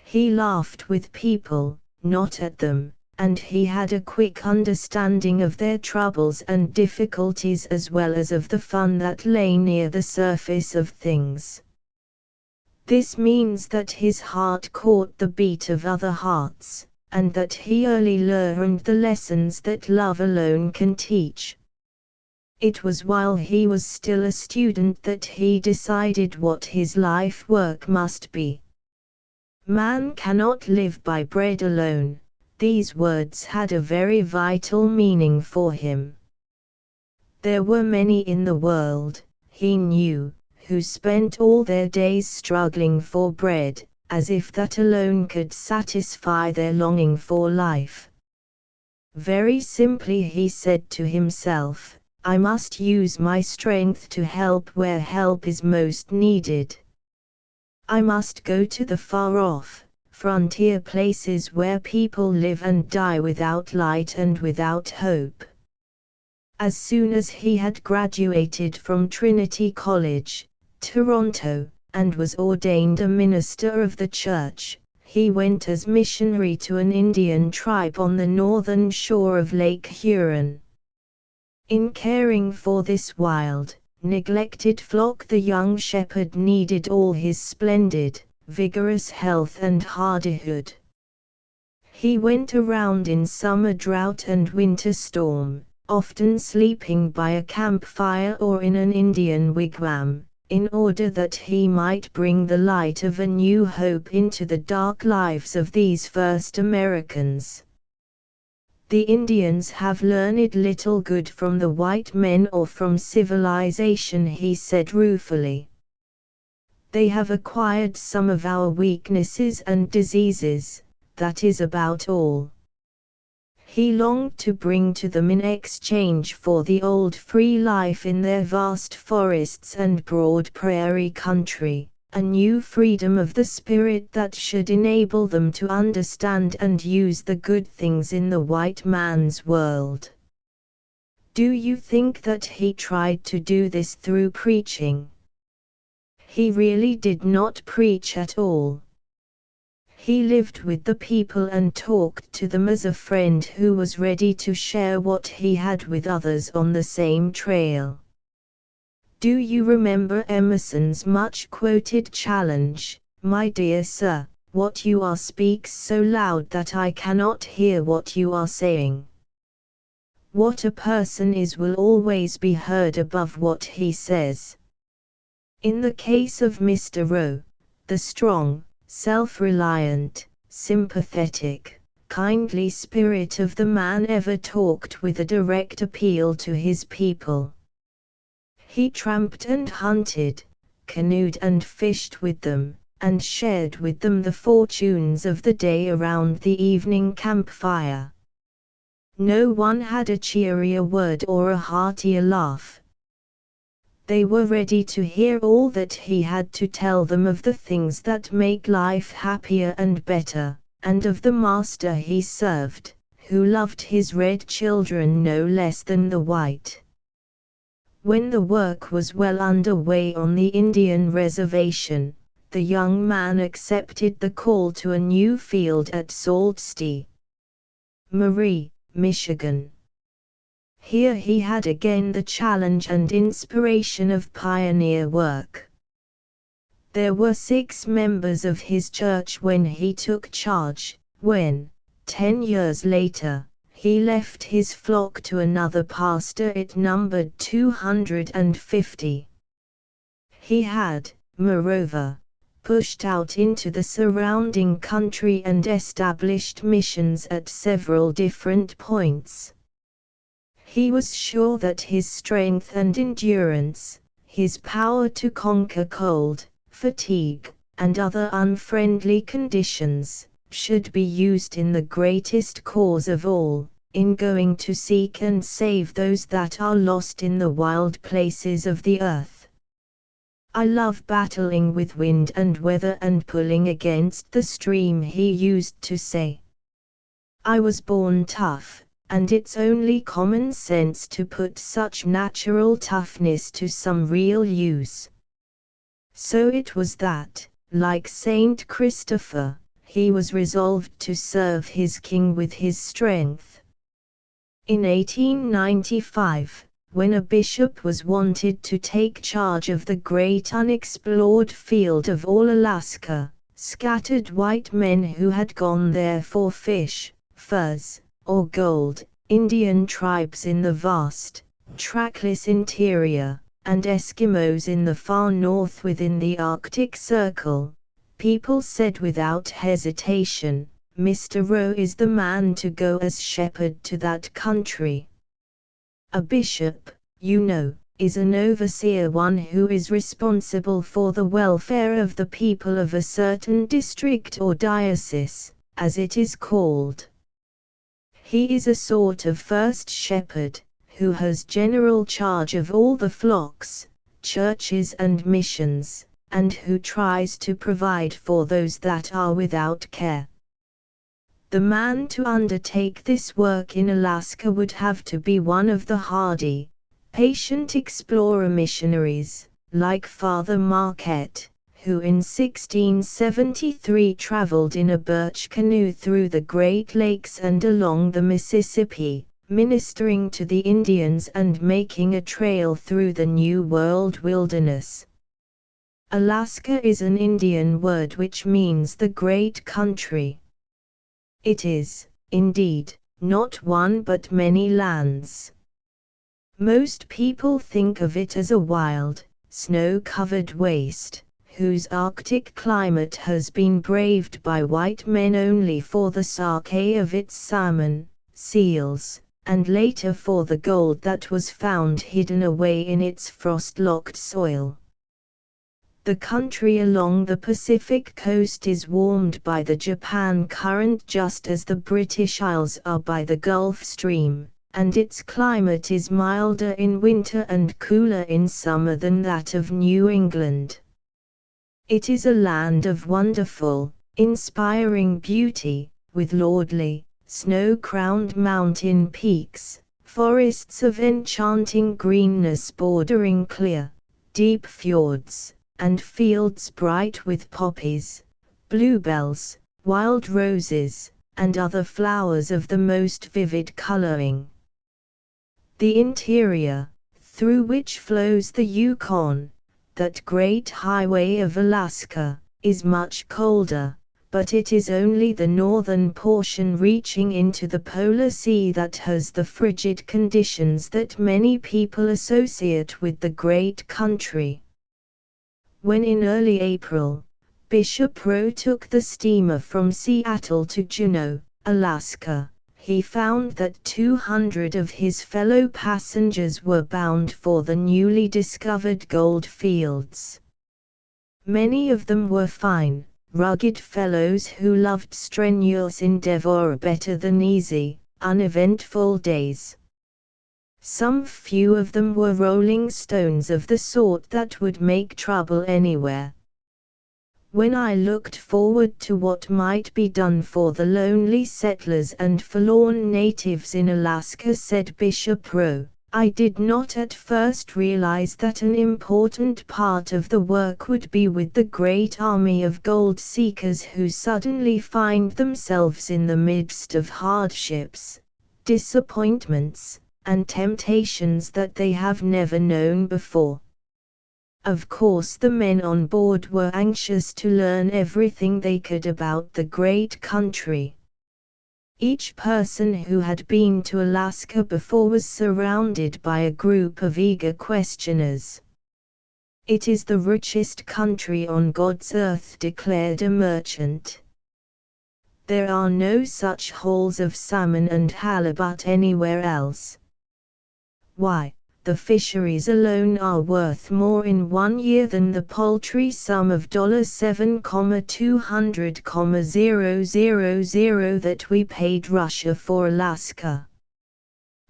He laughed with people, not at them, and he had a quick understanding of their troubles and difficulties as well as of the fun that lay near the surface of things. This means that his heart caught the beat of other hearts, and that he early learned the lessons that love alone can teach. It was while he was still a student that he decided what his life work must be. Man cannot live by bread alone. These words had a very vital meaning for him. There were many in the world, he knew, who spent all their days struggling for bread, as if that alone could satisfy their longing for life. Very simply he said to himself, I must use my strength to help where help is most needed. I must go to the far-off, frontier places where people live and die without light and without hope. As soon as he had graduated from Trinity College, Toronto, and was ordained a minister of the church, he went as missionary to an Indian tribe on the northern shore of Lake Huron. In caring for this wild, neglected flock, the young shepherd needed all his splendid, vigorous health and hardihood. He went around in summer drought and winter storm, often sleeping by a campfire or in an Indian wigwam, in order that he might bring the light of a new hope into the dark lives of these first Americans. The Indians have learned little good from the white men or from civilization, he said ruefully. They have acquired some of our weaknesses and diseases, that is about all. He longed to bring to them in exchange for the old free life in their vast forests and broad prairie country, a new freedom of the spirit that should enable them to understand and use the good things in the white man's world. Do you think that he tried to do this through preaching? He really did not preach at all. He lived with the people and talked to them as a friend who was ready to share what he had with others on the same trail. Do you remember Emerson's much-quoted challenge, "My dear sir, what you are speaks so loud that I cannot hear what you are saying." What a person is will always be heard above what he says. In the case of Mr. Rowe, the strong, self-reliant, sympathetic, kindly spirit of the man ever talked with a direct appeal to his people. He tramped and hunted, canoed and fished with them, and shared with them the fortunes of the day around the evening campfire. No one had a cheerier word or a heartier laugh. They were ready to hear all that he had to tell them of the things that make life happier and better, and of the master he served, who loved his red children no less than the white. When the work was well underway on the Indian reservation, the young man accepted the call to a new field at Sault Ste. Marie, Michigan. Here he had again the challenge and inspiration of pioneer work. There were 6 members of his church when he took charge. When, 10 years later, he left his flock to another pastor, it numbered 250. He had, moreover, pushed out into the surrounding country and established missions at several different points. He was sure that his strength and endurance, his power to conquer cold, fatigue, and other unfriendly conditions, should be used in the greatest cause of all, in going to seek and save those that are lost in the wild places of the earth. I love battling with wind and weather and pulling against the stream, he used to say. I was born tough, and it's only common sense to put such natural toughness to some real use. So it was that, like Saint Christopher, he was resolved to serve his king with his strength. In 1895, when a bishop was wanted to take charge of the great unexplored field of all Alaska, scattered white men who had gone there for fish, furs, or gold, Indian tribes in the vast, trackless interior, and Eskimos in the far north within the Arctic Circle, people said without hesitation, "Mr. Rowe is the man to go as shepherd to that country." A bishop, you know, is an overseer, one who is responsible for the welfare of the people of a certain district or diocese, as it is called. He is a sort of first shepherd, who has general charge of all the flocks, churches and missions, and who tries to provide for those that are without care. The man to undertake this work in Alaska would have to be one of the hardy, patient explorer missionaries, like Father Marquette, who in 1673 traveled in a birch canoe through the Great Lakes and along the Mississippi, ministering to the Indians and making a trail through the New World wilderness. Alaska is an Indian word which means the great country. It is, indeed, not one but many lands. Most people think of it as a wild, snow-covered waste, whose Arctic climate has been braved by white men only for the sake of its salmon, seals, and later for the gold that was found hidden away in its frost-locked soil. The country along the Pacific coast is warmed by the Japan Current just as the British Isles are by the Gulf Stream, and its climate is milder in winter and cooler in summer than that of New England. It is a land of wonderful, inspiring beauty, with lordly, snow-crowned mountain peaks, forests of enchanting greenness bordering clear, deep fjords, and fields bright with poppies, bluebells, wild roses, and other flowers of the most vivid coloring. The interior, through which flows the Yukon, that great highway of Alaska, is much colder, but it is only the northern portion reaching into the polar sea that has the frigid conditions that many people associate with the great country. When in early April, Bishop Rowe took the steamer from Seattle to Juneau, Alaska, he found that 200 of his fellow passengers were bound for the newly discovered gold fields. Many of them were fine, rugged fellows who loved strenuous endeavor better than easy, uneventful days. Some few of them were rolling stones of the sort that would make trouble anywhere. When I looked forward to what might be done for the lonely settlers and forlorn natives in Alaska, said Bishop Rowe, I did not at first realize that an important part of the work would be with the great army of gold seekers who suddenly find themselves in the midst of hardships, disappointments, and temptations that they have never known before. Of course, the men on board were anxious to learn everything they could about the great country. Each person who had been to Alaska before was surrounded by a group of eager questioners. It is the richest country on God's earth, declared a merchant. There are no such hauls of salmon and halibut anywhere else. Why, the fisheries alone are worth more in 1 year than the paltry sum of $7,200,000 that we paid Russia for Alaska.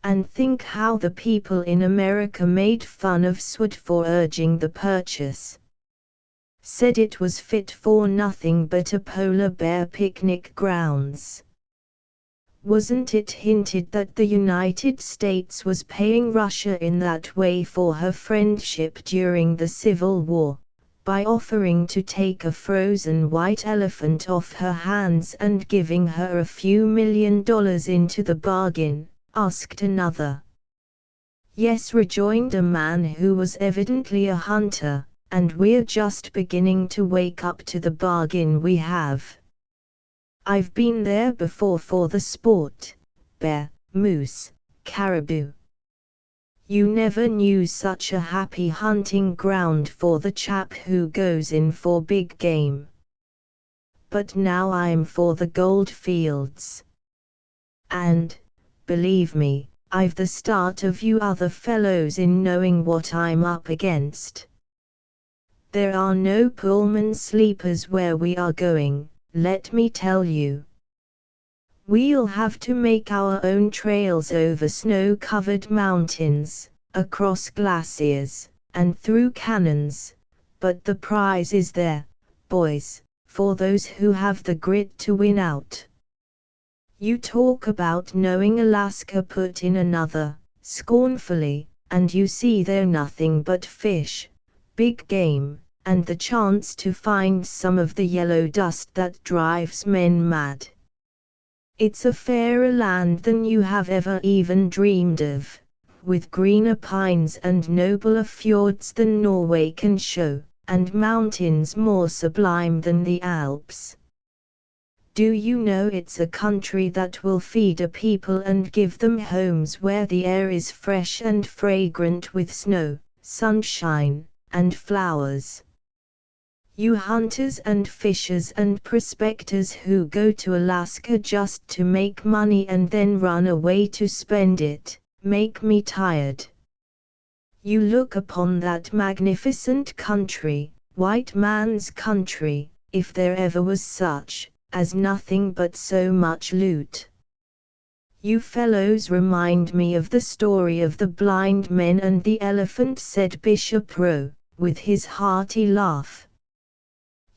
And think how the people in America made fun of Swede for urging the purchase. Said it was fit for nothing but a polar bear picnic grounds. Wasn't it hinted that the United States was paying Russia in that way for her friendship during the Civil War? by offering to take a frozen white elephant off her hands and giving her a few $1 million into the bargain, asked another. Yes, rejoined a man who was evidently a hunter, and we're just beginning to wake up to the bargain we have. I've been there before for the sport: bear, moose, caribou. You never knew such a happy hunting ground for the chap who goes in for big game. But now I'm for the gold fields. And, believe me, I've the start of you other fellows in knowing what I'm up against. There are no Pullman sleepers where we are going, let me tell you. We'll have to make our own trails over snow-covered mountains, across glaciers, and through canyons, but the prize is there, boys, for those who have the grit to win out. You talk about knowing Alaska, put in another, scornfully, and you see there nothing but fish, big game, and the chance to find some of the yellow dust that drives men mad. It's a fairer land than you have ever even dreamed of, with greener pines and nobler fjords than Norway can show, and mountains more sublime than the Alps. Do you know it's a country that will feed a people and give them homes where the air is fresh and fragrant with snow, sunshine, and flowers? You hunters and fishers and prospectors who go to Alaska just to make money and then run away to spend it, make me tired. You look upon that magnificent country, white man's country, if there ever was such, as nothing but so much loot. You fellows remind me of the story of the blind men and the elephant, said Bishop Rowe, with his hearty laugh.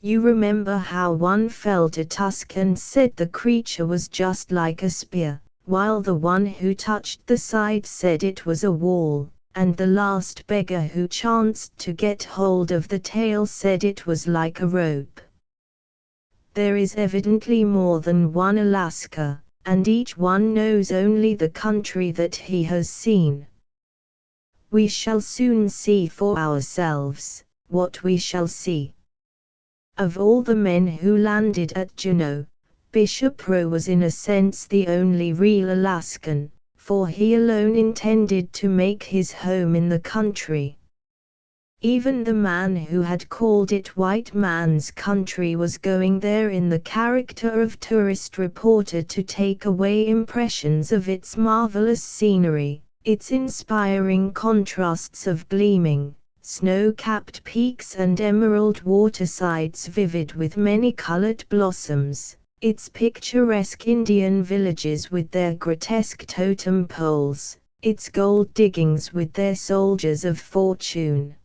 You remember how one felt a tusk and said the creature was just like a spear, while the one who touched the side said it was a wall, and the last beggar who chanced to get hold of the tail said it was like a rope. There is evidently more than one Alaska, and each one knows only the country that he has seen. We shall soon see for ourselves what we shall see. Of all the men who landed at Juneau, Bishop Rowe was in a sense the only real Alaskan, for he alone intended to make his home in the country. Even the man who had called it white man's country was going there in the character of tourist reporter to take away impressions of its marvelous scenery, its inspiring contrasts of gleaming, snow-capped peaks and emerald watersides vivid with many-colored blossoms, its picturesque Indian villages with their grotesque totem poles, its gold diggings with their soldiers of fortune.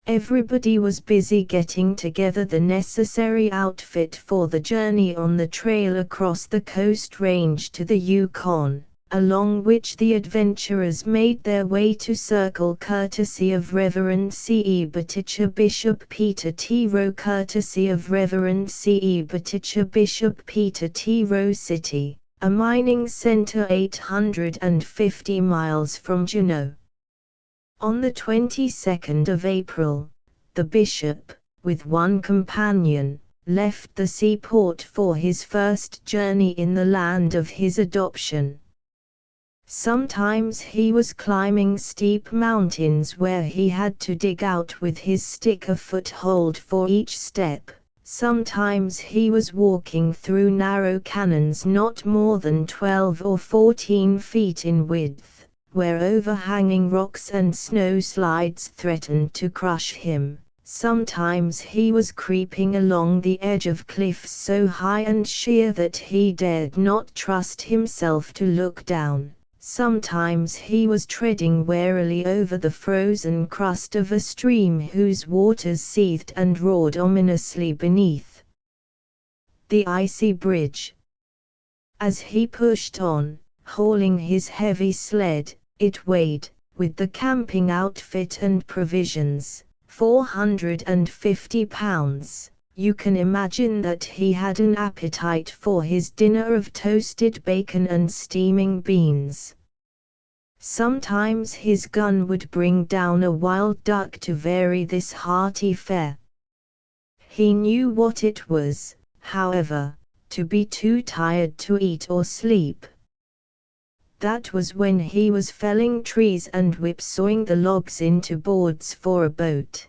Everybody was busy getting together the necessary outfit for the journey on the trail across the Coast Range to the Yukon, along which the adventurers made their way to Circle courtesy of Reverend C.E. Buttigieg, Bishop Peter T. Rowe courtesy of Reverend C.E. Buttigieg, Bishop Peter T. Rowe City, a mining center 850 miles from Juneau. On the 22nd of April, the bishop, with one companion, left the seaport for his first journey in the land of his adoption. Sometimes he was climbing steep mountains where he had to dig out with his stick a foothold for each step. Sometimes he was walking through narrow canyons not more than 12 or 14 feet in width, where overhanging rocks and snow slides threatened to crush him. Sometimes he was creeping along the edge of cliffs so high and sheer that he dared not trust himself to look down. Sometimes he was treading warily over the frozen crust of a stream whose waters seethed and roared ominously beneath the icy bridge. As he pushed on, hauling his heavy sled, it weighed, with the camping outfit and provisions, 450 pounds. You can imagine that he had an appetite for his dinner of toasted bacon and steaming beans. Sometimes his gun would bring down a wild duck to vary this hearty fare. He knew what it was, however, to be too tired to eat or sleep. That was when he was felling trees and whipsawing the logs into boards for a boat.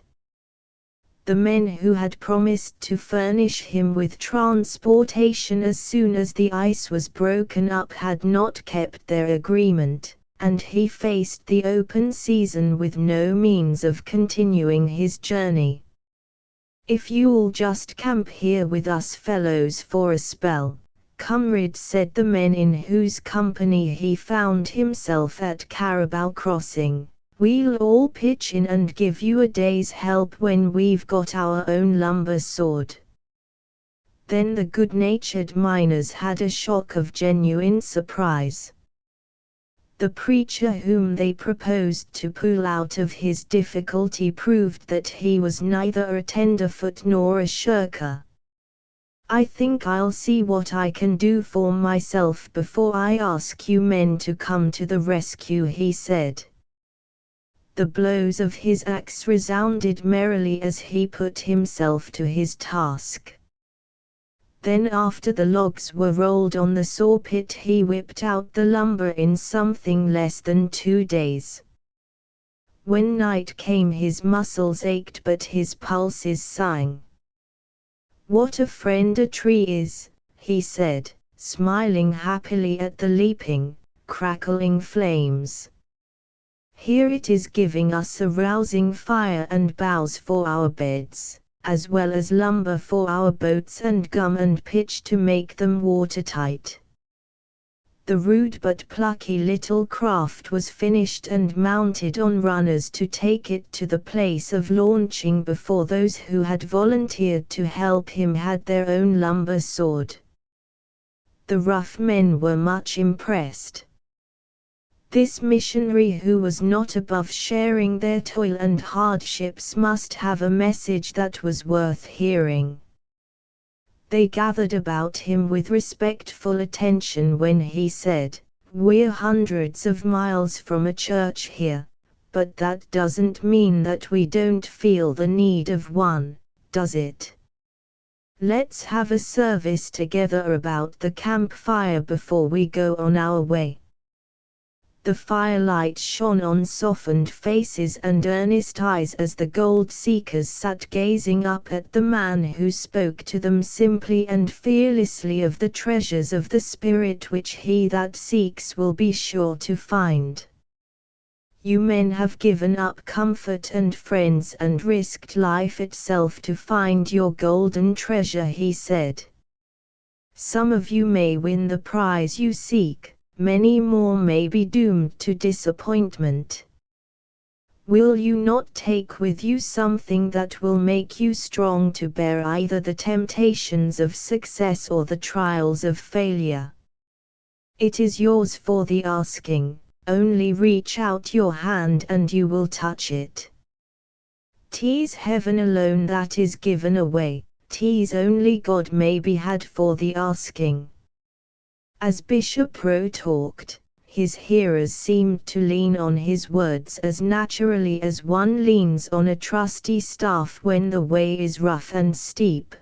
The men who had promised to furnish him with transportation as soon as the ice was broken up had not kept their agreement, and he faced the open season with no means of continuing his journey. "If you'll just camp here with us fellows for a spell," comrade said the men in whose company he found himself at Carabao Crossing, "we'll all pitch in and give you a day's help when we've got our own lumber sawed." Then the good-natured miners had a shock of genuine surprise. The preacher whom they proposed to pull out of his difficulty proved that he was neither a tenderfoot nor a shirker. "I think I'll see what I can do for myself before I ask you men to come to the rescue," he said. The blows of his axe resounded merrily as he put himself to his task. Then after the logs were rolled on the sawpit he whipped out the lumber in something less than 2 days. When night came his muscles ached but his pulses sang. "What a friend a tree is," he said, smiling happily at the leaping, crackling flames. "Here it is giving us a rousing fire and boughs for our beds, as well as lumber for our boats and gum and pitch to make them watertight." The rude but plucky little craft was finished and mounted on runners to take it to the place of launching before those who had volunteered to help him had their own lumber sawed. The rough men were much impressed. This missionary who was not above sharing their toil and hardships must have a message that was worth hearing. They gathered about him with respectful attention when he said, "We're hundreds of miles from a church here, but that doesn't mean that we don't feel the need of one, does it? Let's have a service together about the campfire before we go on our way." The firelight shone on softened faces and earnest eyes as the gold seekers sat gazing up at the man who spoke to them simply and fearlessly of the treasures of the Spirit which he that seeks will be sure to find. "You men have given up comfort and friends and risked life itself to find your golden treasure," he said. "Some of you may win the prize you seek. Many more may be doomed to disappointment. Will you not take with you something that will make you strong to bear either the temptations of success or the trials of failure? It is yours for the asking, only reach out your hand and you will touch it. 'Tis heaven alone that is given away, 'tis only God may be had for the asking." As Bishop Rowe talked, his hearers seemed to lean on his words as naturally as one leans on a trusty staff when the way is rough and steep.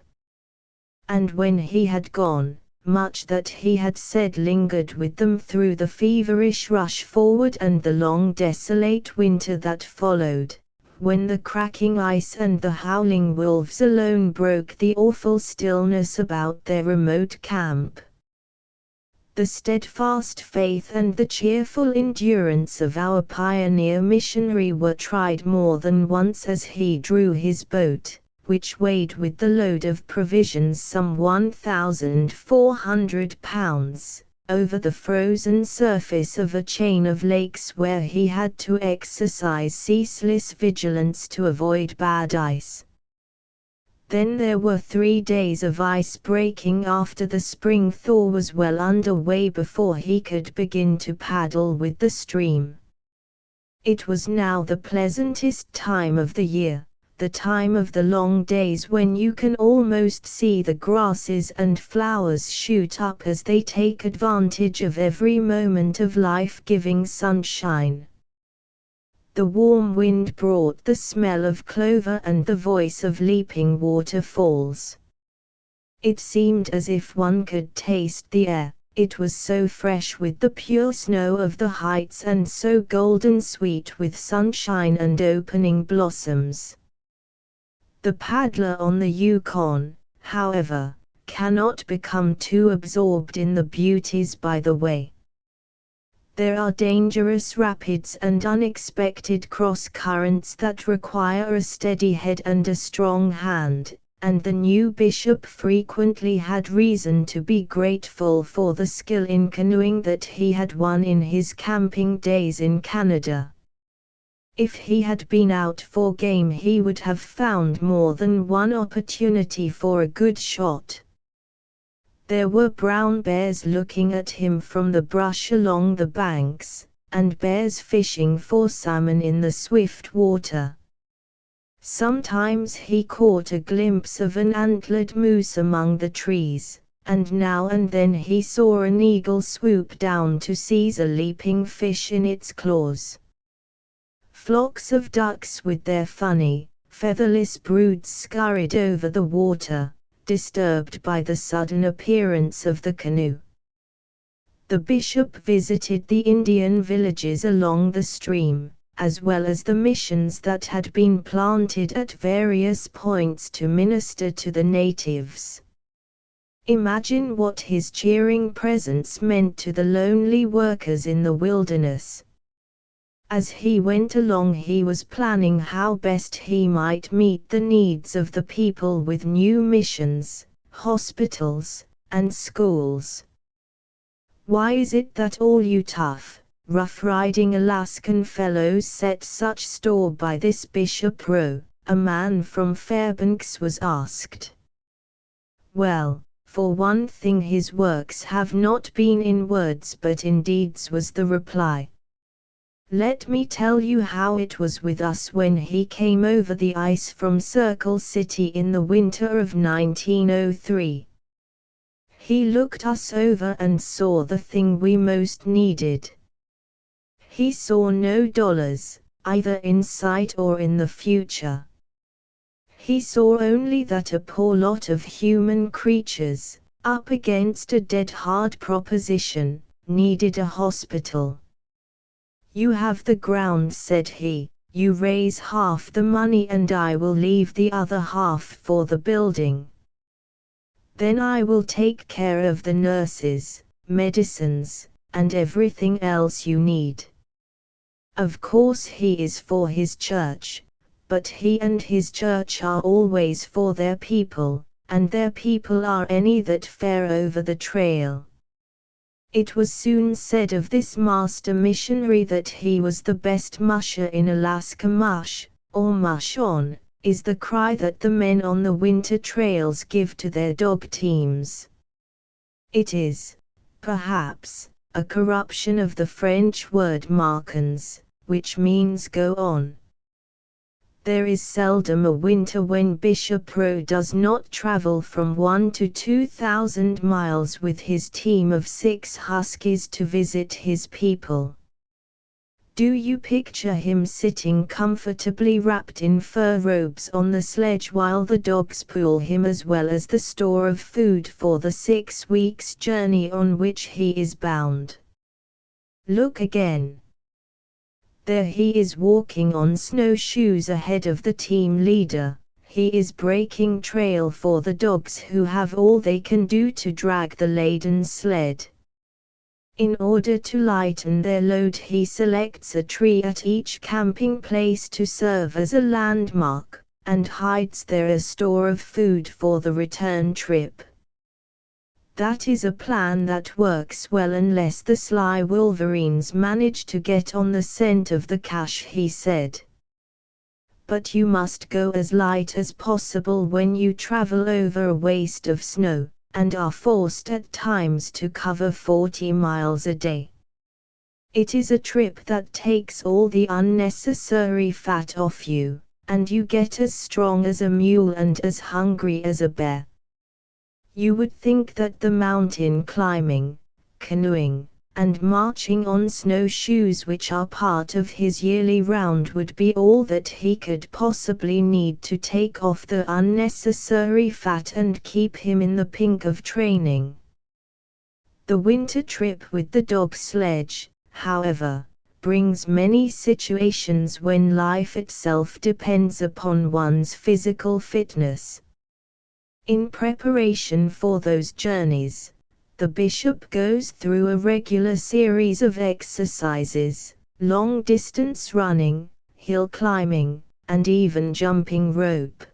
And when he had gone, much that he had said lingered with them through the feverish rush forward and the long desolate winter that followed, when the cracking ice and the howling wolves alone broke the awful stillness about their remote camp. The steadfast faith and the cheerful endurance of our pioneer missionary were tried more than once as he drew his boat, which weighed with the load of provisions some 1,400 pounds, over the frozen surface of a chain of lakes where he had to exercise ceaseless vigilance to avoid bad ice. Then there were 3 days of ice breaking after the spring thaw was well under way before he could begin to paddle with the stream. It was now the pleasantest time of the year. the time of the long days when you can almost see the grasses and flowers shoot up as they take advantage of every moment of life-giving sunshine. The warm wind brought the smell of clover and the voice of leaping waterfalls. It seemed as if one could taste the air, it was so fresh with the pure snow of the heights and so golden sweet with sunshine and opening blossoms. The paddler on the Yukon, however, cannot become too absorbed in the beauties by the way. There are dangerous rapids and unexpected cross-currents that require a steady head and a strong hand, and the new bishop frequently had reason to be grateful for the skill in canoeing that he had won in his camping days in Canada. If he had been out for game he would have found more than one opportunity for a good shot. There were brown bears looking at him from the brush along the banks, and bears fishing for salmon in the swift water. Sometimes he caught a glimpse of an antlered moose among the trees, and now and then he saw an eagle swoop down to seize a leaping fish in its claws. Flocks of ducks with their funny, featherless broods scurried over the water, disturbed by the sudden appearance of the canoe. The bishop visited the Indian villages along the stream, as well as the missions that had been planted at various points to minister to the natives. Imagine what his cheering presence meant to the lonely workers in the wilderness. As he went along he was planning how best he might meet the needs of the people with new missions, hospitals, and schools. Why is it that all you tough, rough-riding Alaskan fellows set such store by this Bishop Rowe? A man from Fairbanks was asked. Well, for one thing his works have not been in words but in deeds, was the reply. Let me tell you how it was with us when he came over the ice from Circle City in the winter of 1903. He looked us over and saw the thing we most needed. He saw no dollars, either in sight or in the future. He saw only that a poor lot of human creatures, up against a dead-hard proposition, needed a hospital. You have the ground, said he, you raise half the money and I will leave the other half for the building. Then I will take care of the nurses, medicines, and everything else you need. Of course he is for his church, but he and his church are always for their people, and their people are any that fare over the trail. It was soon said of this master missionary that he was the best musher in Alaska. Mush, or mush on, is the cry that the men on the winter trails give to their dog teams. It is, perhaps, a corruption of the French word marquons, which means go on. There is seldom a winter when Bishop Rowe does not travel from 1,000 to 2,000 miles with his team of 6 huskies to visit his people. Do you picture him sitting comfortably wrapped in fur robes on the sledge while the dogs pull him, as well as the store of food for the 6 weeks' journey on which he is bound? Look again. There he is walking on snowshoes ahead of the team leader. He is breaking trail for the dogs who have all they can do to drag the laden sled. In order to lighten their load he selects a tree at each camping place to serve as a landmark, and hides there a store of food for the return trip. That is a plan that works well unless the sly wolverines manage to get on the scent of the cache, he said. But you must go as light as possible when you travel over a waste of snow, and are forced at times to cover 40 miles a day. It is a trip that takes all the unnecessary fat off you, and you get as strong as a mule and as hungry as a bear. You would think that the mountain climbing, canoeing, and marching on snowshoes, which are part of his yearly round, would be all that he could possibly need to take off the unnecessary fat and keep him in the pink of training. The winter trip with the dog sledge, however, brings many situations when life itself depends upon one's physical fitness. In preparation for those journeys, the bishop goes through a regular series of exercises: long-distance running, hill climbing, and even jumping rope.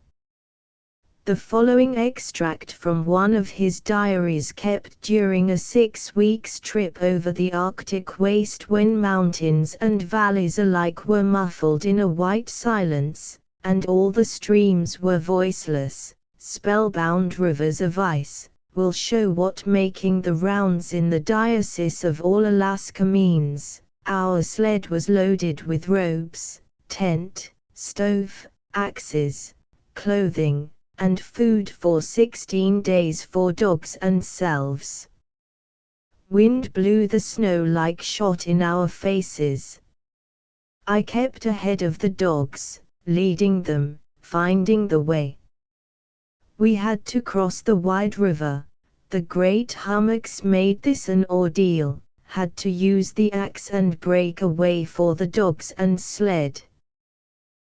The following extract from one of his diaries kept during a 6 weeks trip over the Arctic waste, when mountains and valleys alike were muffled in a white silence, and all the streams were voiceless, spellbound rivers of ice, will show what making the rounds in the Diocese of All Alaska means. Our sled was loaded with robes, tent, stove, axes, clothing, and food for 16 days for dogs and selves. Wind blew the snow like shot in our faces. I kept ahead of the dogs, leading them, finding the way. We had to cross the wide river. The great hummocks made this an ordeal, had to use the axe and break a way for the dogs and sled.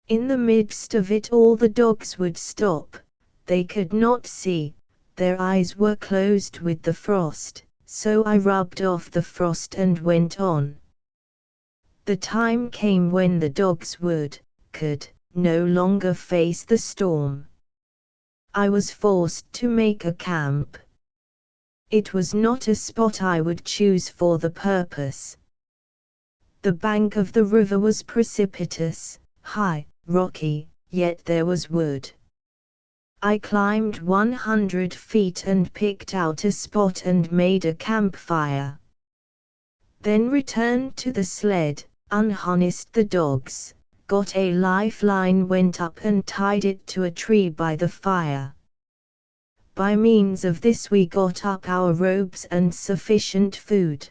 In the midst of it all the dogs would stop. They could not see, their eyes were closed with the frost, so I rubbed off the frost and went on. The time came when the dogs could no longer face the storm. I was forced to make a camp. It was not a spot I would choose for the purpose. The bank of the river was precipitous, high, rocky, yet there was wood. I climbed 100 feet and picked out a spot and made a campfire. Then returned to the sled, unharnessed the dogs, got a lifeline, went up and tied it to a tree by the fire. By means of this we got up our robes and sufficient food.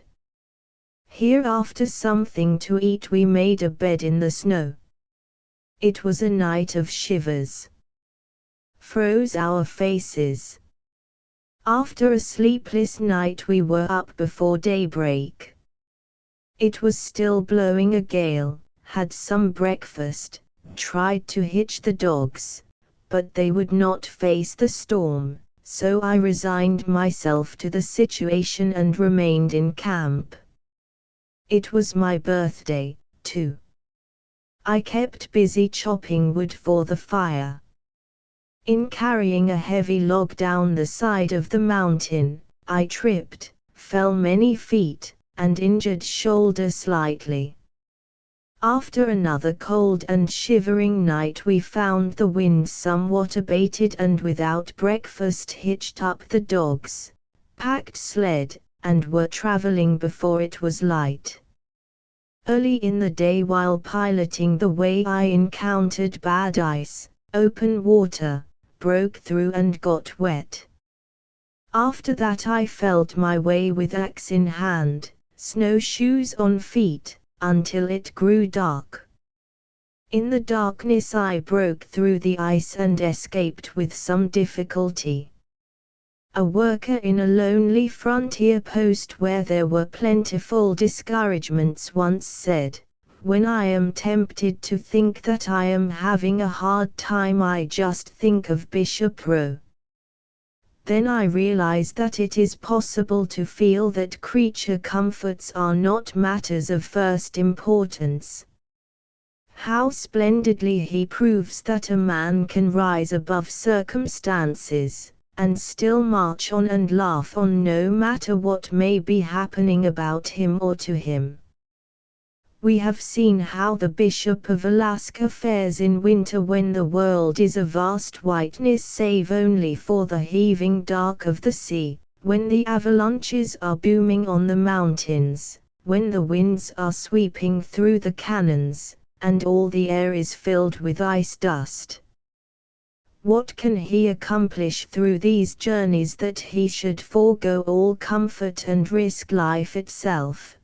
Here, after something to eat, we made a bed in the snow. It was a night of shivers. Froze our faces. After a sleepless night we were up before daybreak. It was still blowing a gale, had some breakfast, tried to hitch the dogs, but they would not face the storm, so I resigned myself to the situation and remained in camp. It was my birthday, too. I kept busy chopping wood for the fire. In carrying a heavy log down the side of the mountain, I tripped, fell many feet, and injured shoulder slightly. After another cold and shivering night we found the wind somewhat abated, and without breakfast hitched up the dogs, packed sled, and were traveling before it was light. Early in the day, while piloting the way, I encountered bad ice, open water, broke through and got wet. After that I felt my way with axe in hand, snowshoes on feet, until it grew dark. In the darkness I broke through the ice and escaped with some difficulty. A worker in a lonely frontier post where there were plentiful discouragements once said, "When I am tempted to think that I am having a hard time, I just think of Bishop Rowe." Then I realize that it is possible to feel that creature comforts are not matters of first importance. How splendidly he proves that a man can rise above circumstances, and still march on and laugh on no matter what may be happening about him or to him. We have seen how the Bishop of Alaska fares in winter when the world is a vast whiteness save only for the heaving dark of the sea, when the avalanches are booming on the mountains, when the winds are sweeping through the canyons, and all the air is filled with ice dust. What can he accomplish through these journeys that he should forego all comfort and risk life itself?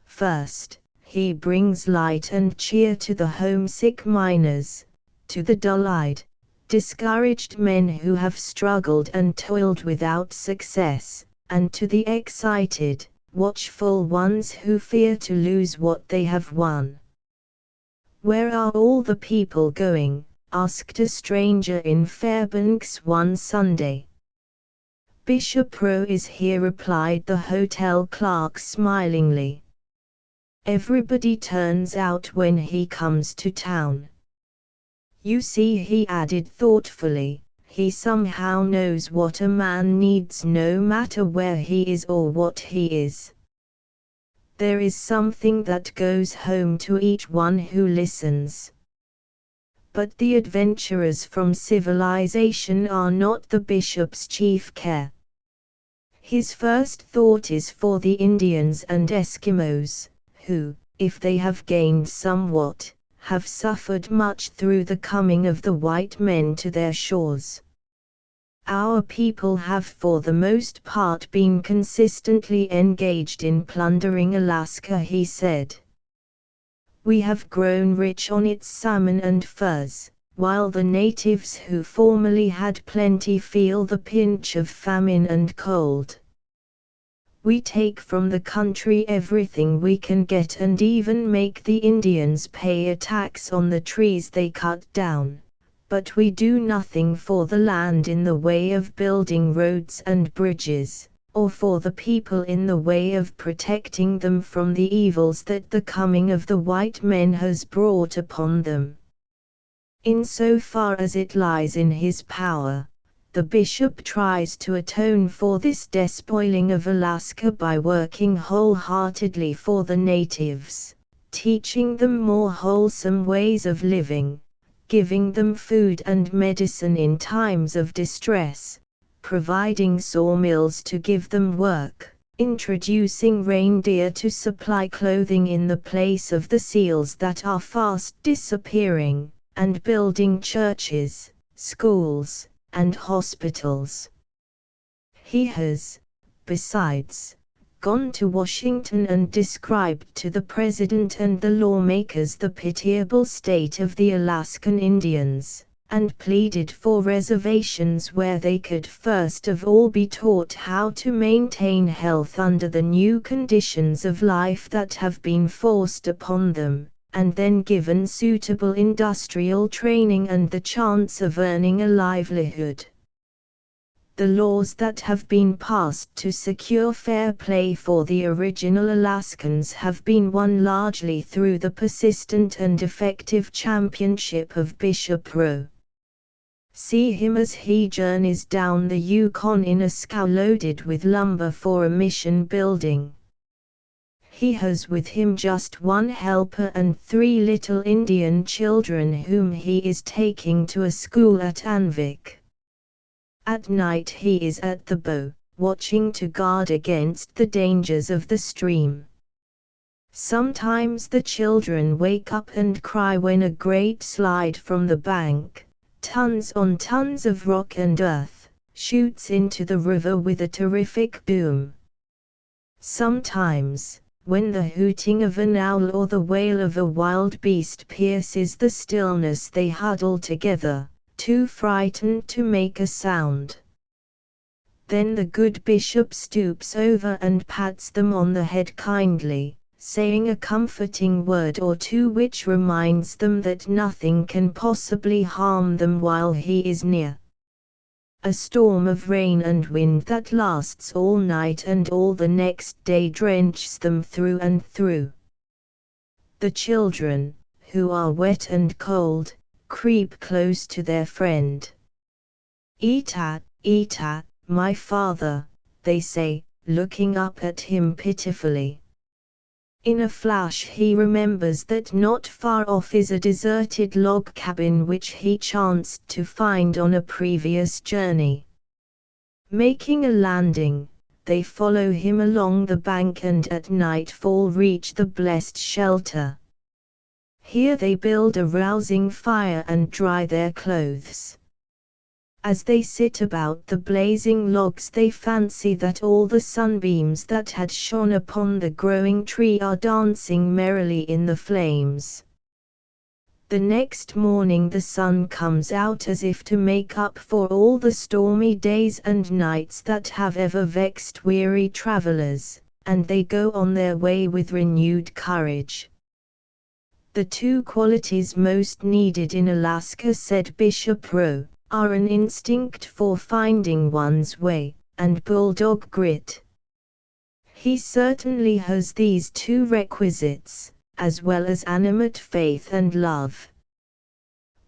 First, he brings light and cheer to the homesick miners, to the dull-eyed, discouraged men who have struggled and toiled without success, and to the excited, watchful ones who fear to lose what they have won. "Where are all the people going?" asked a stranger in Fairbanks one Sunday. "Bishop Row is here," replied the hotel clerk smilingly. "Everybody turns out when he comes to town. You see," he added thoughtfully, "he somehow knows what a man needs no matter where he is or what he is. There is something that goes home to each one who listens." But the adventurers from civilization are not the bishop's chief care. His first thought is for the Indians and Eskimos, who, if they have gained somewhat, have suffered much through the coming of the white men to their shores. "Our people have for the most part been consistently engaged in plundering Alaska," he said. "We have grown rich on its salmon and furs, while the natives who formerly had plenty feel the pinch of famine and cold. We take from the country everything we can get and even make the Indians pay a tax on the trees they cut down, but we do nothing for the land in the way of building roads and bridges, or for the people in the way of protecting them from the evils that the coming of the white men has brought upon them. In so far as it lies in his power, the bishop tries to atone for this despoiling of Alaska by working wholeheartedly for the natives, teaching them more wholesome ways of living, giving them food and medicine in times of distress, providing sawmills to give them work, introducing reindeer to supply clothing in the place of the seals that are fast disappearing, and building churches, schools, and hospitals. He has, besides, gone to Washington and described to the President and the lawmakers the pitiable state of the Alaskan Indians, and pleaded for reservations where they could first of all be taught how to maintain health under the new conditions of life that have been forced upon them, and then given suitable industrial training and the chance of earning a livelihood. The laws that have been passed to secure fair play for the original Alaskans have been won largely through the persistent and effective championship of Bishop Rowe. See him as he journeys down the Yukon in a scow loaded with lumber for a mission building. He has with him just one helper and 3 little Indian children whom he is taking to a school at Anvik. At night he is at the bow, watching to guard against the dangers of the stream. Sometimes the children wake up and cry when a great slide from the bank, tons on tons of rock and earth, shoots into the river with a terrific boom. Sometimes, when the hooting of an owl or the wail of a wild beast pierces the stillness, they huddle together, too frightened to make a sound. Then the good bishop stoops over and pats them on the head kindly, saying a comforting word or two which reminds them that nothing can possibly harm them while he is near. A storm of rain and wind that lasts all night and all the next day drenches them through and through. The children, who are wet and cold, creep close to their friend. Eat, my father," they say, looking up at him pitifully. In a flash he remembers that not far off is a deserted log cabin which he chanced to find on a previous journey. Making a landing, they follow him along the bank and at nightfall reach the blessed shelter. Here they build a rousing fire and dry their clothes. As they sit about the blazing logs, they fancy that all the sunbeams that had shone upon the growing tree are dancing merrily in the flames. The next morning the sun comes out as if to make up for all the stormy days and nights that have ever vexed weary travelers, and they go on their way with renewed courage. The two qualities most needed in Alaska, said Bishop Rowe, are an instinct for finding one's way, and bulldog grit. He certainly has these two requisites, as well as animate faith and love.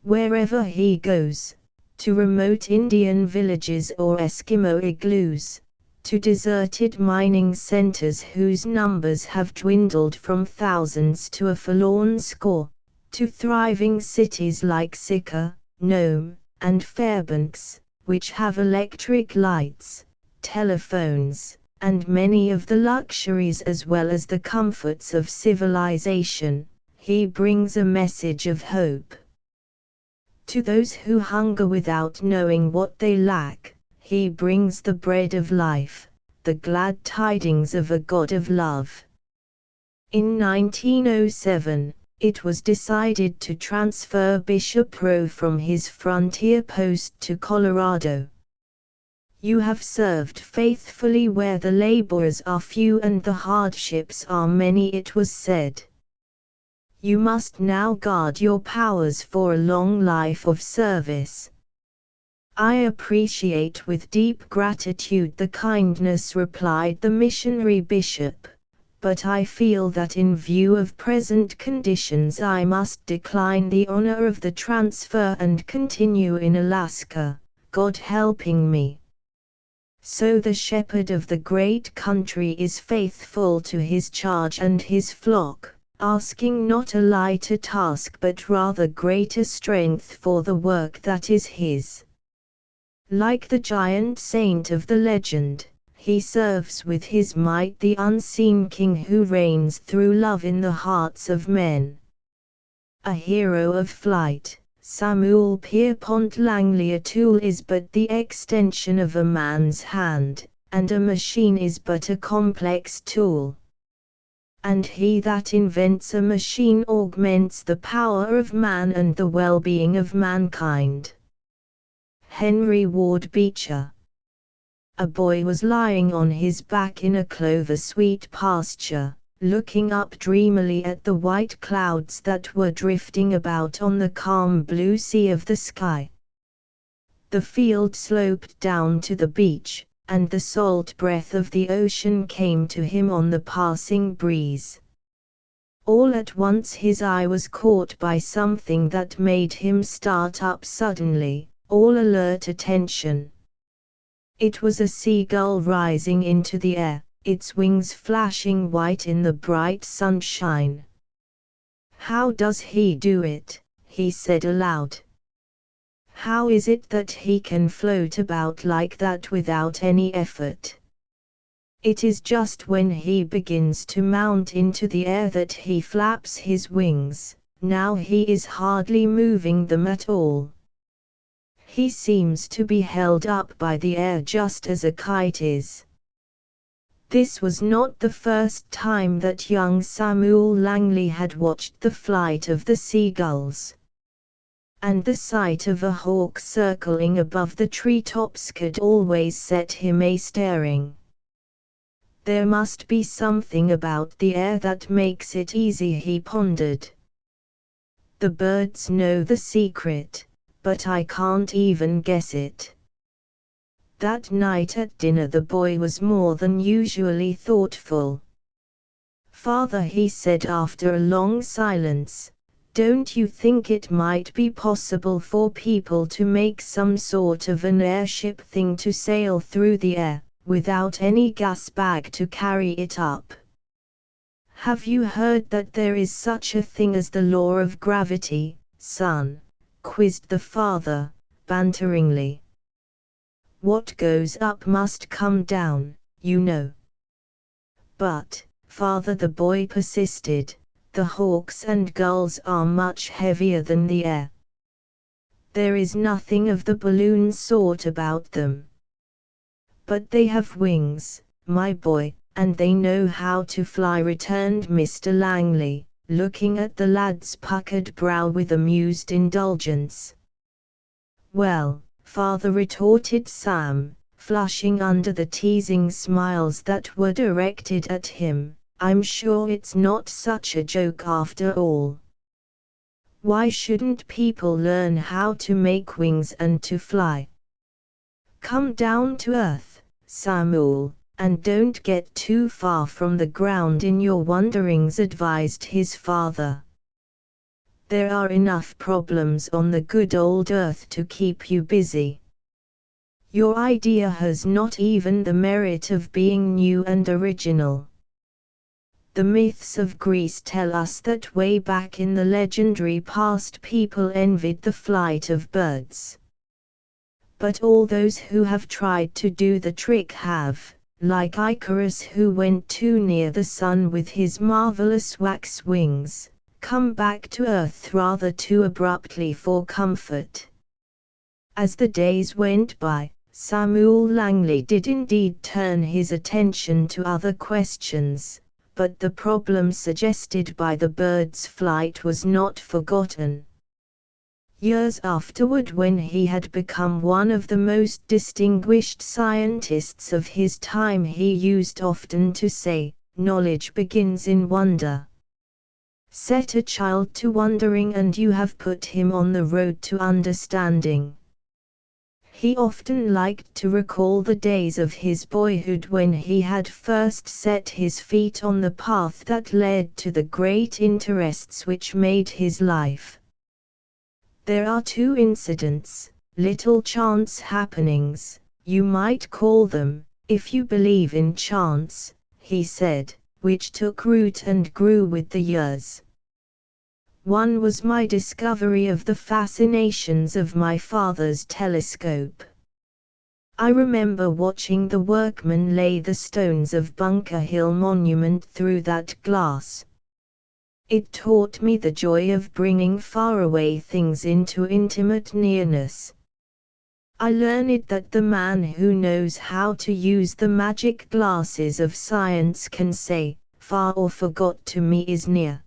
Wherever he goes, to remote Indian villages or Eskimo igloos, to deserted mining centers whose numbers have dwindled from thousands to a forlorn score, to thriving cities like Sitka, Nome, and Fairbanks, which have electric lights, telephones, and many of the luxuries as well as the comforts of civilization, he brings a message of hope. To those who hunger without knowing what they lack, he brings the bread of life, the glad tidings of a God of love. In 1907, it was decided to transfer Bishop Rowe from his frontier post to Colorado. You have served faithfully where the laborers are few and the hardships are many, it was said. You must now guard your powers for a long life of service. I appreciate with deep gratitude the kindness, replied the missionary bishop, but I feel that in view of present conditions I must decline the honor of the transfer and continue in Alaska, God helping me. So the shepherd of the great country is faithful to his charge and his flock, asking not a lighter task but rather greater strength for the work that is his. Like the giant saint of the legend, he serves with his might the unseen king who reigns through love in the hearts of men. A hero of flight, Samuel Pierpont Langley. A tool is but the extension of a man's hand, and a machine is but a complex tool. And he that invents a machine augments the power of man and the well-being of mankind. Henry Ward Beecher. A boy was lying on his back in a clover-sweet pasture, looking up dreamily at the white clouds that were drifting about on the calm blue sea of the sky. The field sloped down to the beach, and the salt breath of the ocean came to him on the passing breeze. All at once his eye was caught by something that made him start up suddenly, all alert attention. It was a seagull rising into the air, its wings flashing white in the bright sunshine. "How does he do it?" he said aloud. "How is it that he can float about like that without any effort? It is just when he begins to mount into the air that he flaps his wings, now he is hardly moving them at all. He seems to be held up by the air just as a kite is." This was not the first time that young Samuel Langley had watched the flight of the seagulls. And the sight of a hawk circling above the treetops could always set him a-staring. There must be something about the air that makes it easy, he pondered. The birds know the secret, but I can't even guess it. That night at dinner the boy was more than usually thoughtful. "Father," he said after a long silence, "don't you think it might be possible for people to make some sort of an airship thing to sail through the air, without any gas bag to carry it up?" "Have you heard that there is such a thing as the law of gravity, son?" quizzed the father, banteringly. "What goes up must come down, you know." "But, father," the boy persisted, the hawks and gulls are much heavier than the air. There is nothing of the balloon sort about them. But they have wings, my boy, and they know how to fly, returned Mr. Langley, looking at the lad's puckered brow with amused indulgence. Well, father, retorted Sam, flushing under the teasing smiles that were directed at him, I'm sure it's not such a joke after all. Why shouldn't people learn how to make wings and to fly? Come down to earth, Samuel, and don't get too far from the ground in your wanderings, advised his father. There are enough problems on the good old earth to keep you busy. Your idea has not even the merit of being new and original. The myths of Greece tell us that way back in the legendary past people envied the flight of birds. But all those who have tried to do the trick have, like Icarus who went too near the sun with his marvelous wax wings, come back to earth rather too abruptly for comfort. As the days went by, Samuel Langley did indeed turn his attention to other questions, but the problem suggested by the bird's flight was not forgotten. Years afterward, when he had become one of the most distinguished scientists of his time, he used often to say, "Knowledge begins in wonder." Set a child to wondering and you have put him on the road to understanding. He often liked to recall the days of his boyhood when he had first set his feet on the path that led to the great interests which made his life. There are two incidents, little chance happenings, you might call them, if you believe in chance, he said, which took root and grew with the years. One was my discovery of the fascinations of my father's telescope. I remember watching the workmen lay the stones of Bunker Hill Monument through that glass. It taught me the joy of bringing faraway things into intimate nearness. I learned that the man who knows how to use the magic glasses of science can say, "Far or forgot to me is near."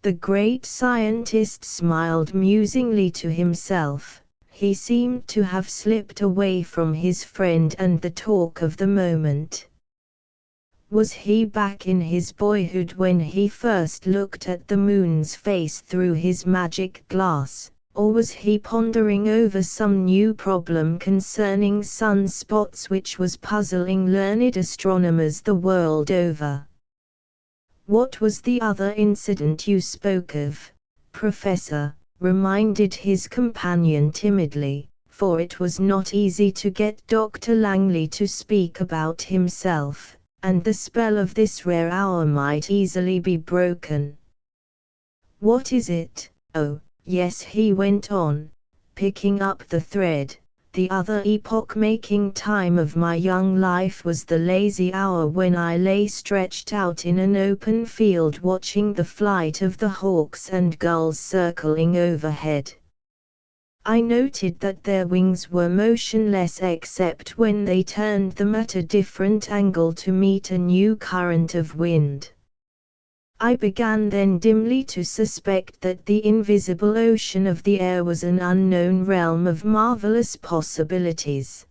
The great scientist smiled musingly to himself. He seemed to have slipped away from his friend and the talk of the moment. Was he back in his boyhood when he first looked at the moon's face through his magic glass, or was he pondering over some new problem concerning sunspots which was puzzling learned astronomers the world over? What was the other incident you spoke of, Professor? Reminded his companion timidly, for it was not easy to get Dr. Langley to speak about himself, and the spell of this rare hour might easily be broken. What is it? Oh, yes, he went on, picking up the thread. The other epoch-making time of my young life was the lazy hour when I lay stretched out in an open field watching the flight of the hawks and gulls circling overhead. I noted that their wings were motionless except when they turned them at a different angle to meet a new current of wind. I began then dimly to suspect that the invisible ocean of the air was an unknown realm of marvelous possibilities.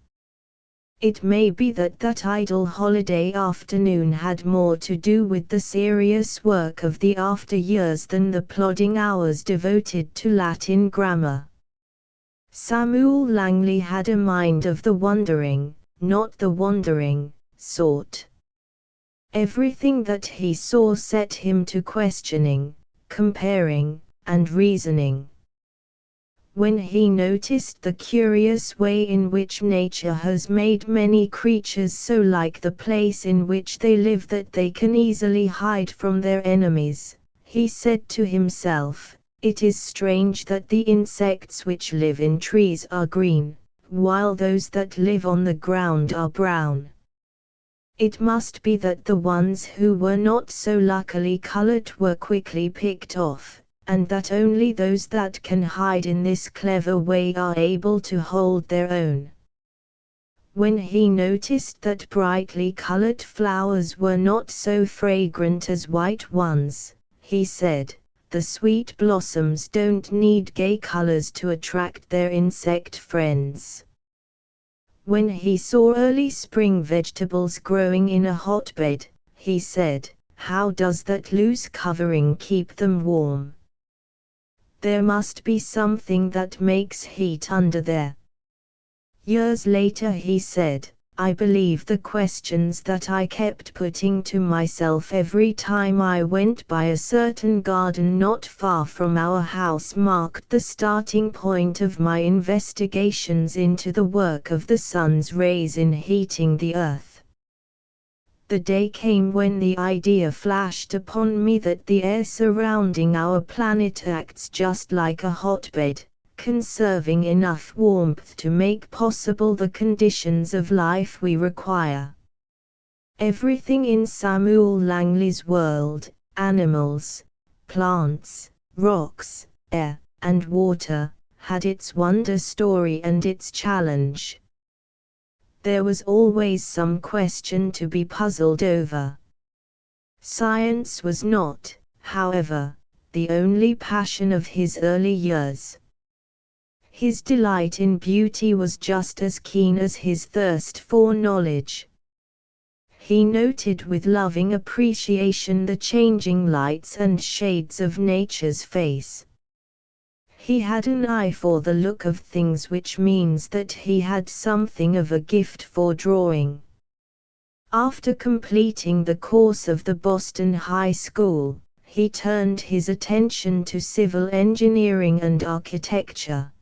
It may be that that idle holiday afternoon had more to do with the serious work of the after years than the plodding hours devoted to Latin grammar. Samuel Langley had a mind of the wondering, not the wandering, sort. Everything that he saw set him to questioning, comparing, and reasoning. When he noticed the curious way in which nature has made many creatures so like the place in which they live that they can easily hide from their enemies, he said to himself, "It is strange that the insects which live in trees are green, while those that live on the ground are brown." It must be that the ones who were not so luckily colored were quickly picked off, and that only those that can hide in this clever way are able to hold their own. When he noticed that brightly colored flowers were not so fragrant as white ones, he said, "The sweet blossoms don't need gay colors to attract their insect friends." When he saw early spring vegetables growing in a hotbed, he said, "How does that loose covering keep them warm? There must be something that makes heat under there." Years later he said, "I believe the questions that I kept putting to myself every time I went by a certain garden not far from our house marked the starting point of my investigations into the work of the sun's rays in heating the earth." The day came when the idea flashed upon me that the air surrounding our planet acts just like a hotbed, conserving enough warmth to make possible the conditions of life we require. Everything in Samuel Langley's world, animals, plants, rocks, air, and water, had its wonder story and its challenge. There was always some question to be puzzled over. Science was not, however, the only passion of his early years. His delight in beauty was just as keen as his thirst for knowledge. He noted with loving appreciation the changing lights and shades of nature's face. He had an eye for the look of things, which means that he had something of a gift for drawing. After completing the course of the Boston High School, he turned his attention to civil engineering and architecture.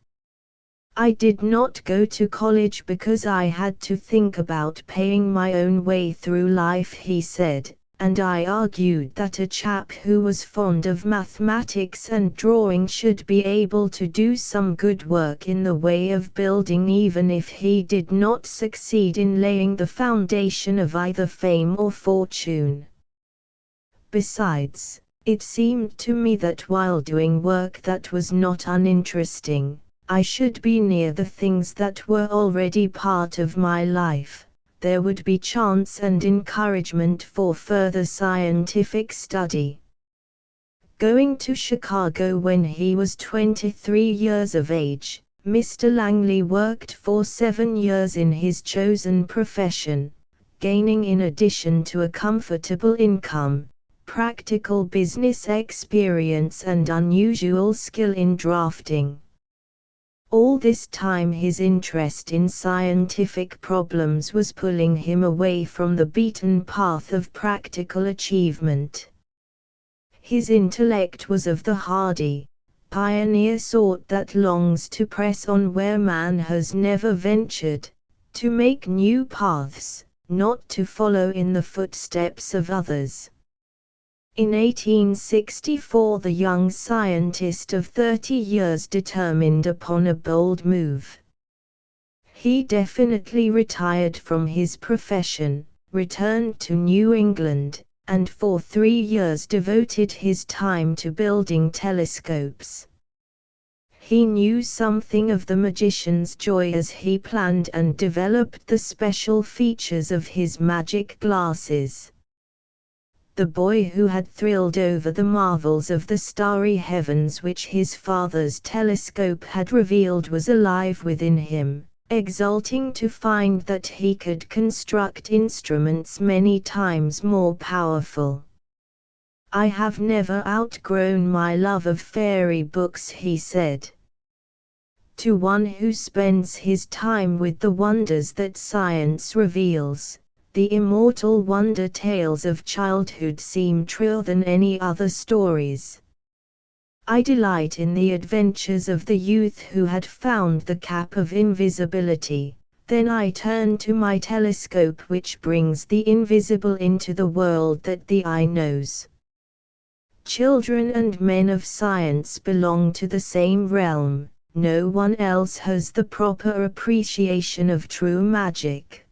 "I did not go to college because I had to think about paying my own way through life," he said, "and I argued that a chap who was fond of mathematics and drawing should be able to do some good work in the way of building even if he did not succeed in laying the foundation of either fame or fortune. Besides, it seemed to me that while doing work that was not uninteresting, I should be near the things that were already part of my life. There would be chance and encouragement for further scientific study." Going to Chicago when he was 23 years of age, Mr. Langley worked for 7 years in his chosen profession, gaining in addition to a comfortable income, practical business experience and unusual skill in drafting. All this time his interest in scientific problems was pulling him away from the beaten path of practical achievement. His intellect was of the hardy, pioneer sort that longs to press on where man has never ventured, to make new paths, not to follow in the footsteps of others. In 1864 the young scientist of 30 years determined upon a bold move. He definitely retired from his profession, returned to New England, and for 3 years devoted his time to building telescopes. He knew something of the magician's joy as he planned and developed the special features of his magic glasses. The boy who had thrilled over the marvels of the starry heavens which his father's telescope had revealed was alive within him, exulting to find that he could construct instruments many times more powerful. "I have never outgrown my love of fairy books," he said. To one who spends his time with the wonders that science reveals, the immortal wonder tales of childhood seem truer than any other stories. "I delight in the adventures of the youth who had found the cap of invisibility. Then I turn to my telescope which brings the invisible into the world that the eye knows." Children and men of science belong to the same realm. No one else has the proper appreciation of true magic.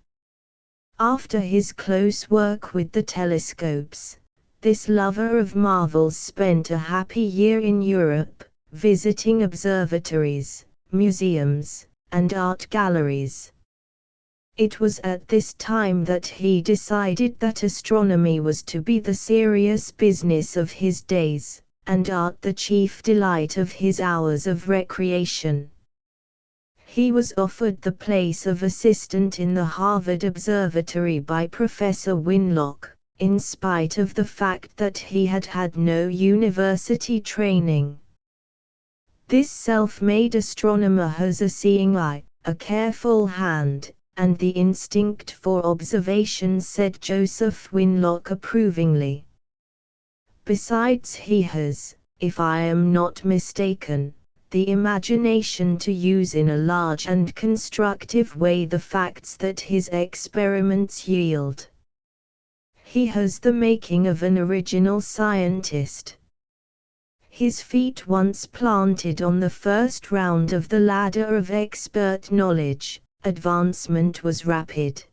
After his close work with the telescopes, this lover of marvels spent a happy year in Europe, visiting observatories, museums, and art galleries. It was at this time that he decided that astronomy was to be the serious business of his days, and art the chief delight of his hours of recreation. He was offered the place of assistant in the Harvard Observatory by Professor Winlock, in spite of the fact that he had had no university training. This self-made astronomer has a seeing eye, a careful hand, and the instinct for observation, said Joseph Winlock approvingly. Besides, he has, if I am not mistaken, the imagination to use in a large and constructive way the facts that his experiments yield. He has the making of an original scientist. His feet once planted on the first round of the ladder of expert knowledge, advancement was rapid.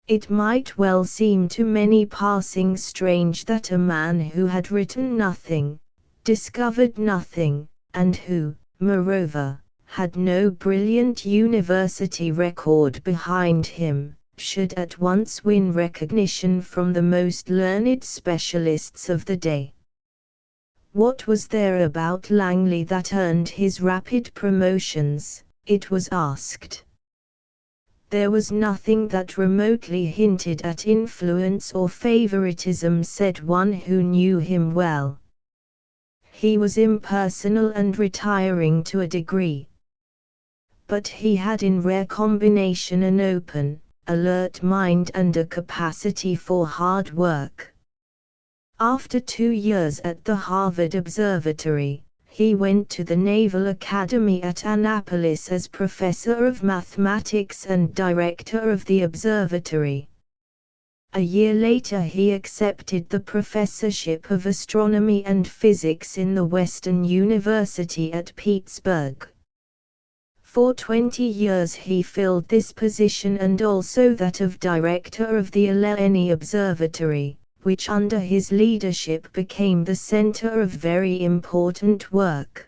It might well seem to many passing strange that a man who had written nothing, discovered nothing, and who, moreover, had no brilliant university record behind him, should at once win recognition from the most learned specialists of the day. What was there about Langley that earned his rapid promotions, it was asked. There was nothing that remotely hinted at influence or favoritism, said one who knew him well. He was impersonal and retiring to a degree. But he had in rare combination an open, alert mind and a capacity for hard work. After 2 years at the Harvard Observatory, he went to the Naval Academy at Annapolis as professor of mathematics and director of the observatory. A year later he accepted the professorship of astronomy and physics in the Western University at Pittsburgh. For 20 years he filled this position and also that of director of the Allegheny Observatory, which under his leadership became the center of very important work.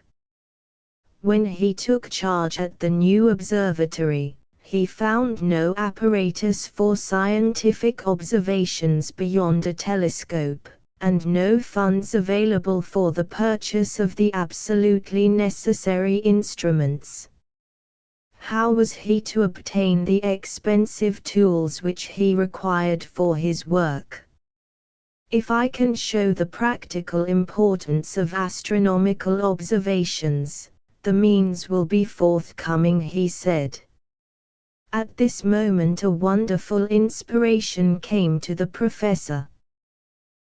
When he took charge at the new observatory, he found no apparatus for scientific observations beyond a telescope, and no funds available for the purchase of the absolutely necessary instruments. How was he to obtain the expensive tools which he required for his work? If I can show the practical importance of astronomical observations, the means will be forthcoming, he said. At this moment a wonderful inspiration came to the professor.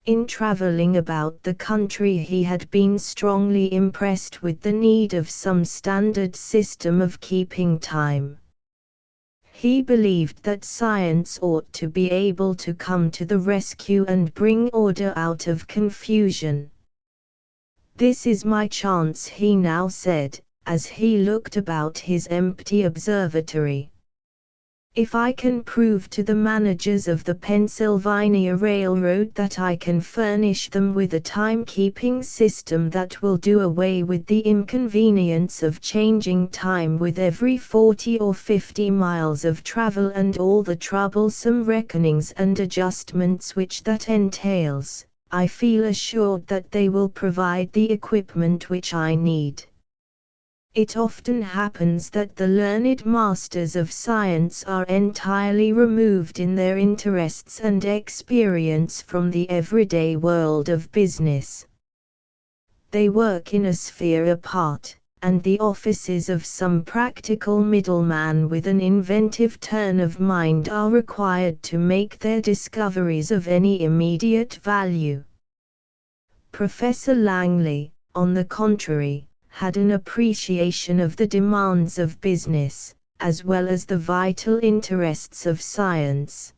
In traveling about the country he had been strongly impressed with the need of some standard system of keeping time. He believed that science ought to be able to come to the rescue and bring order out of confusion. This is my chance, he now said, as he looked about his empty observatory. If I can prove to the managers of the Pennsylvania Railroad that I can furnish them with a time-keeping system that will do away with the inconvenience of changing time with every 40 or 50 miles of travel and all the troublesome reckonings and adjustments which that entails, I feel assured that they will provide the equipment which I need. It often happens that the learned masters of science are entirely removed in their interests and experience from the everyday world of business. They work in a sphere apart, and the offices of some practical middleman with an inventive turn of mind are required to make their discoveries of any immediate value. Professor Langley, on the contrary, had an appreciation of the demands of business, as well as the vital interests of science.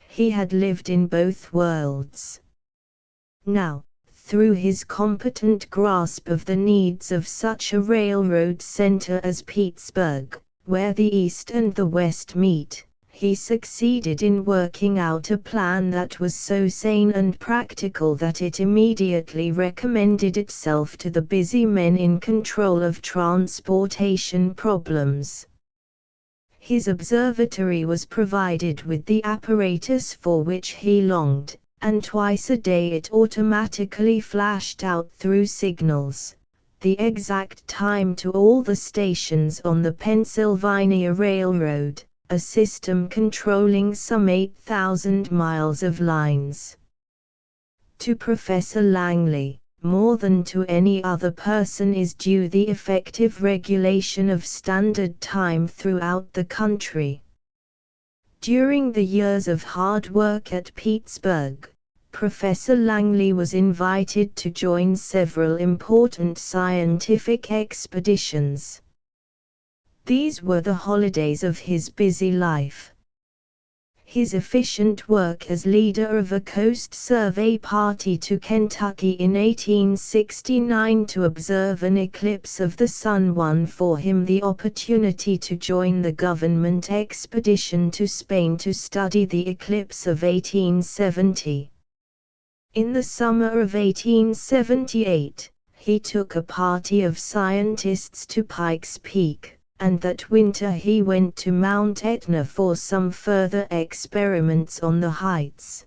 He had lived in both worlds. Now, through his competent grasp of the needs of such a railroad center as Pittsburgh, where the East and the West meet, he succeeded in working out a plan that was so sane and practical that it immediately recommended itself to the busy men in control of transportation problems. His observatory was provided with the apparatus for which he longed, and twice a day it automatically flashed out through signals the exact time to all the stations on the Pennsylvania Railroad, a system controlling some 8,000 miles of lines. To Professor Langley, more than to any other person is due the effective regulation of standard time throughout the country. During the years of hard work at Pittsburgh, Professor Langley was invited to join several important scientific expeditions. These were the holidays of his busy life. His efficient work as leader of a coast survey party to Kentucky in 1869 to observe an eclipse of the sun won for him the opportunity to join the government expedition to Spain to study the eclipse of 1870. In the summer of 1878, he took a party of scientists to Pikes Peak, and that winter he went to Mount Etna for some further experiments on the heights.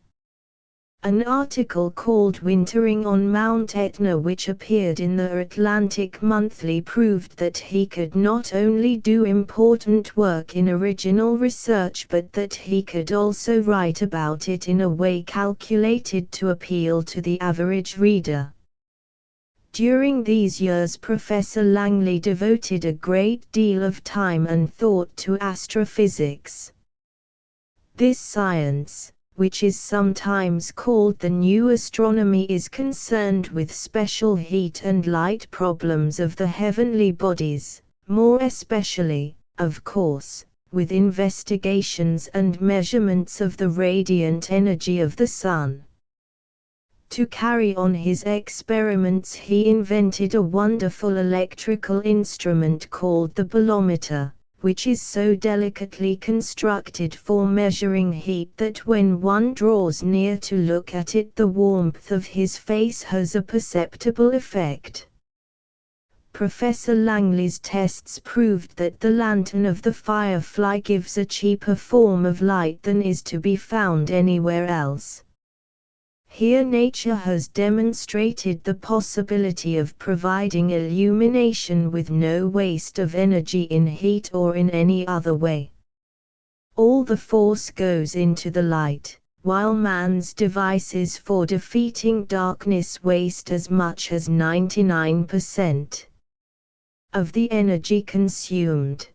An article called Wintering on Mount Etna, which appeared in the Atlantic Monthly, proved that he could not only do important work in original research but that he could also write about it in a way calculated to appeal to the average reader. During these years Professor Langley devoted a great deal of time and thought to astrophysics. This science, which is sometimes called the new astronomy, is concerned with special heat and light problems of the heavenly bodies, more especially, of course, with investigations and measurements of the radiant energy of the sun. To carry on his experiments he invented a wonderful electrical instrument called the bolometer, which is so delicately constructed for measuring heat that when one draws near to look at it the warmth of his face has a perceptible effect. Professor Langley's tests proved that the lantern of the firefly gives a cheaper form of light than is to be found anywhere else. Here nature has demonstrated the possibility of providing illumination with no waste of energy in heat or in any other way. All the force goes into the light, while man's devices for defeating darkness waste as much as 99% of the energy consumed.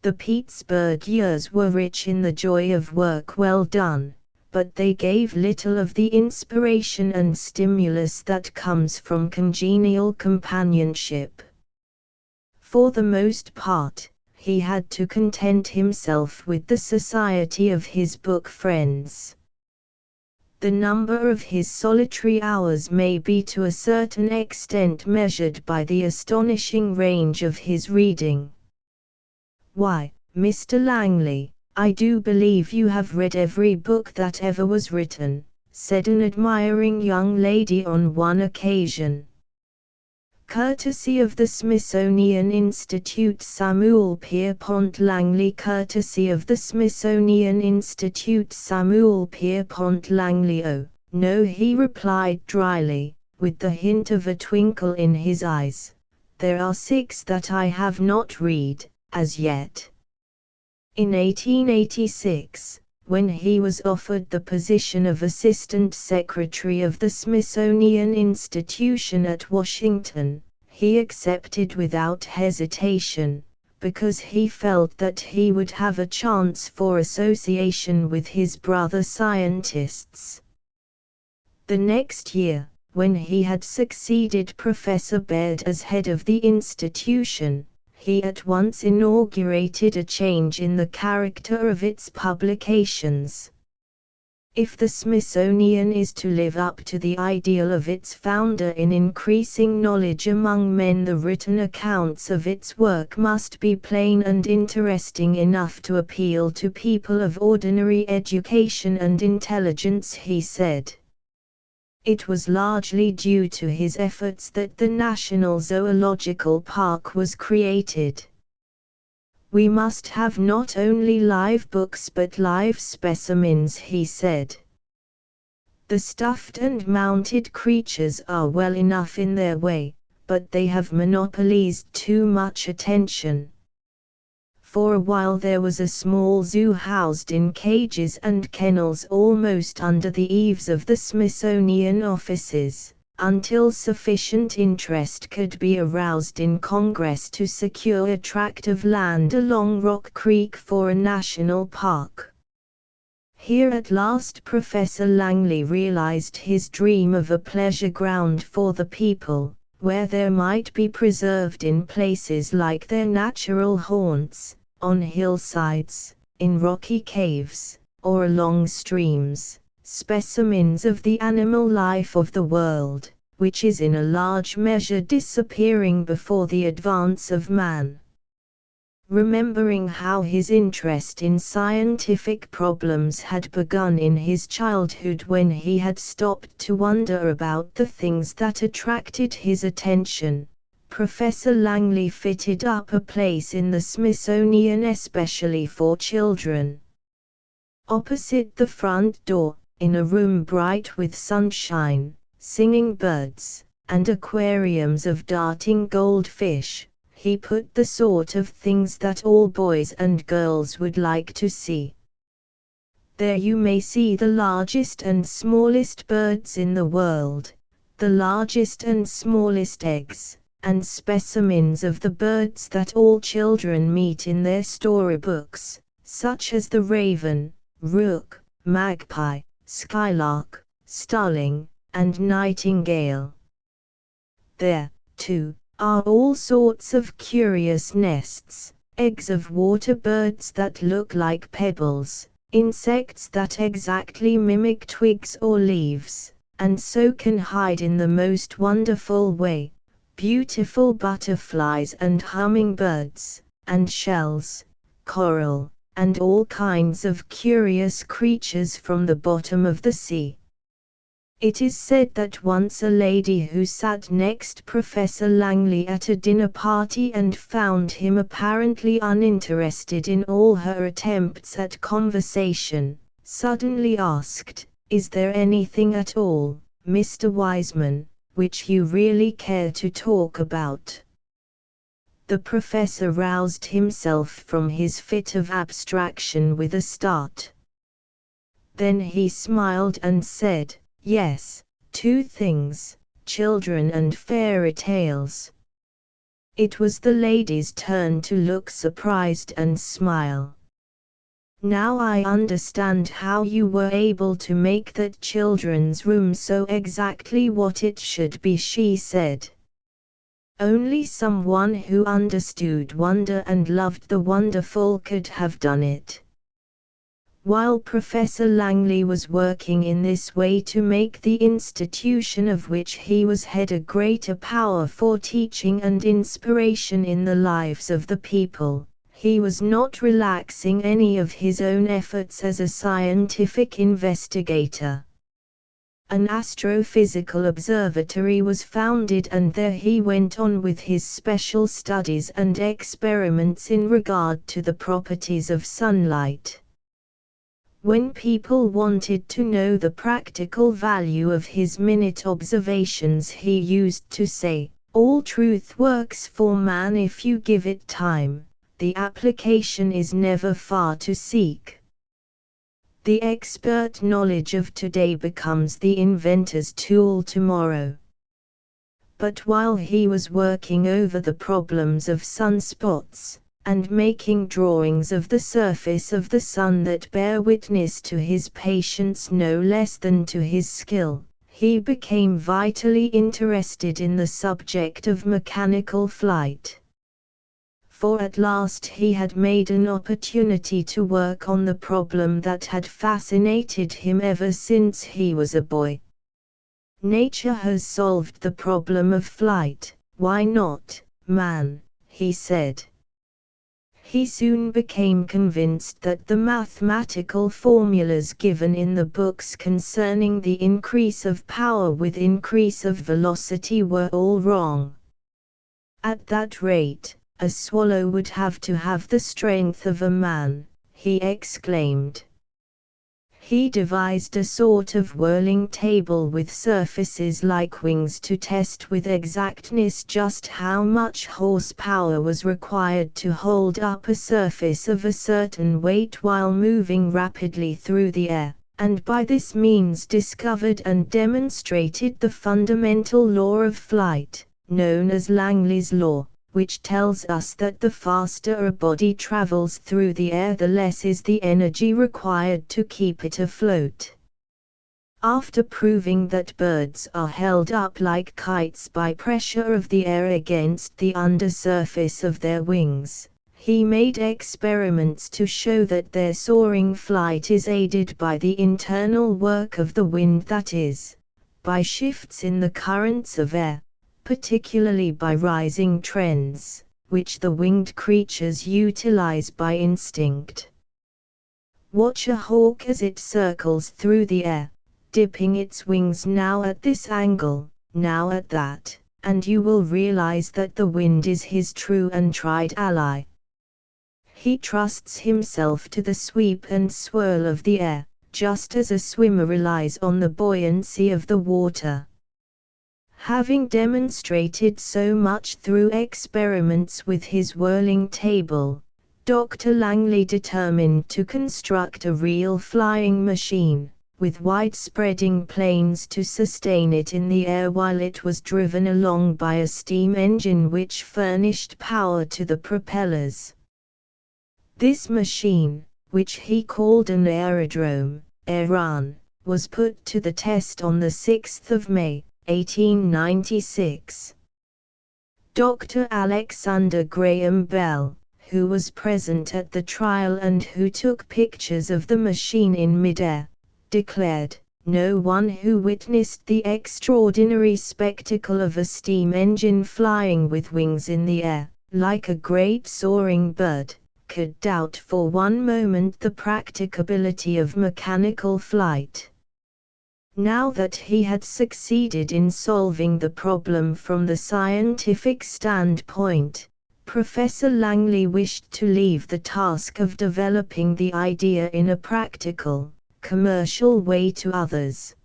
The Pittsburgh years were rich in the joy of work well done, but they gave little of the inspiration and stimulus that comes from congenial companionship. For the most part, he had to content himself with the society of his book friends. The number of his solitary hours may be to a certain extent measured by the astonishing range of his reading. "Why, Mr. Langley, I do believe you have read every book that ever was written," said an admiring young lady on one occasion. Courtesy of the Smithsonian Institute. Samuel Pierpont Langley. Courtesy of the Smithsonian Institute. Samuel Pierpont Langley. "Oh, no," he replied dryly, with the hint of a twinkle in his eyes. "There are 6 that I have not read, as yet." In 1886, when he was offered the position of Assistant Secretary of the Smithsonian Institution at Washington, he accepted without hesitation, because he felt that he would have a chance for association with his brother scientists. The next year, when he had succeeded Professor Baird as head of the institution, he at once inaugurated a change in the character of its publications. If the Smithsonian is to live up to the ideal of its founder in increasing knowledge among men, the written accounts of its work must be plain and interesting enough to appeal to people of ordinary education and intelligence, he said. It was largely due to his efforts that the National Zoological Park was created. We must have not only live books but live specimens, he said. The stuffed and mounted creatures are well enough in their way, but they have monopolized too much attention. For a while there was a small zoo housed in cages and kennels almost under the eaves of the Smithsonian offices, until sufficient interest could be aroused in Congress to secure a tract of land along Rock Creek for a national park. Here at last Professor Langley realized his dream of a pleasure ground for the people, where there might be preserved in places like their natural haunts, on hillsides, in rocky caves, or along streams, specimens of the animal life of the world, which is in a large measure disappearing before the advance of man. Remembering how his interest in scientific problems had begun in his childhood when he had stopped to wonder about the things that attracted his attention, Professor Langley fitted up a place in the Smithsonian especially for children. Opposite the front door, in a room bright with sunshine, singing birds, and aquariums of darting goldfish, he put the sort of things that all boys and girls would like to see. There you may see the largest and smallest birds in the world, the largest and smallest eggs, and specimens of the birds that all children meet in their storybooks, such as the raven, rook, magpie, skylark, starling, and nightingale. There, too, are all sorts of curious nests, eggs of water birds that look like pebbles, insects that exactly mimic twigs or leaves, and so can hide in the most wonderful way, beautiful butterflies and hummingbirds, and shells, coral, and all kinds of curious creatures from the bottom of the sea. It is said that once a lady who sat next Professor Langley at a dinner party and found him apparently uninterested in all her attempts at conversation, suddenly asked, "Is there anything at all, Mr. Wiseman, which you really care to talk about?" The professor roused himself from his fit of abstraction with a start. Then he smiled and said, "Yes, two things, children and fairy tales." It was the lady's turn to look surprised and smile. "Now I understand how you were able to make that children's room so exactly what it should be," she said. "Only someone who understood wonder and loved the wonderful could have done it." While Professor Langley was working in this way to make the institution of which he was head a greater power for teaching and inspiration in the lives of the people, he was not relaxing any of his own efforts as a scientific investigator. An astrophysical observatory was founded and there he went on with his special studies and experiments in regard to the properties of sunlight. When people wanted to know the practical value of his minute observations, he used to say, "All truth works for man if you give it time, the application is never far to seek." The expert knowledge of today becomes the inventor's tool tomorrow. But while he was working over the problems of sunspots, and making drawings of the surface of the sun that bear witness to his patience no less than to his skill, he became vitally interested in the subject of mechanical flight. for at last he had made an opportunity to work on the problem that had fascinated him ever since he was a boy. Nature has solved the problem of flight, why not, man, he said. He soon became convinced that the mathematical formulas given in the books concerning the increase of power with increase of velocity were all wrong. At that rate, a swallow would have to have the strength of a man, he exclaimed. He devised a sort of whirling table with surfaces like wings to test with exactness just how much horsepower was required to hold up a surface of a certain weight while moving rapidly through the air, and by this means discovered and demonstrated the fundamental law of flight, known as Langley's law, which tells us that the faster a body travels through the air, the less is the energy required to keep it afloat. After proving that birds are held up like kites by pressure of the air against the undersurface of their wings, he made experiments to show that their soaring flight is aided by the internal work of the wind, that is, by shifts in the currents of air, particularly by rising trends, which the winged creatures utilize by instinct. Watch a hawk as it circles through the air, dipping its wings now at this angle, now at that, and you will realize that the wind is his true and tried ally. He trusts himself to the sweep and swirl of the air, just as a swimmer relies on the buoyancy of the water. Having demonstrated so much through experiments with his whirling table, Dr. Langley determined to construct a real flying machine, with wide-spreading planes to sustain it in the air while it was driven along by a steam engine which furnished power to the propellers. This machine, which he called an aerodrome, was put to the test on the 6th of May, 1896. Dr. Alexander Graham Bell, who was present at the trial and who took pictures of the machine in midair, declared, "No one who witnessed the extraordinary spectacle of a steam engine flying with wings in the air, like a great soaring bird, could doubt for one moment the practicability of mechanical flight." Now that he had succeeded in solving the problem from the scientific standpoint, Professor Langley wished to leave the task of developing the idea in a practical, commercial way to others.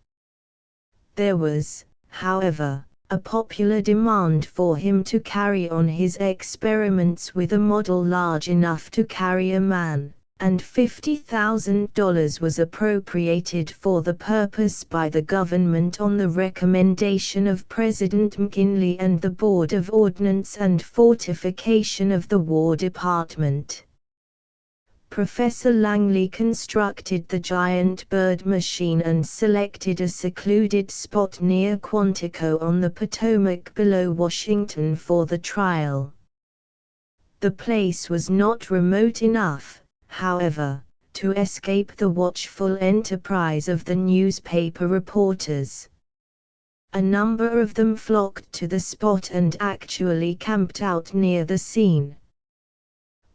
There was, however, a popular demand for him to carry on his experiments with a model large enough to carry a man, and $50,000 was appropriated for the purpose by the government on the recommendation of President McKinley and the Board of Ordnance and Fortification of the War Department. Professor Langley constructed the giant bird machine and selected a secluded spot near Quantico on the Potomac below Washington for the trial. The place was not remote enough, however, to escape the watchful enterprise of the newspaper reporters. A number of them flocked to the spot and actually camped out near the scene.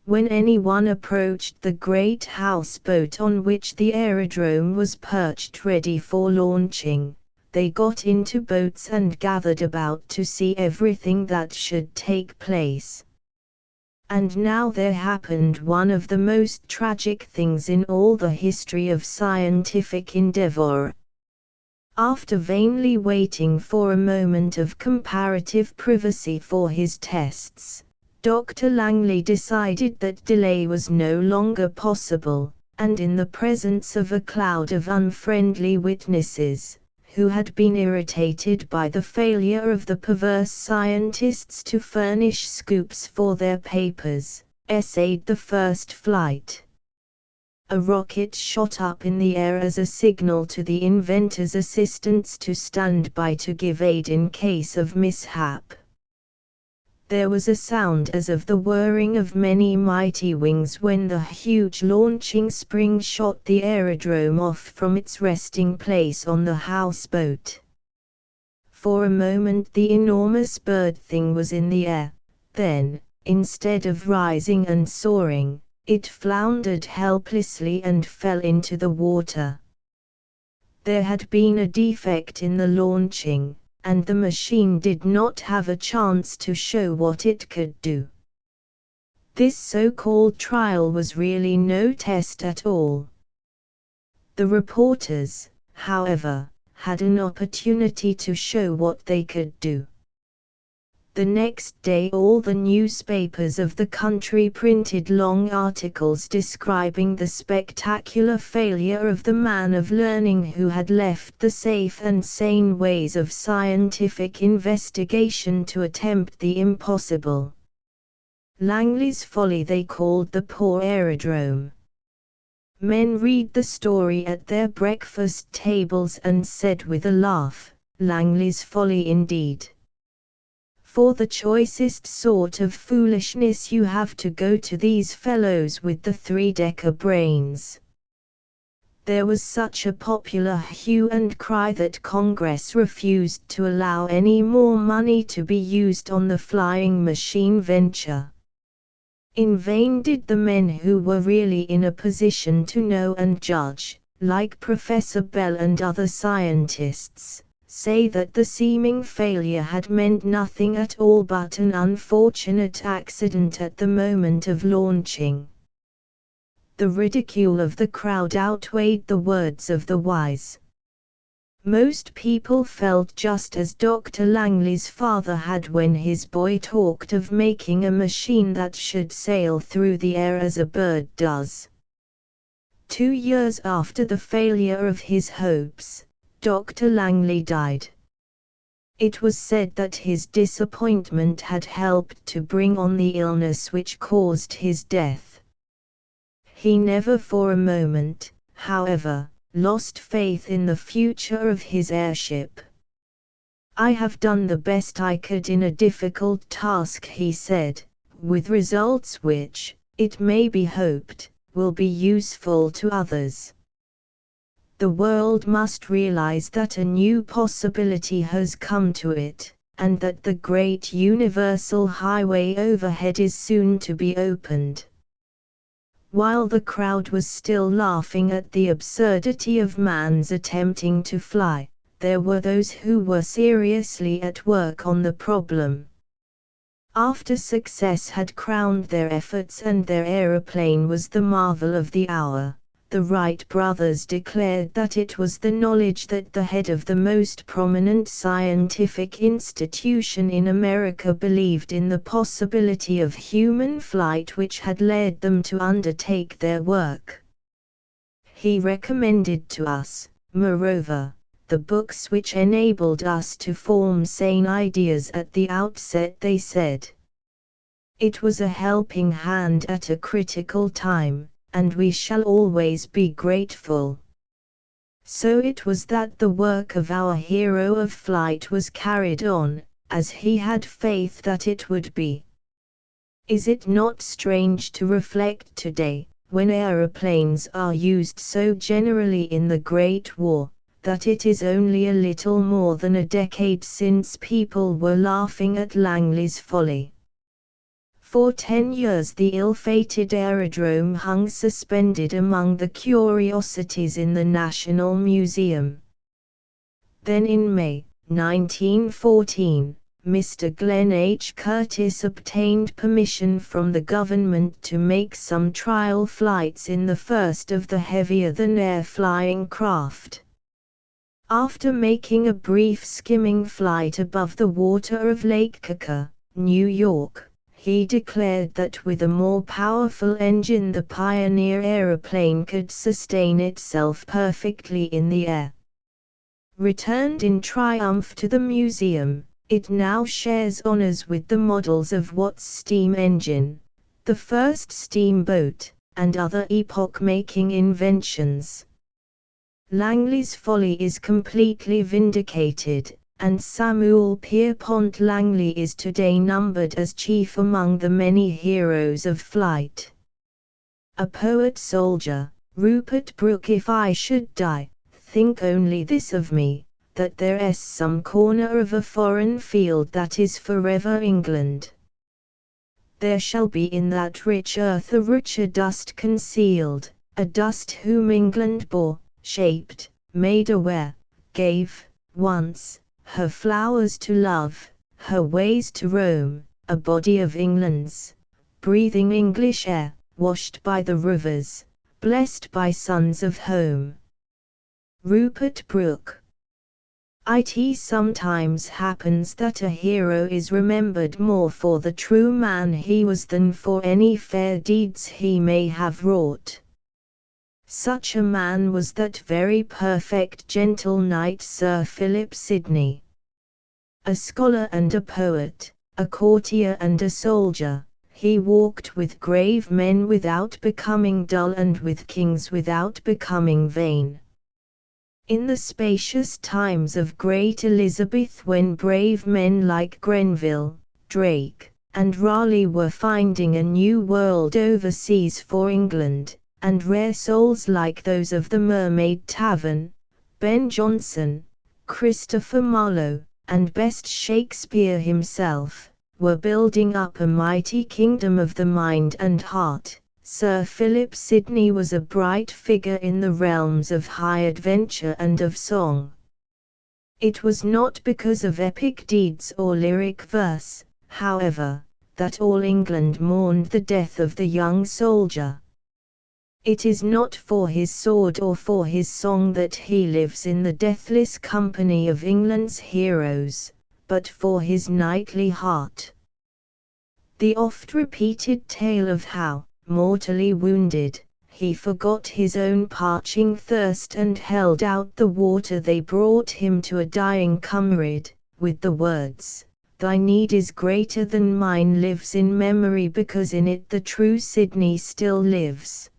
When anyone approached the great houseboat on which the aerodrome was perched ready for launching, they got into boats and gathered about to see everything that should take place. And now there happened one of the most tragic things in all the history of scientific endeavor. After vainly waiting for a moment of comparative privacy for his tests, Dr. Langley decided that delay was no longer possible, and in the presence of a cloud of unfriendly witnesses, who had been irritated by the failure of the perverse scientists to furnish scoops for their papers, essayed the first flight. A rocket shot up in the air as a signal to the inventor's assistants to stand by to give aid in case of mishap. There was a sound as of the whirring of many mighty wings when the huge launching spring shot the aerodrome off from its resting place on the houseboat. For a moment the enormous bird thing was in the air, then, instead of rising and soaring, it floundered helplessly and fell into the water. There had been a defect in the launching, and the machine did not have a chance to show what it could do. This so-called trial was really no test at all. The reporters, however, had an opportunity to show what they could do. The next day all the newspapers of the country printed long articles describing the spectacular failure of the man of learning who had left the safe and sane ways of scientific investigation to attempt the impossible. Langley's folly they called the poor aerodrome. Men read the story at their breakfast tables and said with a laugh, "Langley's folly indeed." For the choicest sort of foolishness you have to go to these fellows with the three-decker brains. There was such a popular hue and cry that Congress refused to allow any more money to be used on the flying machine venture. In vain did the men who were really in a position to know and judge, like Professor Bell and other scientists, say that the seeming failure had meant nothing at all but an unfortunate accident at the moment of launching. The ridicule of the crowd outweighed the words of the wise. Most people felt just as Dr. Langley's father had when his boy talked of making a machine that should sail through the air as a bird does. 2 years after the failure of his hopes, Dr. Langley died. It was said that his disappointment had helped to bring on the illness which caused his death. He never for a moment, however, lost faith in the future of his airship. "I have done the best I could in a difficult task," he said, "with results which, it may be hoped, will be useful to others." The world must realize that a new possibility has come to it, and that the great universal highway overhead is soon to be opened. While the crowd was still laughing at the absurdity of man's attempting to fly, there were those who were seriously at work on the problem. After success had crowned their efforts and their aeroplane was the marvel of the hour, the Wright brothers declared that it was the knowledge that the head of the most prominent scientific institution in America believed in the possibility of human flight which had led them to undertake their work. He recommended to us, moreover, the books which enabled us to form sane ideas at the outset, they said. It was a helping hand at a critical time, and we shall always be grateful. So it was that the work of our hero of flight was carried on, as he had faith that it would be. Is it not strange to reflect today, when aeroplanes are used so generally in the Great War, that it is only a little more than a decade since people were laughing at Langley's folly? For 10 years the ill-fated aerodrome hung suspended among the curiosities in the National Museum. Then in May, 1914, Mr. Glenn H. Curtis obtained permission from the government to make some trial flights in the first of the heavier-than-air flying craft. After making a brief skimming flight above the water of Lake Coca, New York, he declared that with a more powerful engine the Pioneer aeroplane could sustain itself perfectly in the air. Returned in triumph to the museum, it now shares honors with the models of Watt's steam engine, the first steamboat, and other epoch-making inventions. Langley's folly is completely vindicated, and Samuel Pierpont Langley is today numbered as chief among the many heroes of flight. A poet soldier, Rupert Brooke. If I should die, think only this of me, that there's some corner of a foreign field that is forever England. There shall be in that rich earth a richer dust concealed, a dust whom England bore, shaped, made aware, gave, once, her flowers to love, her ways to roam, a body of England's, breathing English air, washed by the rivers, blessed by sons of home. Rupert Brooke. It sometimes happens that a hero is remembered more for the true man he was than for any fair deeds he may have wrought. Such a man was that very perfect gentle knight Sir Philip Sidney. A scholar and a poet, a courtier and a soldier, he walked with grave men without becoming dull and with kings without becoming vain. In the spacious times of great Elizabeth, when brave men like Grenville, Drake, and Raleigh were finding a new world overseas for England, and rare souls like those of the Mermaid Tavern, Ben Jonson, Christopher Marlowe, and best Shakespeare himself, were building up a mighty kingdom of the mind and heart, Sir Philip Sidney was a bright figure in the realms of high adventure and of song. It was not because of epic deeds or lyric verse, however, that all England mourned the death of the young soldier. It is not for his sword or for his song that he lives in the deathless company of England's heroes, but for his knightly heart. The oft-repeated tale of how, mortally wounded, he forgot his own parching thirst and held out the water they brought him to a dying comrade, with the words, "Thy need is greater than mine," lives in memory because in it the true Sidney still lives.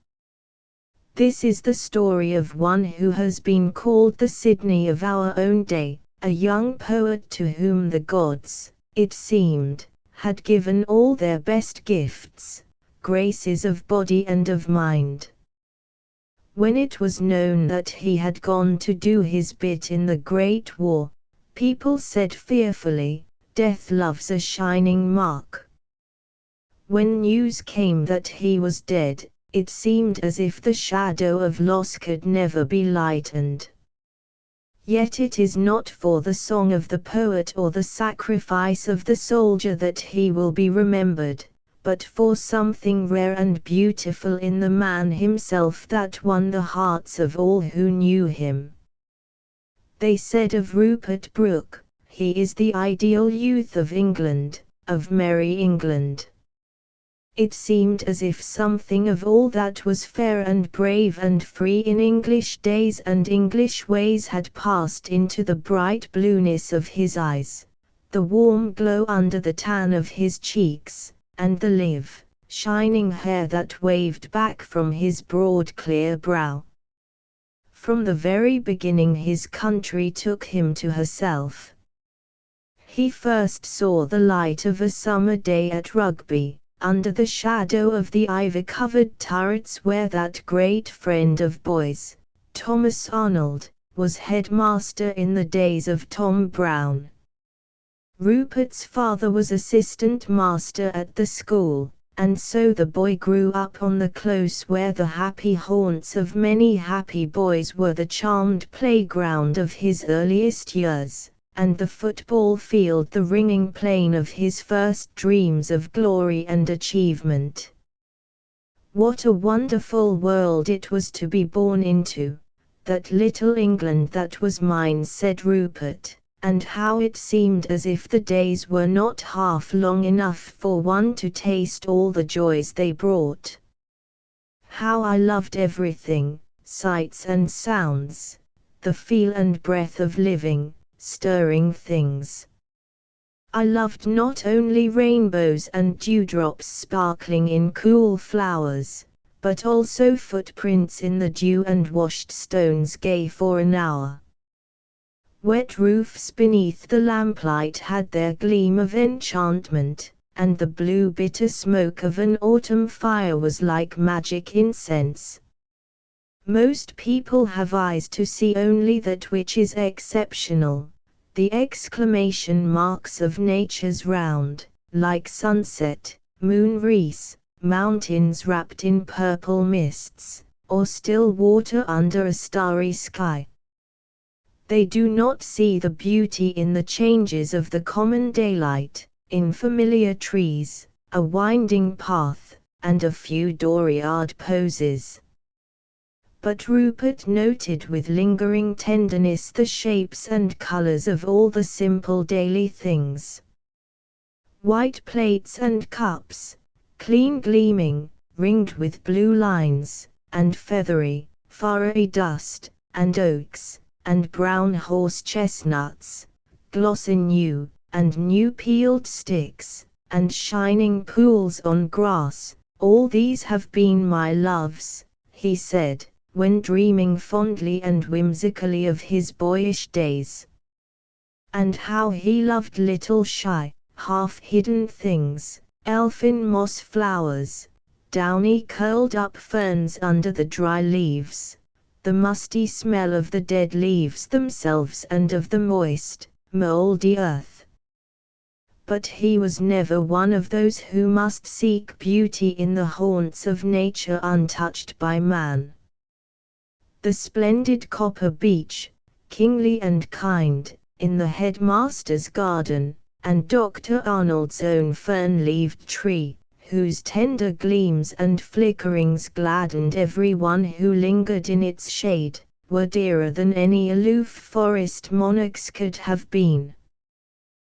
This is the story of one who has been called the Sidney of our own day, a young poet to whom the gods, it seemed, had given all their best gifts, graces of body and of mind. When it was known that he had gone to do his bit in the Great War, people said fearfully, "Death loves a shining mark." When news came that he was dead, it seemed as if the shadow of loss could never be lightened. Yet it is not for the song of the poet or the sacrifice of the soldier that he will be remembered, but for something rare and beautiful in the man himself that won the hearts of all who knew him. They said of Rupert Brooke, "He is the ideal youth of England, of merry England." It seemed as if something of all that was fair and brave and free in English days and English ways had passed into the bright blueness of his eyes, the warm glow under the tan of his cheeks, and the live, shining hair that waved back from his broad clear brow. From the very beginning his country took him to herself. He first saw the light of a summer day at Rugby, under the shadow of the ivy-covered turrets where that great friend of boys, Thomas Arnold, was headmaster in the days of Tom Brown. Rupert's father was assistant master at the school, and so the boy grew up on the close where the happy haunts of many happy boys were the charmed playground of his earliest years, and the football field the ringing plain of his first dreams of glory and achievement. What a wonderful world it was to be born into, that little England that was mine, said Rupert. And how it seemed as if the days were not half long enough for one to taste all the joys they brought. How I loved everything, sights and sounds, the feel and breath of living, stirring things. I loved not only rainbows and dewdrops sparkling in cool flowers, but also footprints in the dew and washed stones gay for an hour. Wet roofs beneath the lamplight had their gleam of enchantment, and the blue bitter smoke of an autumn fire was like magic incense. Most people have eyes to see only that which is exceptional, the exclamation marks of nature's round, like sunset, moon wreaths, mountains wrapped in purple mists, or still water under a starry sky. They do not see the beauty in the changes of the common daylight, in familiar trees, a winding path, and a few dooryard poses. But Rupert noted with lingering tenderness the shapes and colors of all the simple daily things. White plates and cups, clean gleaming, ringed with blue lines, and feathery, furry dust, and oaks, and brown horse chestnuts, glossy new, and new peeled sticks, and shining pools on grass, all these have been my loves, he said, when dreaming fondly and whimsically of his boyish days. And how he loved little shy, half-hidden things, elfin moss flowers, downy curled-up ferns under the dry leaves, the musty smell of the dead leaves themselves and of the moist, mouldy earth. But he was never one of those who must seek beauty in the haunts of nature untouched by man. The splendid copper beech, kingly and kind, in the headmaster's garden, and Dr. Arnold's own fern-leaved tree, whose tender gleams and flickerings gladdened every one who lingered in its shade, were dearer than any aloof forest monarchs could have been.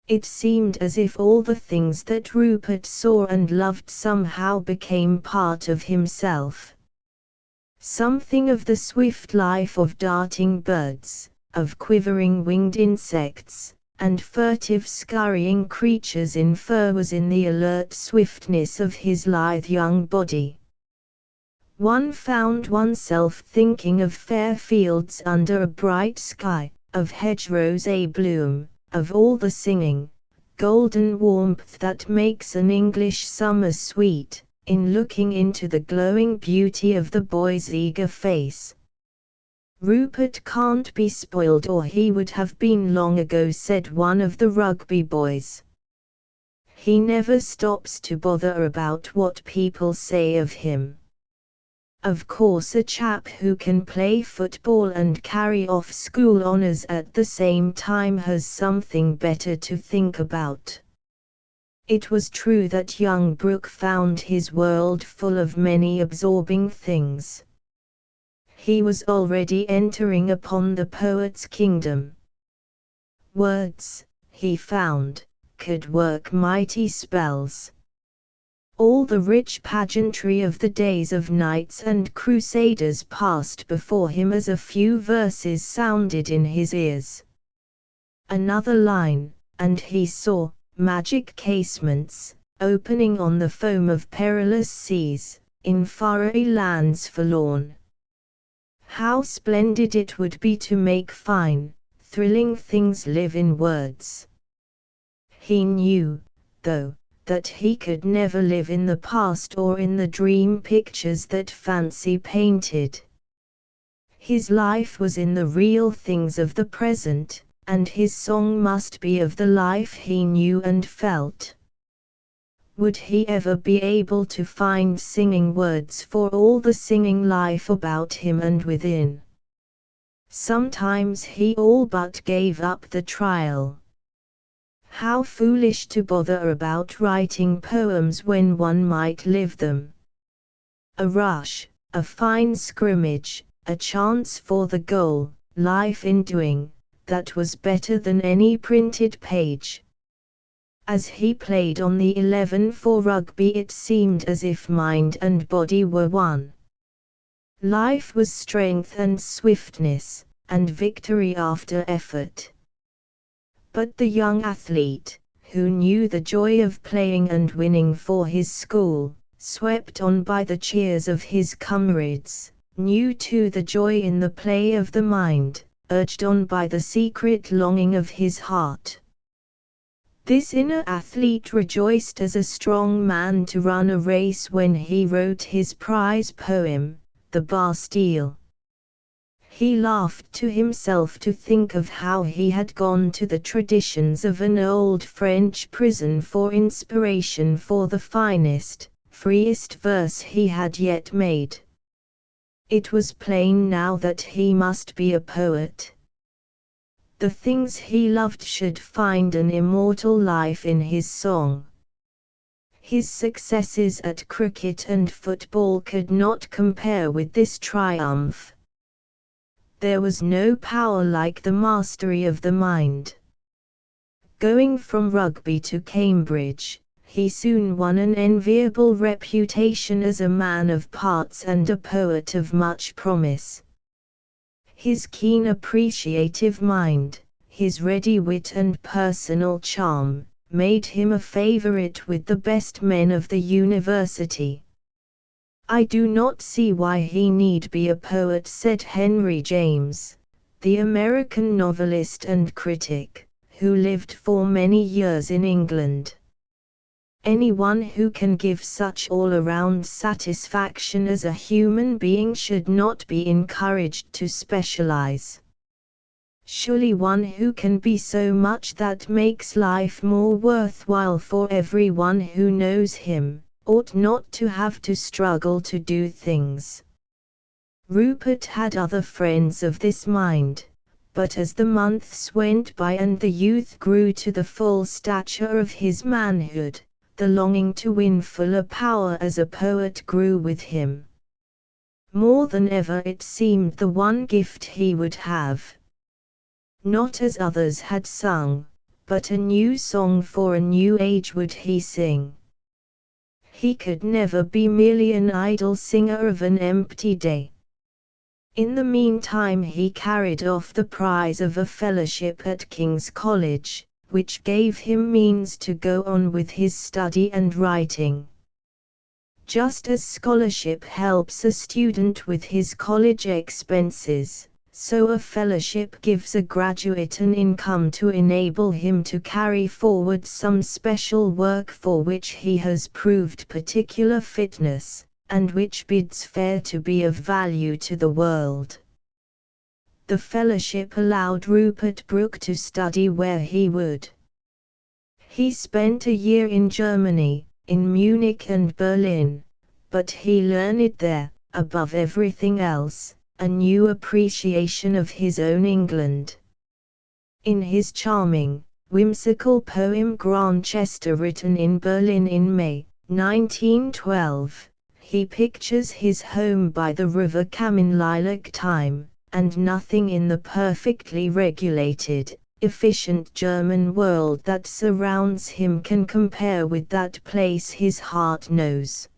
It seemed as if all the things that Rupert saw and loved somehow became part of himself. Something of the swift life of darting birds, of quivering winged insects, and furtive scurrying creatures in fur was in the alert swiftness of his lithe young body. One found oneself thinking of fair fields under a bright sky, of hedgerows abloom, of all the singing, golden warmth that makes an English summer sweet, in looking into the glowing beauty of the boy's eager face. Rupert can't be spoiled or he would have been long ago, said one of the rugby boys. He never stops to bother about what people say of him. Of course a chap who can play football and carry off school honours at the same time has something better to think about. It was true that young Brooke found his world full of many absorbing things. He was already entering upon the poet's kingdom. Words, he found, could work mighty spells. All the rich pageantry of the days of knights and crusaders passed before him as a few verses sounded in his ears. Another line, and he saw magic casements, opening on the foam of perilous seas, in faery lands forlorn. How splendid it would be to make fine, thrilling things live in words. He knew, though, that he could never live in the past or in the dream pictures that fancy painted. His life was in the real things of the present, and his song must be of the life he knew and felt. Would he ever be able to find singing words for all the singing life about him and within? Sometimes he all but gave up the trial. How foolish to bother about writing poems when one might live them. A rush, a fine scrimmage, a chance for the goal, life in doing, that was better than any printed page. As he played on the 11 for rugby, it seemed as if mind and body were one. Life was strength and swiftness, and victory after effort. But the young athlete, who knew the joy of playing and winning for his school, swept on by the cheers of his comrades, knew too the joy in the play of the mind, urged on by the secret longing of his heart. This inner athlete rejoiced as a strong man to run a race when he wrote his prize poem, The Bastille. He laughed to himself to think of how he had gone to the traditions of an old French prison for inspiration for the finest, freest verse he had yet made. It was plain now that he must be a poet. The things he loved should find an immortal life in his song. His successes at cricket and football could not compare with this triumph. There was no power like the mastery of the mind. Going from Rugby to Cambridge, he soon won an enviable reputation as a man of parts and a poet of much promise. His keen appreciative mind, his ready wit and personal charm, made him a favorite with the best men of the university. "I do not see why he need be a poet," said Henry James, the American novelist and critic, who lived for many years in England. "Anyone who can give such all-around satisfaction as a human being should not be encouraged to specialize. Surely one who can be so much that makes life more worthwhile for everyone who knows him, ought not to have to struggle to do things." Rupert had other friends of this mind, but as the months went by and the youth grew to the full stature of his manhood, the longing to win fuller power as a poet grew with him. More than ever it seemed the one gift he would have. Not as others had sung, but a new song for a new age would he sing. He could never be merely an idle singer of an empty day. In the meantime he carried off the prize of a fellowship at King's College, which gave him means to go on with his study and writing. Just as scholarship helps a student with his college expenses, so a fellowship gives a graduate an income to enable him to carry forward some special work for which he has proved particular fitness, and which bids fair to be of value to the world. The fellowship allowed Rupert Brooke to study where he would. He spent a year in Germany, in Munich and Berlin, but he learned there, above everything else, a new appreciation of his own England. In his charming, whimsical poem Grantchester, written in Berlin in May 1912, he pictures his home by the River Cam in lilac time, and nothing in the perfectly regulated, efficient German world that surrounds him can compare with that place his heart knows.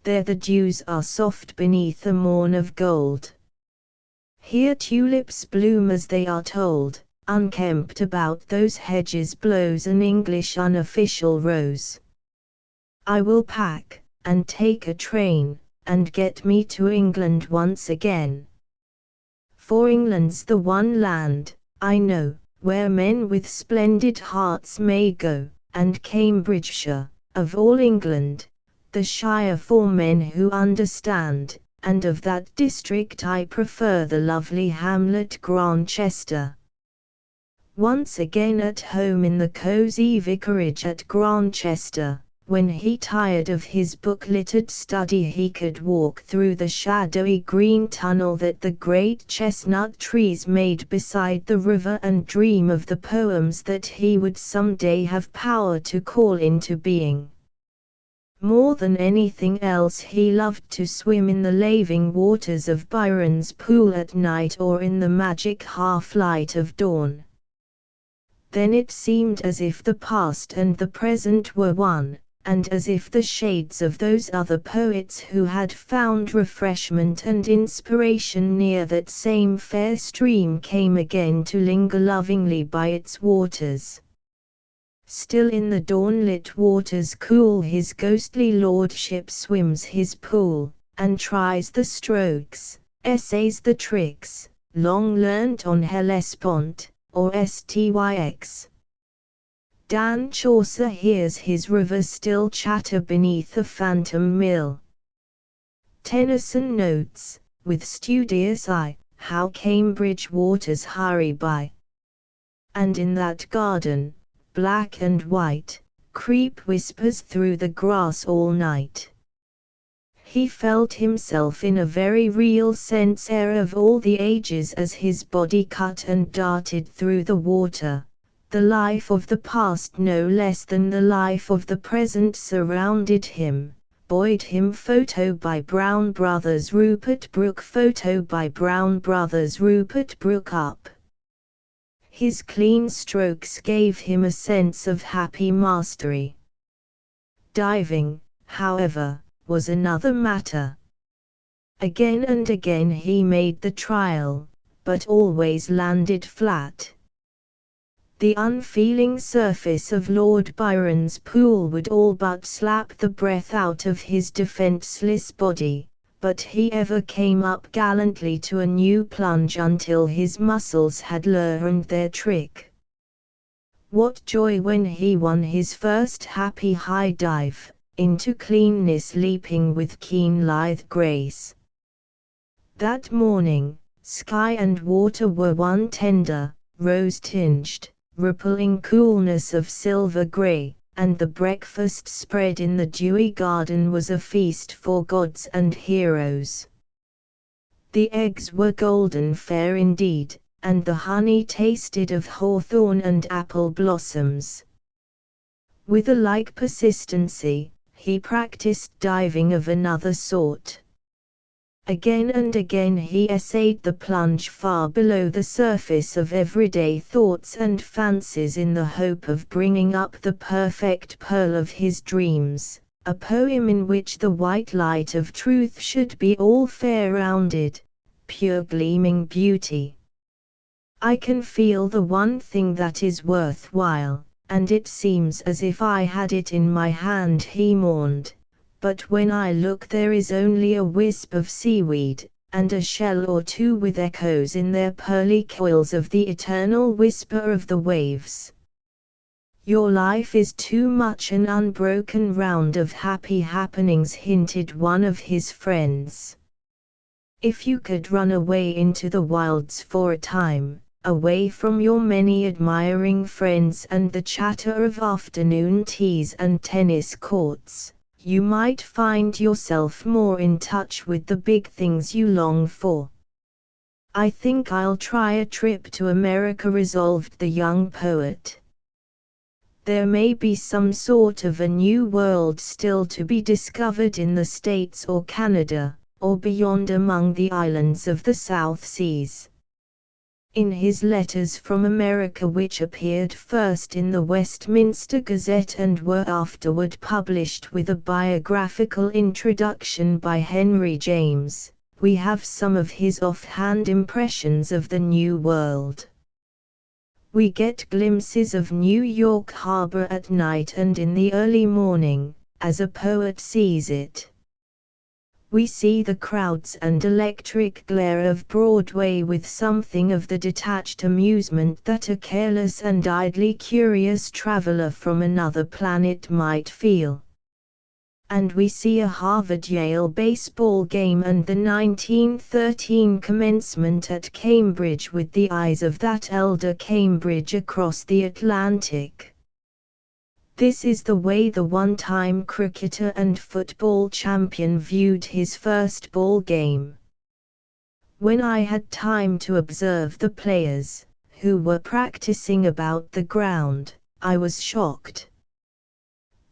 There the dews are soft beneath a morn of gold. Here tulips bloom as they are told, unkempt about those hedges blows an English unofficial rose. I will pack, and take a train, and get me to England once again. For England's the one land, I know, where men with splendid hearts may go, and Cambridgeshire, of all England, the shire for men who understand, and of that district I prefer the lovely hamlet Grantchester. Once again at home in the cosy vicarage at Grantchester, when he tired of his book-littered study he could walk through the shadowy green tunnel that the great chestnut trees made beside the river and dream of the poems that he would some day have power to call into being. More than anything else he loved to swim in the laving waters of Byron's pool at night or in the magic half-light of dawn. Then it seemed as if the past and the present were one, and as if the shades of those other poets who had found refreshment and inspiration near that same fair stream came again to linger lovingly by its waters. Still in the dawn-lit waters cool his ghostly lordship swims his pool, and tries the strokes, essays the tricks, long learnt on Hellespont, or Styx. Dan Chaucer hears his river still chatter beneath a phantom mill. Tennyson notes, with studious eye, how Cambridge waters hurry by. And in that garden, black and white, creep whispers through the grass all night. He felt himself in a very real sense heir of all the ages as his body cut and darted through the water. The life of the past no less than the life of the present surrounded him. Boyd him photo by Brown Brothers Rupert Brooke photo by Brown Brothers Rupert Brooke up. His clean strokes gave him a sense of happy mastery. Diving, however, was another matter. Again and again he made the trial, but always landed flat. The unfeeling surface of Lord Byron's pool would all but slap the breath out of his defenceless body, but he ever came up gallantly to a new plunge until his muscles had learned their trick. What joy when he won his first happy high dive, into cleanness leaping with keen lithe grace. That morning, sky and water were one tender, rose-tinged, rippling coolness of silver grey, and the breakfast spread in the dewy garden was a feast for gods and heroes. The eggs were golden fair indeed, and the honey tasted of hawthorn and apple blossoms. With a like persistency, he practiced diving of another sort. Again and again he essayed the plunge far below the surface of everyday thoughts and fancies in the hope of bringing up the perfect pearl of his dreams, a poem in which the white light of truth should be all fair-rounded, pure gleaming beauty. I can feel the one thing that is worthwhile, and it seems as if I had it in my hand, he mourned. But when I look there is only a wisp of seaweed, and a shell or two with echoes in their pearly coils of the eternal whisper of the waves. Your life is too much an unbroken round of happy happenings, hinted one of his friends. If you could run away into the wilds for a time, away from your many admiring friends and the chatter of afternoon teas and tennis courts, you might find yourself more in touch with the big things you long for. I think I'll try a trip to America, resolved the young poet. There may be some sort of a new world still to be discovered in the States or Canada, or beyond among the islands of the South Seas. In his Letters from America, which appeared first in the Westminster Gazette and were afterward published with a biographical introduction by Henry James, we have some of his offhand impressions of the New World. We get glimpses of New York Harbor at night and in the early morning, as a poet sees it. We see the crowds and electric glare of Broadway with something of the detached amusement that a careless and idly curious traveler from another planet might feel. And we see a Harvard-Yale baseball game and the 1913 commencement at Cambridge with the eyes of that elder Cambridge across the Atlantic. This is the way the one-time cricketer and football champion viewed his first ball game. When I had time to observe the players, who were practicing about the ground, I was shocked.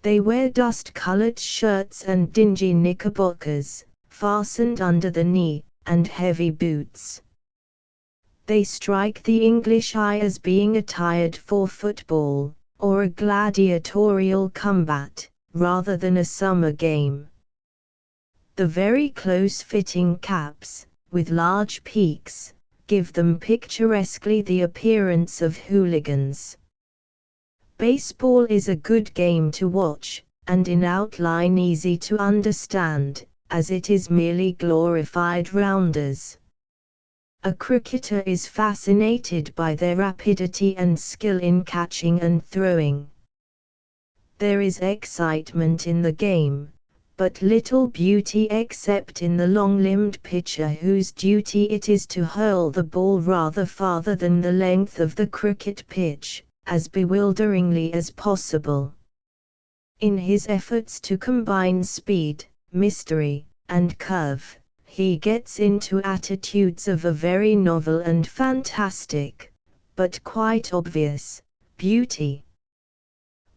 They wear dust-colored shirts and dingy knickerbockers, fastened under the knee, and heavy boots. They strike the English eye as being attired for football, or a gladiatorial combat, rather than a summer game. The very close-fitting caps, with large peaks, give them picturesquely the appearance of hooligans. Baseball is a good game to watch, and in outline easy to understand, as it is merely glorified rounders. A cricketer is fascinated by their rapidity and skill in catching and throwing. There is excitement in the game, but little beauty except in the long-limbed pitcher whose duty it is to hurl the ball rather farther than the length of the cricket pitch, as bewilderingly as possible. In his efforts to combine speed, mystery, and curve, he gets into attitudes of a very novel and fantastic, but quite obvious, beauty.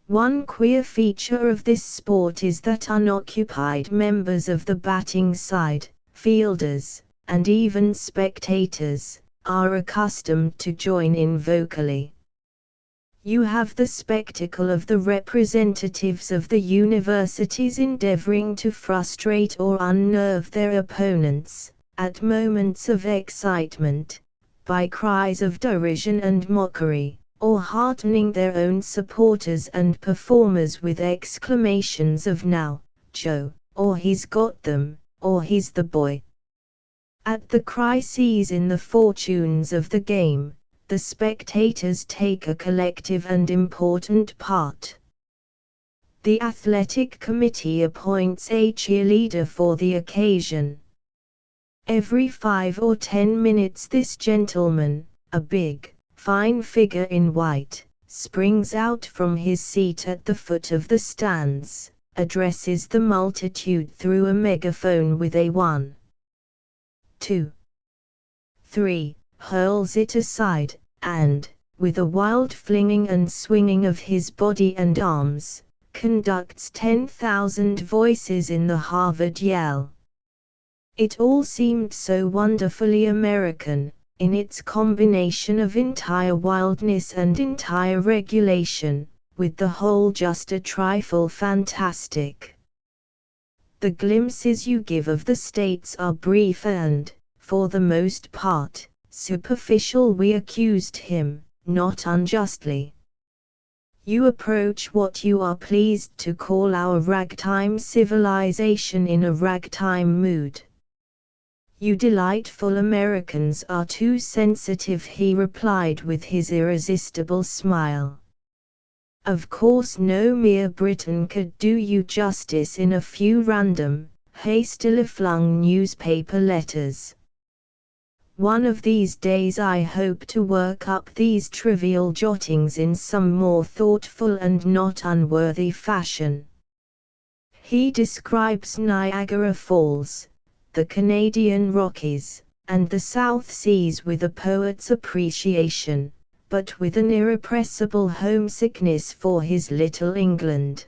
One queer feature of this sport is that unoccupied members of the batting side, fielders, and even spectators, are accustomed to join in vocally. You have the spectacle of the representatives of the universities endeavoring to frustrate or unnerve their opponents, at moments of excitement, by cries of derision and mockery, or heartening their own supporters and performers with exclamations of "Now, Joe," or "He's got them," or "He's the boy." At the crises in the fortunes of the game, the spectators take a collective and important part. The athletic committee appoints a cheerleader for the occasion. Every 5 or 10 minutes this gentleman, a big, fine figure in white, springs out from his seat at the foot of the stands, addresses the multitude through a megaphone with a 1, 2, 3, hurls it aside, and, with a wild flinging and swinging of his body and arms, conducts 10,000 voices in the Harvard yell. It all seemed so wonderfully American, in its combination of entire wildness and entire regulation, with the whole just a trifle fantastic. The glimpses you give of the States are brief and, for the most part, superficial. We accused him, not unjustly. You approach what you are pleased to call our ragtime civilization in a ragtime mood. You delightful Americans are too sensitive, he replied with his irresistible smile. Of course no mere Briton could do you justice in a few random, hastily flung newspaper letters. One of these days I hope to work up these trivial jottings in some more thoughtful and not unworthy fashion. He describes Niagara Falls, the Canadian Rockies, and the South Seas with a poet's appreciation, but with an irrepressible homesickness for his little England.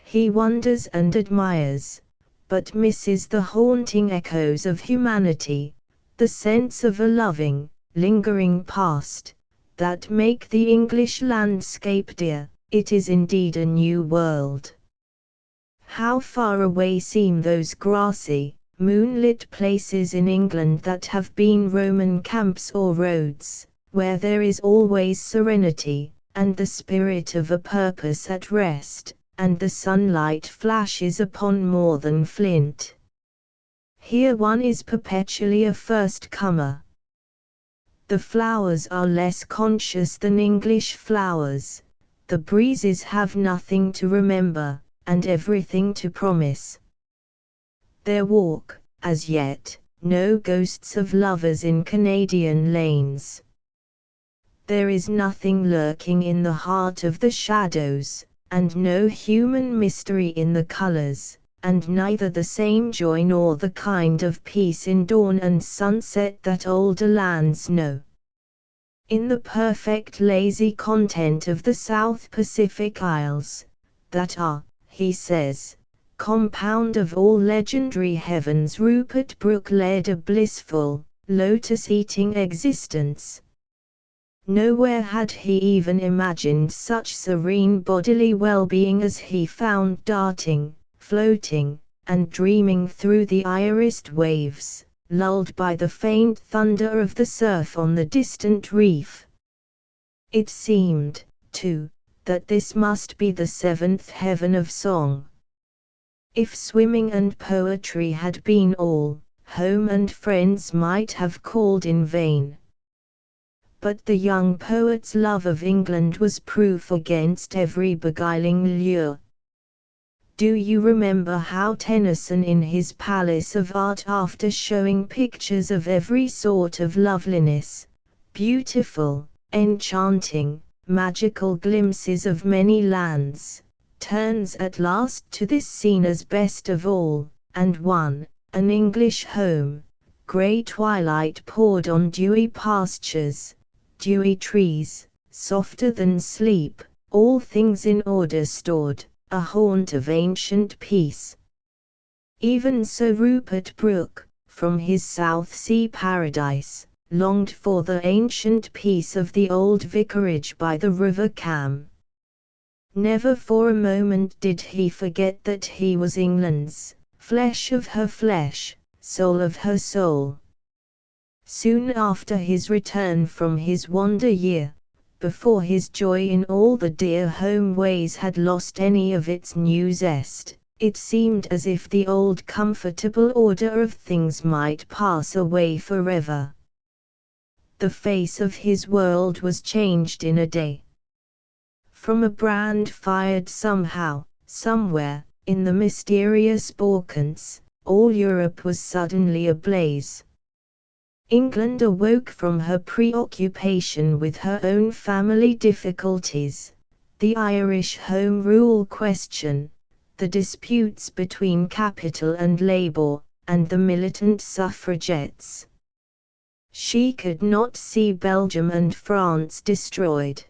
He wonders and admires, but misses the haunting echoes of humanity, the sense of a loving, lingering past, that make the English landscape dear. It is indeed a new world. How far away seem those grassy, moonlit places in England that have been Roman camps or roads, where there is always serenity, and the spirit of a purpose at rest, and the sunlight flashes upon more than flint. Here one is perpetually a first-comer. The flowers are less conscious than English flowers, the breezes have nothing to remember, and everything to promise. There walk, as yet, no ghosts of lovers in Canadian lanes. There is nothing lurking in the heart of the shadows, and no human mystery in the colors, and neither the same joy nor the kind of peace in dawn and sunset that older lands know. In the perfect lazy content of the South Pacific Isles, that are, he says, compound of all legendary heavens, Rupert Brooke led a blissful, lotus-eating existence. Nowhere had he even imagined such serene bodily well-being as he found darting, floating, and dreaming through the irised waves, lulled by the faint thunder of the surf on the distant reef. It seemed, too, that this must be the seventh heaven of song. If swimming and poetry had been all, home and friends might have called in vain. But the young poet's love of England was proof against every beguiling lure. Do you remember how Tennyson in his Palace of Art, after showing pictures of every sort of loveliness, beautiful, enchanting, magical glimpses of many lands, turns at last to this scene as best of all, and one, an English home, grey twilight poured on dewy pastures, dewy trees, softer than sleep, all things in order stored, a haunt of ancient peace. Even so Rupert Brooke, from his South Sea paradise, longed for the ancient peace of the old vicarage by the River Cam. Never for a moment did he forget that he was England's, flesh of her flesh, soul of her soul. Soon after his return from his wander year, before his joy in all the dear home ways had lost any of its new zest, it seemed as if the old comfortable order of things might pass away forever. The face of his world was changed in a day. From a brand fired somehow, somewhere, in the mysterious Balkans, all Europe was suddenly ablaze. England awoke from her preoccupation with her own family difficulties, the Irish Home Rule question, the disputes between capital and labor, and the militant suffragettes. She could not see Belgium and France destroyed.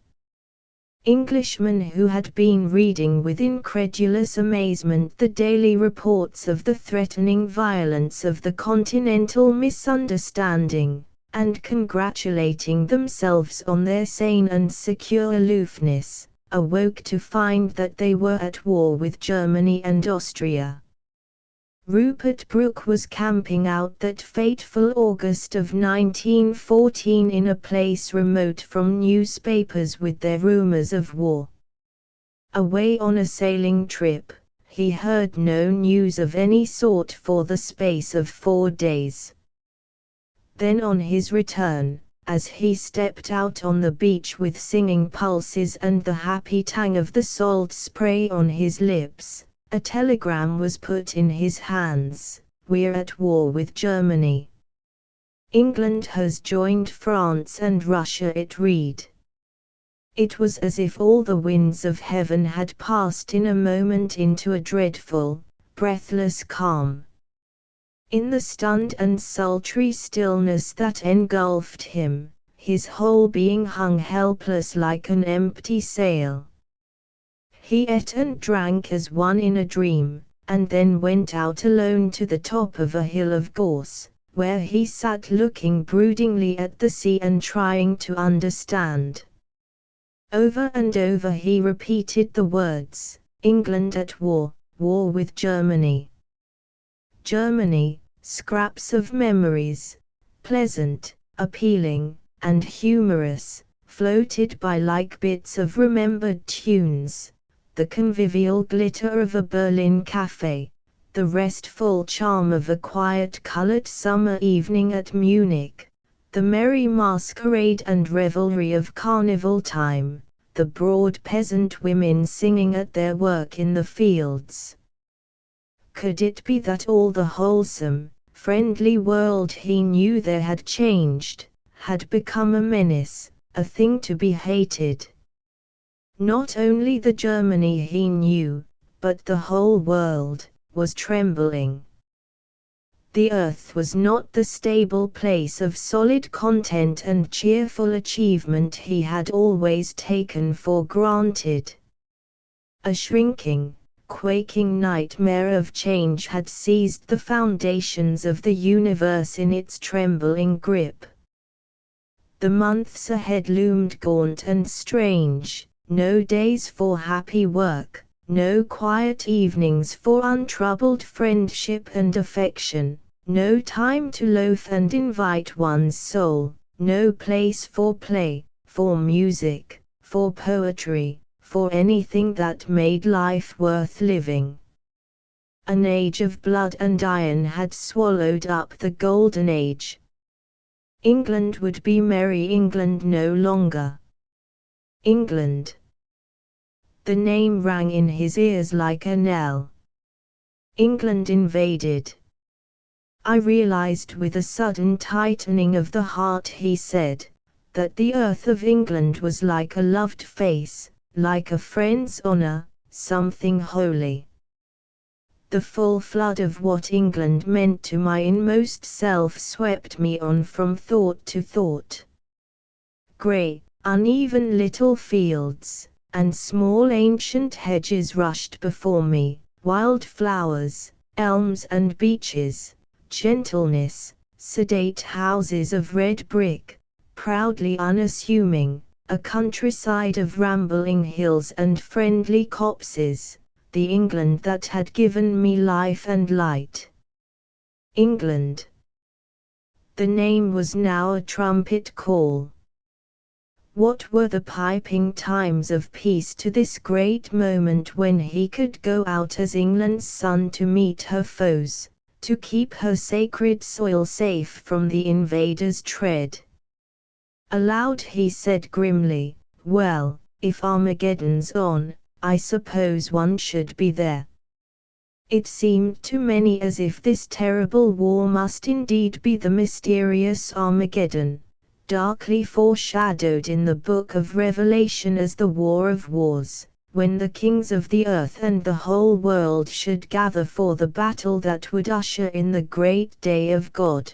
Englishmen who had been reading with incredulous amazement the daily reports of the threatening violence of the continental misunderstanding, and congratulating themselves on their sane and secure aloofness, awoke to find that they were at war with Germany and Austria. Rupert Brooke was camping out that fateful August of 1914 in a place remote from newspapers with their rumors of war. Away on a sailing trip, he heard no news of any sort for the space of 4 days. Then on his return, as he stepped out on the beach with singing pulses and the happy tang of the salt spray on his lips, a telegram was put in his hands: "We're at war with Germany. England has joined France and Russia," it read. It was as if all the winds of heaven had passed in a moment into a dreadful, breathless calm. In the stunned and sultry stillness that engulfed him, his whole being hung helpless like an empty sail. He ate and drank as one in a dream, and then went out alone to the top of a hill of gorse, where he sat looking broodingly at the sea and trying to understand. Over and over he repeated the words, "England at war, war with Germany." Germany, scraps of memories, pleasant, appealing, and humorous, floated by like bits of remembered tunes. The convivial glitter of a Berlin café, the restful charm of a quiet colored summer evening at Munich, the merry masquerade and revelry of carnival time, the broad peasant women singing at their work in the fields. Could it be that all the wholesome, friendly world he knew there had changed, had become a menace, a thing to be hated? Not only the Germany he knew, but the whole world, was trembling. The earth was not the stable place of solid content and cheerful achievement he had always taken for granted. A shrinking, quaking nightmare of change had seized the foundations of the universe in its trembling grip. The months ahead loomed gaunt and strange. No days for happy work, no quiet evenings for untroubled friendship and affection, no time to loaf and invite one's soul, no place for play, for music, for poetry, for anything that made life worth living. An age of blood and iron had swallowed up the golden age. England would be Merry England no longer. England. The name rang in his ears like a knell. England invaded. I realized with a sudden tightening of the heart, he said, that the earth of England was like a loved face, like a friend's honor, something holy. The full flood of what England meant to my inmost self swept me on from thought to thought. Grey, uneven little fields, and small ancient hedges rushed before me, wild flowers, elms and beeches, gentleness, sedate houses of red brick, proudly unassuming, a countryside of rambling hills and friendly copses, the England that had given me life and light. England. The name was now a trumpet call. What were the piping times of peace to this great moment when he could go out as England's son to meet her foes, to keep her sacred soil safe from the invader's tread? Aloud he said grimly, "Well, if Armageddon's on, I suppose one should be there." It seemed to many as if this terrible war must indeed be the mysterious Armageddon, darkly foreshadowed in the book of Revelation as the war of wars, when the kings of the earth and the whole world should gather for the battle that would usher in the great day of God.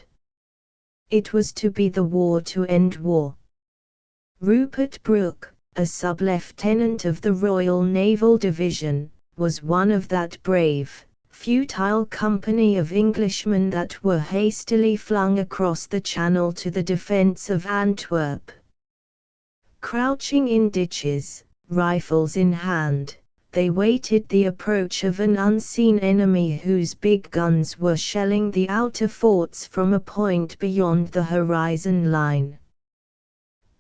It was to be the war to end war. Rupert Brooke, a sub-lieutenant of the Royal Naval Division, was one of that brave, futile company of Englishmen that were hastily flung across the Channel to the defense of Antwerp. Crouching in ditches, rifles in hand, they waited the approach of an unseen enemy whose big guns were shelling the outer forts from a point beyond the horizon line.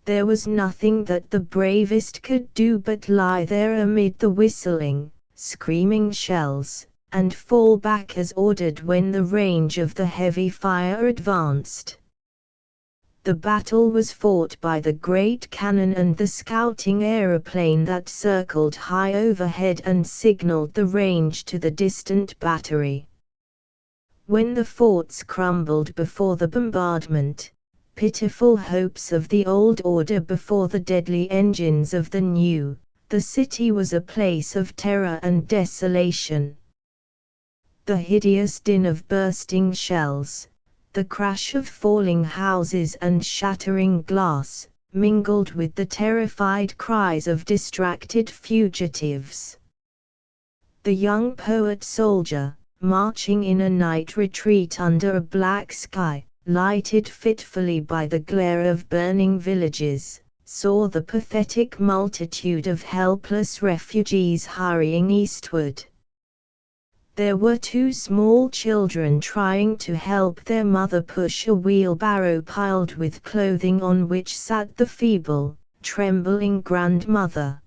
There was nothing that the bravest could do but lie there amid the whistling, screaming shells, and fall back as ordered when the range of the heavy fire advanced. The battle was fought by the great cannon and the scouting aeroplane that circled high overhead and signaled the range to the distant battery. When the forts crumbled before the bombardment, pitiful hopes of the old order before the deadly engines of the new, the city was a place of terror and desolation. The hideous din of bursting shells, the crash of falling houses and shattering glass, mingled with the terrified cries of distracted fugitives. The young poet-soldier, marching in a night retreat under a black sky, lighted fitfully by the glare of burning villages, saw the pathetic multitude of helpless refugees hurrying eastward. There were two small children trying to help their mother push a wheelbarrow piled with clothing on which sat the feeble, trembling grandmother.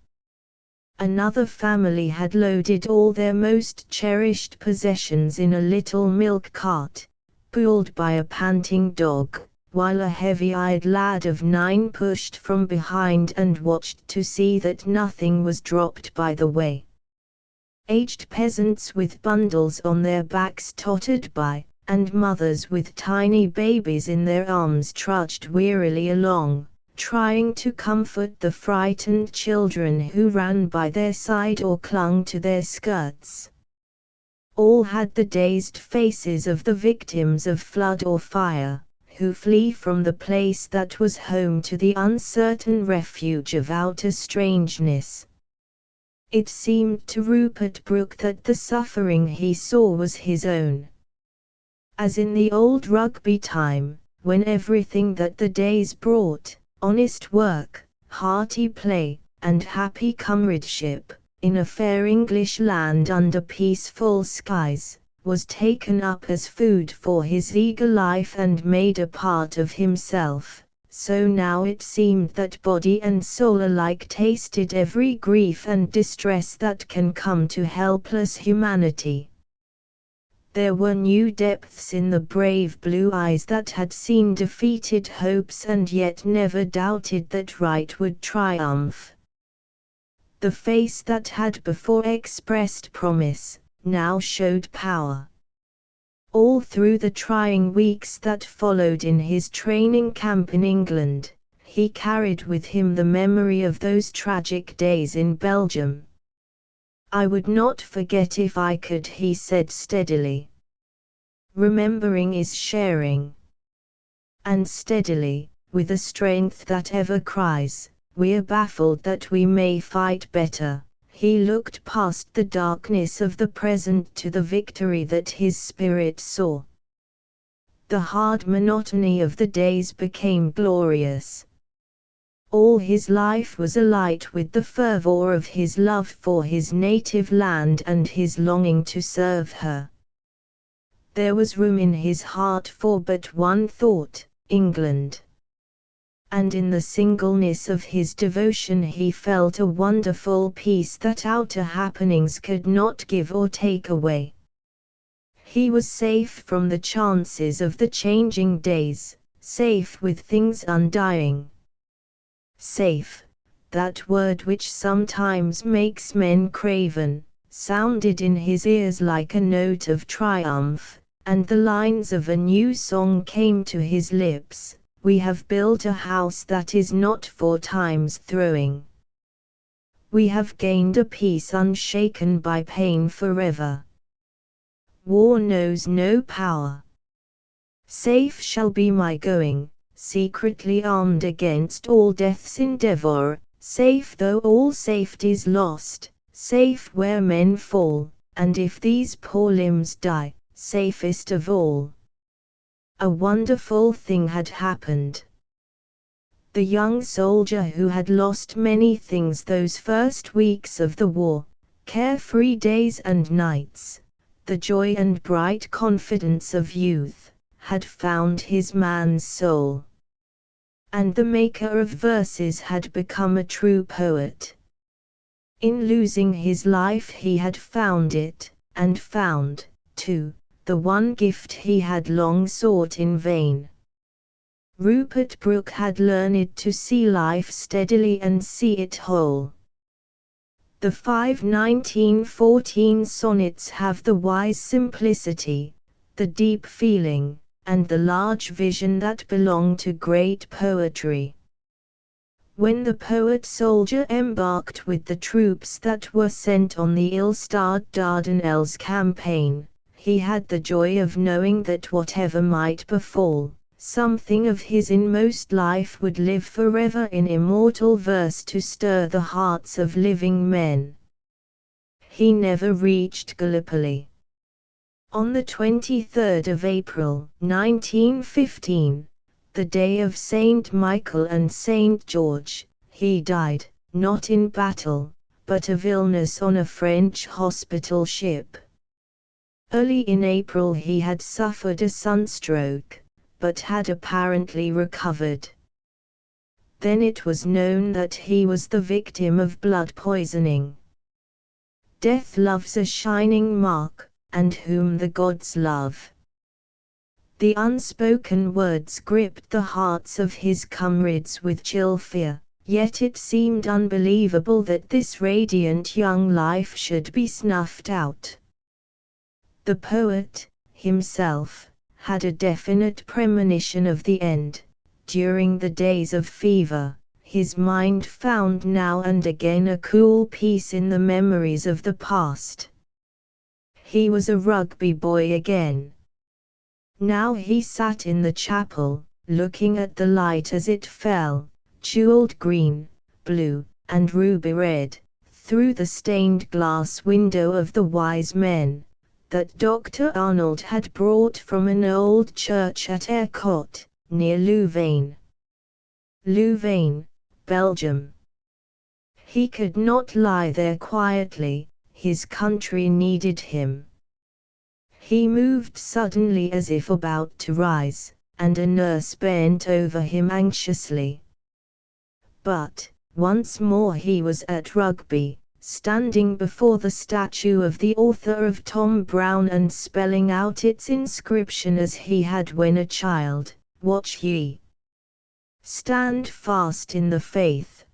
Another family had loaded all their most cherished possessions in a little milk cart, pulled by a panting dog, while a heavy-eyed lad of 9 pushed from behind and watched to see that nothing was dropped by the way. Aged peasants with bundles on their backs tottered by, and mothers with tiny babies in their arms trudged wearily along, trying to comfort the frightened children who ran by their side or clung to their skirts. All had the dazed faces of the victims of flood or fire, who flee from the place that was home to the uncertain refuge of outer strangeness. It seemed to Rupert Brooke that the suffering he saw was his own. As in the old Rugby time, when everything that the days brought, honest work, hearty play, and happy comradeship, in a fair English land under peaceful skies, was taken up as food for his eager life and made a part of himself, so now it seemed that body and soul alike tasted every grief and distress that can come to helpless humanity. There were new depths in the brave blue eyes that had seen defeated hopes and yet never doubted that right would triumph. The face that had before expressed promise, now showed power. All through the trying weeks that followed in his training camp in England, he carried with him the memory of those tragic days in Belgium. "I would not forget if I could," he said steadily. "Remembering is sharing." And steadily, with a strength that ever cries, "We're baffled that we may fight better," he looked past the darkness of the present to the victory that his spirit saw. The hard monotony of the days became glorious. All his life was alight with the fervor of his love for his native land and his longing to serve her. There was room in his heart for but one thought: England. And in the singleness of his devotion he felt a wonderful peace that outer happenings could not give or take away. He was safe from the chances of the changing days, safe with things undying. Safe, that word which sometimes makes men craven, sounded in his ears like a note of triumph, and the lines of a new song came to his lips: "We have built a house that is not for time's throwing. We have gained a peace unshaken by pain forever. War knows no power. Safe shall be my going, secretly armed against all death's endeavor, safe though all safety's lost, safe where men fall, and if these poor limbs die, safest of all." A wonderful thing had happened. The young soldier who had lost many things those first weeks of the war, carefree days and nights, the joy and bright confidence of youth, had found his man's soul. And the maker of verses had become a true poet. In losing his life he had found it, and found, too, the one gift he had long sought in vain. Rupert Brooke had learned to see life steadily and see it whole. The 5 1914 sonnets have the wise simplicity, the deep feeling, and the large vision that belong to great poetry. When the poet-soldier embarked with the troops that were sent on the ill-starred Dardanelles campaign, he had the joy of knowing that whatever might befall, something of his inmost life would live forever in immortal verse to stir the hearts of living men. He never reached Gallipoli. On the 23rd of April, 1915, the day of Saint Michael and Saint George, he died, not in battle, but of illness on a French hospital ship. Early in April he had suffered a sunstroke, but had apparently recovered. Then it was known that he was the victim of blood poisoning. Death loves a shining mark, and whom the gods love. The unspoken words gripped the hearts of his comrades with chill fear, yet it seemed unbelievable that this radiant young life should be snuffed out. The poet, himself, had a definite premonition of the end. During the days of fever, his mind found now and again a cool peace in the memories of the past. He was a rugby boy again. Now he sat in the chapel, looking at the light as it fell, jeweled green, blue, and ruby red, through the stained glass window of the Wise Men, that Dr. Arnold had brought from an old church at Ercot, near Louvain. Louvain, Belgium. He could not lie there quietly, his country needed him. He moved suddenly as if about to rise, and a nurse bent over him anxiously. But, once more he was at rugby, standing before the statue of the author of Tom Brown and spelling out its inscription as he had when a child, "Watch ye. Stand fast in the faith.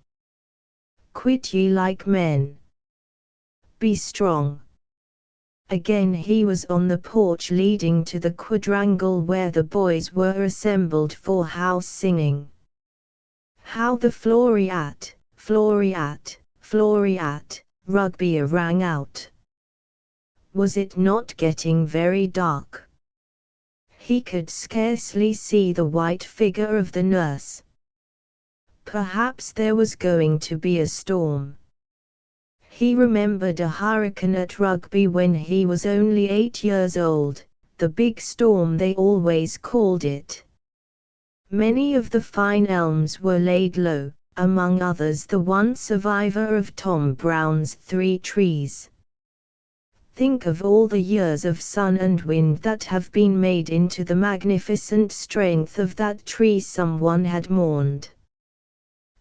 Quit ye like men. Be strong." Again he was on the porch leading to the quadrangle where the boys were assembled for house singing. How the Floriat, Floriat, Floriat, rugby rang out. Was it not getting very dark? He could scarcely see the white figure of the nurse. Perhaps there was going to be a storm. He remembered a hurricane at Rugby when he was only 8 years old, the big storm they always called it. Many of the fine elms were laid low, among others the one survivor of Tom Brown's 3 trees. Think of all the years of sun and wind that have been made into the magnificent strength of that tree someone had mourned.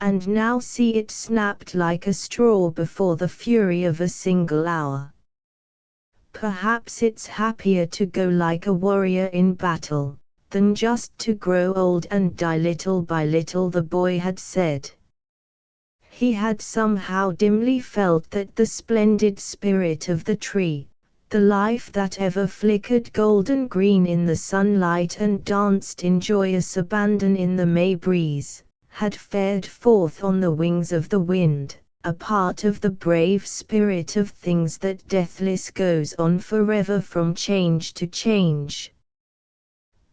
And now see it snapped like a straw before the fury of a single hour. Perhaps it's happier to go like a warrior in battle, than just to grow old and die little by little, the boy had said. He had somehow dimly felt that the splendid spirit of the tree, the life that ever flickered golden green in the sunlight and danced in joyous abandon in the May breeze, had fared forth on the wings of the wind, a part of the brave spirit of things that deathless goes on forever from change to change.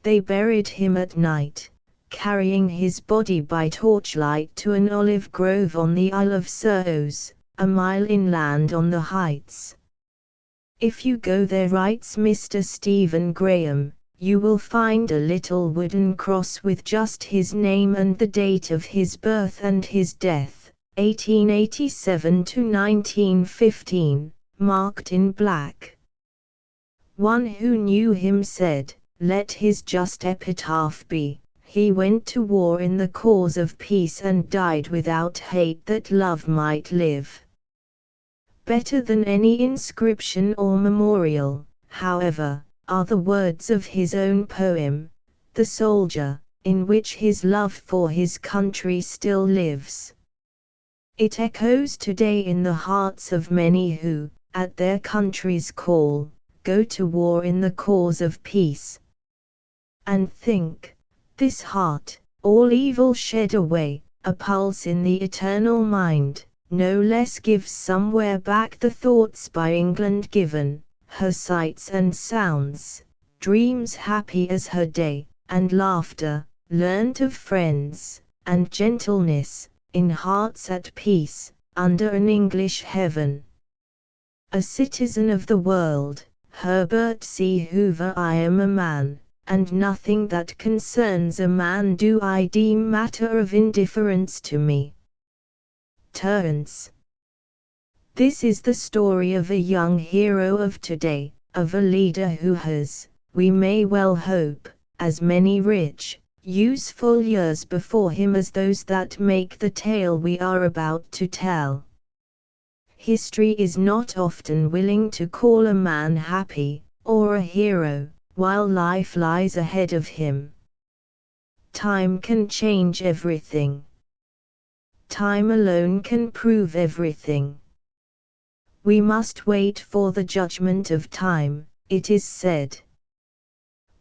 They buried him at night, carrying his body by torchlight to an olive grove on the Isle of Serros, a mile inland on the heights. If you go there, writes Mr. Stephen Graham, you will find a little wooden cross with just his name and the date of his birth and his death, 1887 to 1915, marked in black. One who knew him said, "Let his just epitaph be, he went to war in the cause of peace and died without hate that love might live." Better than any inscription or memorial, however, are the words of his own poem, "The Soldier," in which his love for his country still lives. It echoes today in the hearts of many who, at their country's call, go to war in the cause of peace. And think, this heart, all evil shed away, a pulse in the eternal mind, no less gives somewhere back the thoughts by England given, her sights and sounds, dreams happy as her day, and laughter, learnt of friends, and gentleness, in hearts at peace, under an English heaven. A citizen of the world, Herbert C. Hoover. I am a man, and nothing that concerns a man do I deem matter of indifference to me. Terence. This is the story of a young hero of today, of a leader who has, we may well hope, as many rich, useful years before him as those that make the tale we are about to tell. History is not often willing to call a man happy, or a hero, while life lies ahead of him. Time can change everything. Time alone can prove everything. We must wait for the judgment of time, it is said.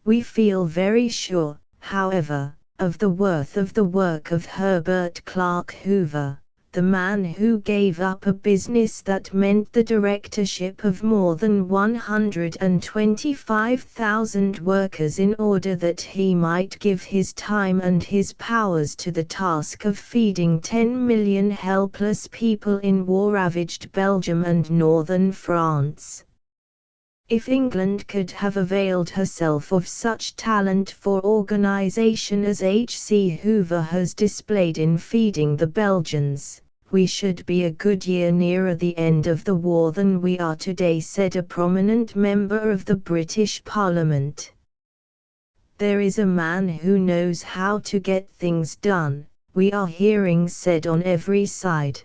We feel very sure, however, of the worth of the work of Herbert Clark Hoover, the man who gave up a business that meant the directorship of more than 125,000 workers in order that he might give his time and his powers to the task of feeding 10 million helpless people in war-ravaged Belgium and northern France. If England could have availed herself of such talent for organization as H.C. Hoover has displayed in feeding the Belgians, we should be a good year nearer the end of the war than we are today, said a prominent member of the British Parliament. There is a man who knows how to get things done, we are hearing said on every side.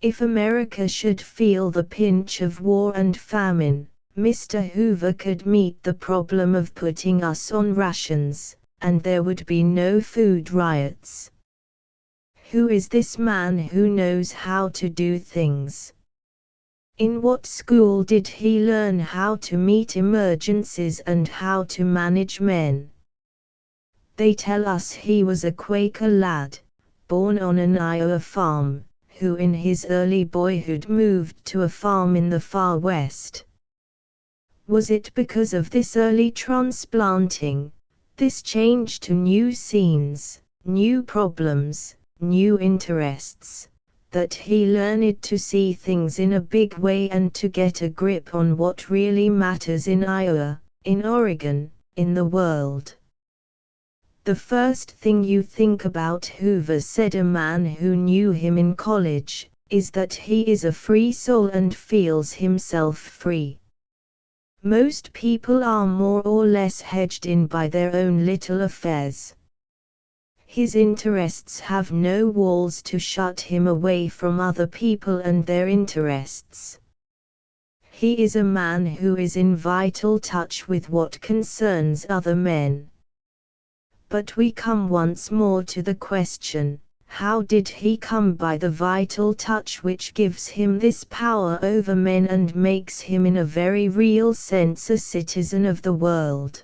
If America should feel the pinch of war and famine, Mr. Hoover could meet the problem of putting us on rations, and there would be no food riots. Who is this man who knows how to do things? In what school did he learn how to meet emergencies and how to manage men? They tell us he was a Quaker lad, born on an Iowa farm, who in his early boyhood moved to a farm in the far west. Was it because of this early transplanting, this change to new scenes, new problems, new interests, that he learned to see things in a big way and to get a grip on what really matters in Iowa, in Oregon, in the world? The first thing you think about Hoover, said a man who knew him in college, is that he is a free soul and feels himself free. Most people are more or less hedged in by their own little affairs. His interests have no walls to shut him away from other people and their interests. He is a man who is in vital touch with what concerns other men. But we come once more to the question, how did he come by the vital touch which gives him this power over men and makes him in a very real sense a citizen of the world?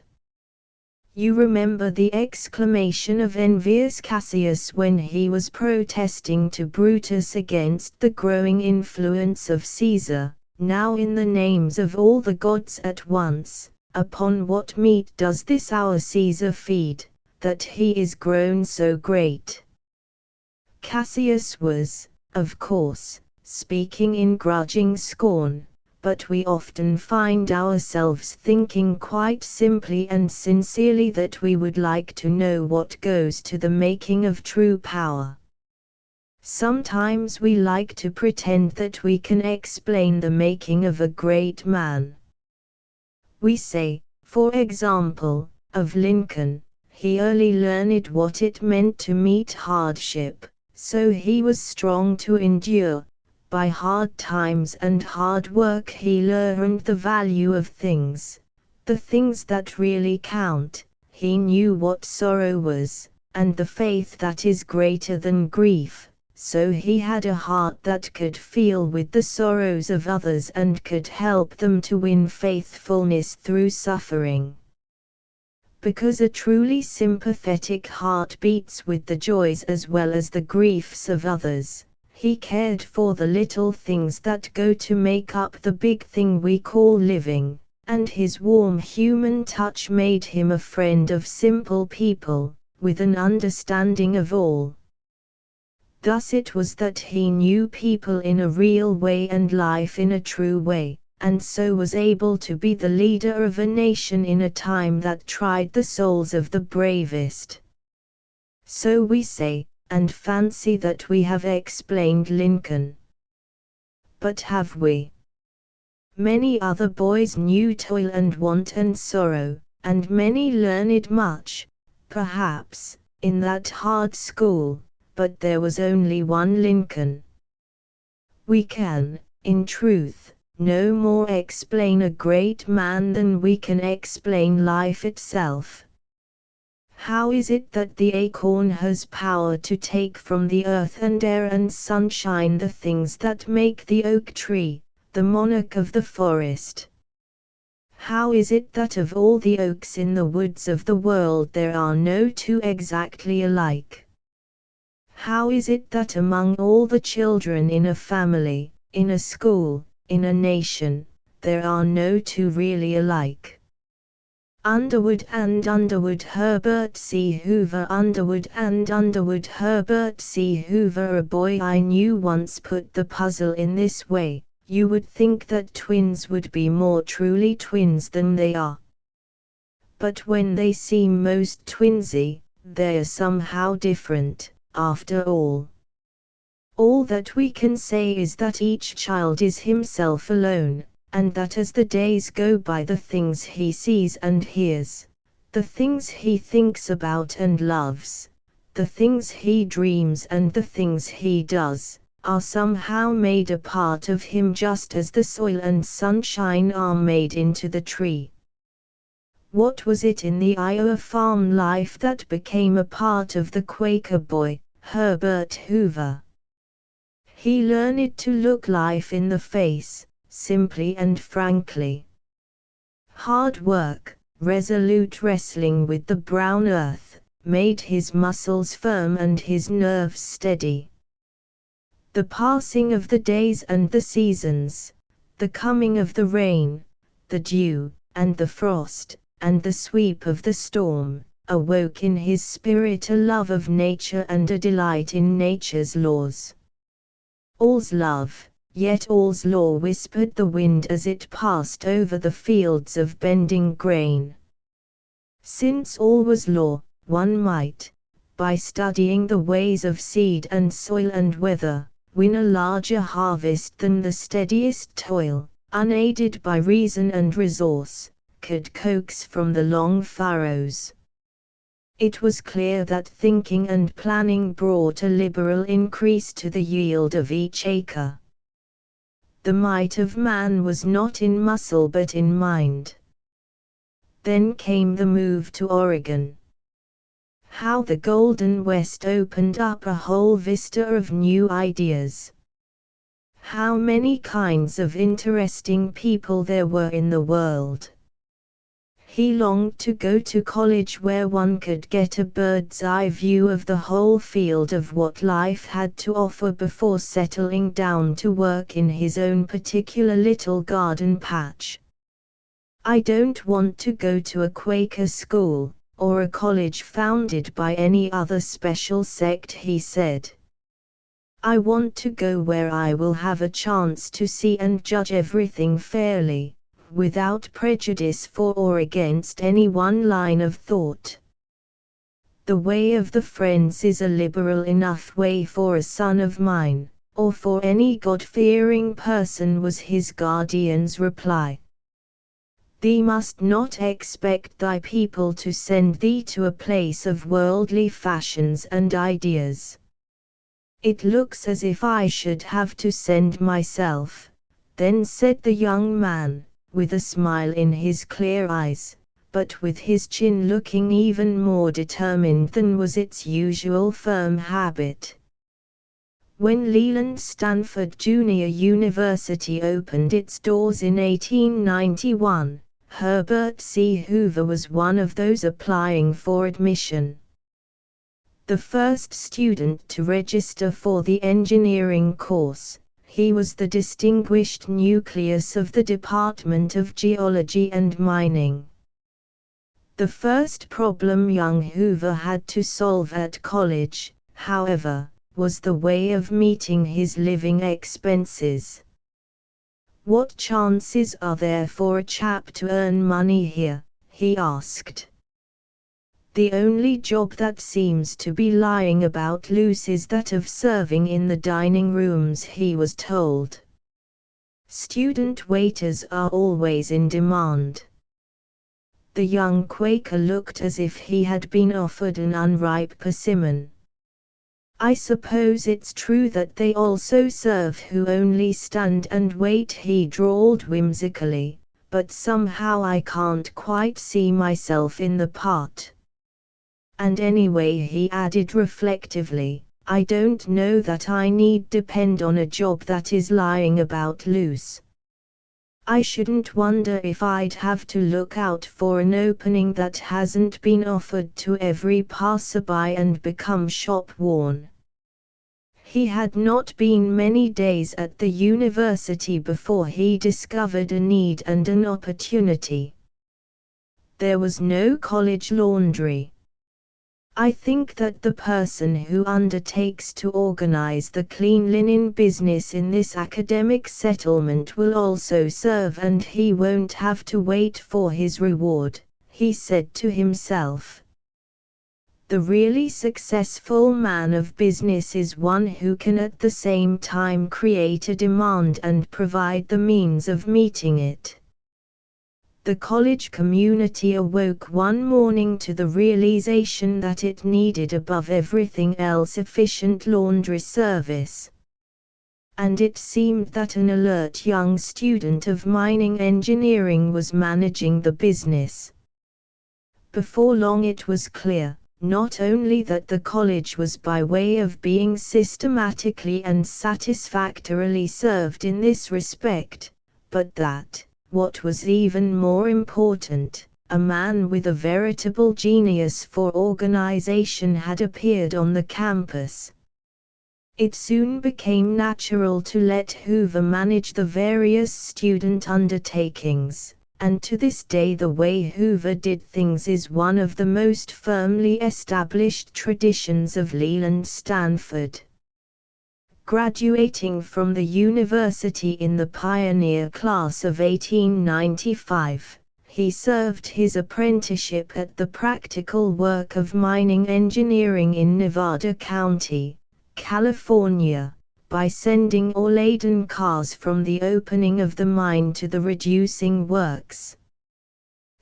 You remember the exclamation of envious Cassius when he was protesting to Brutus against the growing influence of Caesar, "Now in the names of all the gods at once, upon what meat does this our Caesar feed, that he is grown so great?" Cassius was, of course, speaking in grudging scorn, but we often find ourselves thinking quite simply and sincerely that we would like to know what goes to the making of true power. Sometimes we like to pretend that we can explain the making of a great man. We say, for example, of Lincoln, he early learned what it meant to meet hardship, so he was strong to endure. By hard times and hard work he learned the value of things, the things that really count. He knew what sorrow was, and the faith that is greater than grief, so he had a heart that could feel with the sorrows of others and could help them to win faithfulness through suffering. Because a truly sympathetic heart beats with the joys as well as the griefs of others, he cared for the little things that go to make up the big thing we call living, and his warm human touch made him a friend of simple people, with an understanding of all. Thus it was that he knew people in a real way and life in a true way, and so was able to be the leader of a nation in a time that tried the souls of the bravest. So we say, and fancy that we have explained Lincoln. But have we? Many other boys knew toil and want and sorrow, and many learned much, perhaps, in that hard school, but there was only one Lincoln. We can, in truth, no more explain a great man than we can explain life itself. How is it that the acorn has power to take from the earth and air and sunshine the things that make the oak tree, the monarch of the forest? How is it that of all the oaks in the woods of the world there are no two exactly alike? How is it that among all the children in a family, in a school, in a nation, there are no two really alike? Underwood and Underwood Herbert C. Hoover. Underwood and Underwood Herbert C. Hoover. A boy I knew once put the puzzle in this way: you would think that twins would be more truly twins than they are. But when they seem most twinsy, they're somehow different, after all. All that we can say is that each child is himself alone, and that as the days go by the things he sees and hears, the things he thinks about and loves, the things he dreams and the things he does, are somehow made a part of him just as the soil and sunshine are made into the tree. What was it in the Iowa farm life that became a part of the Quaker boy, Herbert Hoover? He learned to look life in the face, simply and frankly. Hard work, resolute wrestling with the brown earth, made his muscles firm and his nerves steady. The passing of the days and the seasons, the coming of the rain, the dew, and the frost, and the sweep of the storm, awoke in his spirit a love of nature and a delight in nature's laws. All's love, yet all's law, whispered the wind as it passed over the fields of bending grain. Since all was law, one might, by studying the ways of seed and soil and weather, win a larger harvest than the steadiest toil, unaided by reason and resource, could coax from the long furrows. It was clear that thinking and planning brought a liberal increase to the yield of each acre. The might of man was not in muscle but in mind. Then came the move to Oregon. How the Golden West opened up a whole vista of new ideas. How many kinds of interesting people there were in the world. He longed to go to college where one could get a bird's-eye view of the whole field of what life had to offer before settling down to work in his own particular little garden patch. I don't want to go to a Quaker school, or a college founded by any other special sect, he said. I want to go where I will have a chance to see and judge everything fairly, without prejudice for or against any one line of thought. The way of the Friends is a liberal enough way for a son of mine, or for any God-fearing person, was his guardian's reply. Thee must not expect thy people to send thee to a place of worldly fashions and ideas. It looks as if I should have to send myself, then said the young man, with a smile in his clear eyes, but with his chin looking even more determined than was its usual firm habit. When Leland Stanford Junior University opened its doors in 1891, Herbert C. Hoover was one of those applying for admission. The first student to register for the engineering course, he was the distinguished nucleus of the Department of Geology and Mining. The first problem young Hoover had to solve at college, however, was the way of meeting his living expenses. What chances are there for a chap to earn money here? He asked. The only job that seems to be lying about loose is that of serving in the dining rooms, he was told. Student waiters are always in demand. The young Quaker looked as if he had been offered an unripe persimmon. I suppose it's true that they also serve who only stand and wait, he drawled whimsically, but somehow I can't quite see myself in the part. And anyway, he added reflectively, I don't know that I need depend on a job that is lying about loose. I shouldn't wonder if I'd have to look out for an opening that hasn't been offered to every passerby and become shop-worn. He had not been many days at the university before he discovered a need and an opportunity. There was no college laundry. I think that the person who undertakes to organize the clean linen business in this academic settlement will also serve, and he won't have to wait for his reward, he said to himself. The really successful man of business is one who can at the same time create a demand and provide the means of meeting it. The college community awoke one morning to the realization that it needed above everything else efficient laundry service. and it seemed that an alert young student of mining engineering was managing the business. Before long it was clear, not only that the college was by way of being systematically and satisfactorily served in this respect, but that, what was even more important, a man with a veritable genius for organization had appeared on the campus. It soon became natural to let Hoover manage the various student undertakings, and to this day the way Hoover did things is one of the most firmly established traditions of Leland Stanford. Graduating from the university in the pioneer class of 1895, he served his apprenticeship at the practical work of mining engineering in Nevada County, California, by sending ore-laden cars from the opening of the mine to the reducing works.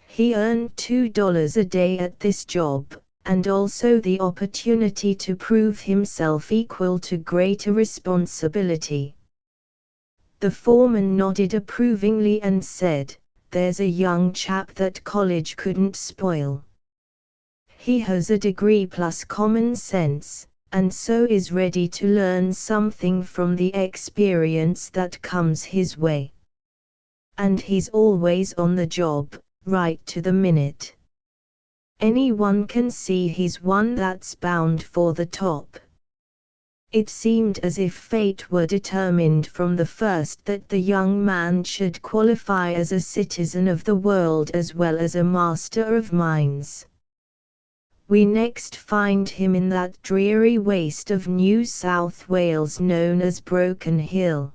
He earned $2 a day at this job, and also the opportunity to prove himself equal to greater responsibility. The foreman nodded approvingly and said, "There's a young chap that college couldn't spoil. He has a degree plus common sense, and so is ready to learn something from the experience that comes his way. And he's always on the job, right to the minute. Anyone can see he's one that's bound for the top." It seemed as if fate were determined from the first that the young man should qualify as a citizen of the world as well as a master of mines. We next find him in that dreary waste of New South Wales known as Broken Hill.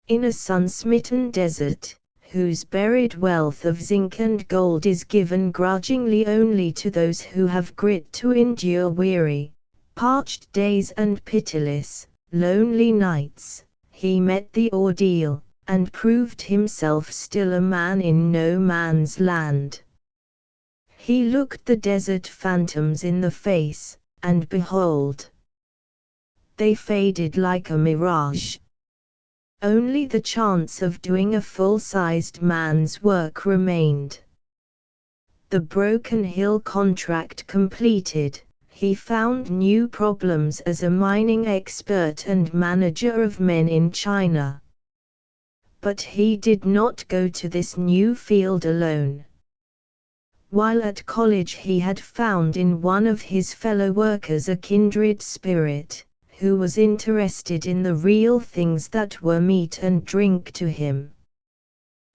In a sun-smitten desert, whose buried wealth of zinc and gold is given grudgingly only to those who have grit to endure weary, parched days and pitiless, lonely nights, he met the ordeal, and proved himself still a man in no man's land. He looked the desert phantoms in the face, and behold, they faded like a mirage. Only the chance of doing a full-sized man's work remained. The Broken Hill contract completed, he found new problems as a mining expert and manager of men in China. But he did not go to this new field alone. While at college he had found in one of his fellow workers a kindred spirit, who was interested in the real things that were meat and drink to him.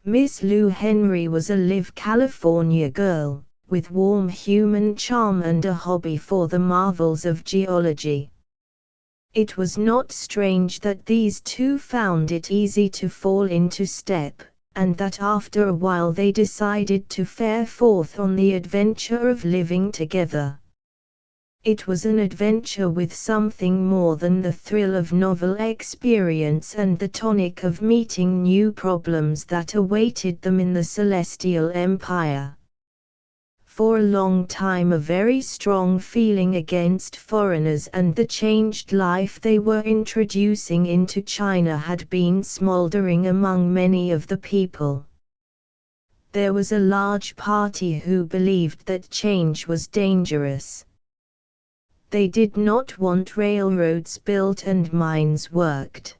Miss Lou Henry was a live California girl, with warm human charm and a hobby for the marvels of geology. It was not strange that these two found it easy to fall into step, and that after a while they decided to fare forth on the adventure of living together. It was an adventure with something more than the thrill of novel experience and the tonic of meeting new problems that awaited them in the Celestial Empire. For a long time a very strong feeling against foreigners and the changed life they were introducing into China had been smoldering among many of the people. There was a large party who believed that change was dangerous. They did not want railroads built and mines worked.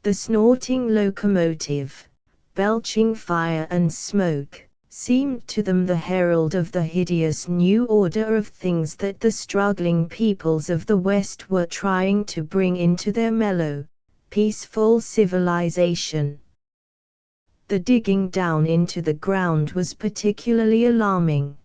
The snorting locomotive, belching fire and smoke, seemed to them the herald of the hideous new order of things that the struggling peoples of the West were trying to bring into their mellow, peaceful civilization. The digging down into the ground was particularly alarming.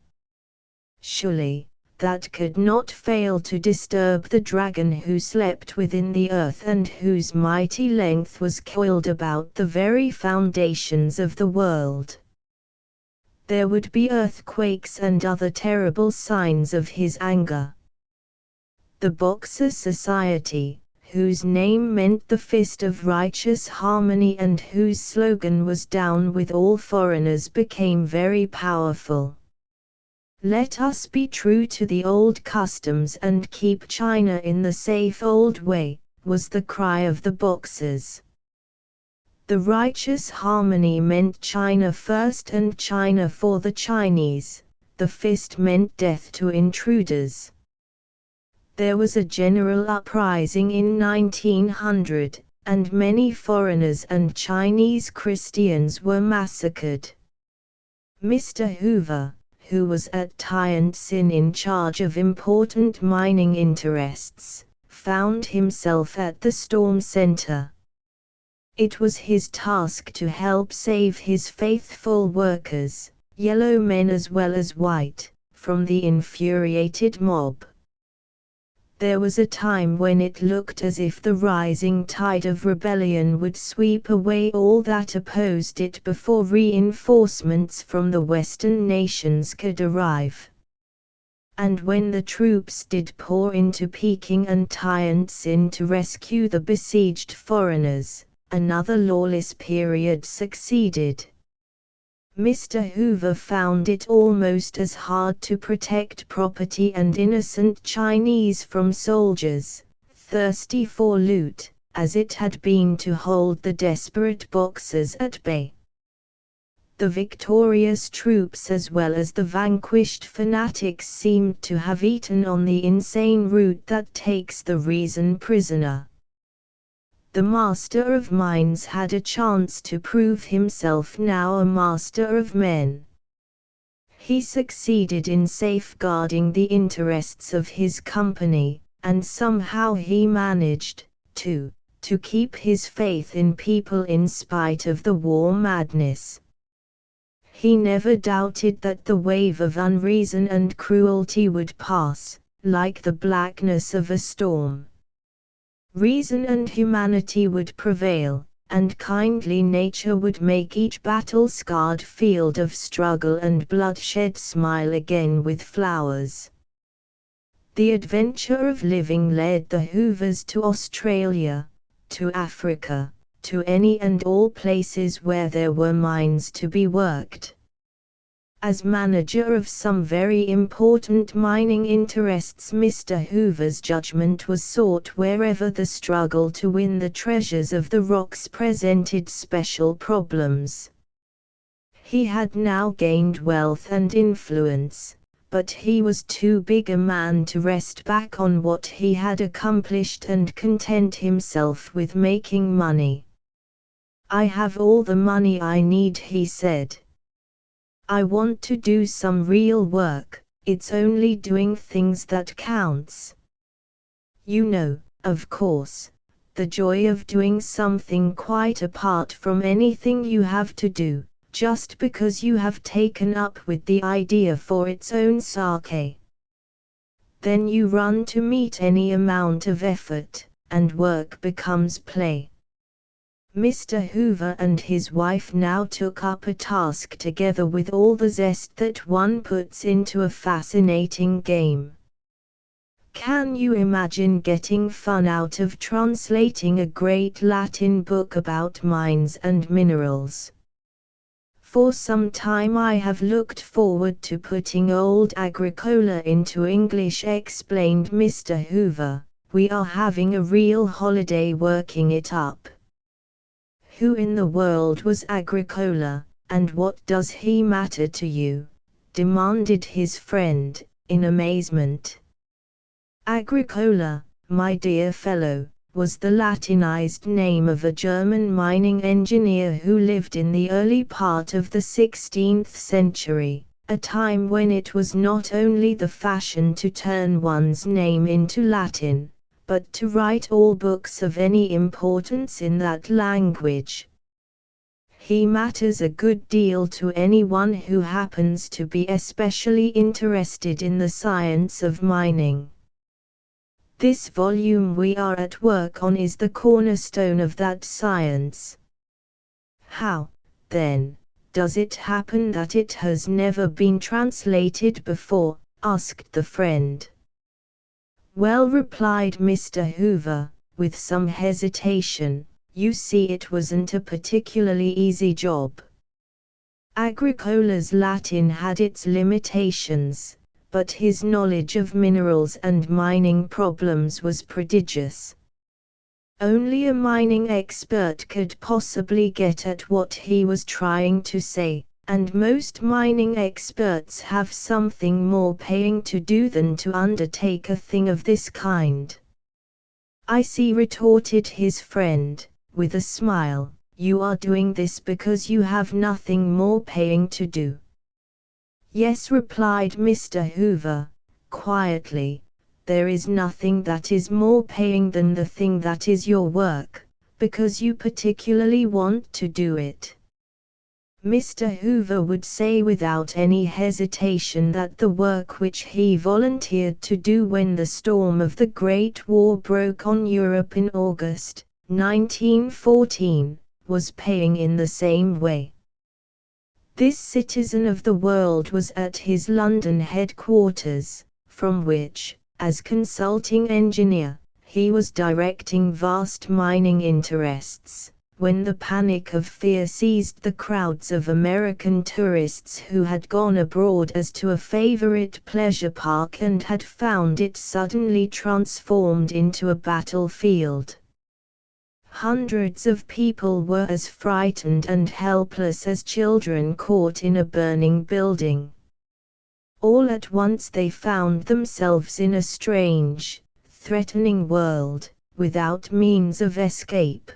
Surely, that could not fail to disturb the dragon who slept within the earth and whose mighty length was coiled about the very foundations of the world. There would be earthquakes and other terrible signs of his anger. The Boxer Society, whose name meant the Fist of Righteous Harmony and whose slogan was "Down with all foreigners," became very powerful. Let us be true to the old customs and keep China in the safe old way, was the cry of the boxers. The righteous harmony meant China first and China for the Chinese, the fist meant death to intruders. There was a general uprising in 1900, and many foreigners and Chinese Christians were massacred. Mr. Hoover, who was at Tianjin in charge of important mining interests, found himself at the storm center. It was his task to help save his faithful workers, yellow men as well as white, from the infuriated mob. There was a time when it looked as if the rising tide of rebellion would sweep away all that opposed it before reinforcements from the Western nations could arrive. And when the troops did pour into Peking and Tianjin to rescue the besieged foreigners, another lawless period succeeded. Mr. Hoover found it almost as hard to protect property and innocent Chinese from soldiers, thirsty for loot, as it had been to hold the desperate boxers at bay. The victorious troops as well as the vanquished fanatics seemed to have eaten on the insane route that takes the reason prisoner. The master of mines had a chance to prove himself now a master of men. He succeeded in safeguarding the interests of his company, and somehow he managed to keep his faith in people in spite of the war madness. He never doubted that the wave of unreason and cruelty would pass, like the blackness of a storm. Reason and humanity would prevail, and kindly nature would make each battle-scarred field of struggle and bloodshed smile again with flowers. The adventure of living led the Hoovers to Australia, to Africa, to any and all places where there were mines to be worked. As manager of some very important mining interests, Mr. Hoover's judgment was sought wherever the struggle to win the treasures of the rocks presented special problems. He had now gained wealth and influence, but he was too big a man to rest back on what he had accomplished and content himself with making money. "I have all the money I need," he said. "I want to do some real work, it's only doing things that counts. You know, of course, the joy of doing something quite apart from anything you have to do, just because you have taken up with the idea for its own sake. Then you run to meet any amount of effort, and work becomes play." Mr. Hoover and his wife now took up a task together with all the zest that one puts into a fascinating game. Can you imagine getting fun out of translating a great Latin book about mines and minerals? "For some time I have looked forward to putting old Agricola into English," explained Mr. Hoover. "We are having a real holiday working it up." "Who in the world was Agricola, and what does he matter to you?" demanded his friend, in amazement. "Agricola, my dear fellow, was the Latinized name of a German mining engineer who lived in the early part of the 16th century, a time when it was not only the fashion to turn one's name into Latin, but to write all books of any importance in that language. He matters a good deal to anyone who happens to be especially interested in the science of mining. This volume we are at work on is the cornerstone of that science." "How, then, does it happen that it has never been translated before?" asked the friend. "Well," replied Mr. Hoover, with some hesitation, "you see it wasn't a particularly easy job. Agricola's Latin had its limitations, but his knowledge of minerals and mining problems was prodigious. Only a mining expert could possibly get at what he was trying to say, and most mining experts have something more paying to do than to undertake a thing of this kind. I see, retorted his friend, with a smile, you are doing this because you have nothing more paying to do. Yes, replied Mr. Hoover, quietly. There is nothing that is more paying than the thing that is your work, because you particularly want to do it. Mr. Hoover would say without any hesitation that the work which he volunteered to do when the storm of the Great War broke on Europe in August, 1914, was paying in the same way. This citizen of the world was at his London headquarters, from which, as consulting engineer, he was directing vast mining interests, when the panic of fear seized the crowds of American tourists who had gone abroad as to a favorite pleasure park and had found it suddenly transformed into a battlefield. Hundreds of people were as frightened and helpless as children caught in a burning building. All at once they found themselves in a strange, threatening world, without means of escape.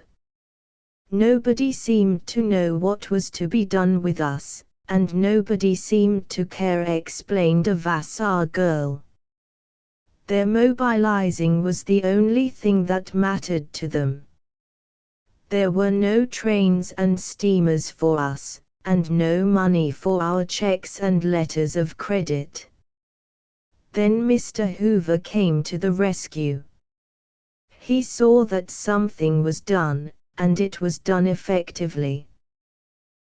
Nobody seemed to know what was to be done with us, and nobody seemed to care, explained a Vassar girl. Their mobilizing was the only thing that mattered to them. There were no trains and steamers for us, and no money for our checks and letters of credit. Then Mr. Hoover came to the rescue. He saw that something was done, and it was done effectively.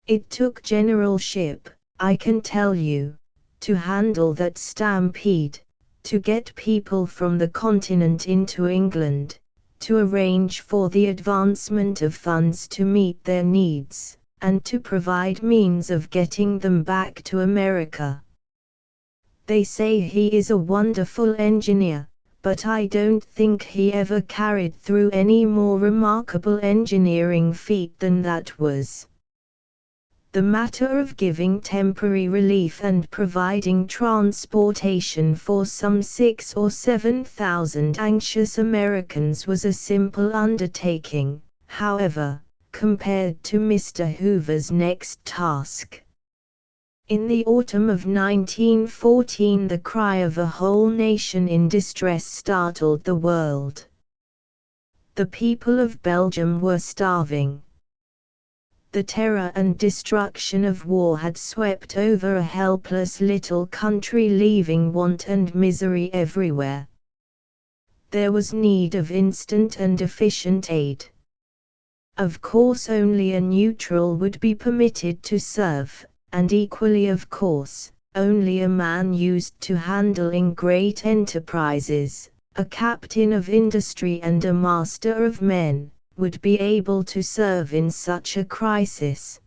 It took generalship, I can tell you, to handle that stampede, to get people from the continent into England, to arrange for the advancement of funds to meet their needs, and to provide means of getting them back to America. They say he is a wonderful engineer, but I don't think he ever carried through any more remarkable engineering feat than that was. The matter of giving temporary relief and providing transportation for some 6,000 or 7,000 anxious Americans was a simple undertaking, however, compared to Mr. Hoover's next task. In the autumn of 1914, the cry of a whole nation in distress startled the world. The people of Belgium were starving. The terror and destruction of war had swept over a helpless little country, leaving want and misery everywhere. There was need of instant and efficient aid. Of course, only a neutral would be permitted to serve, and equally of course, only a man used to handling great enterprises, a captain of industry and a master of men, would be able to serve in such a crisis.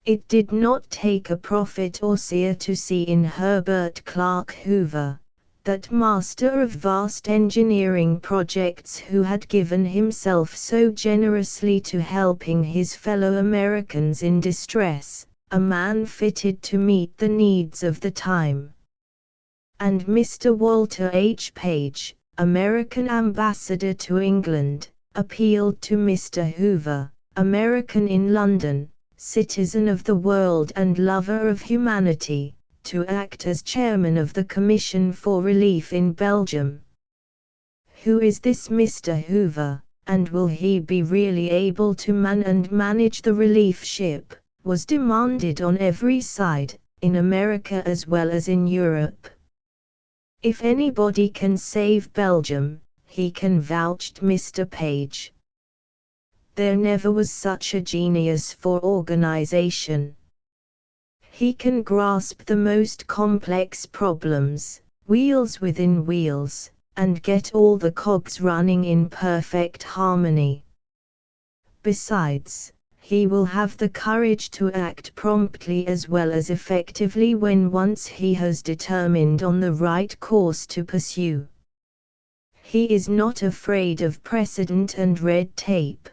It did not take a prophet or seer to see in Herbert Clark Hoover, that master of vast engineering projects who had given himself so generously to helping his fellow Americans in distress, a man fitted to meet the needs of the time. And Mr. Walter H. Page, American ambassador to England, appealed to Mr. Hoover, American in London, citizen of the world and lover of humanity, to act as chairman of the Commission for Relief in Belgium. Who is this Mr. Hoover, and will he be really able to man and manage the relief ship, was demanded on every side, in America as well as in Europe. If anybody can save Belgium, he can, vouched Mr. Page. There never was such a genius for organization. He can grasp the most complex problems, wheels within wheels, and get all the cogs running in perfect harmony. Besides, he will have the courage to act promptly as well as effectively when once he has determined on the right course to pursue. He is not afraid of precedent and red tape.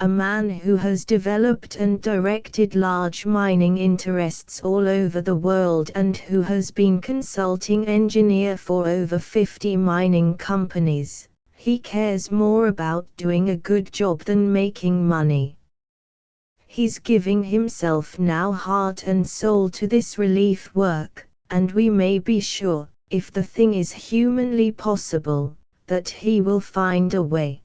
A man who has developed and directed large mining interests all over the world and who has been consulting engineer for over 50 mining companies, he cares more about doing a good job than making money. He's giving himself now heart and soul to this relief work, and we may be sure, if the thing is humanly possible, that he will find a way.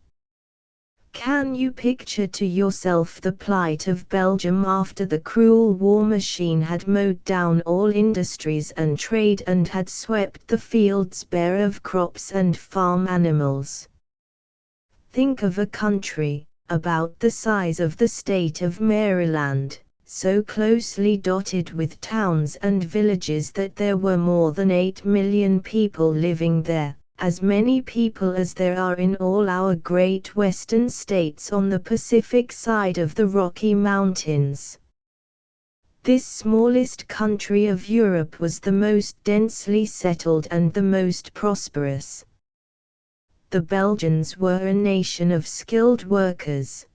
Can you picture to yourself the plight of Belgium after the cruel war machine had mowed down all industries and trade and had swept the fields bare of crops and farm animals? Think of a country, about the size of the state of Maryland, so closely dotted with towns and villages that there were more than 8 million people living there, as many people as there are in all our great western states on the Pacific side of the Rocky Mountains. This smallest country of Europe was the most densely settled and the most prosperous. The Belgians were a nation of skilled workers.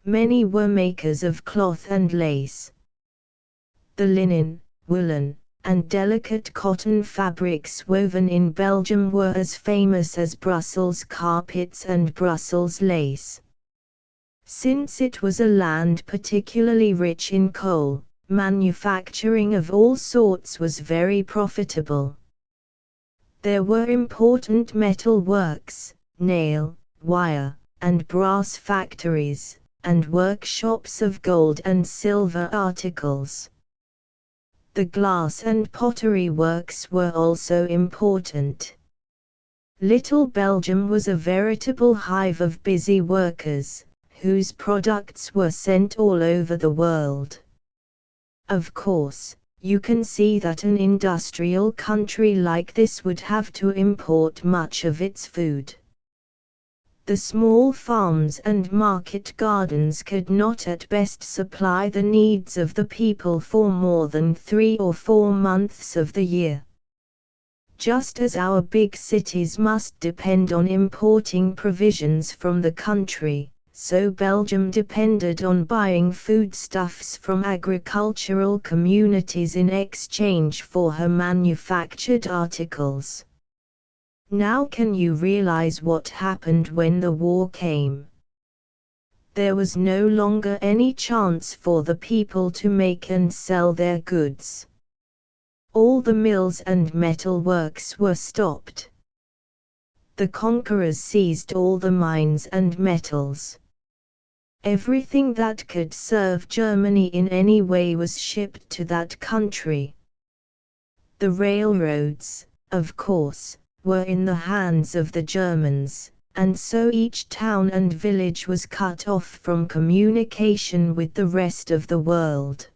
Many were makers of cloth and lace. The linen, woolen, and delicate cotton fabrics woven in Belgium were as famous as Brussels carpets and Brussels lace. Since it was a land particularly rich in coal, manufacturing of all sorts was very profitable. There were important metal works, nail, wire, and brass factories, and workshops of gold and silver articles. The glass and pottery works were also important. Little Belgium was a veritable hive of busy workers, whose products were sent all over the world. Of course, you can see that an industrial country like this would have to import much of its food. The small farms and market gardens could not at best supply the needs of the people for more than 3 or 4 months of the year. Just as our big cities must depend on importing provisions from the country, so Belgium depended on buying foodstuffs from agricultural communities in exchange for her manufactured articles. Now can you realize what happened when the war came? There was no longer any chance for the people to make and sell their goods. All the mills and metal works were stopped. The conquerors seized all the mines and metals. Everything that could serve Germany in any way was shipped to that country. The railroads, of course, were in the hands of the Germans, and so each town and village was cut off from communication with the rest of the world.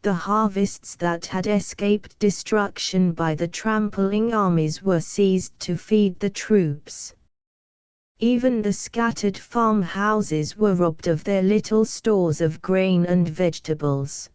The harvests that had escaped destruction by the trampling armies were seized to feed the troops. Even the scattered farmhouses were robbed of their little stores of grain and vegetables.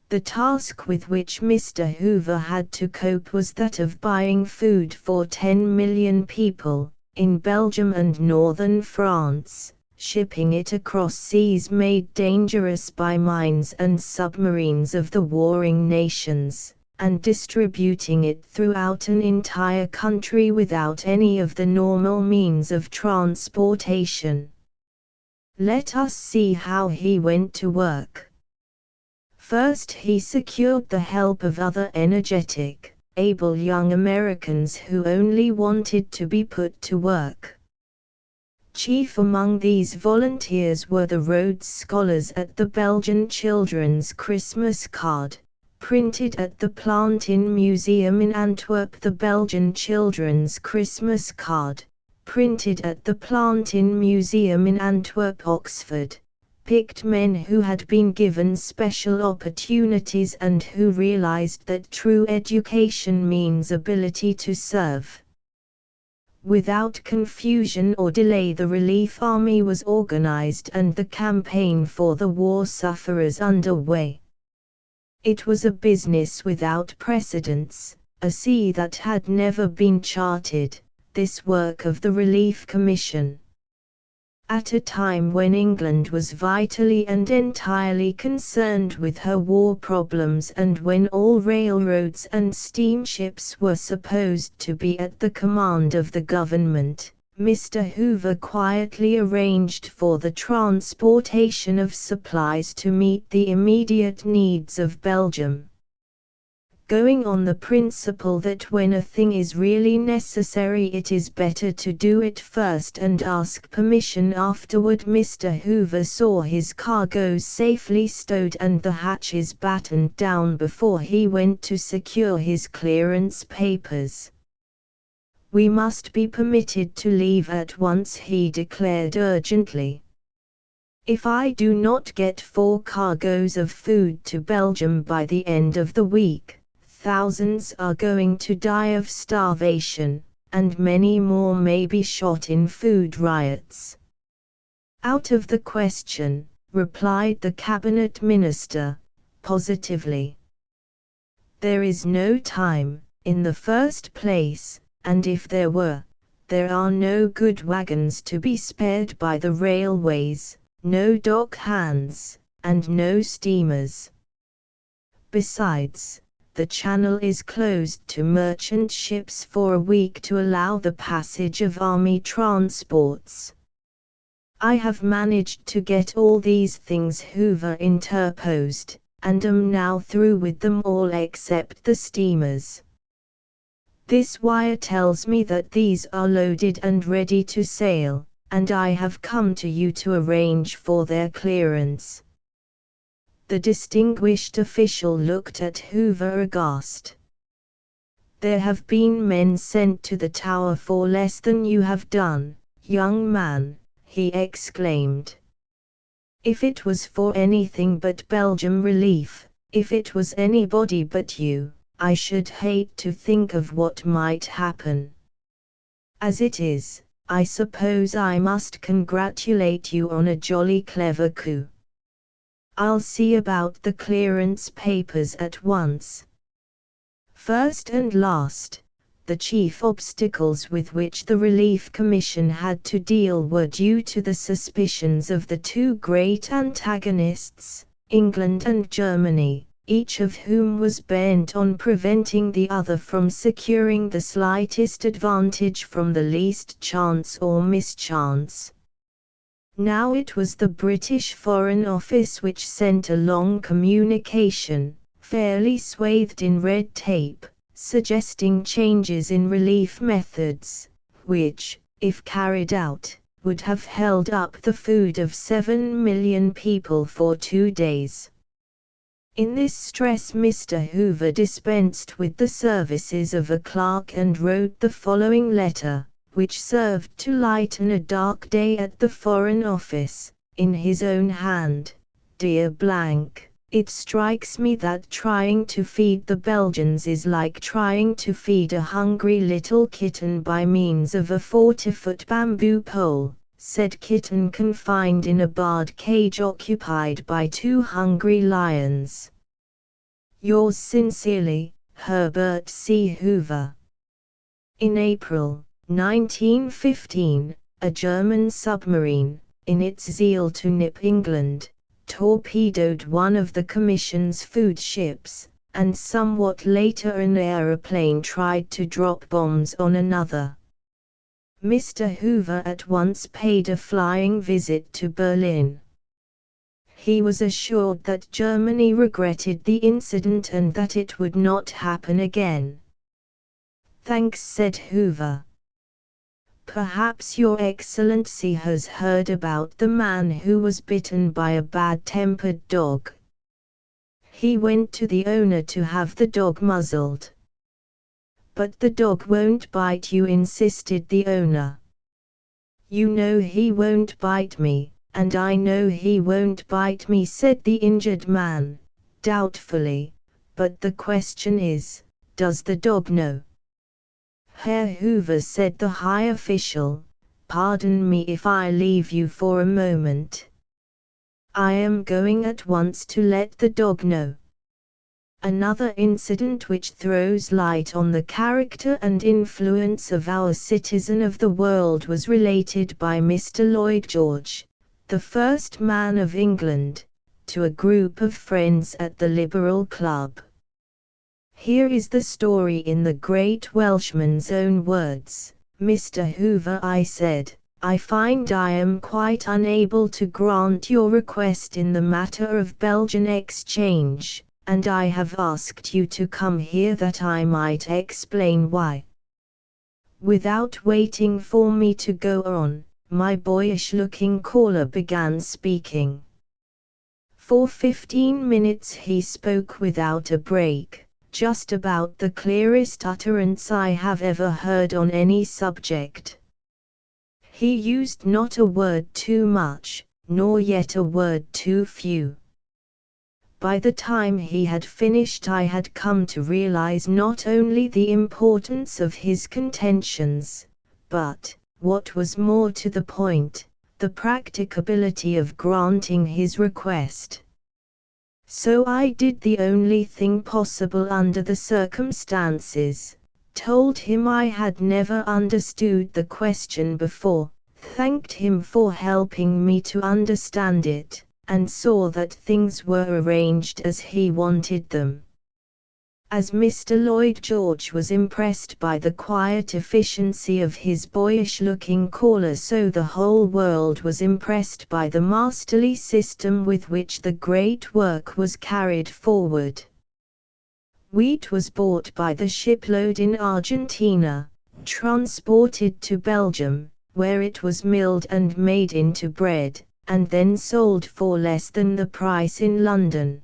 The task with which Mr. Hoover had to cope was that of buying food for 10 million people, in Belgium and northern France, shipping it across seas made dangerous by mines and submarines of the warring nations, and distributing it throughout an entire country without any of the normal means of transportation. Let us see how he went to work. First, he secured the help of other energetic, able young Americans who only wanted to be put to work. Chief among these volunteers were the Rhodes Scholars at the Belgian Children's Christmas Card, printed at the Plantin Museum in Antwerp. The Belgian Children's Christmas Card, printed at the Plantin Museum in Antwerp, Oxford, picked men who had been given special opportunities and who realized that true education means ability to serve. Without confusion or delay, the Relief Army was organized and the campaign for the war sufferers underway. It was a business without precedents, a sea that had never been charted, this work of the Relief Commission. At a time when England was vitally and entirely concerned with her war problems and when all railroads and steamships were supposed to be at the command of the government, Mr. Hoover quietly arranged for the transportation of supplies to meet the immediate needs of Belgium. Going on the principle that when a thing is really necessary it is better to do it first and ask permission afterward, Mr. Hoover saw his cargoes safely stowed and the hatches battened down before he went to secure his clearance papers. "We must be permitted to leave at once," he declared urgently. "If I do not get 4 cargoes of food to Belgium by the end of the week, thousands are going to die of starvation, and many more may be shot in food riots." "Out of the question," replied the cabinet minister, positively. "There is no time, in the first place, and if there were, there are no good wagons to be spared by the railways, no dock hands, and no steamers. Besides, the channel is closed to merchant ships for a week to allow the passage of army transports." "I have managed to get all these things," Hoover interposed, "and am now through with them all except the steamers. This wire tells me that these are loaded and ready to sail, and I have come to you to arrange for their clearance." The distinguished official looked at Hoover aghast. "There have been men sent to the Tower for less than you have done, young man," he exclaimed. "If it was for anything but Belgium relief, if it was anybody but you, I should hate to think of what might happen. As it is, I suppose I must congratulate you on a jolly clever coup. I'll see about the clearance papers at once." First and last, the chief obstacles with which the Relief Commission had to deal were due to the suspicions of the 2 great antagonists, England and Germany, each of whom was bent on preventing the other from securing the slightest advantage from the least chance or mischance. Now it was the British Foreign Office which sent a long communication, fairly swathed in red tape, suggesting changes in relief methods, which, if carried out, would have held up the food of 7 million people for 2 days. In this stress Mr. Hoover dispensed with the services of a clerk and wrote the following letter, which served to lighten a dark day at the Foreign Office, in his own hand. "Dear Blank, it strikes me that trying to feed the Belgians is like trying to feed a hungry little kitten by means of a 40-foot bamboo pole," said Kitten confined in a barred cage occupied by 2 hungry lions. "Yours sincerely, Herbert C. Hoover." In April 1915, a German submarine, in its zeal to nip England, torpedoed one of the Commission's food ships, and somewhat later an aeroplane tried to drop bombs on another. Mr. Hoover at once paid a flying visit to Berlin. He was assured that Germany regretted the incident and that it would not happen again. "Thanks," said Hoover. "Perhaps Your Excellency has heard about the man who was bitten by a bad-tempered dog. He went to the owner to have the dog muzzled." "But the dog won't bite you," insisted the owner. "You know he won't bite me, and I know he won't bite me," said the injured man, doubtfully, "but the question is, does the dog know?" "Herr Hoover," said the high official, "pardon me if I leave you for a moment. I am going at once to let the dog know." Another incident which throws light on the character and influence of our citizen of the world was related by Mr. Lloyd George, the first man of England, to a group of friends at the Liberal Club. Here is the story in the great Welshman's own words. "Mr. Hoover," I said, "I find I am quite unable to grant your request in the matter of Belgian exchange, and I have asked you to come here that I might explain why." Without waiting for me to go on, my boyish-looking caller began speaking. For 15 minutes he spoke without a break, just about the clearest utterance I have ever heard on any subject. He used not a word too much, nor yet a word too few. By the time he had finished I had come to realize not only the importance of his contentions, but, what was more to the point, the practicability of granting his request. So I did the only thing possible under the circumstances, told him I had never understood the question before, thanked him for helping me to understand it, and saw that things were arranged as he wanted them. As Mr. Lloyd George was impressed by the quiet efficiency of his boyish-looking caller, so the whole world was impressed by the masterly system with which the great work was carried forward. Wheat was bought by the shipload in Argentina, transported to Belgium, where it was milled and made into bread, and then sold for less than the price in London.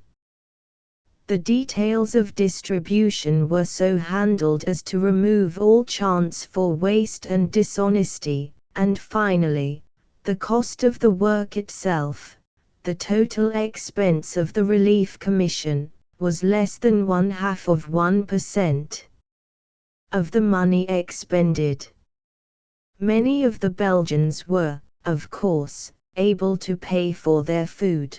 The details of distribution were so handled as to remove all chance for waste and dishonesty, and finally, the cost of the work itself, the total expense of the Relief Commission, was less than 0.5% of the money expended. Many of the Belgians were, of course, able to pay for their food.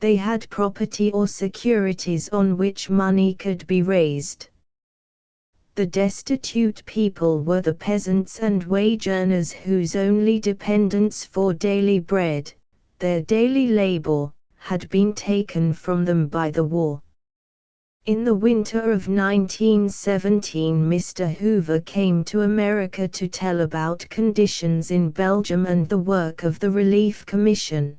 They had property or securities on which money could be raised. The destitute people were the peasants and wage earners whose only dependence for daily bread, their daily labor, had been taken from them by the war. In the winter of 1917 Mr. Hoover came to America to tell about conditions in Belgium and the work of the Relief Commission.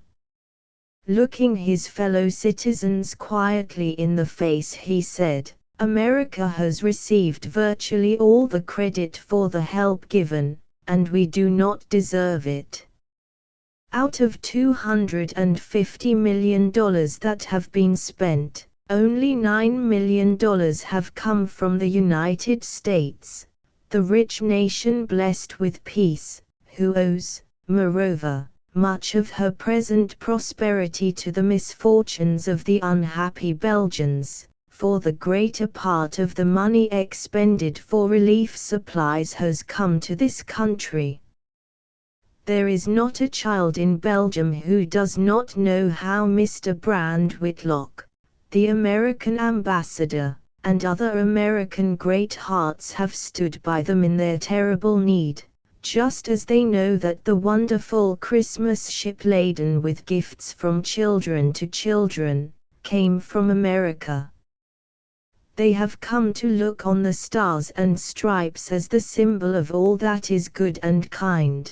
Looking his fellow citizens quietly in the face he said, "America has received virtually all the credit for the help given, and we do not deserve it. Out of $250 million that have been spent, only $9 million have come from the United States, the rich nation blessed with peace, who owes, moreover, much of her present prosperity to the misfortunes of the unhappy Belgians, for the greater part of the money expended for relief supplies has come to this country. There is not a child in Belgium who does not know how Mr. Brand Whitlock, the American ambassador, and other American great hearts have stood by them in their terrible need, just as they know that the wonderful Christmas ship laden with gifts from children to children, came from America. They have come to look on the stars and stripes as the symbol of all that is good and kind."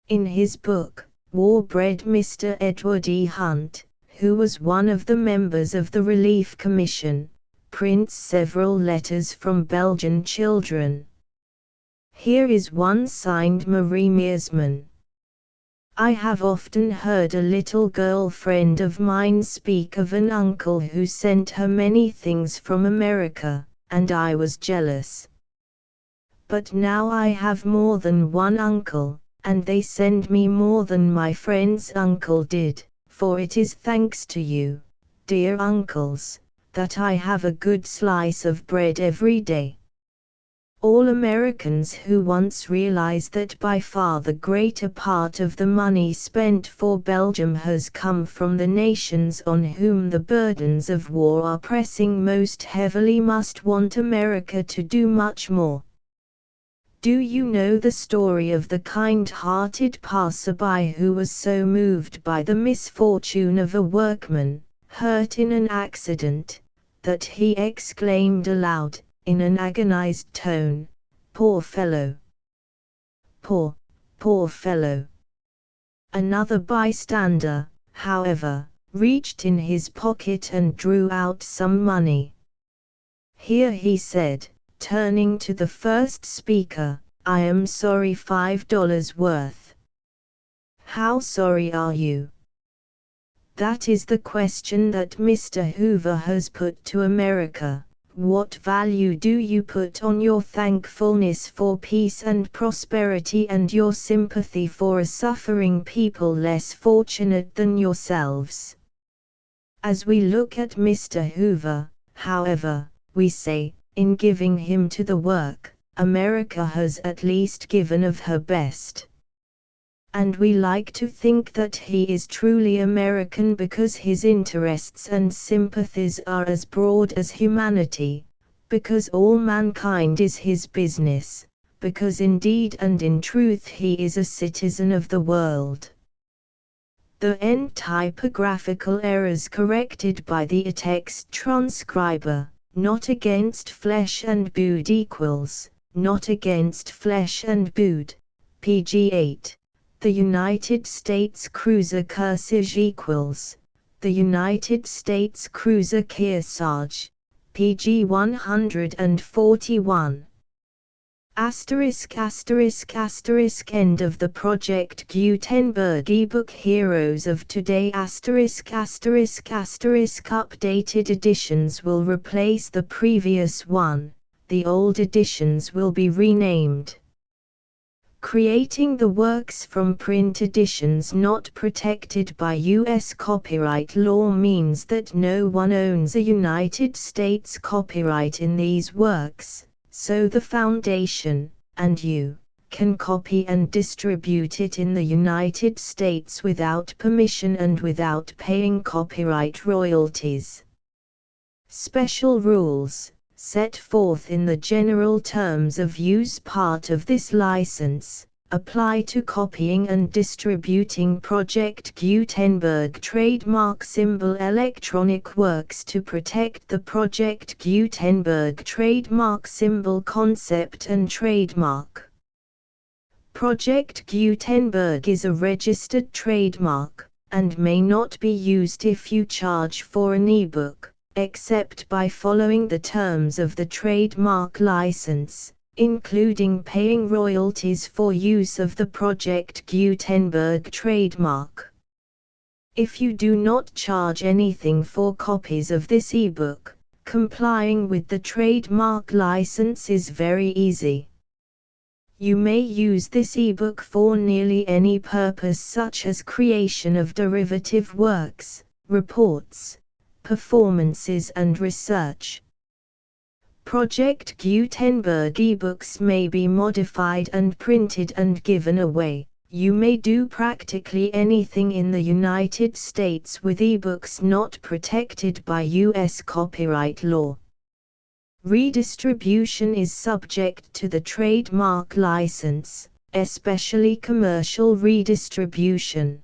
In his book, War Bread, Mr. Edward E. Hunt, who was one of the members of the Relief Commission, prints several letters from Belgian children. Here is one signed Marie Meersman. "I have often heard a little girl friend of mine speak of an uncle who sent her many things from America, and I was jealous. But now I have more than one uncle, and they send me more than my friend's uncle did, for it is thanks to you, dear uncles, that I have a good slice of bread every day." All Americans who once realized that by far the greater part of the money spent for Belgium has come from the nations on whom the burdens of war are pressing most heavily must want America to do much more. Do you know the story of the kind-hearted passerby who was so moved by the misfortune of a workman, hurt in an accident, that he exclaimed aloud, in an agonized tone, "Poor fellow! Poor, poor fellow!" Another bystander, however, reached in his pocket and drew out some money. "Here," he said, turning to the first speaker, "I am sorry, $5 worth." "How sorry are you?" That is the question that Mr. Hoover has put to America. What value do you put on your thankfulness for peace and prosperity and your sympathy for a suffering people less fortunate than yourselves? As we look at Mr. Hoover, however, we say, in giving him to the work, America has at least given of her best. And we like to think that he is truly American because his interests and sympathies are as broad as humanity, because all mankind is his business, because indeed and in truth he is a citizen of the world. The end typographical errors corrected by the text transcriber, not against flesh and blood equals, not against flesh and blood, pg 8. The United States Cruiser Kearsarge equals, the United States Cruiser Kearsarge, pg 141. Asterisk asterisk asterisk end of the Project Gutenberg ebook Heroes of Today asterisk asterisk asterisk updated editions will replace the previous one, the old editions will be renamed. Creating the works from print editions not protected by U.S. copyright law means that no one owns a United States copyright in these works, so the Foundation, and you, can copy and distribute it in the United States without permission and without paying copyright royalties. Special rules, set forth in the general terms of use part of this license, apply to copying and distributing Project Gutenberg trademark symbol electronic works to protect the Project Gutenberg trademark symbol concept and trademark. Project Gutenberg is a registered trademark, and may not be used if you charge for an ebook, except by following the terms of the trademark license, including paying royalties for use of the Project Gutenberg trademark. If you do not charge anything for copies of this ebook, complying with the trademark license is very easy. You may use this ebook for nearly any purpose such as creation of derivative works, reports, performances and research. Project Gutenberg ebooks may be modified and printed and given away. You may do practically anything in the United States with ebooks not protected by U.S. copyright law. Redistribution is subject to the trademark license, especially commercial redistribution.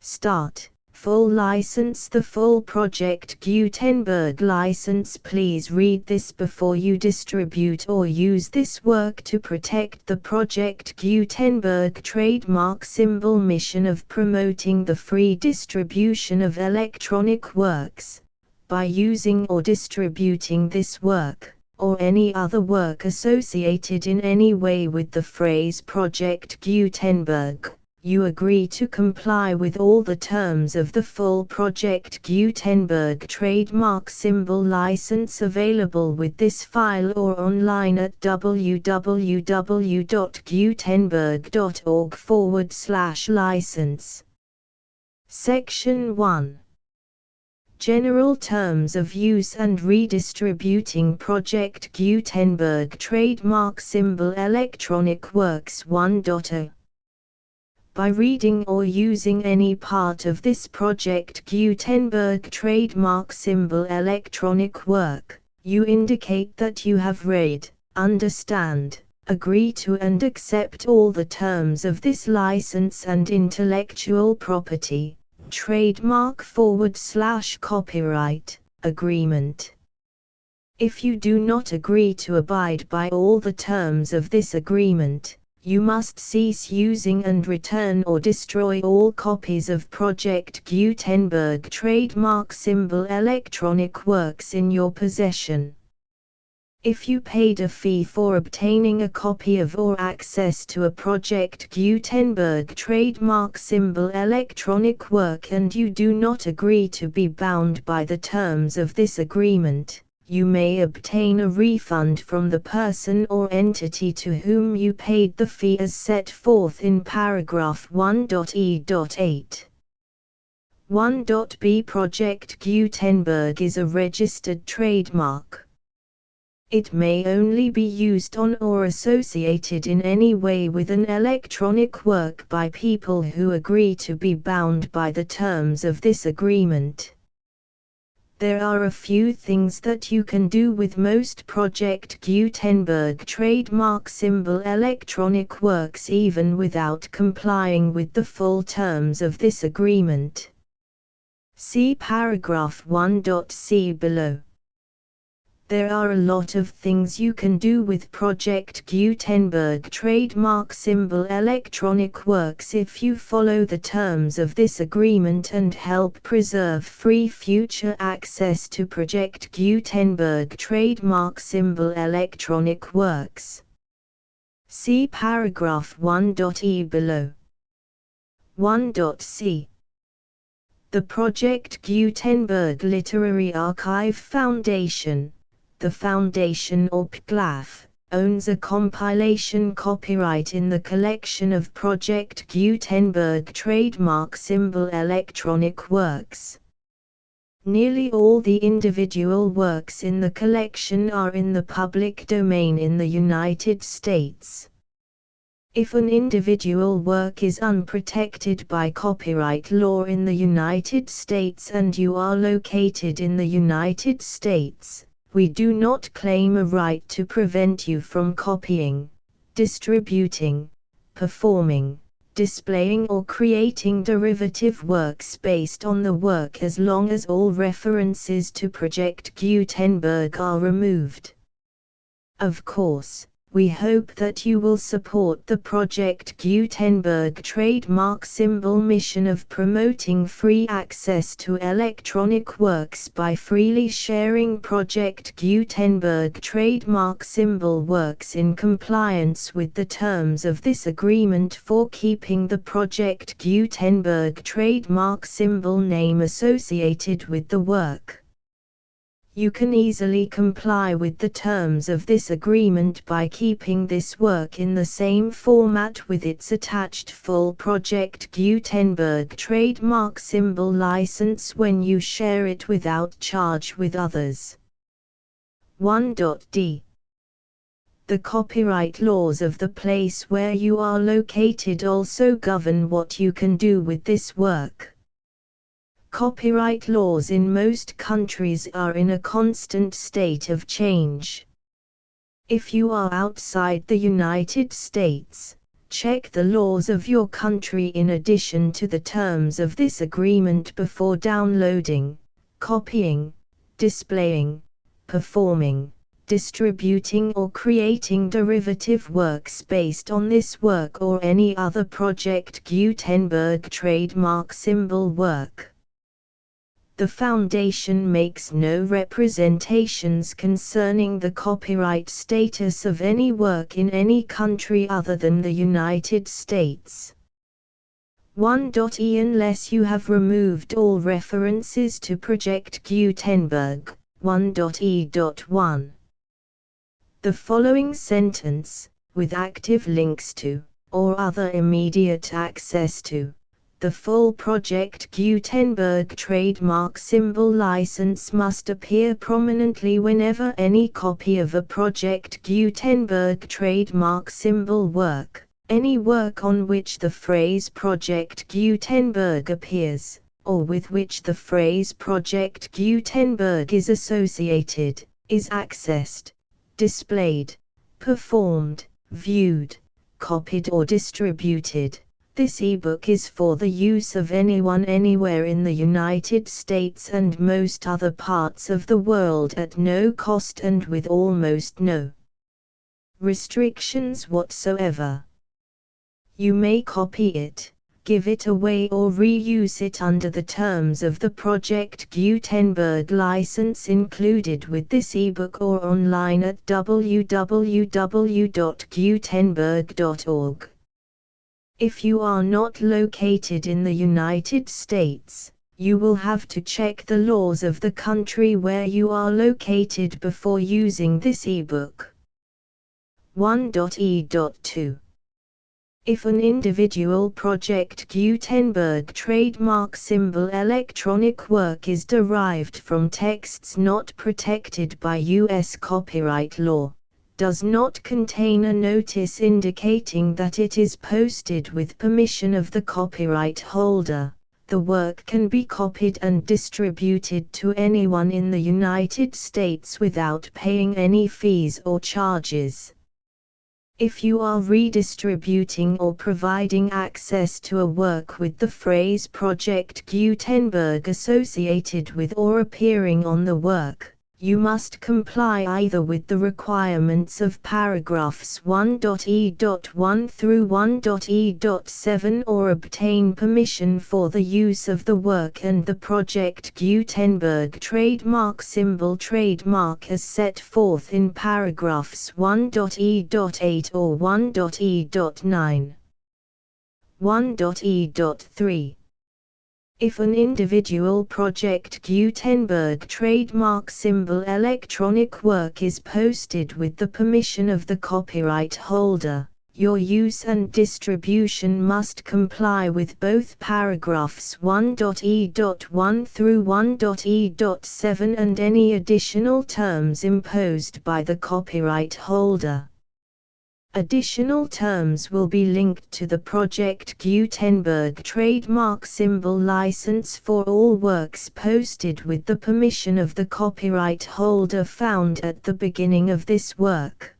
Start. Full license. The full Project Gutenberg license. Please read this before you distribute or use this work to protect the Project Gutenberg trademark symbol mission of promoting the free distribution of electronic works. By using or distributing this work, or any other work associated in any way with the phrase Project Gutenberg, you agree to comply with all the terms of the full Project Gutenberg trademark symbol license available with this file or online at www.gutenberg.org/license. Section 1. General terms of use and redistributing Project Gutenberg trademark symbol electronic works 1.0. By reading or using any part of this Project Gutenberg trademark symbol electronic work, you indicate that you have read, understand, agree to and accept all the terms of this license and intellectual property, trademark/copyright, agreement. If you do not agree to abide by all the terms of this agreement, you must cease using and return or destroy all copies of Project Gutenberg trademark symbol electronic works in your possession. If you paid a fee for obtaining a copy of or access to a Project Gutenberg trademark symbol electronic work and you do not agree to be bound by the terms of this agreement, you may obtain a refund from the person or entity to whom you paid the fee as set forth in paragraph 1.e.8. 1.b Project Gutenberg is a registered trademark. It may only be used on or associated in any way with an electronic work by people who agree to be bound by the terms of this agreement. There are a few things that you can do with most Project Gutenberg trademark symbol electronic works even without complying with the full terms of this agreement. See paragraph 1.c below. There are a lot of things you can do with Project Gutenberg trademark symbol electronic works if you follow the terms of this agreement and help preserve free future access to Project Gutenberg trademark symbol electronic works. See paragraph 1.e below. 1.c. The Project Gutenberg Literary Archive Foundation, the Foundation or PGLAF, owns a compilation copyright in the collection of Project Gutenberg trademark symbol electronic works. Nearly all the individual works in the collection are in the public domain in the United States. If an individual work is unprotected by copyright law in the United States and you are located in the United States, we do not claim a right to prevent you from copying, distributing, performing, displaying or creating derivative works based on the work as long as all references to Project Gutenberg are removed. Of course, we hope that you will support the Project Gutenberg trademark symbol mission of promoting free access to electronic works by freely sharing Project Gutenberg trademark symbol works in compliance with the terms of this agreement for keeping the Project Gutenberg trademark symbol name associated with the work. You can easily comply with the terms of this agreement by keeping this work in the same format with its attached full Project Gutenberg trademark symbol license when you share it without charge with others. 1.d. The copyright laws of the place where you are located also govern what you can do with this work. Copyright laws in most countries are in a constant state of change. If you are outside the United States, check the laws of your country in addition to the terms of this agreement before downloading, copying, displaying, performing, distributing or creating derivative works based on this work or any other Project Gutenberg trademark symbol work. The Foundation makes no representations concerning the copyright status of any work in any country other than the United States. 1.e Unless you have removed all references to Project Gutenberg, 1.e.1. The following sentence, with active links to, or other immediate access to, The full Project Gutenberg trademark symbol license must appear prominently whenever any copy of a Project Gutenberg trademark symbol work, any work on which the phrase Project Gutenberg appears, or with which the phrase Project Gutenberg is associated, is accessed, displayed, performed, viewed, copied or distributed. This ebook is for the use of anyone anywhere in the United States and most other parts of the world at no cost and with almost no restrictions whatsoever. You may copy it, give it away or reuse it under the terms of the Project Gutenberg license included with this ebook or online at www.gutenberg.org. If you are not located in the United States, you will have to check the laws of the country where you are located before using this ebook. 1.e.2 If an individual Project Gutenberg trademark symbol electronic work is derived from texts not protected by U.S. copyright law, does not contain a notice indicating that it is posted with permission of the copyright holder, the work can be copied and distributed to anyone in the United States without paying any fees or charges. If you are redistributing or providing access to a work with the phrase Project Gutenberg associated with or appearing on the work, you must comply either with the requirements of paragraphs 1.e.1 through 1.e.7 or obtain permission for the use of the work and the Project Gutenberg trademark symbol trademark as set forth in paragraphs 1.e.8 or 1.e.9. 1.e.3 If an individual Project Gutenberg trademark symbol electronic work is posted with the permission of the copyright holder, your use and distribution must comply with both paragraphs 1.e.1 through 1.e.7 and any additional terms imposed by the copyright holder. Additional terms will be linked to the Project Gutenberg trademark symbol license for all works posted with the permission of the copyright holder found at the beginning of this work.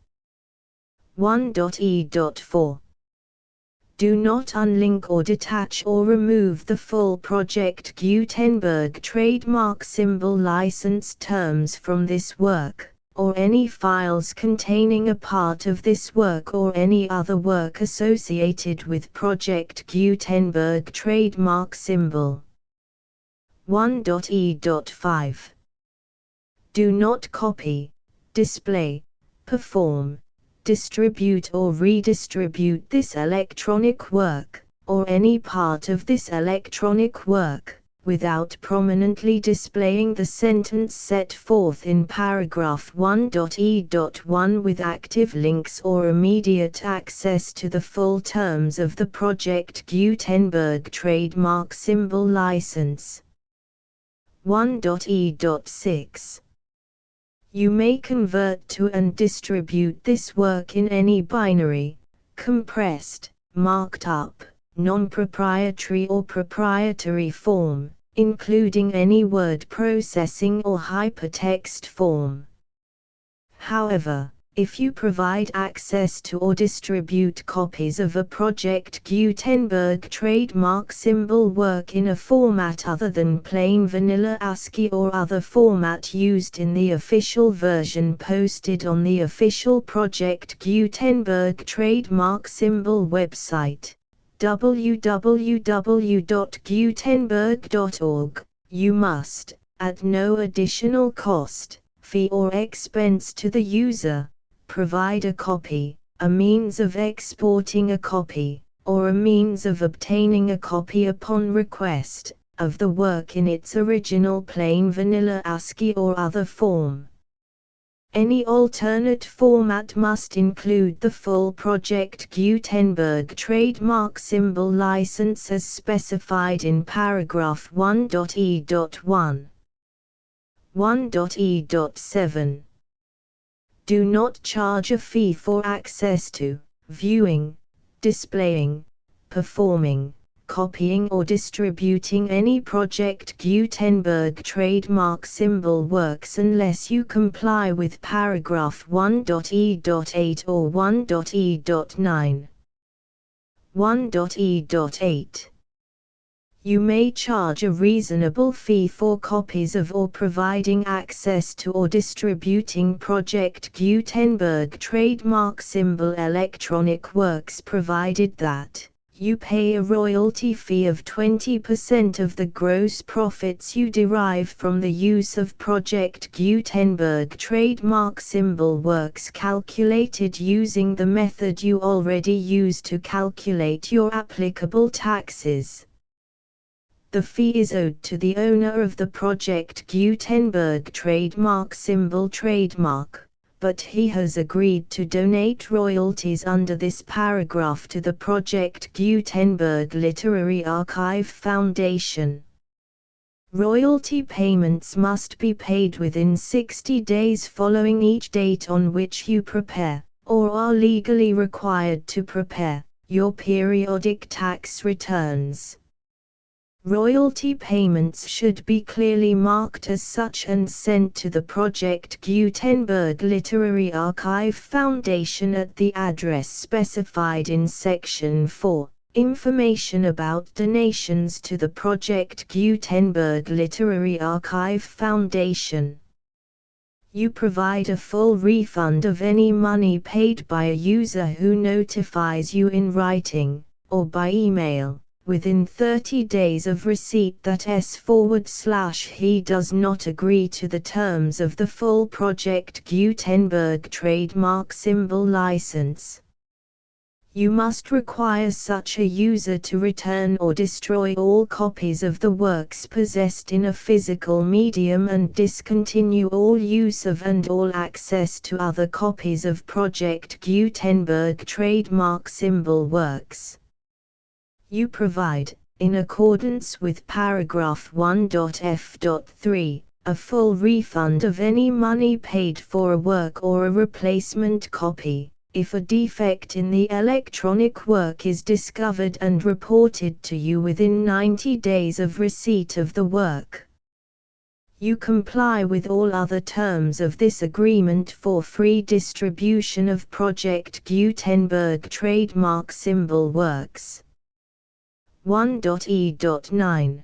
1.e.4 Do not unlink or detach or remove the full Project Gutenberg trademark symbol license terms from this work, or any files containing a part of this work or any other work associated with Project Gutenberg trademark symbol. 1.e.5 Do not copy, display, perform, distribute or redistribute this electronic work, or any part of this electronic work, without prominently displaying the sentence set forth in paragraph 1.e.1 with active links or immediate access to the full terms of the Project Gutenberg trademark symbol license. 1.e.6 You may convert to and distribute this work in any binary, compressed, marked up, non-proprietary or proprietary form, including any word processing or hypertext form. However, if you provide access to or distribute copies of a Project Gutenberg trademark symbol work in a format other than plain vanilla ASCII or other format used in the official version posted on the official Project Gutenberg trademark symbol website, www.gutenberg.org, you must, at no additional cost, fee or expense to the user, provide a copy, a means of exporting a copy, or a means of obtaining a copy upon request, of the work in its original plain vanilla ASCII or other form. Any alternate format must include the full Project Gutenberg trademark symbol license as specified in paragraph 1.e.1. 1.e.7. Do not charge a fee for access to, viewing, displaying, performing, copying or distributing any Project Gutenberg trademark symbol works unless you comply with paragraph 1.e.8 or 1.e.9. 1.e.8. You may charge a reasonable fee for copies of or providing access to or distributing Project Gutenberg trademark symbol electronic works provided that you pay a royalty fee of 20% of the gross profits you derive from the use of Project Gutenberg trademark symbol works calculated using the method you already use to calculate your applicable taxes. The fee is owed to the owner of the Project Gutenberg trademark symbol trademark, but he has agreed to donate royalties under this paragraph to the Project Gutenberg Literary Archive Foundation. Royalty payments must be paid within 60 days following each date on which you prepare, or are legally required to prepare, your periodic tax returns. Royalty payments should be clearly marked as such and sent to the Project Gutenberg Literary Archive Foundation at the address specified in Section 4, Information about donations to the Project Gutenberg Literary Archive Foundation. You provide a full refund of any money paid by a user who notifies you in writing, or by email, within 30 days of receipt that he does not agree to the terms of the full Project Gutenberg trademark symbol license. You must require such a user to return or destroy all copies of the works possessed in a physical medium and discontinue all use of and all access to other copies of Project Gutenberg trademark symbol works. You provide, in accordance with paragraph 1.f.3, a full refund of any money paid for a work or a replacement copy, if a defect in the electronic work is discovered and reported to you within 90 days of receipt of the work. You comply with all other terms of this agreement for free distribution of Project Gutenberg trademark symbol works. 1.e.9.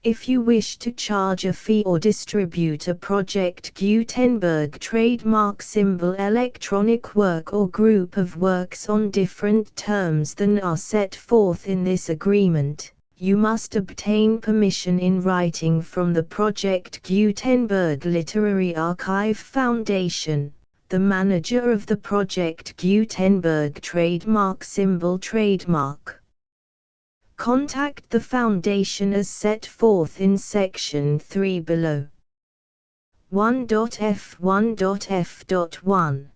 If you wish to charge a fee or distribute a Project Gutenberg trademark symbol electronic work or group of works on different terms than are set forth in this agreement, you must obtain permission in writing from the Project Gutenberg Literary Archive Foundation, the manager of the Project Gutenberg trademark symbol trademark. Contact the Foundation as set forth in Section 3 below. 1.f1.f.1.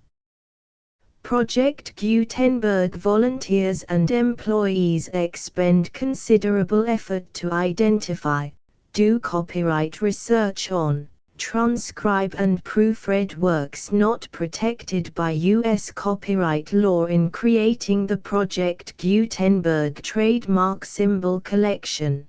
Project Gutenberg volunteers and employees expend considerable effort to identify, do copyright research on, transcribe and proofread works not protected by U.S. copyright law in creating the Project Gutenberg trademark symbol collection.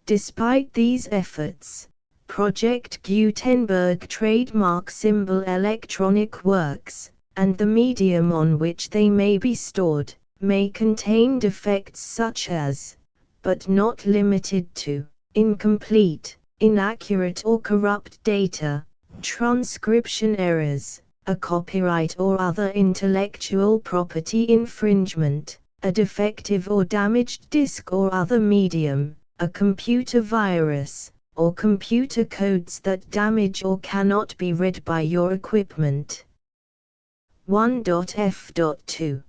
Despite these efforts, Project Gutenberg trademark symbol electronic works, and the medium on which they may be stored, may contain defects such as, but not limited to, incomplete, inaccurate or corrupt data, transcription errors, a copyright or other intellectual property infringement, a defective or damaged disk or other medium, a computer virus, or computer codes that damage or cannot be read by your equipment. 1.f.2.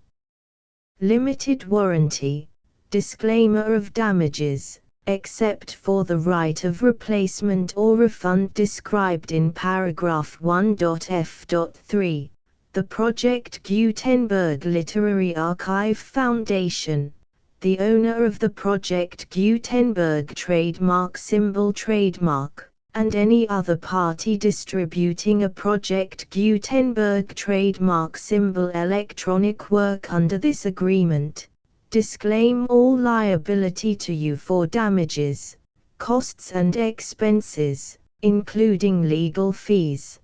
Limited warranty, disclaimer of damages. except for the right of replacement or refund described in paragraph 1.f.3, the Project Gutenberg Literary Archive Foundation, the owner of the Project Gutenberg trademark symbol trademark, and any other party distributing a Project Gutenberg trademark symbol electronic work under this agreement, disclaim all liability to you for damages, costs and expenses, including legal fees.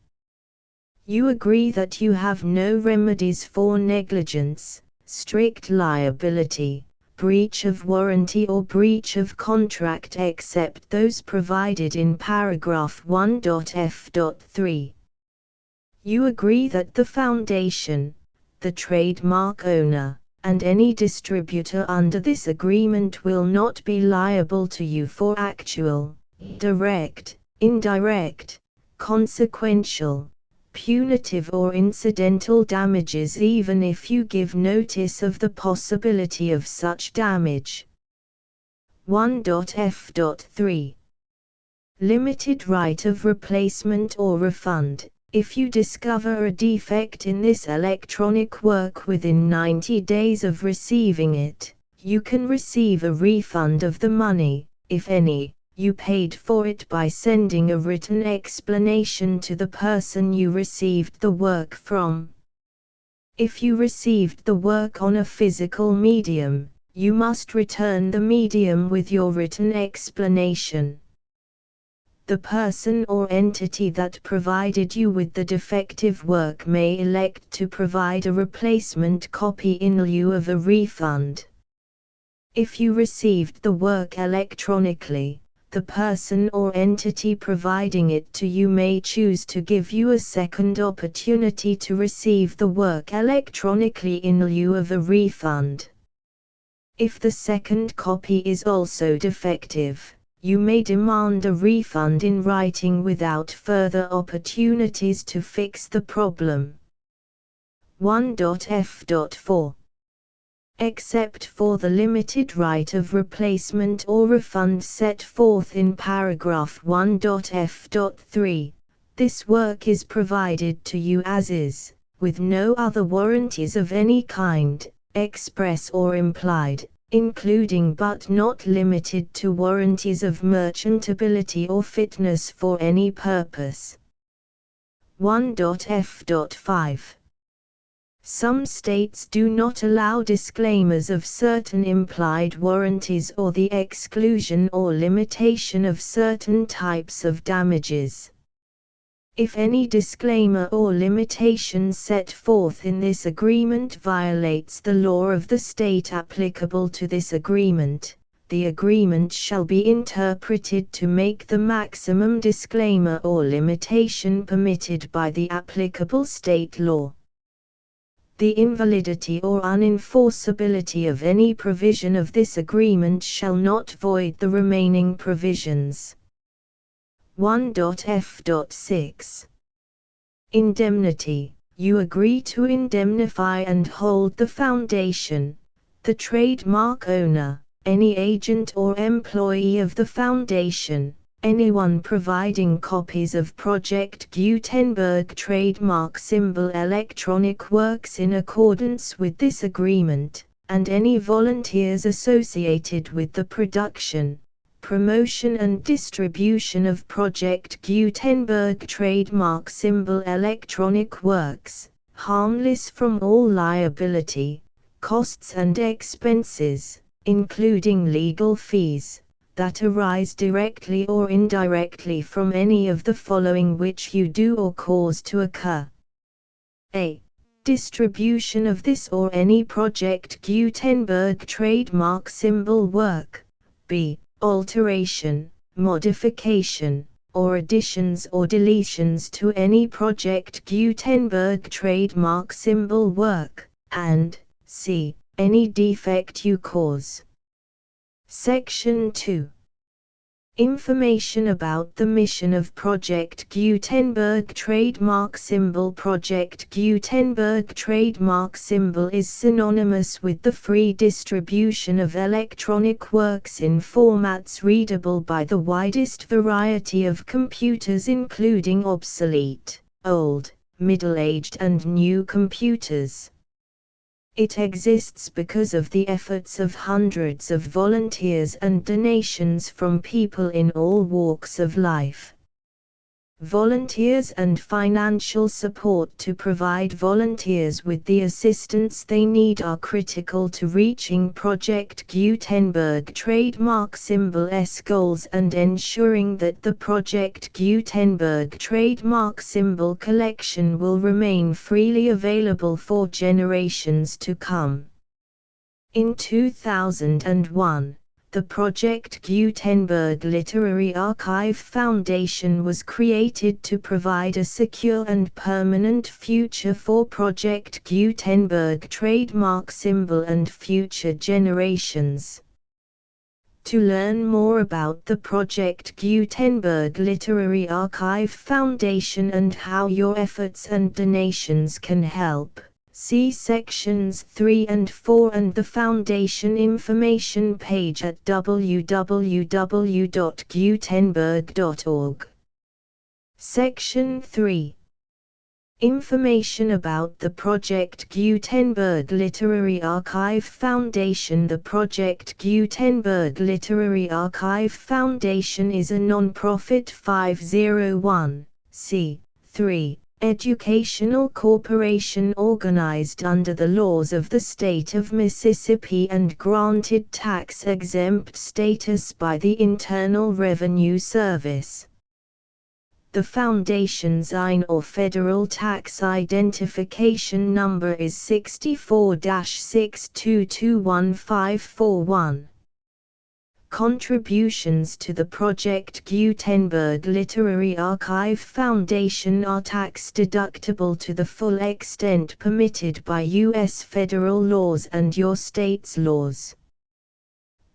You agree that you have no remedies for negligence, strict liability, breach of warranty or breach of contract except those provided in paragraph 1.f.3. You agree that the foundation, the trademark owner, and any distributor under this agreement will not be liable to you for actual, direct, indirect, consequential, punitive or incidental damages even if you give notice of the possibility of such damage. 1.f.3. Limited right of replacement or refund. If you discover a defect in this electronic work within 90 days of receiving it, you can receive a refund of the money, if any, you paid for it by sending a written explanation to the person you received the work from. If you received the work on a physical medium, you must return the medium with your written explanation. The person or entity that provided you with the defective work may elect to provide a replacement copy in lieu of a refund. If you received the work electronically, the person or entity providing it to you may choose to give you a second opportunity to receive the work electronically in lieu of a refund. If the second copy is also defective, you may demand a refund in writing without further opportunities to fix the problem. 1.f.4. Except for the limited right of replacement or refund set forth in paragraph 1.f.3, this work is provided to you as is, with no other warranties of any kind, express or implied, including but not limited to warranties of merchantability or fitness for any purpose. 1.f.5. Some states do not allow disclaimers of certain implied warranties or the exclusion or limitation of certain types of damages. If any disclaimer or limitation set forth in this agreement violates the law of the state applicable to this agreement, the agreement shall be interpreted to make the maximum disclaimer or limitation permitted by the applicable state law. The invalidity or unenforceability of any provision of this agreement shall not void the remaining provisions. 1.f.6. Indemnity. You agree to indemnify and hold the foundation, the trademark owner, any agent or employee of the foundation, anyone providing copies of Project Gutenberg trademark symbol electronic works in accordance with this agreement, and any volunteers associated with the production, promotion and distribution of Project Gutenberg trademark symbol electronic works, harmless from all liability, costs and expenses, including legal fees, that arise directly or indirectly from any of the following which you do or cause to occur. A. Distribution of this or any Project Gutenberg trademark symbol work. B. Alteration, modification, or additions or deletions to any Project Gutenberg trademark symbol work, and C. Any defect you cause. Section 2. Information about the mission of Project Gutenberg trademark symbol. Project Gutenberg trademark symbol is synonymous with the free distribution of electronic works in formats readable by the widest variety of computers, including obsolete, old, middle-aged and new computers. It exists because of the efforts of hundreds of volunteers and donations from people in all walks of life. Volunteers and financial support to provide volunteers with the assistance they need are critical to reaching Project Gutenberg trademark symbol's goals and ensuring that the Project Gutenberg trademark symbol collection will remain freely available for generations to come. In 2001, the Project Gutenberg Literary Archive Foundation was created to provide a secure and permanent future for Project Gutenberg trademark symbol and future generations. To learn more about the Project Gutenberg Literary Archive Foundation and how your efforts and donations can help, see sections 3 and 4 and the Foundation information page at www.gutenberg.org. Section 3. Information about the Project Gutenberg Literary Archive Foundation. The Project Gutenberg Literary Archive Foundation is a non-profit 501(c)(3) educational corporation organized under the laws of the state of Mississippi and granted tax-exempt status by the Internal Revenue Service. The Foundation's IN or Federal Tax Identification Number is 64-6221541. Contributions to the Project Gutenberg Literary Archive Foundation are tax-deductible to the full extent permitted by U.S. federal laws and your state's laws.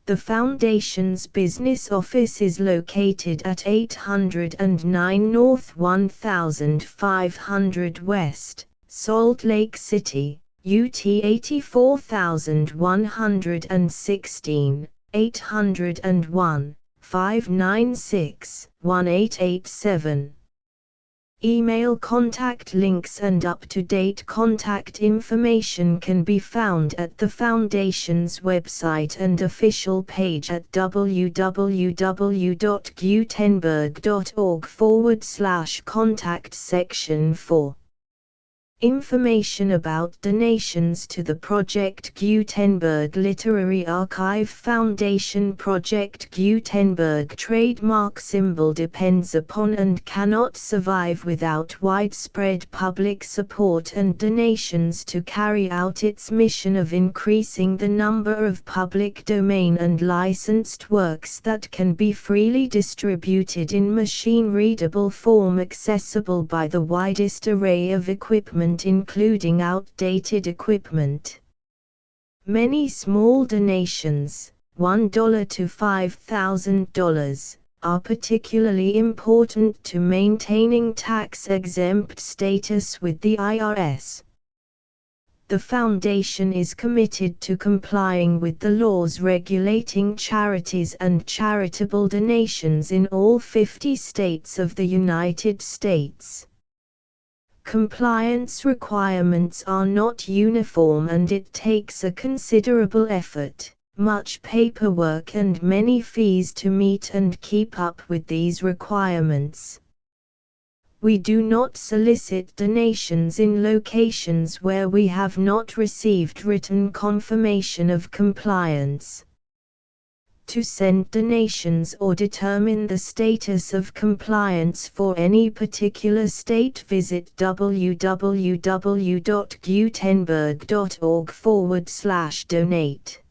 The Foundation's business office is located at 809 North 1500 West, Salt Lake City, UT 84116, 801-596-1887. Email contact links and up-to-date contact information can be found at the Foundation's website and official page at www.gutenberg.org/contact section 4. Information about donations to the Project Gutenberg Literary Archive Foundation. Project Gutenberg trademark symbol depends upon and cannot survive without widespread public support and donations to carry out its mission of increasing the number of public domain and licensed works that can be freely distributed in machine-readable form accessible by the widest array of equipment, including outdated equipment. Many small donations, $1 to $5,000, are particularly important to maintaining tax-exempt status with the IRS. The Foundation is committed to complying with the laws regulating charities and charitable donations in all 50 states of the United States. Compliance requirements are not uniform and it takes a considerable effort, much paperwork and many fees to meet and keep up with these requirements. We do not solicit donations in locations where we have not received written confirmation of compliance. To send donations or determine the status of compliance for any particular state, visit www.gutenberg.org/donate.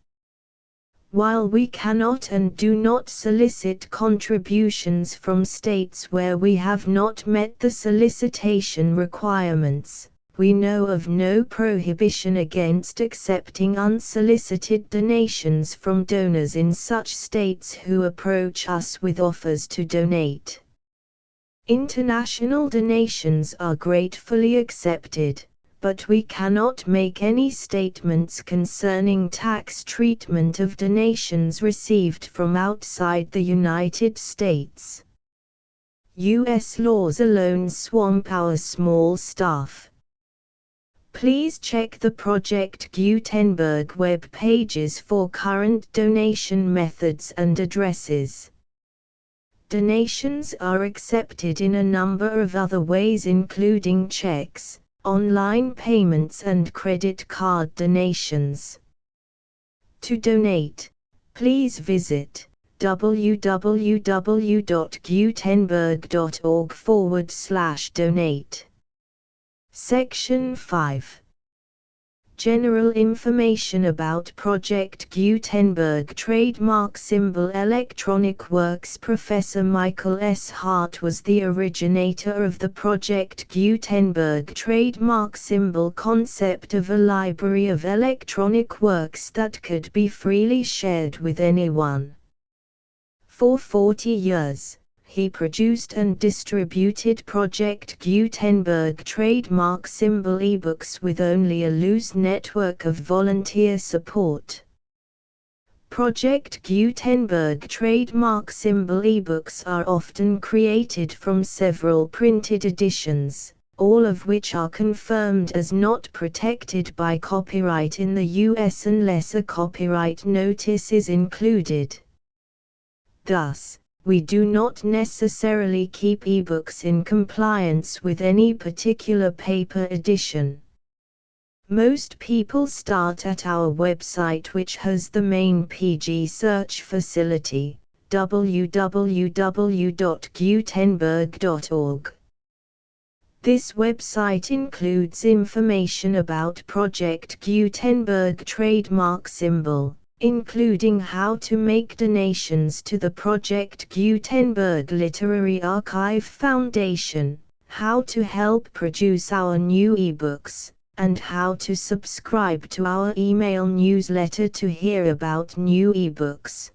While we cannot and do not solicit contributions from states where we have not met the solicitation requirements, we know of no prohibition against accepting unsolicited donations from donors in such states who approach us with offers to donate. International donations are gratefully accepted, but we cannot make any statements concerning tax treatment of donations received from outside the United States. U.S. laws alone swamp our small staff. Please check the Project Gutenberg web pages for current donation methods and addresses. Donations are accepted in a number of other ways, including checks, online payments and credit card donations. To donate, please visit www.gutenberg.org/donate. Section 5. General information about Project Gutenberg Trademark Symbol Electronic Works. Professor Michael S. Hart was the originator of the Project Gutenberg trademark symbol concept of a library of electronic works that could be freely shared with anyone. For 40 years, he produced and distributed Project Gutenberg trademark symbol ebooks with only a loose network of volunteer support. Project Gutenberg trademark symbol ebooks are often created from several printed editions, all of which are confirmed as not protected by copyright in the US unless a copyright notice is included. Thus, we do not necessarily keep ebooks in compliance with any particular paper edition. Most people start at our website, which has the main PG search facility, www.gutenberg.org. This website includes information about Project Gutenberg trademark symbol, including how to make donations to the Project Gutenberg Literary Archive Foundation, how to help produce our new ebooks, and how to subscribe to our email newsletter to hear about new ebooks.